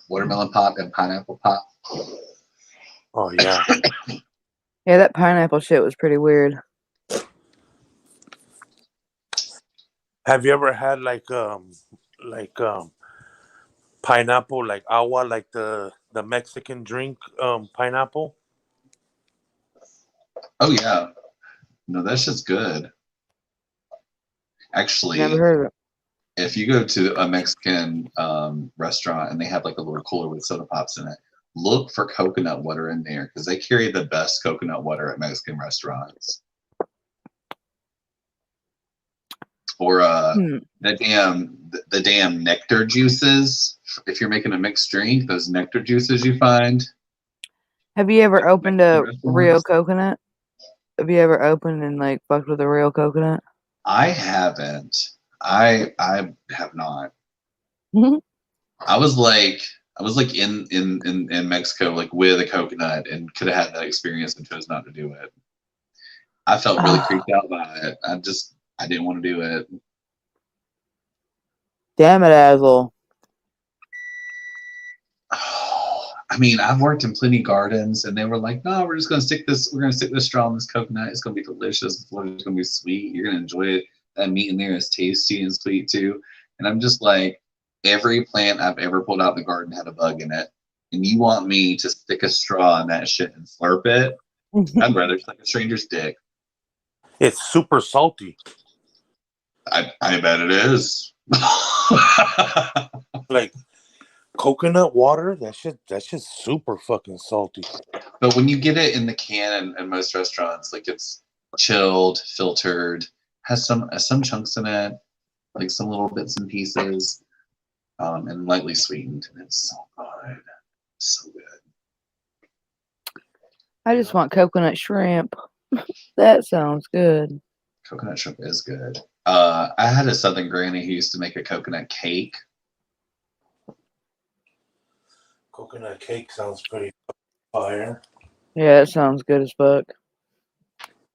Watermelon pop and pineapple pop. Oh yeah. Yeah, that pineapple shit was pretty weird. Have you ever had pineapple, like agua, like the Mexican drink, pineapple? Oh yeah. No, that's just good. Actually, Never heard of it. If you go to a Mexican restaurant and they have like a little cooler with soda pops in it, look for coconut water in there because they carry the best coconut water at Mexican restaurants. Or the damn nectar juices. If you're making a mixed drink, those nectar juices you find. Have you ever opened a real Restaurants. coconut? Have you ever opened and like fucked with a real coconut? I haven't. I have not. I was like in Mexico like with a coconut and could have had that experience and chose not to do it. I felt really Ah, creeped out by it. I didn't want to do it. damn it, Azel. I mean, I've worked in plenty gardens and they were like, no, we're gonna stick this straw in this coconut. It's gonna be delicious. It's gonna be sweet. You're gonna enjoy it. That meat in there is tasty and sweet too. And I'm just like, every plant I've ever pulled out of the garden had a bug in it. And you want me to stick a straw in that shit and slurp it? I'd rather suck a stranger's dick. It's super salty. I bet it is. Like coconut water, that's just super fucking salty. But when you get it in the can in most restaurants, like it's chilled, filtered, has some chunks in it, like some little bits and pieces, and lightly sweetened. And it's so good, so good. I just want coconut shrimp. That sounds good. Coconut shrimp is good. I had a Southern granny who used to make a coconut cake. Coconut cake sounds pretty fire. Yeah, it sounds good as fuck.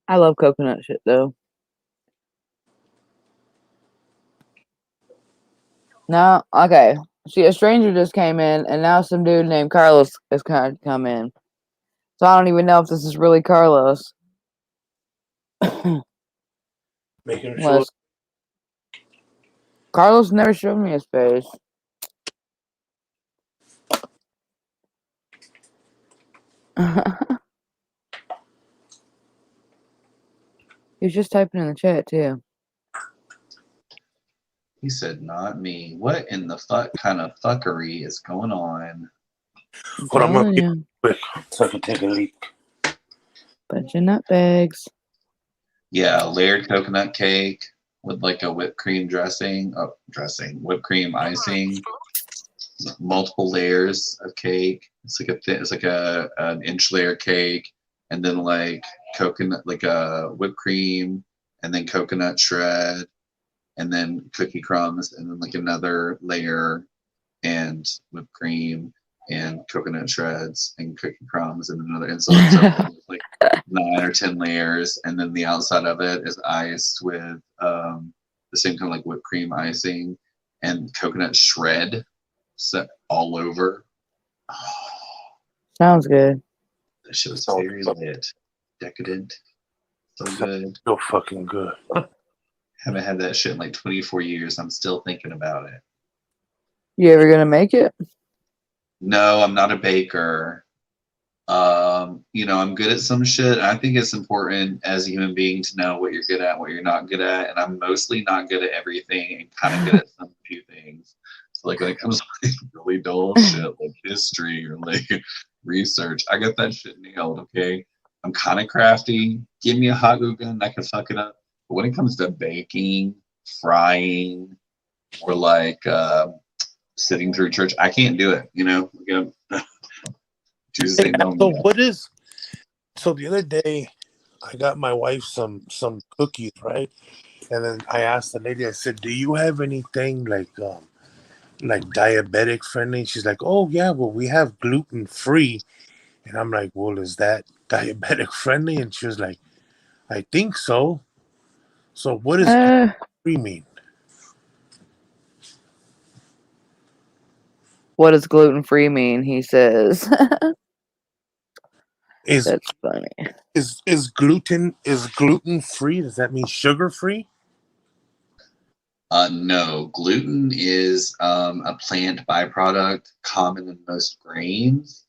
I love coconut shit though. No, okay. See, a stranger just came in, and now some dude named Carlos has kind of come in. So I don't even know if this is really Carlos. Making sure. Unless Carlos never showed me his face. He's just typing in the chat too. He said, "Not me. What in the fuck kind of fuckery is going on?" Hold on, I'm gonna Telling be you. quick so I can take a leak. Bunch of nut bags. Yeah, layered coconut cake with like a whipped cream whipped cream icing, multiple layers of cake. It's like an inch layer cake, and then like coconut, like a whipped cream, and then coconut shred, and then cookie crumbs, and then like another layer, and whipped cream, and coconut shreds, and cookie crumbs, and another. And so it's like 9 or 10 layers, and then the outside of it is iced with the same kind of like whipped cream icing and coconut shred set all over. Oh, Sounds good. that shit was very lit, decadent, so good. So fucking good. Haven't had that shit in like 24 years. I'm still thinking about it. You ever gonna make it? No, I'm not a baker. I'm good at some shit. I think it's important as a human being to know what you're good at, what you're not good at, and I'm mostly not good at everything and kind of good at some few things. So like when it comes to like really dull shit like history or like research, I got that shit nailed. Okay, I'm kind of crafty. Give me a hot glue gun, I can fuck it up. But when it comes to baking, frying, or like sitting through church, I can't do it. Jesus ain't known So me. so the other day I got my wife some cookies, right? And then I asked the lady, I said, "Do you have anything like diabetic friendly?" She's like, "Oh yeah, well we have gluten free." And I'm like, "Well, is that diabetic friendly?" And she was like, "I think so." So what does gluten free mean? What does gluten free mean? He says. Is That's funny. is gluten free? Does that mean sugar free? No, gluten is a plant byproduct common in most grains.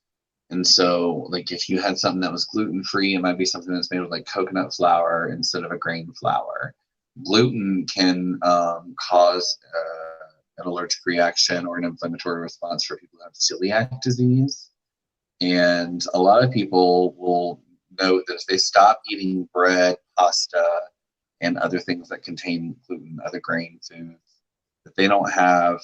And so, like, if you had something that was gluten free, it might be something that's made with like coconut flour instead of a grain flour. Gluten can cause an allergic reaction or an inflammatory response for people who have celiac disease. And a lot of people will note that if they stop eating bread, pasta, and other things that contain gluten, other grain foods, that they don't have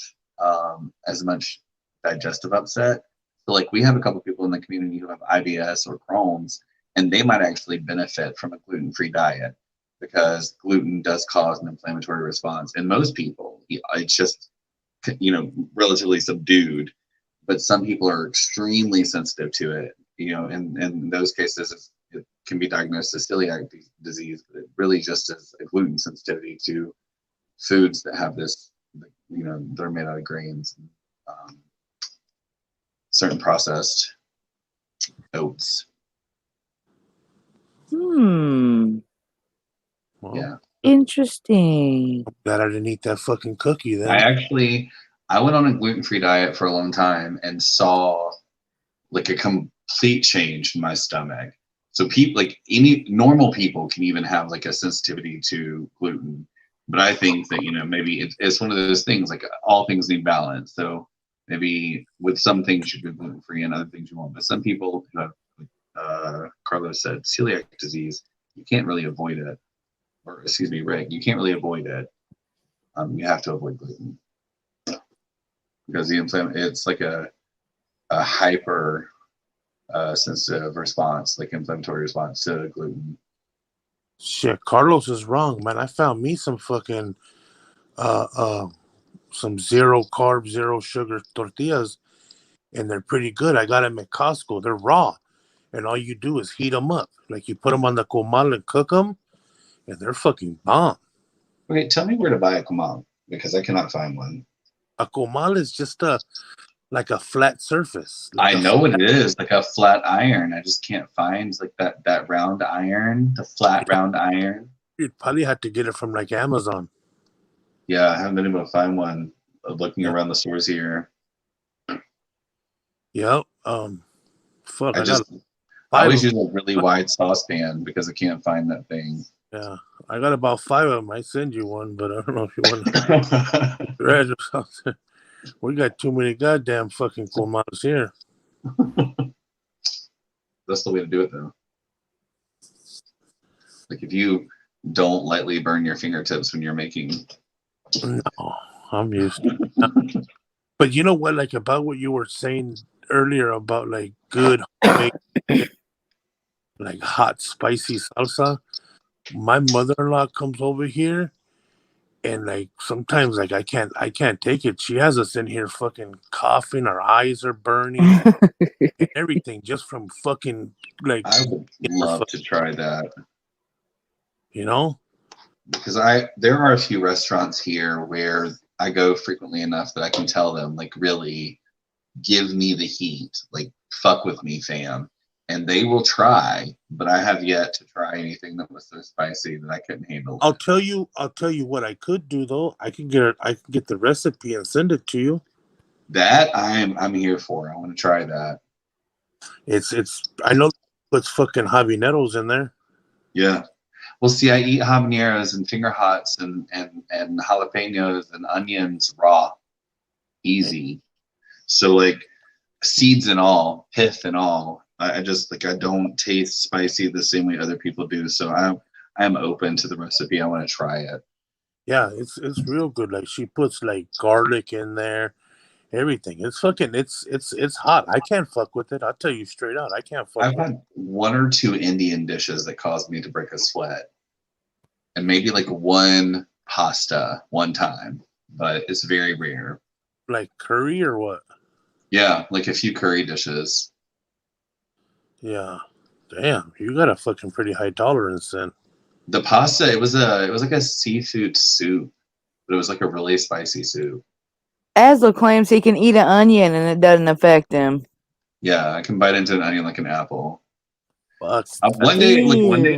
as much digestive upset. So like we have a couple people in the community who have IBS or Crohn's, and they might actually benefit from a gluten-free diet because gluten does cause an inflammatory response. In most people, it's just, relatively subdued, but some people are extremely sensitive to it. And in those cases, it can be diagnosed as celiac disease, but it really just is a gluten sensitivity to foods that have this, they're made out of grains, certain processed oats. Hmm. Well, Yeah. Interesting. glad I didn't eat that fucking cookie then. I went on a gluten-free diet for a long time and saw like a complete change in my stomach. So people, like any normal people, can even have like a sensitivity to gluten. But I think that maybe it's one of those things, like all things need balance. So maybe with some things you can gluten-free and other things you won't. But some people who have, Carlos said, celiac disease, you can't really avoid it. Or excuse me, Rick, you can't really avoid it. You have to avoid gluten because it's like a hyper sensitive response, like inflammatory response to gluten. Shit, Carlos is wrong, man. I found me some fucking some 0-carb, 0-sugar tortillas, and they're pretty good. I got them at Costco. They're raw, and all you do is heat them up. Like you put them on the comal and cook them, and they're fucking bomb. Okay, tell me where to buy a comal because I cannot find one. A comal is just like a flat surface. I know what it is, like a flat iron. I just can't find like that round iron, the flat round iron. You'd probably have to get it from like Amazon. Yeah, I haven't been able to find one. Looking around the stores here. Yep. Fuck. I always use a really wide saucepan because I can't find that thing. Yeah, I got about 5 of them. I send you one, but I don't know if you want to read or something. We got too many goddamn fucking comals here. That's the way to do it, though. Like if you don't lightly burn your fingertips when you're making. No, I'm used to it. But you know what? Like about what you were saying earlier about like good, like hot, spicy salsa. My mother-in-law comes over here, and like sometimes like I can't take it. She has us in here fucking coughing. Our eyes are burning, and everything just from fucking like. I would love to try that. Because there are a few restaurants here where I go frequently enough that I can tell them, like, really give me the heat, like fuck with me, fam. And they will try, but I have yet to try anything that was so spicy that I couldn't handle. I'll tell you what I could do though. I can get the recipe and send it to you. That I'm here for. I want to try that. It's I know puts fucking habaneros in there. Yeah. Well, see, I eat habaneros and finger hots and jalapenos and onions raw, easy. So like seeds and all, pith and all. I just like I don't taste spicy the same way other people do. So I'm open to the recipe. I want to try it. Yeah, it's real good. Like she puts like garlic in there, everything. It's fucking it's hot. I can't fuck with it. I'll tell you straight out. I can't fuck I've with had 1 or 2 Indian dishes that caused me to break a sweat. And maybe like one pasta one time, but it's very rare. Like curry or what? Yeah, like a few curry dishes. Yeah. Damn, you got a fucking pretty high tolerance then. The pasta, it was like a seafood soup, but it was like a really spicy soup. Aslo claims he can eat an onion and it doesn't affect him. Yeah, I can bite into an onion like an apple. Fuck. One day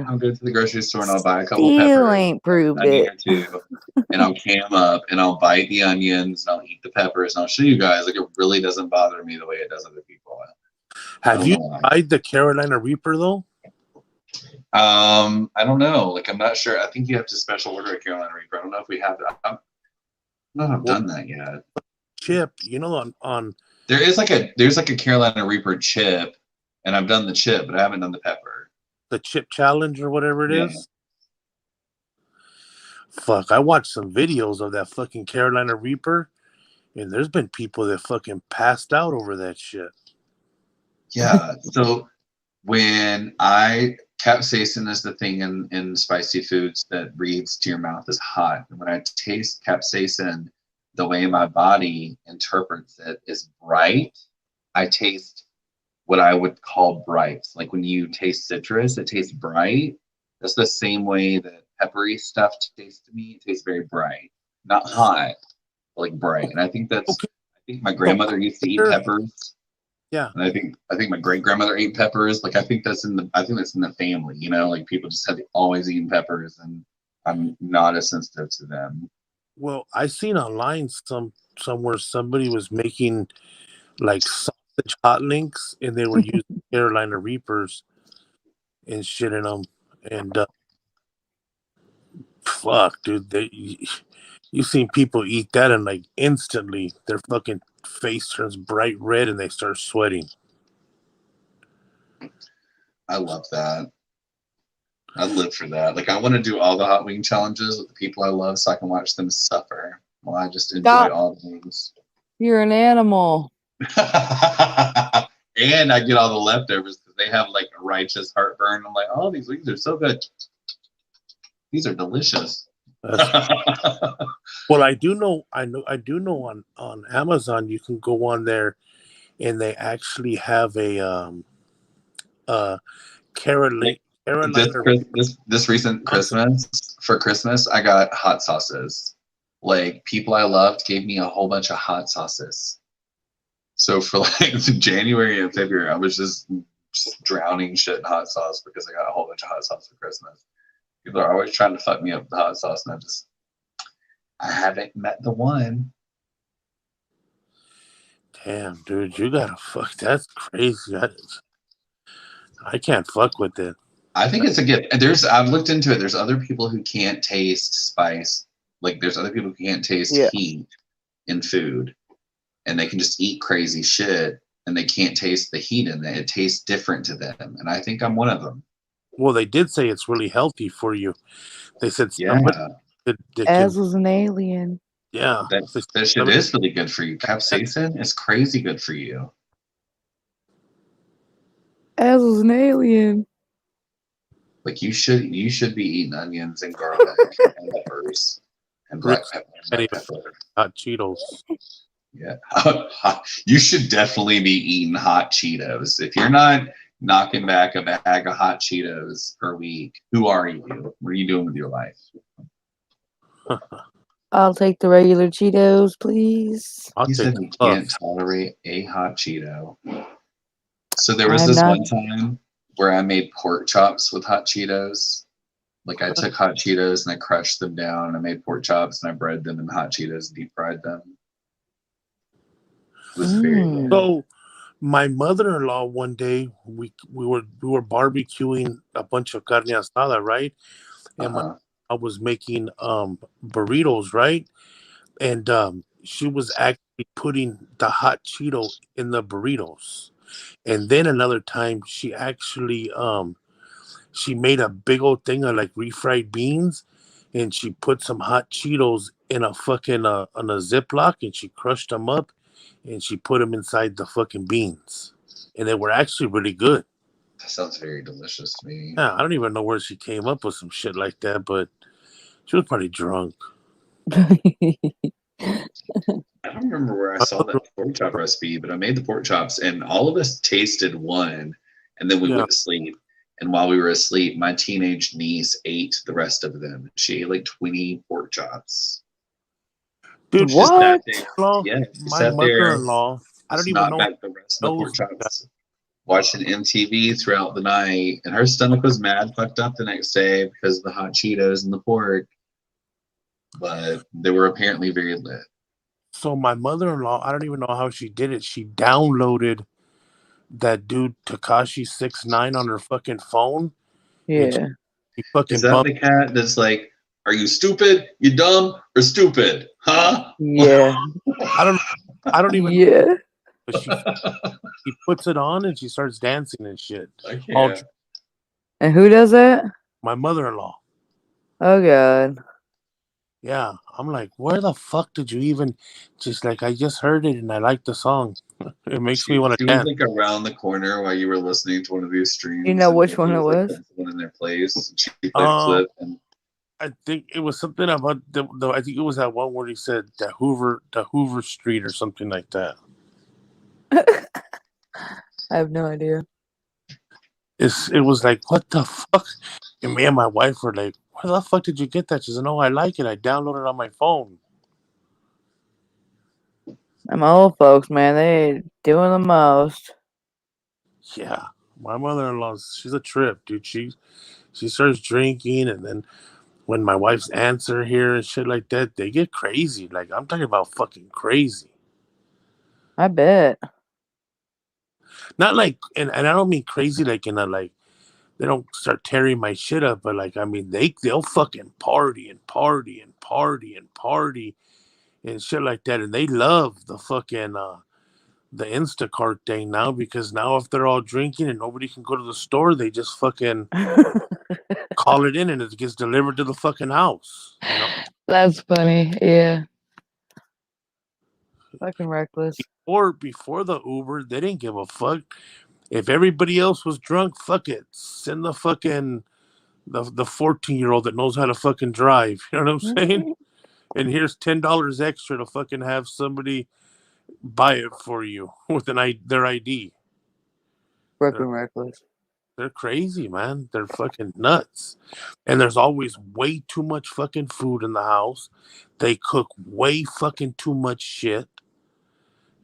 I'll go to the grocery store and I'll buy a couple peppers, ain't proved an onion it. or two, and I'll cam up and I'll bite the onions and I'll eat the peppers and I'll show you guys like it really doesn't bother me the way it does other people. Have you tried the Carolina Reaper though? I don't know. Like I'm not sure. I think you have to special order a Carolina Reaper. I don't know if we have that. I don't know if I've done that yet. Chip, on there's like a Carolina Reaper chip, and I've done the chip, but I haven't done the pepper. The chip challenge or whatever it is. Fuck, I watched some videos of that fucking Carolina Reaper, and there's been people that fucking passed out over that shit. Yeah. So when capsaicin is the thing in spicy foods that reads to your mouth as hot. And when I taste capsaicin, the way my body interprets it is bright. I taste what I would call bright. Like when you taste citrus, it tastes bright. That's the same way that peppery stuff tastes to me. It tastes very bright, not hot, but like bright. And I think Okay. I think my So grandmother used to eat here, peppers. yeah. And I think my great grandmother ate peppers. Like I think that's in the family, you know, like people just have always eaten peppers and I'm not as sensitive to them. Well, I seen online somewhere somebody was making like sausage hot links, and they were using Carolina Reapers and shit in them. And fuck, dude, you seen people eat that, and like instantly their fucking face turns bright red and they start sweating. I love that. I'd live for that. Like I want to do all the hot wing challenges with the people I love so I can watch them suffer while I just enjoy Stop. all the wings. You're an animal. And I get all the leftovers because they have like a righteous heartburn. I'm like, oh, these wings are so good. These are delicious. Well, I do know on Amazon you can go on there and they actually have a Carolina This recent Christmas, for Christmas, I got hot sauces. Like people I loved gave me a whole bunch of hot sauces. So for like January and February, I was just drowning shit in hot sauce because I got a whole bunch of hot sauce for Christmas. People are always trying to fuck me up with hot sauce, and I haven't met the one. Damn, dude, you gotta fuck. That's crazy. I can't fuck with it. I think it's a gift. I've looked into it. There's other people who can't taste spice. Like there's other people who can't taste heat in food, and they can just eat crazy shit, and they can't taste the heat in it. It tastes different to them, and I think I'm one of them. Well, they did say it's really healthy for you. They said As was an alien. Yeah, that shit is really good for you. Capsaicin is crazy good for you. As was an alien. Like you should be eating onions and garlic and peppers and black pepper. Hot Cheetos. Yeah, you should definitely be eating hot Cheetos. If you're not knocking back a bag of hot Cheetos per week, who are you? What are you doing with your life? I'll take the regular Cheetos, please. He said he can't tolerate a hot Cheeto. So there was this one time where I made pork chops with hot Cheetos. Like I took hot Cheetos and I crushed them down and I made pork chops and I breaded them in hot Cheetos, deep fried them. It was very good. So my mother-in-law one day we were barbecuing a bunch of carne asada, right? And I was making burritos, right? And she was actually putting the hot Cheeto in the burritos. And then another time she actually she made a big old thing of like refried beans and she put some hot Cheetos in a fucking on a Ziploc and she crushed them up and she put them inside the fucking beans. And they were actually really good. That sounds very delicious to me. Yeah, I don't even know where she came up with some shit like that, but she was probably drunk. I don't remember where I saw that pork chop recipe, but I made the pork chops and all of us tasted one and then we went to sleep. And while we were asleep, my teenage niece ate the rest of them. She ate like 20 pork chops. Dude, what? Yeah, my mother-in-law, I don't even know back the rest of the pork chops. Watching MTV throughout the night, and her stomach was mad fucked up the next day because of the hot Cheetos and the pork. But they were apparently very lit. So my mother-in-law, I don't even know how she did it. She downloaded that dude Tekashi 6ix9ine on her fucking phone. Yeah. Is that the cat that's like, are you stupid? You dumb or stupid? Huh? Yeah. I don't even know. But she puts it on and she starts dancing and shit. And who does that? My mother-in-law. Oh god. Yeah, I'm like, where the fuck did you even just like? I just heard it and I like the song. It makes me want She to was dance. like around the corner while you were listening to one of these streams. You know and which one it was like was? one in their place. She clicked Oh, it and I think it was something about the. I think it was that one where he said the Hoover Street or something like that. I have no idea. It was like, what the fuck? And me and my wife were like, where the fuck did you get that? She said, no, I like it. I downloaded it on my phone. Them old folks, man, they doing the most. Yeah, my mother-in-law's she's a trip, dude. She starts drinking, and then when my wife's aunts are here and shit like that, they get crazy. Like I'm talking about fucking crazy. I bet. Not like, and I don't mean crazy like in a like they don't start tearing my shit up, but like I mean they'll fucking party and party and party and party and shit like that, and they love the fucking the Instacart thing now because now if they're all drinking and nobody can go to the store, they just fucking call it in and it gets delivered to the fucking house. You know, That's funny. Yeah. Fucking reckless. or before the Uber, they didn't give a fuck if everybody else was drunk. Fuck it, send the fucking the 14-year-old that knows how to fucking drive. You know what I'm saying? And here's $10 extra to fucking have somebody buy it for you with their ID. Fucking reckless. They're crazy, man. They're fucking nuts. And there's always way too much fucking food in the house. They cook way fucking too much shit.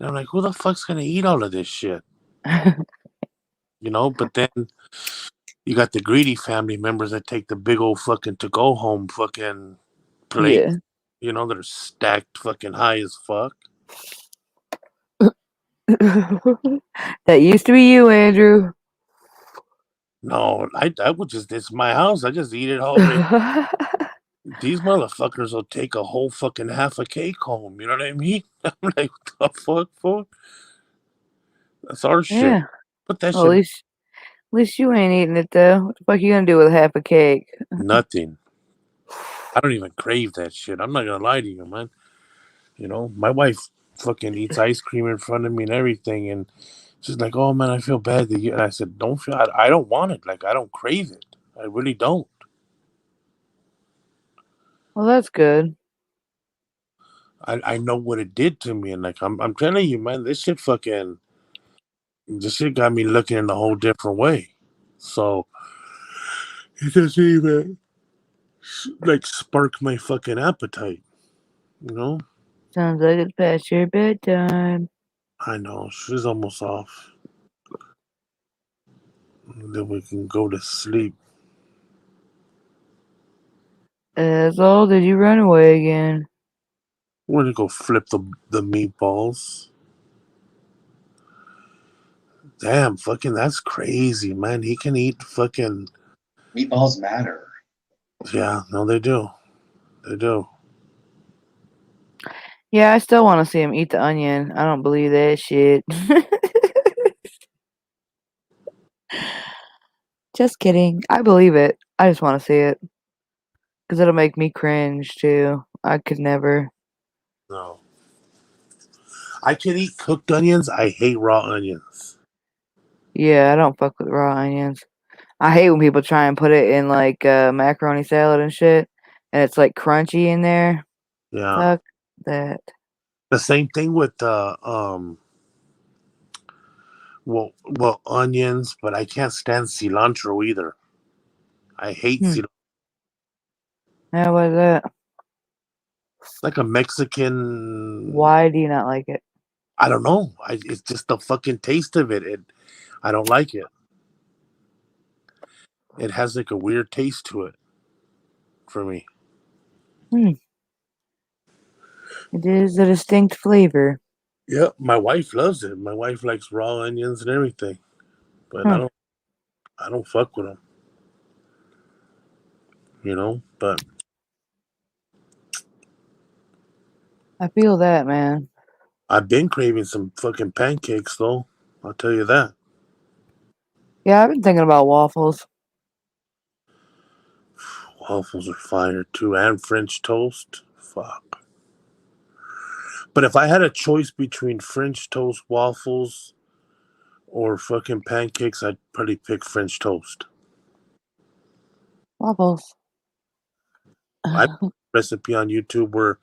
And I'm like, who the fuck's gonna eat all of this shit? You know, but then you got the greedy family members that take the big old fucking to go home fucking plate. Yeah. You know, that are stacked fucking high as fuck. That used to be you, Andrew. No, I would just, it's my house. I just eat it all right. These motherfuckers will take a whole fucking half a cake home. You know what I mean? I'm like, what the fuck, fuck? That's our shit. Yeah. Put that Well, shit. at least you ain't eating it though. What the fuck you gonna do with half a cake? Nothing. I don't even crave that shit. I'm not gonna lie to you, man. You know, my wife fucking eats ice cream in front of me and everything, and she's like, "Oh man, I feel bad that you." And I said, "Don't feel. I don't want it. Like I don't crave it. I really don't." Well, that's good. I know what it did to me, and like I'm telling you, man, this shit got me looking in a whole different way. So it doesn't even like spark my fucking appetite. You know? Sounds like it's past your bedtime. I know she's almost off. Then we can go to sleep. Asshole, did you run away again? We're gonna go flip the meatballs. Damn, fucking that's crazy, man. He can eat fucking meatballs matter. yeah, no, they do. They do. Yeah, I still want to see him eat the onion. I don't believe that shit. Just kidding. I believe it. I just want to see it. Because it'll make me cringe too. I could never. No. I can eat cooked onions. I hate raw onions. Yeah, I don't fuck with raw onions. I hate when people try and put it in like macaroni salad and shit. And it's like crunchy in there. Yeah. Fuck that. The same thing with well onions, but I can't stand cilantro either. I hate cilantro. Yeah, what is that? Like a Mexican. Why do you not like it? I don't know. It's just the fucking taste of it. I don't like it. It has like a weird taste to it for me. It is a distinct flavor. Yeah, my wife loves it. My wife likes raw onions and everything, but I don't fuck with them. You know, but I feel that, man. I've been craving some fucking pancakes though. I'll tell you that. Yeah, I've been thinking about waffles. Waffles are fire too, and French toast. Fuck. But if I had a choice between French toast waffles or fucking pancakes, I'd probably pick French toast. Waffles. I recipe on YouTube where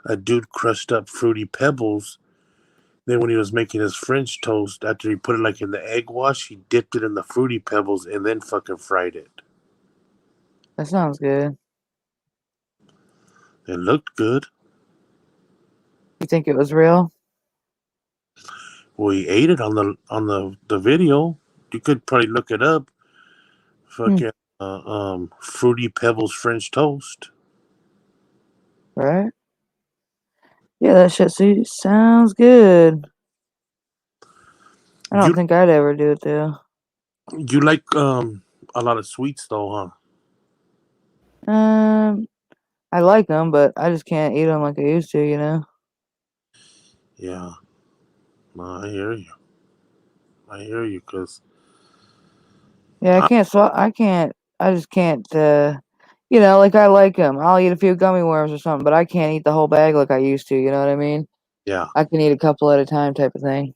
a dude crushed up fruity pebbles. Then when he was making his French toast, after he put it like in the egg wash, he dipped it in the fruity pebbles and then fucking fried it. That sounds good. It looked good. You think it was real? Well, he ate it on the video. You could probably look it up. Fucking fruity pebbles French toast. Right? Yeah, that shit sounds good. I don't think I'd ever do it though. You like a lot of sweets though, huh? I like them, but I just can't eat them like I used to, you know? Yeah. No, I hear you. I hear you, cause Yeah, I just can't, you know, like I like them. I'll eat a few gummy worms or something, but I can't eat the whole bag like I used to, you know what I mean? yeah, I can eat a couple at a time type of thing.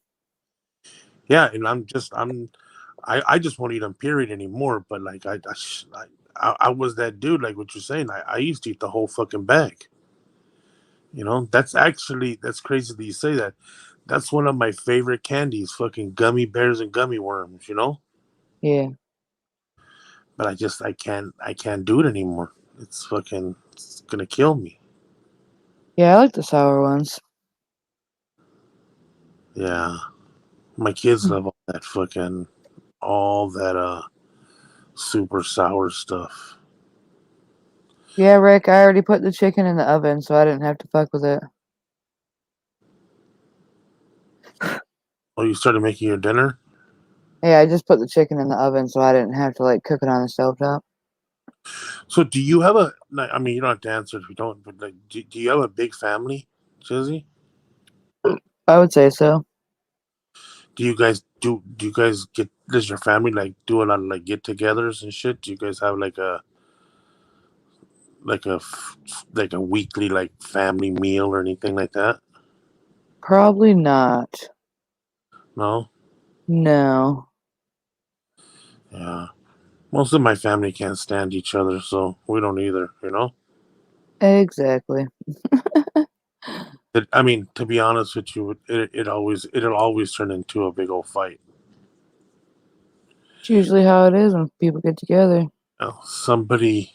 yeah, and I just won't eat them period anymore. But like I was that dude, like what you're saying. I used to eat the whole fucking bag. You know, that's crazy that you say that. That's one of my favorite candies, fucking gummy bears and gummy worms, you know? Yeah. But I can't do it anymore. It's gonna kill me. Yeah, I like the sour ones. Yeah. My kids Mm. love all that super sour stuff. Yeah, Rick, I already put the chicken in the oven, so I didn't have to fuck with it. Oh, you started making your dinner? Yeah, I just put the chicken in the oven, so I didn't have to like cook it on the stovetop. So do you have I mean, you don't have to answer if you don't, but like, do you have a big family, Chizzy? I would say so. Do you guys does your family like do a lot of like get-togethers and shit? Do you guys have like a like a weekly like family meal or anything like that? Probably not. No? No. Yeah. Most of my family can't stand each other, so we don't either, you know? Exactly. I mean, to be honest with you, it'll always turn into a big old fight. It's usually how it is when people get together. Somebody,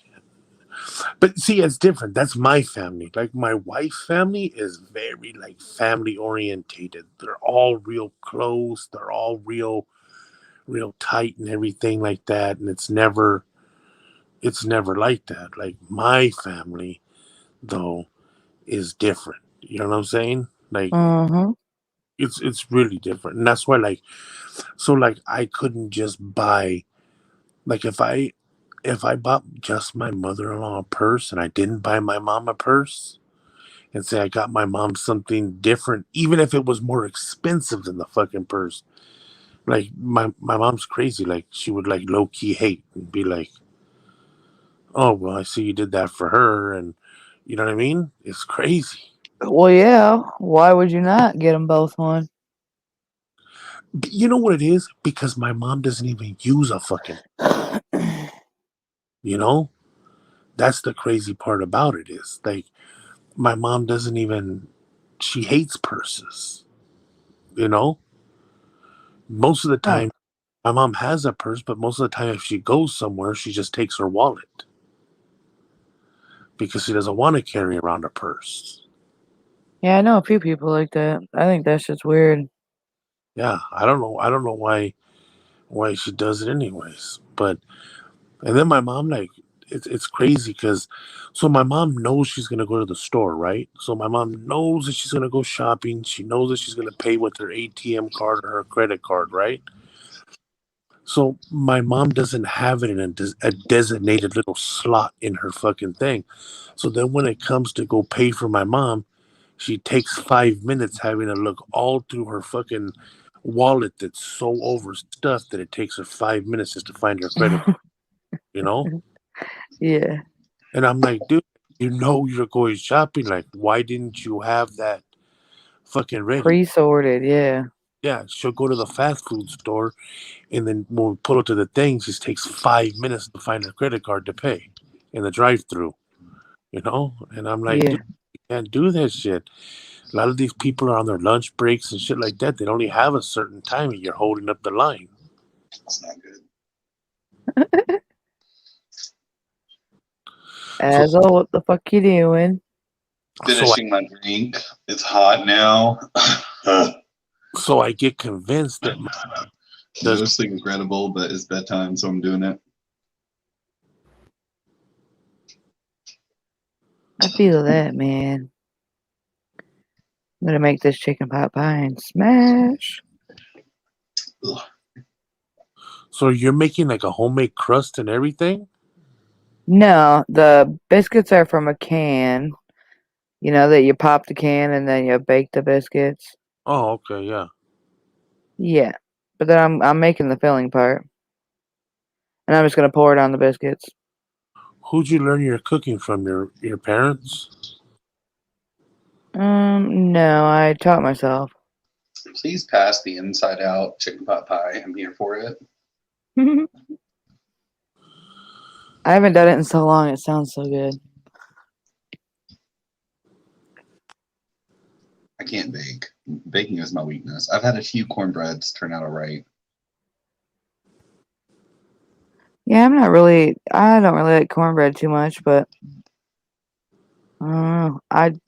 but see, it's different. That's my family. Like my wife's family is very like family orientated. They're all real close. They're all real tight and everything like that. And it's never like that. Like my family, though, is different. You know what I'm saying? Like Mm-hmm. it's really different, and that's why like I couldn't just buy like if I bought just my mother-in-law a purse and I didn't buy my mom a purse and say I got my mom something different, even if it was more expensive than the fucking purse. Like my mom's crazy. Like she would like low key hate and be like, "Oh well, I see you did that for her," and you know what I mean? It's crazy. Well, yeah. Why would you not get them both one? But you know what it is? Because my mom doesn't even use a fucking, you know? That's the crazy part about it is like my mom doesn't even she hates purses, you know? Most of the Huh. time my mom has a purse, but most of the time if she goes somewhere, she just takes her wallet because she doesn't want to carry around a purse. Yeah, I know a few people like that. I think that shit's weird. Yeah, I don't know why she does it anyways. But and then my mom like it's crazy because so my mom knows she's gonna go to the store, right? So my mom knows that she's gonna go shopping. She knows that she's gonna pay with her ATM card or her credit card, right? So my mom doesn't have it in a designated little slot in her fucking thing. So then when it comes to go pay for my mom, she takes 5 minutes having to look all through her fucking wallet that's so overstuffed that it takes her 5 minutes just to find her credit card, you know? Yeah. And I'm like, dude, you know you're going shopping. Like, why didn't you have that? fucking ready. Pre-sorted, yeah. Yeah, she'll go to the fast food store, and then when we pull it to the thing, it just takes 5 minutes to find her credit card to pay in the drive-through. You know, and I'm like, Yeah. dude, you can't do that shit. A lot of these people are on their lunch breaks and shit like that. They only have a certain time, and you're holding up the line. That's not good. Azel, what the fuck you doing? Finishing my drink. It's hot now. So I get convinced that Mostly regrettable, but it's bedtime, so I'm doing it. I feel that, man. I'm gonna make this chicken pot pie and smash. Ugh. So you're making like a homemade crust and everything? No, the biscuits are from a can. You know that you pop the can and then you bake the biscuits. Oh, okay, yeah. Yeah, but then I'm making the filling part, and I'm just gonna pour it on the biscuits. Who'd you learn your cooking from? Your parents? No, I taught myself. Please pass the inside out chicken pot pie. I'm here for it. I haven't done it in so long. It sounds so good. I can't bake. Baking is my weakness. I've had a few cornbreads turn out all right. Yeah, I don't really like cornbread too much, but I don't know. I'd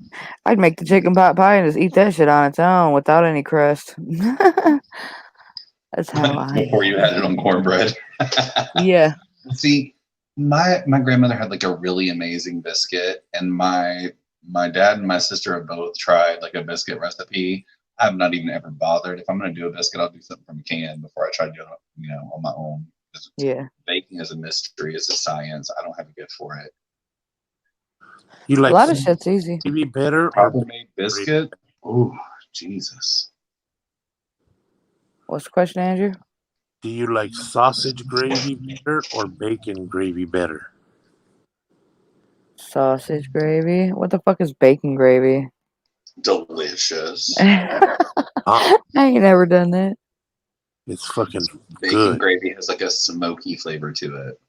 make the chicken pot pie and just eat that shit on its own without any crust. That's how I Before you had it on cornbread. Yeah. See, my grandmother had like a really amazing biscuit, and my dad and my sister have both tried like a biscuit recipe. I've not even ever bothered. If I'm gonna do a biscuit, I'll do something from a can before I try to do it, on my own. Yeah. Baking is a mystery. It's a science. I don't have a gift for it. You like a lot of shit's easy. gravy better or Proper made biscuit? Oh, Jesus. What's the question, Andrew? do you like sausage gravy better or bacon gravy better? Sausage gravy? What the fuck is bacon gravy? Delicious. I ain't never done that. It's fucking Bacon good. gravy has like a smoky flavor to it.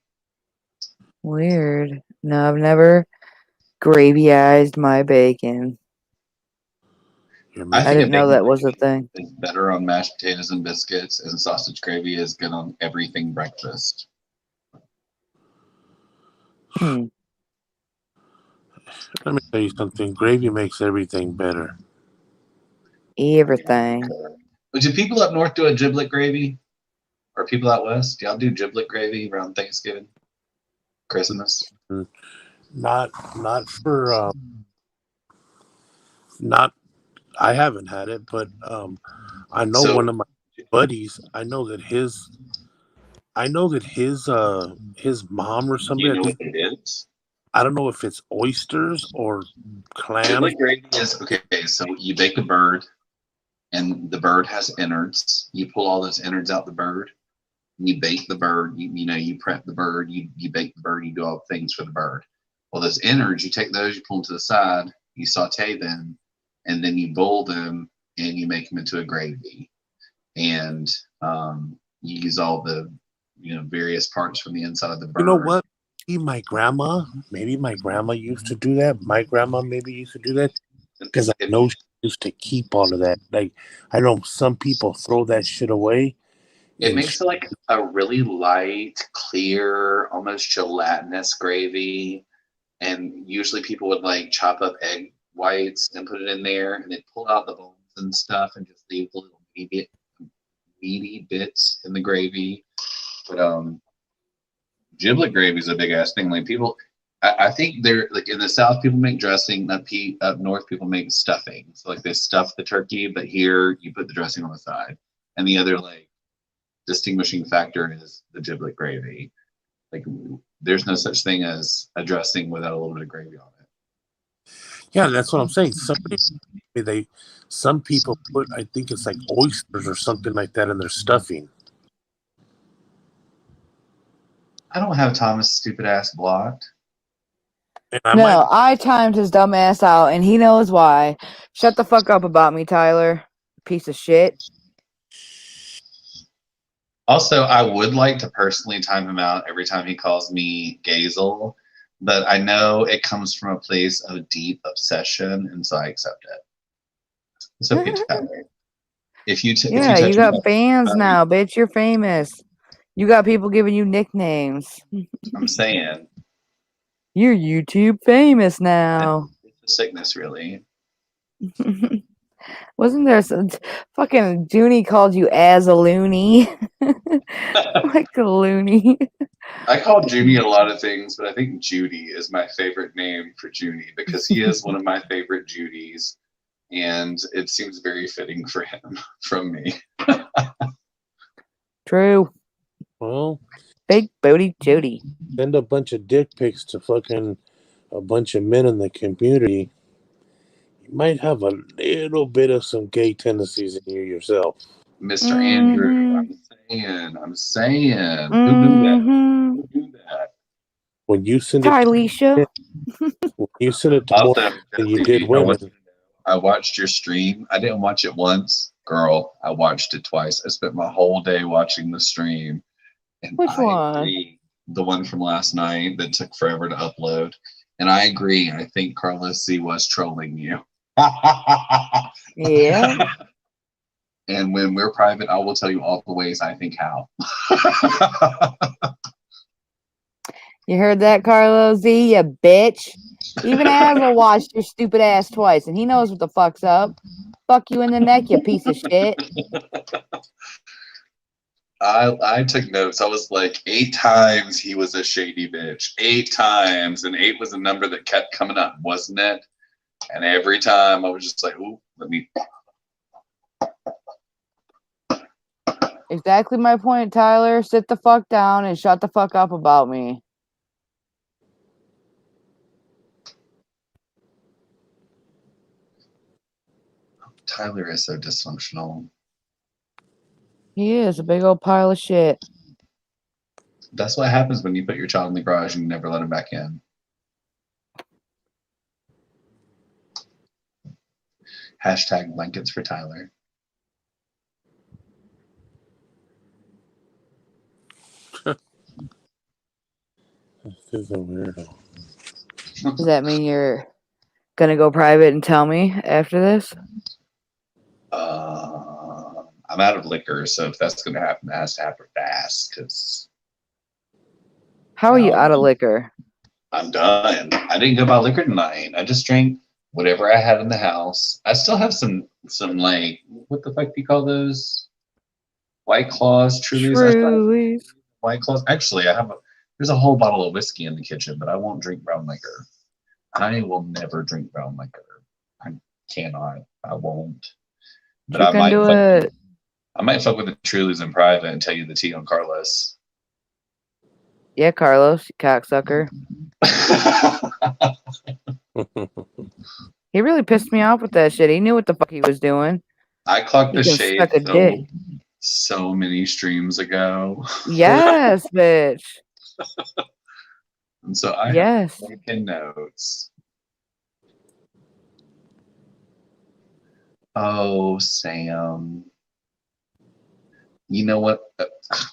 Weird. No, I've never gravy-ized my bacon. I didn't know that was a thing. It's better on mashed potatoes and biscuits, and sausage gravy is good on everything breakfast. Hmm. Let me tell you something. Gravy makes everything better. Everything. Do people up north do a giblet gravy? Or people out west? Do y'all do giblet gravy around Thanksgiving? Christmas? Not for not. I haven't had it, but I know one of my buddies. I know that his mom or somebody. You know what it is? I don't know if it's oysters or clams. Giblet gravy is okay. So you bake a bird, and the bird has innards. You pull all those innards out the bird. You bake the bird. You prep the bird. You bake the bird. You do all the things for the bird. Well, those innards, you take those, you pull them to the side, you saute them, and then you boil them, and you make them into a gravy. And you use all the various parts from the inside of the bird. You know what? Maybe my grandma used to do that. My grandma maybe used to do that because I know she used to keep all of that. Like I know some people throw that shit away. It makes it like a really light, clear, almost gelatinous gravy. And usually people would like chop up egg whites and put it in there, and then pull out the bones and stuff and just leave the little meaty bits in the gravy. But giblet gravy is a big ass thing. Like people, I think they're like in the South, people make dressing. Up north, people make stuffing. So like they stuff the turkey, but here you put the dressing on the side. And the other like distinguishing factor is the giblet gravy. Like there's no such thing as a dressing without a little bit of gravy on it. Yeah, that's what I'm saying. Some people put, I think it's like oysters or something like that in their stuffing. I don't have Thomas' stupid ass blocked. And I No, might I timed his dumb ass out, and he knows why. Shut the fuck up about me, Tyler. Piece of shit. Also, I would like to personally time him out every time he calls me Gazel, but I know it comes from a place of deep obsession, and so I accept it. It's okay, Tyler. If you Yeah, you touch me, got fans now, bitch. You're famous. You got people giving you nicknames. I'm saying You're YouTube famous now. it's a sickness, really. Wasn't there some fucking Junie called you as a loony? Like a loony. I call Junie a lot of things, but I think Judy is my favorite name for Junie because he is one of my favorite Judies, and it seems very fitting for him from me. True. well Big booty Judy. send a bunch of dick pics to fucking a bunch of men in the community. You might have a little bit of some gay tendencies in you yourself. Mr. Andrew, I'm saying, who knew that? Who knew that? When you send it, Tyleisha. when you send it to more Also, than you Jesse, did I want women. you to know, I watched your stream. I didn't watch it once, girl. I watched it twice. I spent my whole day watching the stream, and Which I one? agree. The one from last night that took forever to upload, and I agree. I think Carlos C was trolling you. Yeah. And when we're private, I will tell you all the ways I think how. You heard that, Carlos Z, you bitch. Even Azel watched your stupid ass twice, and he knows what the fuck's up. Fuck you in the neck, you piece of shit. I took notes. I was like, 8 times he was a shady bitch. 8 times. And 8 was a number that kept coming up, wasn't it? And every time I was just like, ooh, let me. Exactly my point, Tyler. Sit the fuck down and shut the fuck up about me. Tyler is so dysfunctional. He is a big old pile of shit. That's what happens when you put your child in the garage and you never let him back in. Hashtag blankets for Tyler. This is a weirdo. Does that mean you're gonna go private and tell me after this? I'm out of liquor, so if that's going to happen, it has to happen fast. Because how are you out of liquor? I'm done. I didn't go buy liquor tonight. I just drank whatever I had in the house. I still have some like, what the fuck do you call those? White Claws, Trulies. White Claws. Actually, there's a whole bottle of whiskey in the kitchen, but I won't drink brown liquor. I will never drink brown liquor. I cannot. I won't. But I might do it. I might fuck with the Trulies in private and tell you the tea on Carlos. Yeah, Carlos, you cocksucker. He really pissed me off with that shit. He knew what the fuck he was doing. I clocked the shade dick. so many streams ago. Yes, bitch. And so I have taken notes. Oh, Sam. You know what?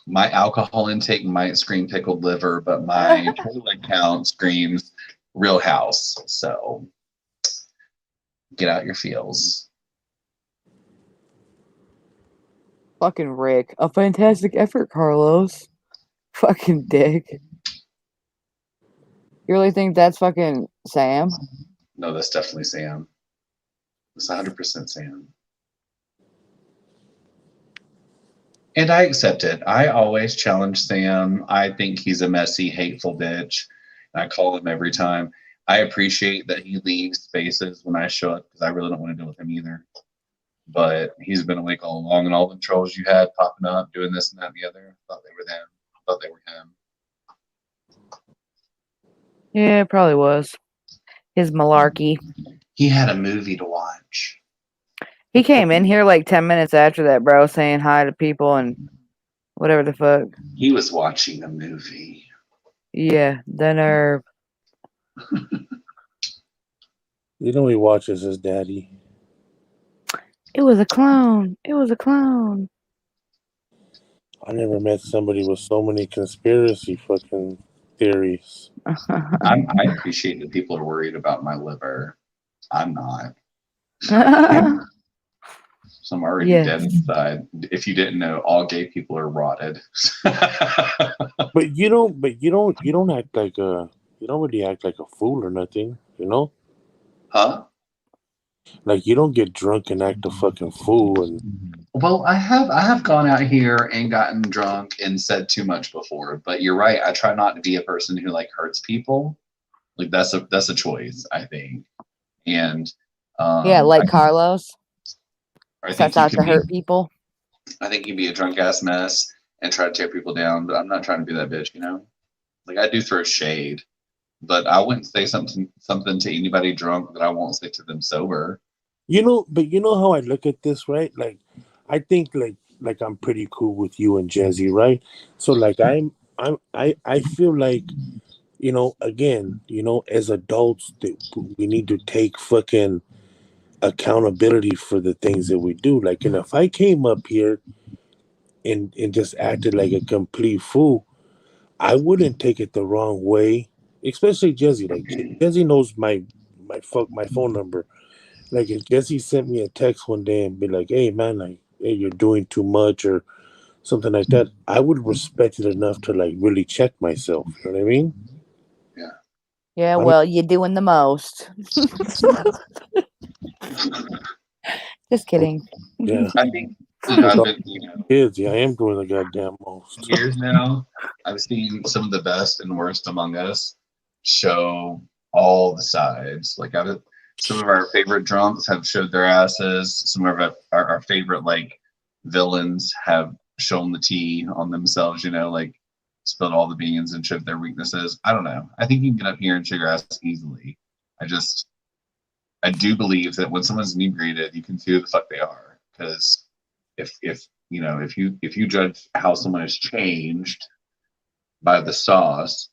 My alcohol intake might scream pickled liver, but my toilet count screams Real House. So get out your feels. Fucking Rick. A fantastic effort, Carlos. Fucking dick. You really think that's fucking Sam? No, that's definitely Sam. It's 100% Sam. And I accept it. I always challenge Sam. I think he's a messy, hateful bitch. And I call him every time. I appreciate that he leaves spaces when I show up because I really don't want to deal with him either. But he's been awake all along, and all the trolls you had popping up, doing this and that and the other, I thought they were them. I thought they were him. Yeah, it probably was. His malarkey. He had a movie to watch. He came in here like 10 minutes after that, bro, saying hi to people and whatever the fuck. He was watching a movie. Yeah, the nerve. You know he watches his daddy. It was a clone. It was a clone. I never met somebody with so many conspiracy fucking theories. I appreciate that people are worried about my liver. I'm not. So I'm already dead Yes. inside. If you didn't know, all gay people are rotted. But you don't act like you don't really act like a fool or nothing, you know? Huh? Like you don't get drunk and act a fucking fool and Well, I have gone out here and gotten drunk and said too much before, but you're right. I try not to be a person who like hurts people. Like that's a choice, I think. And Yeah, like I Carlos think sets you out can to be hurt people. I think you can be a drunk ass mess and try to tear people down, but I'm not trying to be that bitch, you know? Like I do throw shade, but I wouldn't say something to anybody drunk that I won't say to them sober. but you know how I look at this, right? Like I think like I'm pretty cool with you and Jazzy, right? So like I feel like, you know, again, you know, as adults that we need to take fucking accountability for the things that we do. Like, and if I came up here and just acted like a complete fool, I wouldn't take it the wrong way. Especially Jesse. Like Jesse knows my phone number. Like if Jesse sent me a text one day and be like, "Hey man, like hey, you're doing too much" or something like that, I would respect it enough to like really check myself. You know what I mean? Yeah. Yeah, I don't. well, you're doing the most. Just kidding. Yeah. I think, you know, With I've all been, kids, yeah, I am doing the goddamn most. years now, I've seen some of the best and worst among us show all the sides. Like some of our favorite drunks have showed their asses. Some of our favorite like villains have shown the tea on themselves. You know, like spilled all the beans and showed their weaknesses. I don't know. I think you can get up here and show your ass easily. I do believe that when someone's inebriated, you can see who the fuck they are. Because if you know if you judge how someone has changed by the sauce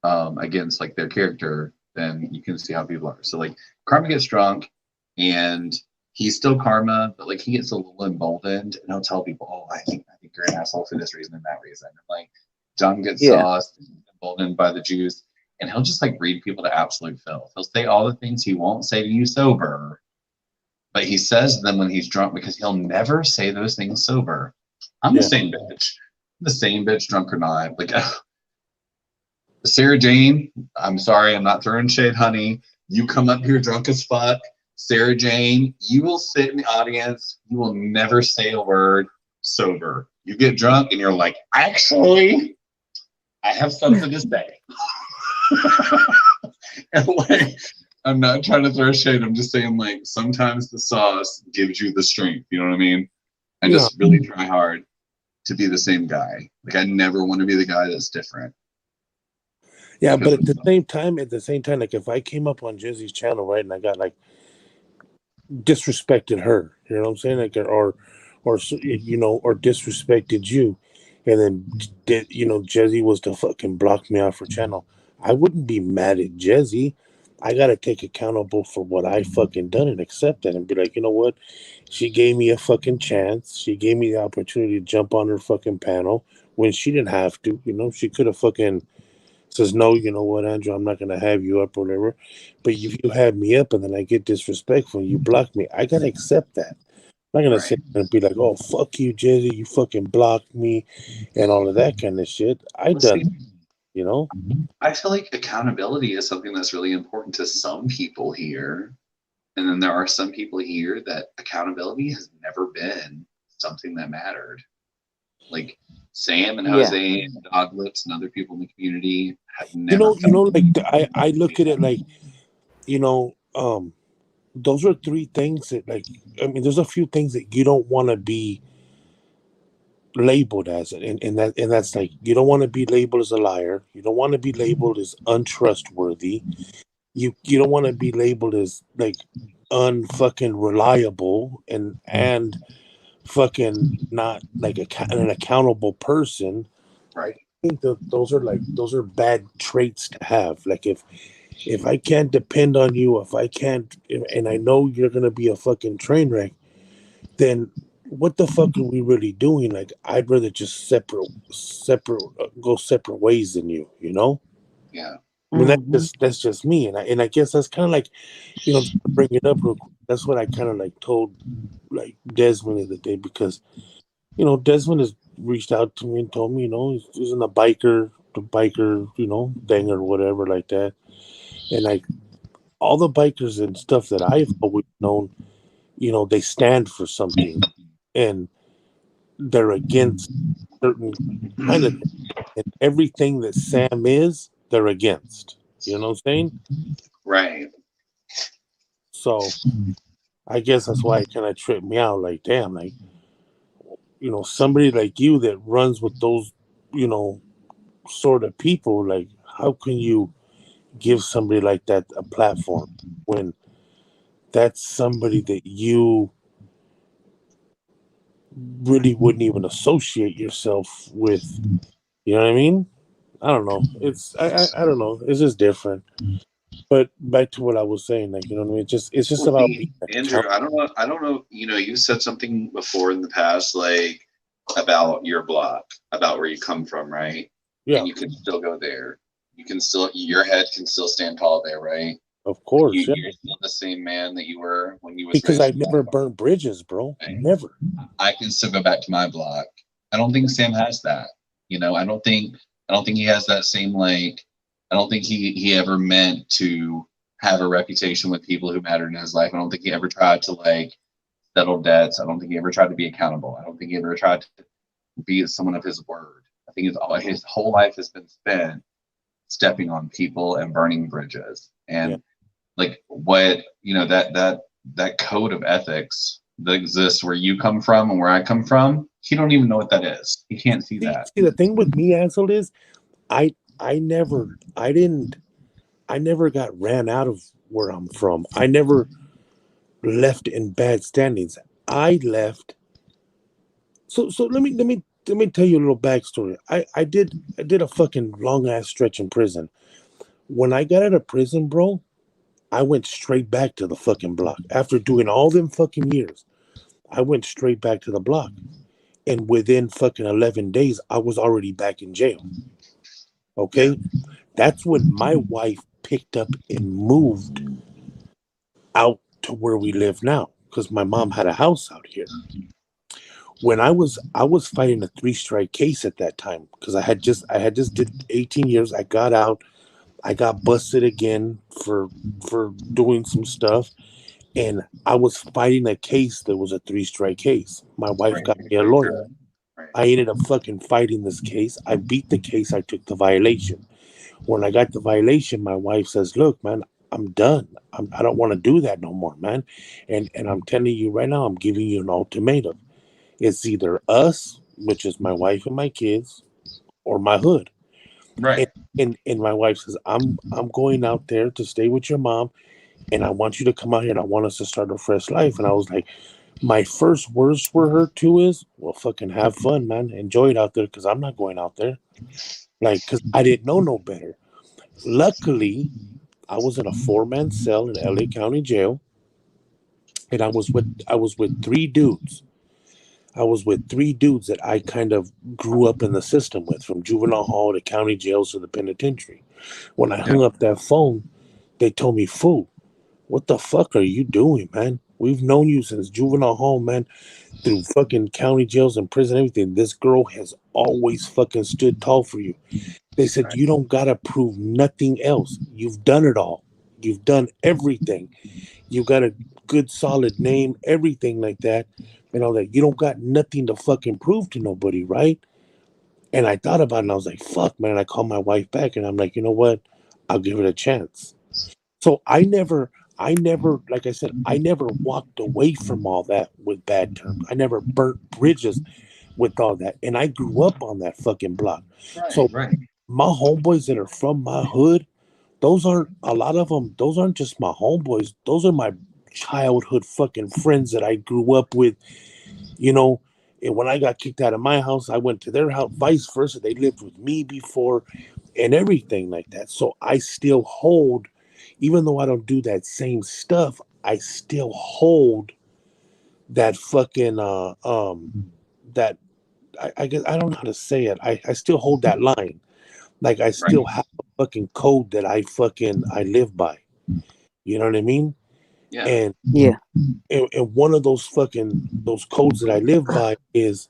against like their character, then you can see how people are. So like Karma gets drunk and he's still Karma, but like he gets a little emboldened and he'll tell people, "Oh, I think you're an asshole for this reason and that reason." And like John gets Yeah. sauced, emboldened by the juice, and he'll just like read people to absolute filth. He'll say all the things he won't say to you sober, but he says them when he's drunk because he'll never say those things sober. I'm the Yeah. same bitch. I'm the same bitch, drunk or not. Like Sarah Jane, I'm sorry, I'm not throwing shade, honey. You come up here drunk as fuck. Sarah Jane, you will sit in the audience. You will never say a word sober. You get drunk and you're like, actually, I have something to say. And like, I'm not trying to throw shade. I'm just saying, like, sometimes the sauce gives you the strength. You know what I mean? I Yeah. just really try hard to be the same guy. Like, I never want to be the guy that's different. Yeah, but Because at the same time, like if I came up on Jesse's channel, right, and I got like disrespected her, you know what I'm saying, like or you know, or disrespected you, and then did you know Jesse was to fucking block me off her channel, I wouldn't be mad at Jesse. I gotta take accountable for what I fucking done and accept that and be like, you know what, she gave me a fucking chance. She gave me the opportunity to jump on her fucking panel when she didn't have to. You know, she could have fucking says, no, you know what, Andrew, I'm not going to have you up or whatever. But if you have me up and then I get disrespectful, you block me, I got to accept that. I'm not going to right. sit there and be like, oh, fuck you, Jesse, you fucking blocked me and all of that kind of shit. I Well, done, see, you know? I feel like accountability is something that's really important to some people here. And then there are some people here that accountability has never been something that mattered. Like Sam and Yeah. Jose and Doglitz and other people in the community have never Like I look at it like, you know, those are three things that like, I mean, there's a few things that you don't want to be labeled as it, and that's like you don't want to be labeled as a liar, you don't want to be labeled as untrustworthy, you don't want to be labeled as like unfucking reliable and fucking not like an accountable person, right. think that those are bad traits to have. Like if I can't depend on you, if I can't, and I know you're gonna be a fucking train wreck, then what the fuck are we really doing? Like, I'd rather just go separate ways than you. You know? Yeah. I mean, Mhm. that's just me, and I guess that's kind of like, just to bring it up real quick. That's what I kind of like told like Desmond the other day, because Desmond has reached out to me and told me, he's in the biker, thing or whatever like that. And like all the bikers and stuff that I've always known, they stand for something, and they're against certain kind of things. And everything that Sam is, they're against. You know what I'm saying? Right. So I guess that's why it kind of tripped me out. Like, damn, like, somebody like you that runs with those, you know, sort of people, like, how can you give somebody like that a platform when that's somebody that you really wouldn't even associate yourself with? You know what I mean? I don't know. I don't know. It's just different. But back to what I was saying, like, you know what I mean? It's just Well, about see, being Andrew, accountable. I don't know. You said something before in the past, like about your block, about where you come from, right? Yeah, And you can still go there. You can still, your head can still stand tall there, right? of Like course. Yeah. you're still the same man that you were when you was Because I raised. never burnt bridges, bro. Right? Never. I can still go back to my block. I don't think Sam has that. I don't think he has that same like. I don't think he ever meant to have a reputation with people who mattered in his life. I don't think he ever tried to like settle debts. I don't think he ever tried to be accountable. I don't think he ever tried to be someone of his word. I think his whole life has been spent stepping on people and burning bridges. Yeah. And like what that code of ethics that exists where you come from and where I come from, he don't even know what that is. He can't see See, that. see, the thing with me, Ansel, is I never got ran out of where I'm from. I never left in bad standings. I left. So let me tell you a little backstory. I did a fucking long ass stretch in prison. When I got out of prison, bro, I went straight back to the fucking block. After doing all them fucking years, I went straight back to the block. And within fucking 11 days, I was already back in jail. Yeah. Okay? That's when my wife picked up and moved out to where we live now, because my mom had a house out here. When I was fighting a 3 strike case at that time, because I had just did 18 years. I got out. I got busted again for doing some stuff, and I was fighting a case that was a 3 strike case. My wife Right. got me a lawyer. Right. I ended up fucking fighting this case. I beat the case. I took the violation. When I got the violation, my wife says, "Look, man, I'm done. I don't want to do that no more, man. And I'm telling you right now, I'm giving you an ultimatum. It's either us, which is my wife and my kids, or my hood." Right. And and my wife says, I'm going out there to stay with your mom, and I want you to come out here, and I want us to start a fresh life. And I was like, my first words for her too is, well, fucking have fun, man. Enjoy it out there, because I'm not going out there. Like, because I didn't know no better. Luckily, I was in a 4-man cell in LA County Jail, and I was with 3 dudes. I was with 3 dudes that I kind of grew up in the system with, from juvenile hall to county jails to the penitentiary. When I Yeah. hung up that phone, they told me, "Fool, what the fuck are you doing, man? We've known you since juvenile hall, man, through fucking county jails and prison, everything. This girl has always fucking stood tall for you." They said, Right. "You don't gotta prove nothing else. You've done it all. You've done everything. You got a good solid name, everything like that, and all that. You don't got nothing to fucking prove to nobody, right?" And I thought about it, and I was like, fuck, man. I called my wife back, and I'm like, you know what? I'll give it a chance. So I never, like I said, I never walked away from all that with bad terms. I never burnt bridges with all that. And I grew up on that fucking block. Right. So Right. my homeboys that are from my hood, those aren't a lot of them. Those aren't just my homeboys. Those are my childhood fucking friends that I grew up with, you know. And when I got kicked out of my house, I went to their house, vice versa. They lived with me before and everything like that. So I still hold, even though I don't do that same stuff, I still hold that fucking that I guess I don't know how to say it. I still hold that line. Like I Right. still have a fucking code that I live by. You know what I mean? Yeah. And Yeah. and one of those codes that I live by is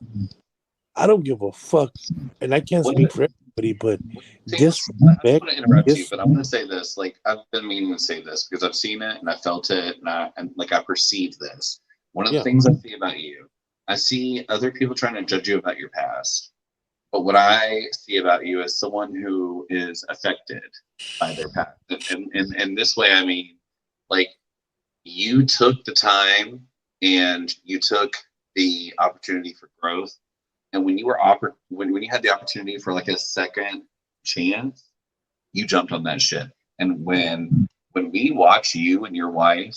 I don't give a fuck, and I can't What speak for everybody, but See, I just disrespect. want to interrupt you, This, but I want to say this. Like, I've been meaning to say this because I've seen it and I felt it, and like I perceive this. One of the yeah, things I see about you, I see other people trying to judge you about your past, but what I see about you is someone who is affected by their past, and this way, I mean, like you took the time and you took the opportunity for growth. And when you were when you had the opportunity for like a second chance, you jumped on that shit. And when we watch you and your wife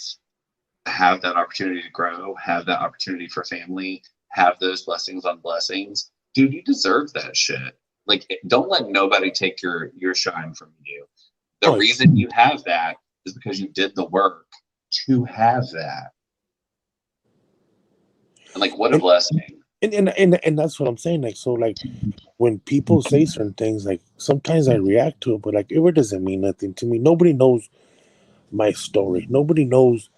have that opportunity to grow, have that opportunity for family, have those blessings on blessings, dude, you deserve that shit. Like, don't let nobody take your shine from you. The oh, reason you have that is because you did the work to have that. And like, what a and, blessing. and that's what I'm saying. Like, so like when people say certain things, like sometimes I react to it, but like it doesn't mean nothing to me. Nobody knows my story. Nobody knows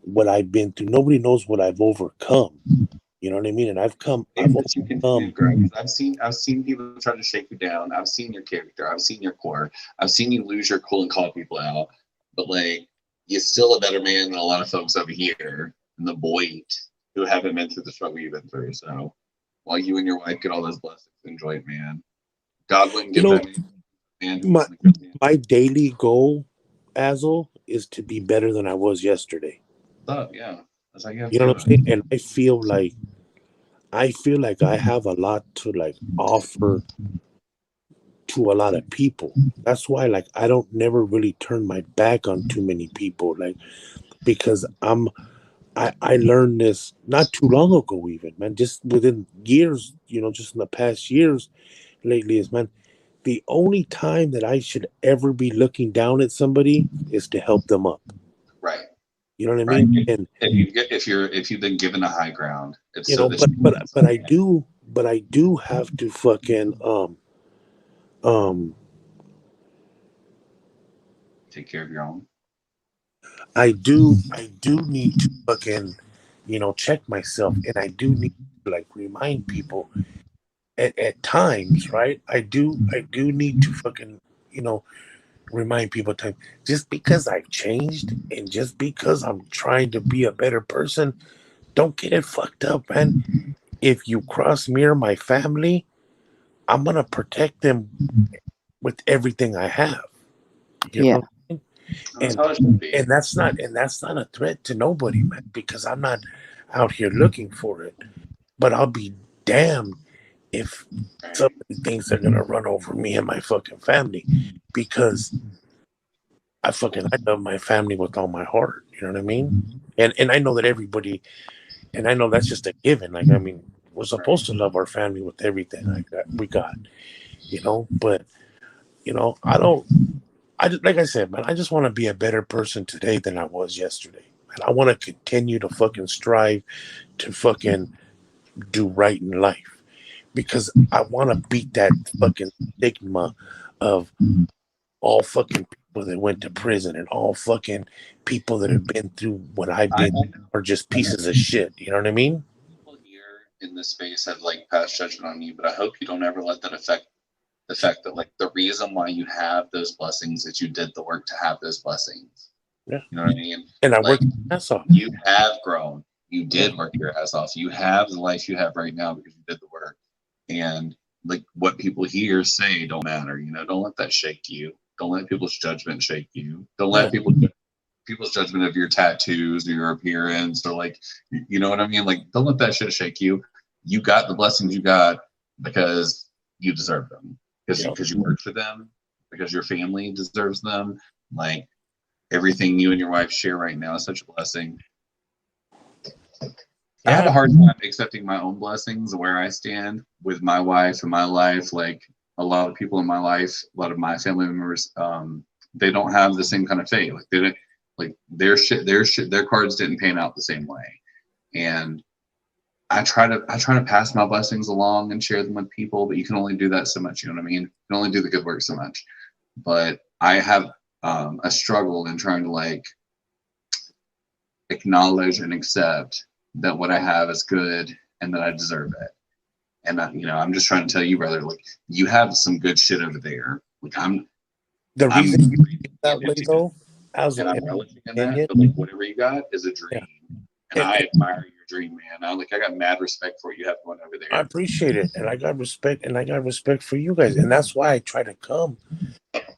what I've been through. Nobody knows what I've overcome. You know what I mean? And I've And that you continue to overcome. grow. 'Cause I've seen people try to shake you down. I've seen your character. I've seen your core. I've seen you lose your cool and call people out. But like, you're still a better man than a lot of folks over here in the void who haven't been through the struggle you've been through. So while you and your wife get all those blessings, enjoy it, man. God wouldn't You give know, that man who my wasn't a good man. my daily goal, Azel, is to be better than I was yesterday. So yeah, that's how you have You to know do what I'm it. saying? And I feel like I have a lot to like offer to a lot of people. That's why like I don't never really turn my back on too many people, like because I learned this not too long ago, even, man, just within years, just in the past years lately, is, man, the only time that I should ever be looking down at somebody is to help them up. Right. You know what I Right. mean? And If you've been given a high ground, it's so that but I do have to fucking um take care of your own. I do need to fucking check myself, and I do need to like remind people at times, right? I do need to fucking remind people at times, just because I've changed and just because I'm trying to be a better person, don't get it fucked up, man. If you cross me or my family, I'm gonna protect them with everything I have. You Yeah. know, That's and how it should be. and that's not a threat to nobody, man, because I'm not out here looking for it. But I'll be damned if Right. somebody thinks they're gonna run over me and my fucking family, because I love my family with all my heart. You know what I mean? And I know that everybody, and I know that's just a given. Like, I mean, we're supposed to love our family with everything we got, but I don't. Like I said, man, I just want to be a better person today than I was yesterday. And I want to continue to fucking strive to fucking do right in life, because I want to beat that fucking stigma of all fucking people that went to prison and all fucking people that have been through what I've I been through are just pieces of shit. You know what I mean? People here in this space have like passed judgment on you, but I hope you don't ever let that affect the fact that like the reason why you have those blessings is you did the work to have those blessings. Yeah. You know what I mean? And I Like, worked my ass off. you have grown. You Yeah. did work your ass off. You have the life you have right now because you did the work. And like what people here say don't matter. Don't let that shake you. Don't let people's judgment shake you. Don't Yeah. let people's judgment of your tattoos or your appearance or like, you know what I mean? Like, don't let that shit shake you. You got the blessings you got because you deserve them, because you worked for them, because your family deserves them. Like, everything you and your wife share right now is such a blessing. I have a hard time accepting my own blessings, where I stand with my wife and my life. Like a lot of people in my life, a lot of my family members, they don't have the same kind of faith. Like they didn't, like their cards didn't pan out the same way. And I try to pass my blessings along and share them with people, but you can only do that so much. You know what I mean? You can only do the good work so much. But I have a struggle in trying to like acknowledge and accept that what I have is good and that I deserve it. And I'm just trying to tell you, brother, like you have some good shit over there. Like The I'm reason you think that way, though, and I'm relishing in that, but like whatever you got is a dream. And I admire your dream, man. I got mad respect for what you have going over there. I appreciate it, and I got respect for you guys, and that's why I try to come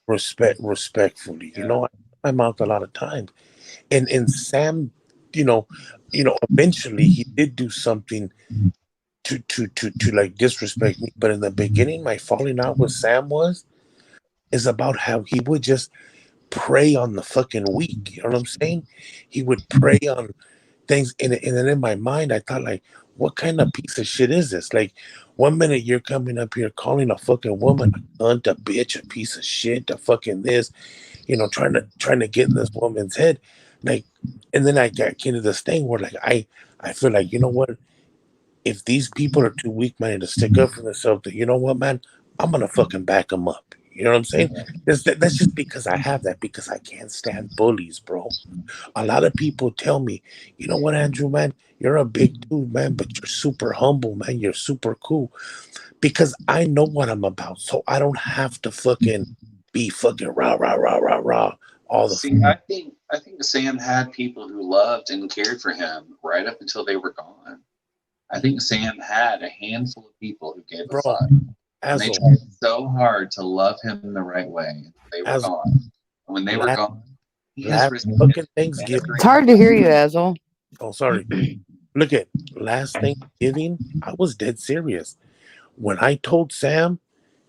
respectfully. Yeah. You know, I mouth a lot of times, and Sam, eventually he did do something to like disrespect me. But in the beginning, my falling out with Sam is about how he would just prey on the fucking weak. You know what I'm saying? He would prey on things, and then in my mind, I thought, like, what kind of piece of shit is this? Like, one minute you're coming up here calling a fucking woman a cunt, a bitch, a piece of shit, a fucking this, trying to get in this woman's head, like, and then I got into this thing where like I feel like, you know what? If these people are too weak-minded to stick up for themselves, then you know what, man? I'm gonna fucking back them up. You know what I'm saying? That's just because I have that, because I can't stand bullies, bro. A lot of people tell me, you know what, Andrew, man, you're a big dude, man, but you're super humble, man. You're super cool. Because I know what I'm about. So I don't have to fucking be fucking rah, rah, rah, rah, rah. All the See, I think Sam had people who loved and cared for him right up until they were gone. I think Sam had a handful of people who gave a fuck. And they tried so hard to love him the right way. They were gone. And when they were gone, last fucking Thanksgiving. It's hard to hear you, Azel. Oh, sorry. Look at last Thanksgiving, I was dead serious. When I told Sam,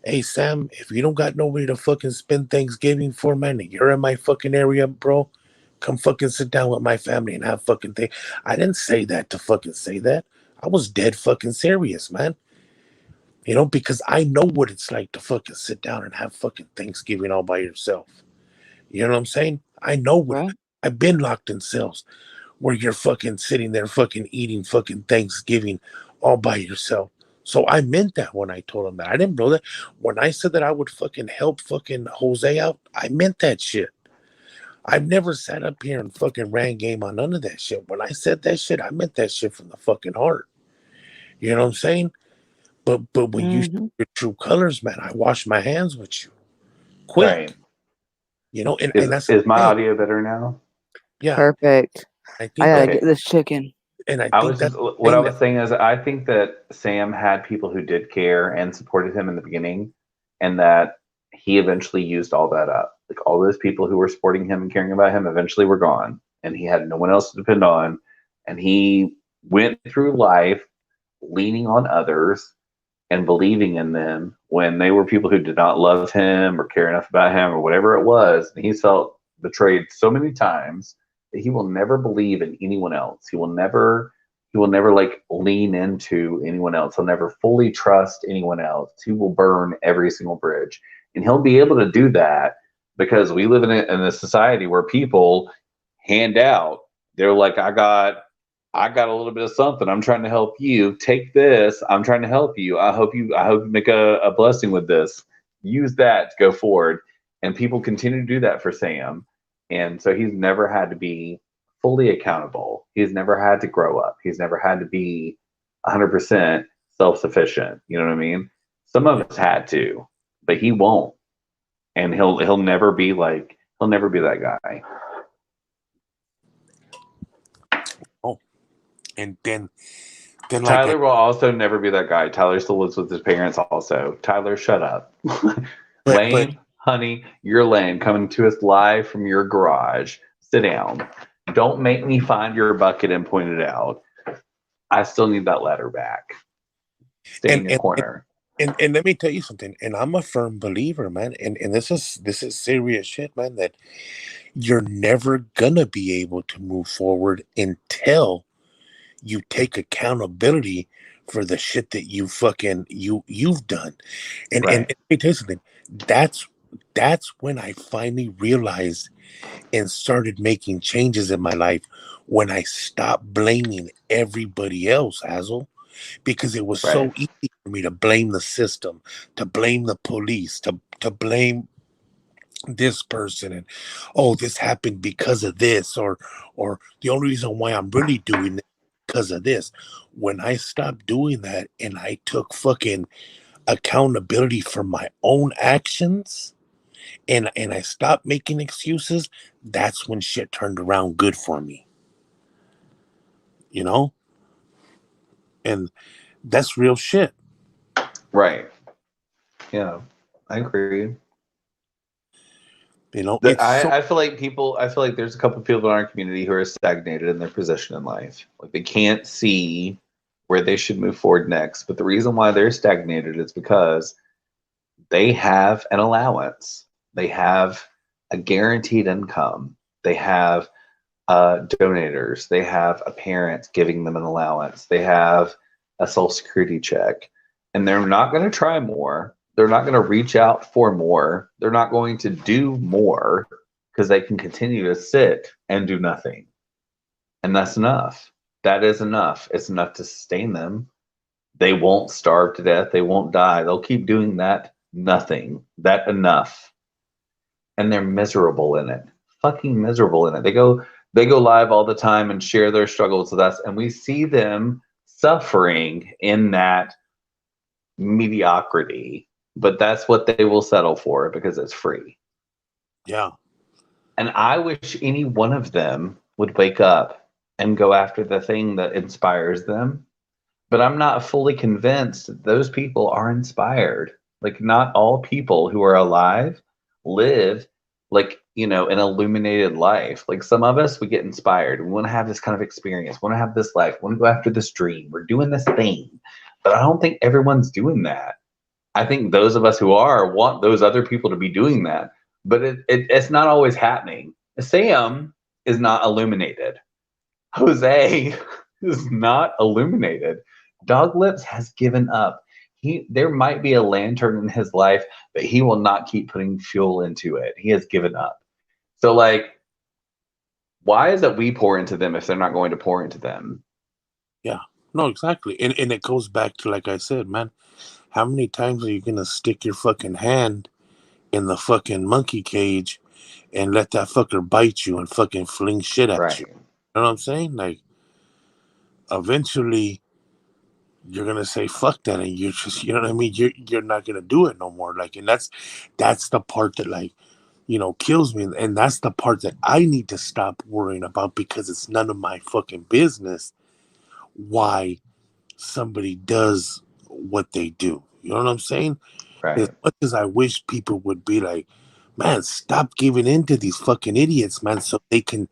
hey, Sam, if you don't got nobody to fucking spend Thanksgiving for, man, and you're in my fucking area, bro, come fucking sit down with my family and have fucking thing. I didn't say that to fucking say that. I was dead fucking serious, man. Because I know what it's like to fucking sit down and have fucking Thanksgiving all by yourself. You know what I'm saying? I know what Right. I've been locked in cells where you're fucking sitting there fucking eating fucking Thanksgiving all by yourself. So I meant that when I told him that. I didn't know that. When I said that I would fucking help fucking Jose out, I meant that shit. I've never sat up here and fucking ran game on none of that shit. When I said that shit, I meant that shit from the fucking heart. You know what I'm saying? But when you show your true colors, man, I wash my hands with you. Quick. Right. And that's is my audio better now? Yeah. Perfect. I gotta get this chicken. And I was just what I was saying is I think that Sam had people who did care and supported him in the beginning, and that he eventually used all that up. Like all those people who were supporting him and caring about him eventually were gone, and he had no one else to depend on, and he went through life leaning on others and believing in them when they were people who did not love him or care enough about him or whatever it was. And he felt betrayed so many times that he will never believe in anyone else. He will never like lean into anyone else. He'll never fully trust anyone else. He will burn every single bridge. And he'll be able to do that because we live in a society where people hand out. They're like, I got a little bit of something. I'm trying to help you. Take this. I'm trying to help you. I hope you make a blessing with this. Use that to go forward. And people continue to do that for Sam. And so he's never had to be fully accountable. He's never had to grow up. He's never had to be 100% self-sufficient. You know what I mean? Some of us had to, but he won't. And he'll never be that guy. And then Tyler will also never be that guy. Tyler still lives with his parents also. Tyler, shut up. Lane, honey, you're lame. Coming to us live from your garage. Sit down. Don't make me find your bucket and point it out. I still need that ladder back. Stay in your corner. And let me tell you something. And I'm a firm believer, man. And this is serious shit, man, that you're never gonna be able to move forward until you take accountability for the shit that you've done. And Right. let me tell you something. That's when I finally realized and started making changes in my life, when I stopped blaming everybody else, Hazel, because it was so Right. easy for me to blame the system, to blame the police, to blame this person, and oh, this happened because of this, or the only reason why I'm really doing it because of this. When I stopped doing that and I took fucking accountability for my own actions, and I stopped making excuses, that's when shit turned around good for me. You know? And that's real shit. Right. Yeah. I agree. You know, it's so I feel like I feel like there's a couple of people in our community who are stagnated in their position in life. Like they can't see where they should move forward next. But the reason why they're stagnated is because they have an allowance. They have a guaranteed income. They have donators. They have a parent giving them an allowance. They have a social security check. And they're not going to try more. They're not going to reach out for more. They're not going to do more because they can continue to sit and do nothing. And that's enough. That is enough. It's enough to sustain them. They won't starve to death. They won't die. They'll keep doing that nothing. That enough. And they're miserable in it. Fucking miserable in it. They go live all the time and share their struggles with us, and we see them suffering in that mediocrity. But that's what they will settle for because it's free. yeah. And I wish any one of them would wake up and go after the thing that inspires them. But I'm not fully convinced that those people are inspired. Like, not all people who are alive live like, an illuminated life. Like, some of us, we get inspired. We want to have this kind of experience. We want to have this life. We want to go after this dream. We're doing this thing. But I don't think everyone's doing that. I think those of us who are want those other people to be doing that. But it's not always happening. Sam is not illuminated. Jose is not illuminated. Dog Lips has given up. There might be a lantern in his life, but he will not keep putting fuel into it. He has given up. So, like, why is it we pour into them if they're not going to pour into them? Yeah. No, exactly. And it goes back to, like I said, man, how many times are you gonna stick your fucking hand in the fucking monkey cage and let that fucker bite you and fucking fling shit at Right. you? You know what I'm saying? Like, eventually you're gonna say fuck that, and you're just, you know what I mean, you're not gonna do it no more. Like, and that's the part that, like, kills me, and that's the part that I need to stop worrying about, because it's none of my fucking business why somebody does what they do. You know what I'm saying? As Right. much as I wish people would be like, man, stop giving in to these fucking idiots, man, so they can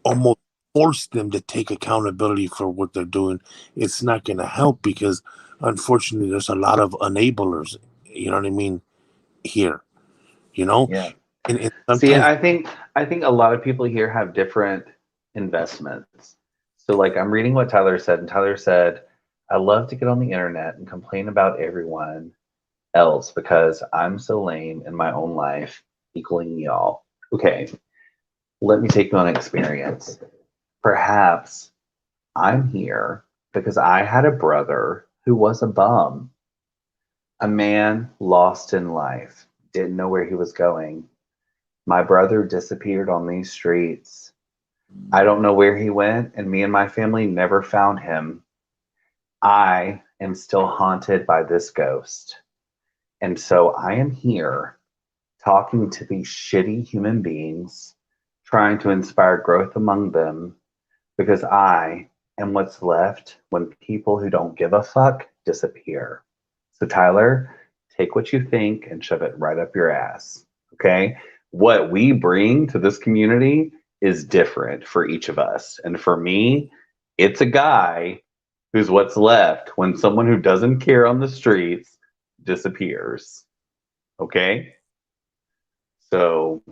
almost force them to take accountability for what they're doing. It's not going to help, because unfortunately there's a lot of enablers, you know what I mean, here, Yeah. and See, sometimes I think a lot of people here have different investments. So, like, I'm reading what Tyler said, and Tyler said, I love to get on the internet and complain about everyone else because I'm so lame in my own life, equaling y'all. Okay, let me take you on an experience. Perhaps I'm here because I had a brother who was a bum, a man lost in life, didn't know where he was going. My brother disappeared on these streets. I don't know where he went, and me and my family never found him. I am still haunted by this ghost. And so I am here talking to these shitty human beings, trying to inspire growth among them, because I am what's left when people who don't give a fuck disappear. So, Tyler, take what you think and shove it right up your ass. Okay? What we bring to this community is different for each of us. And for me, it's a guy who's what's left when someone who doesn't care on the streets disappears. Okay? So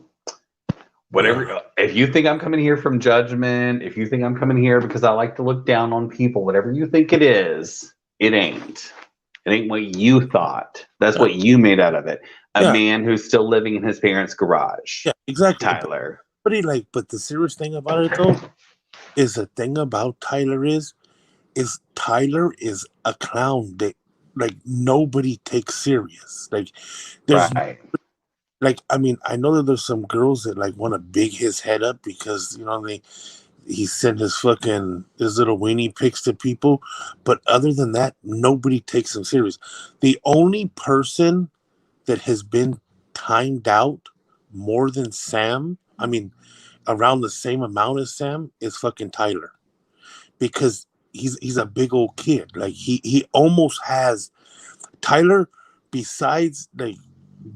Whatever. If you think I'm coming here from judgment, if you think I'm coming here because I like to look down on people, whatever you think it is, it ain't. It ain't what you thought. That's what you made out of it. A man who's still living in his parents' garage. Yeah, exactly. Tyler. But the serious thing about it though is the thing about Tyler is Tyler is a clown that like nobody takes serious. Like there's like I mean I know that there's some girls that like want to big his head up because he sent his little weenie pics to people, but other than that nobody takes him serious. The only person that has been timed out more than Sam, I mean around the same amount as Sam, is fucking Tyler. Because he's a big old kid. Like he almost has Tyler, besides like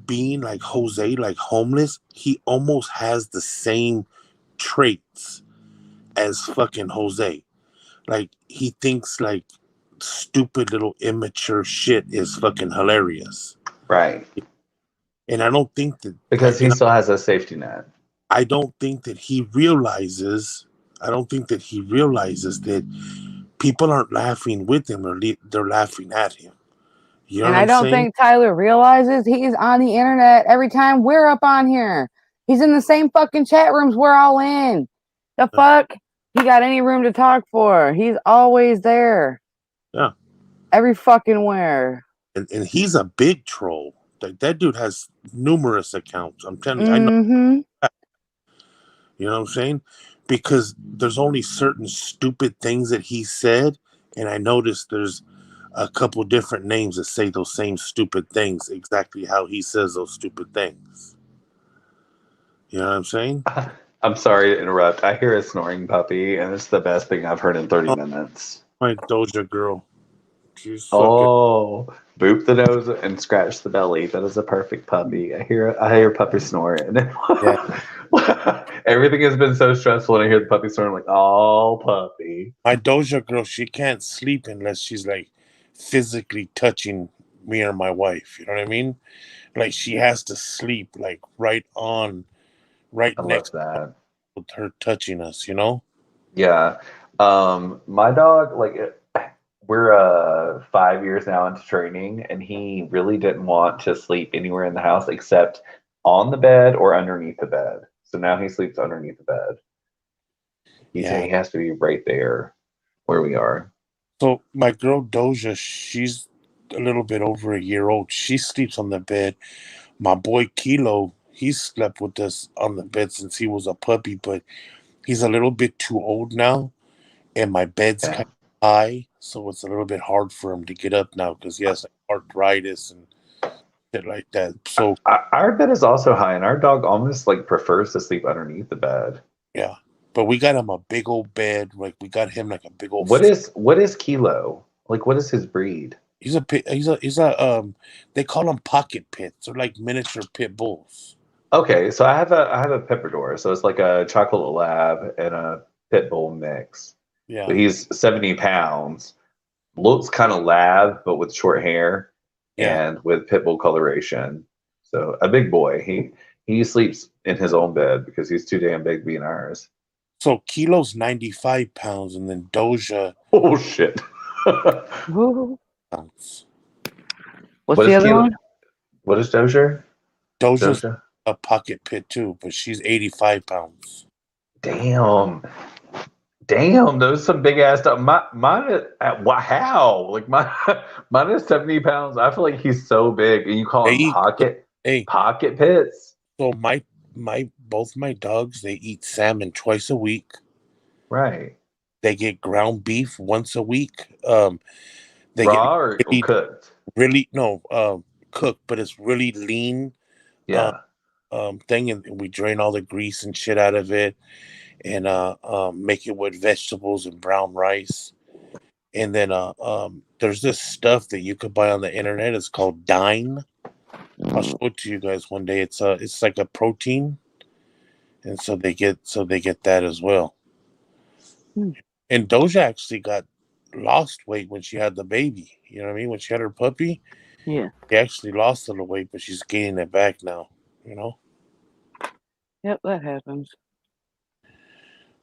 being like Jose, like homeless, he almost has the same traits as fucking Jose. Like he thinks like stupid little immature shit is fucking hilarious. Right. And I don't think that because he still has a safety net. I don't think that he realizes that people aren't laughing with him or they're laughing at him. You know and what I I'm don't saying? think Tyler realizes he's on the internet every time we're up on here. He's in the same fucking chat rooms we're all in. The fuck? He got any room to talk for. He's always there. Yeah. Every fucking where. And he's a big troll. Like that dude has numerous accounts. I'm telling you, I know. You know what I'm saying? Because there's only certain stupid things that he said, and I noticed there's a couple different names that say those same stupid things exactly how he says those stupid things. You know what I'm saying? I'm sorry to interrupt. I hear a snoring puppy, and it's the best thing I've heard in 30 minutes. My Doja girl. She's boop the nose and scratch the belly. That is a perfect puppy. I hear puppy snoring. Yeah. Everything has been so stressful, and I hear the puppy snoring. I'm like, oh, puppy. My Doja girl, she can't sleep unless she's like physically touching me or my wife. You know what I mean? Like she has to sleep like right next to with her touching us. You know? Yeah. My dog, like, we're 5 years now into training, and he really didn't want to sleep anywhere in the house except on the bed or underneath the bed. So now he sleeps underneath the bed. He has to be right there where we are. So my girl Doja, she's a little bit over a year old. She sleeps on the bed. My boy Kilo, he's slept with us on the bed since he was a puppy, but he's a little bit too old now, and my bed's kind of high, so it's a little bit hard for him to get up now because he has like arthritis and shit like that. So our bed is also high, and our dog almost like prefers to sleep underneath the bed. Yeah, but we got him a big old bed. Like we got him like a big old. What is Kilo? Like, what is his breed? He's a they call them pocket pits. They're like miniature pit bulls. Okay, so I have a Pepperidor, so it's like a chocolate lab and a pit bull mix. Yeah, but he's 70 pounds, looks kind of lab, but with short hair and with pit bull coloration. So a big boy. He sleeps in his own bed because he's too damn big to be in ours. So Kilo's 95 pounds, and then Doja. Oh shit! What's the other one? What is Doja? Doja's a pocket pit too, but she's 85 pounds. Damn, those some big ass stuff. Mine is how? Like mine is 70 pounds. I feel like he's so big, and you call him pocket pits. So both my dogs, they eat salmon twice a week. Right. They get ground beef once a week. They raw or cooked? Really cooked, but it's really lean. Yeah. Thing, and we drain all the grease and shit out of it, and make it with vegetables and brown rice. And then there's this stuff that you could buy on the internet. It's called Dine. I'll show it to you guys one day. It's like a protein, and so they get that as well. And Doja actually lost weight when she had the baby. You know what I mean? When she had her puppy, she actually lost a little weight, but she's gaining it back now. You know. Yep, that happens.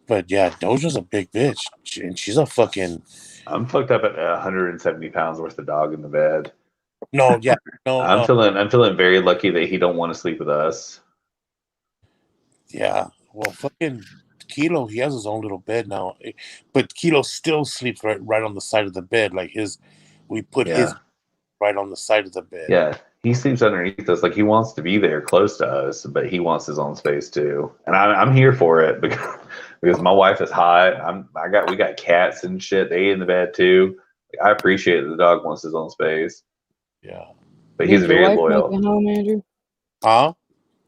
But yeah, Doja's a big bitch, and she's a fucking I'm fucked up at 170 pounds worth of dog in the bed. no, yeah, no, I'm feeling very lucky that he don't want to sleep with us. yeah. Well, fucking Kilo, he has his own little bed now, but Kilo still sleeps right on the side of the bed. Like we put his right on the side of the bed. Yeah, he sleeps underneath us. Like he wants to be there close to us, but he wants his own space too. And I'm here for it because my wife is hot. We got cats and shit. They eat in the bed too. Like, I appreciate that the dog wants his own space. Yeah, but he's very Did your wife loyal. make it home, Andrew? Huh?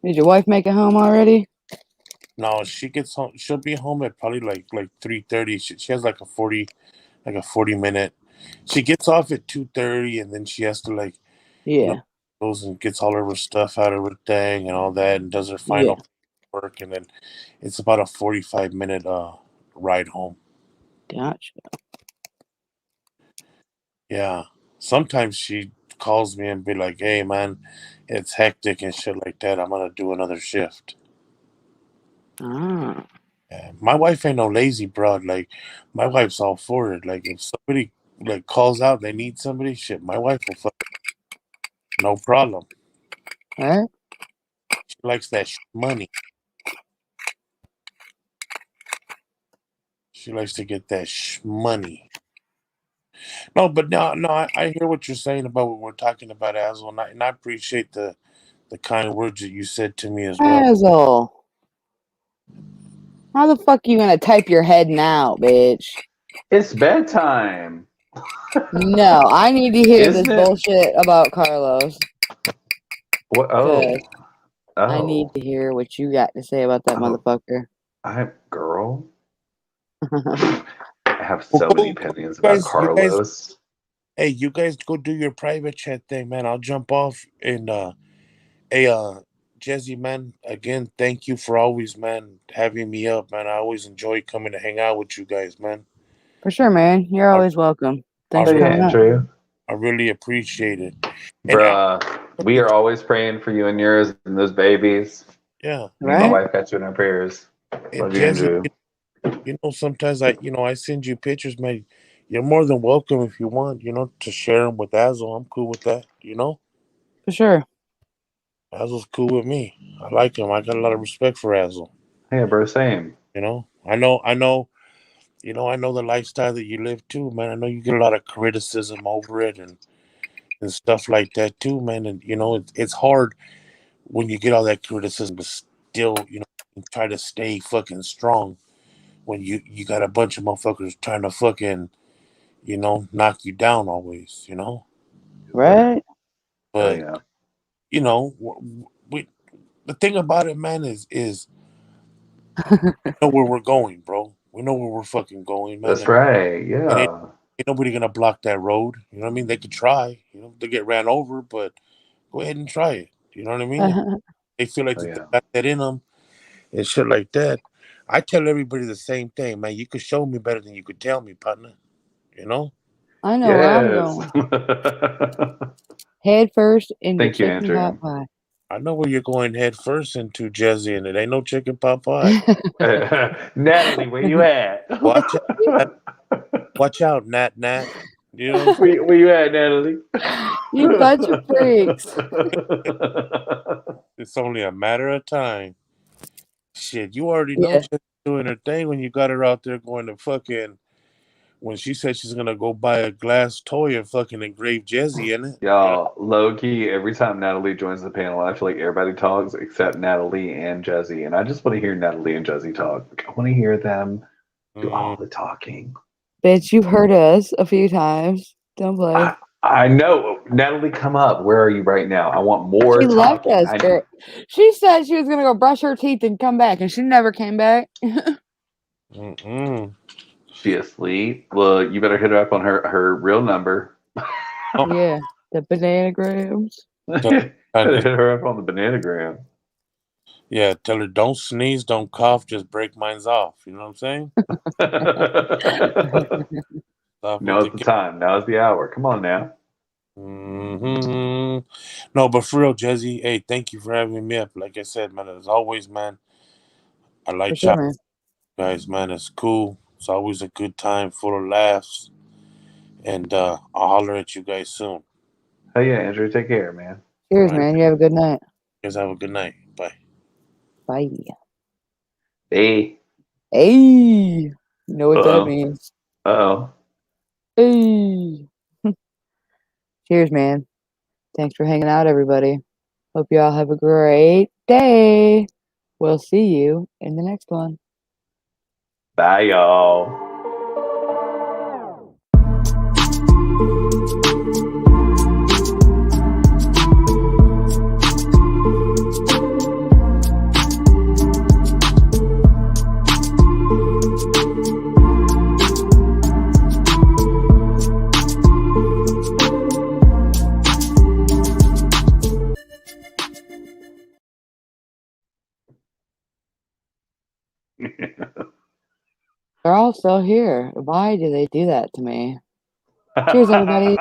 Did your wife make it home already? No, she gets home. She'll be home at probably like 3:30. She has like a 40 minute. She gets off at 2:30, and then she has to goes and gets all of her stuff out of her thing and all that, and does her final work, and then it's about a 45-minute ride home. Gotcha. Yeah. Sometimes she calls me and be like, "Hey, man, it's hectic and shit like that. I'm gonna do another shift." Ah. Yeah. My wife ain't no lazy broad. Like, my wife's all for it. Like, if somebody like calls out, they need somebody. Shit, my wife will no problem. All right. She likes that money. She likes to get that money. No, but no, I hear what you're saying about what we're talking about, Azel, and I appreciate the kind words that you said to me as well. Azel, how the fuck you gonna type your head now, bitch? It's bedtime. No, I need to hear Isn't this it? bullshit about Carlos. What? Oh. I need to hear what you got to say about that motherfucker. Girl. I have so many opinions about Carlos. Hey, you guys go do your private chat thing, man. I'll jump off and Jesse, man, again, thank you for always, man, having me up, man. I always enjoy coming to hang out with you guys, man. For sure, man. You're always welcome. Thanks for coming Andrew. I really appreciate it. Bruh, we are always praying for you and yours and those babies. Yeah. Me and my wife got you in our prayers. Love you, Andrew. You know, sometimes I send you pictures, man. You're more than welcome if you want, to share them with Azel. I'm cool with that, For sure. Azel's cool with me. I like him. I got a lot of respect for Azel. Yeah, bro, same. I know the lifestyle that you live too, man. I know you get a lot of criticism over it and stuff like that too, man. And it's hard when you get all that criticism to still, try to stay fucking strong when you got a bunch of motherfuckers trying to fucking, knock you down always, Right. But we the thing about it, man, is we know where we're going, bro. We know where we're fucking going, man. That's right. Yeah. Ain't nobody gonna block that road. You know what I mean? They could try. They get ran over, but go ahead and try it. You know what I mean? They feel like they got that in them and shit like that. I tell everybody the same thing, man. You could show me better than you could tell me, partner. I know where I'm going. Head first into chicken pot pie. I know where you're going head first into, Jesse, and it ain't no chicken pot pie. Natalie, where you at? Watch out, Nat. Where you at, Natalie? You bunch of freaks. It's only a matter of time. Shit, you already know she's doing her thing when you got her out there going to fucking. When she said she's gonna go buy a glass toy and fucking engrave Jesse in it. Y'all, low key, every time Natalie joins the panel, I feel like everybody talks except Natalie and Jesse. And I just want to hear Natalie and Jesse talk. Like, I want to hear them do all the talking. Bitch, you've heard us a few times. Don't play. I know. Natalie, come up. Where are you right now? I want more she talking. Left us, she said she was going to go brush her teeth and come back, and she never came back. She asleep? Well, you better hit her up on her real number. Yeah, the bananagrams. Hit her up on the bananagram. Yeah, tell her don't sneeze, don't cough, just break mine's off. You know what I'm saying? Now's the time. Now's the hour. Come on now. No, but for real, Jesse, hey, thank you for having me up. Like I said, man, as always, man, I like For sure, chatting man. with you guys, man. It's cool. It's always a good time, full of laughs. And I'll holler at you guys soon. Oh yeah, Andrew, take care, man. Cheers, All right. man. You have a good night. You guys have a good night. Bye. Bye. Hey. Hey. You know what that Uh-oh. means. Uh-oh. Hey. Cheers, man. Thanks for hanging out, everybody. Hope you all have a great day. We'll see you in the next one. Bye, y'all. They're all still here. Why do they do that to me? Cheers, everybody.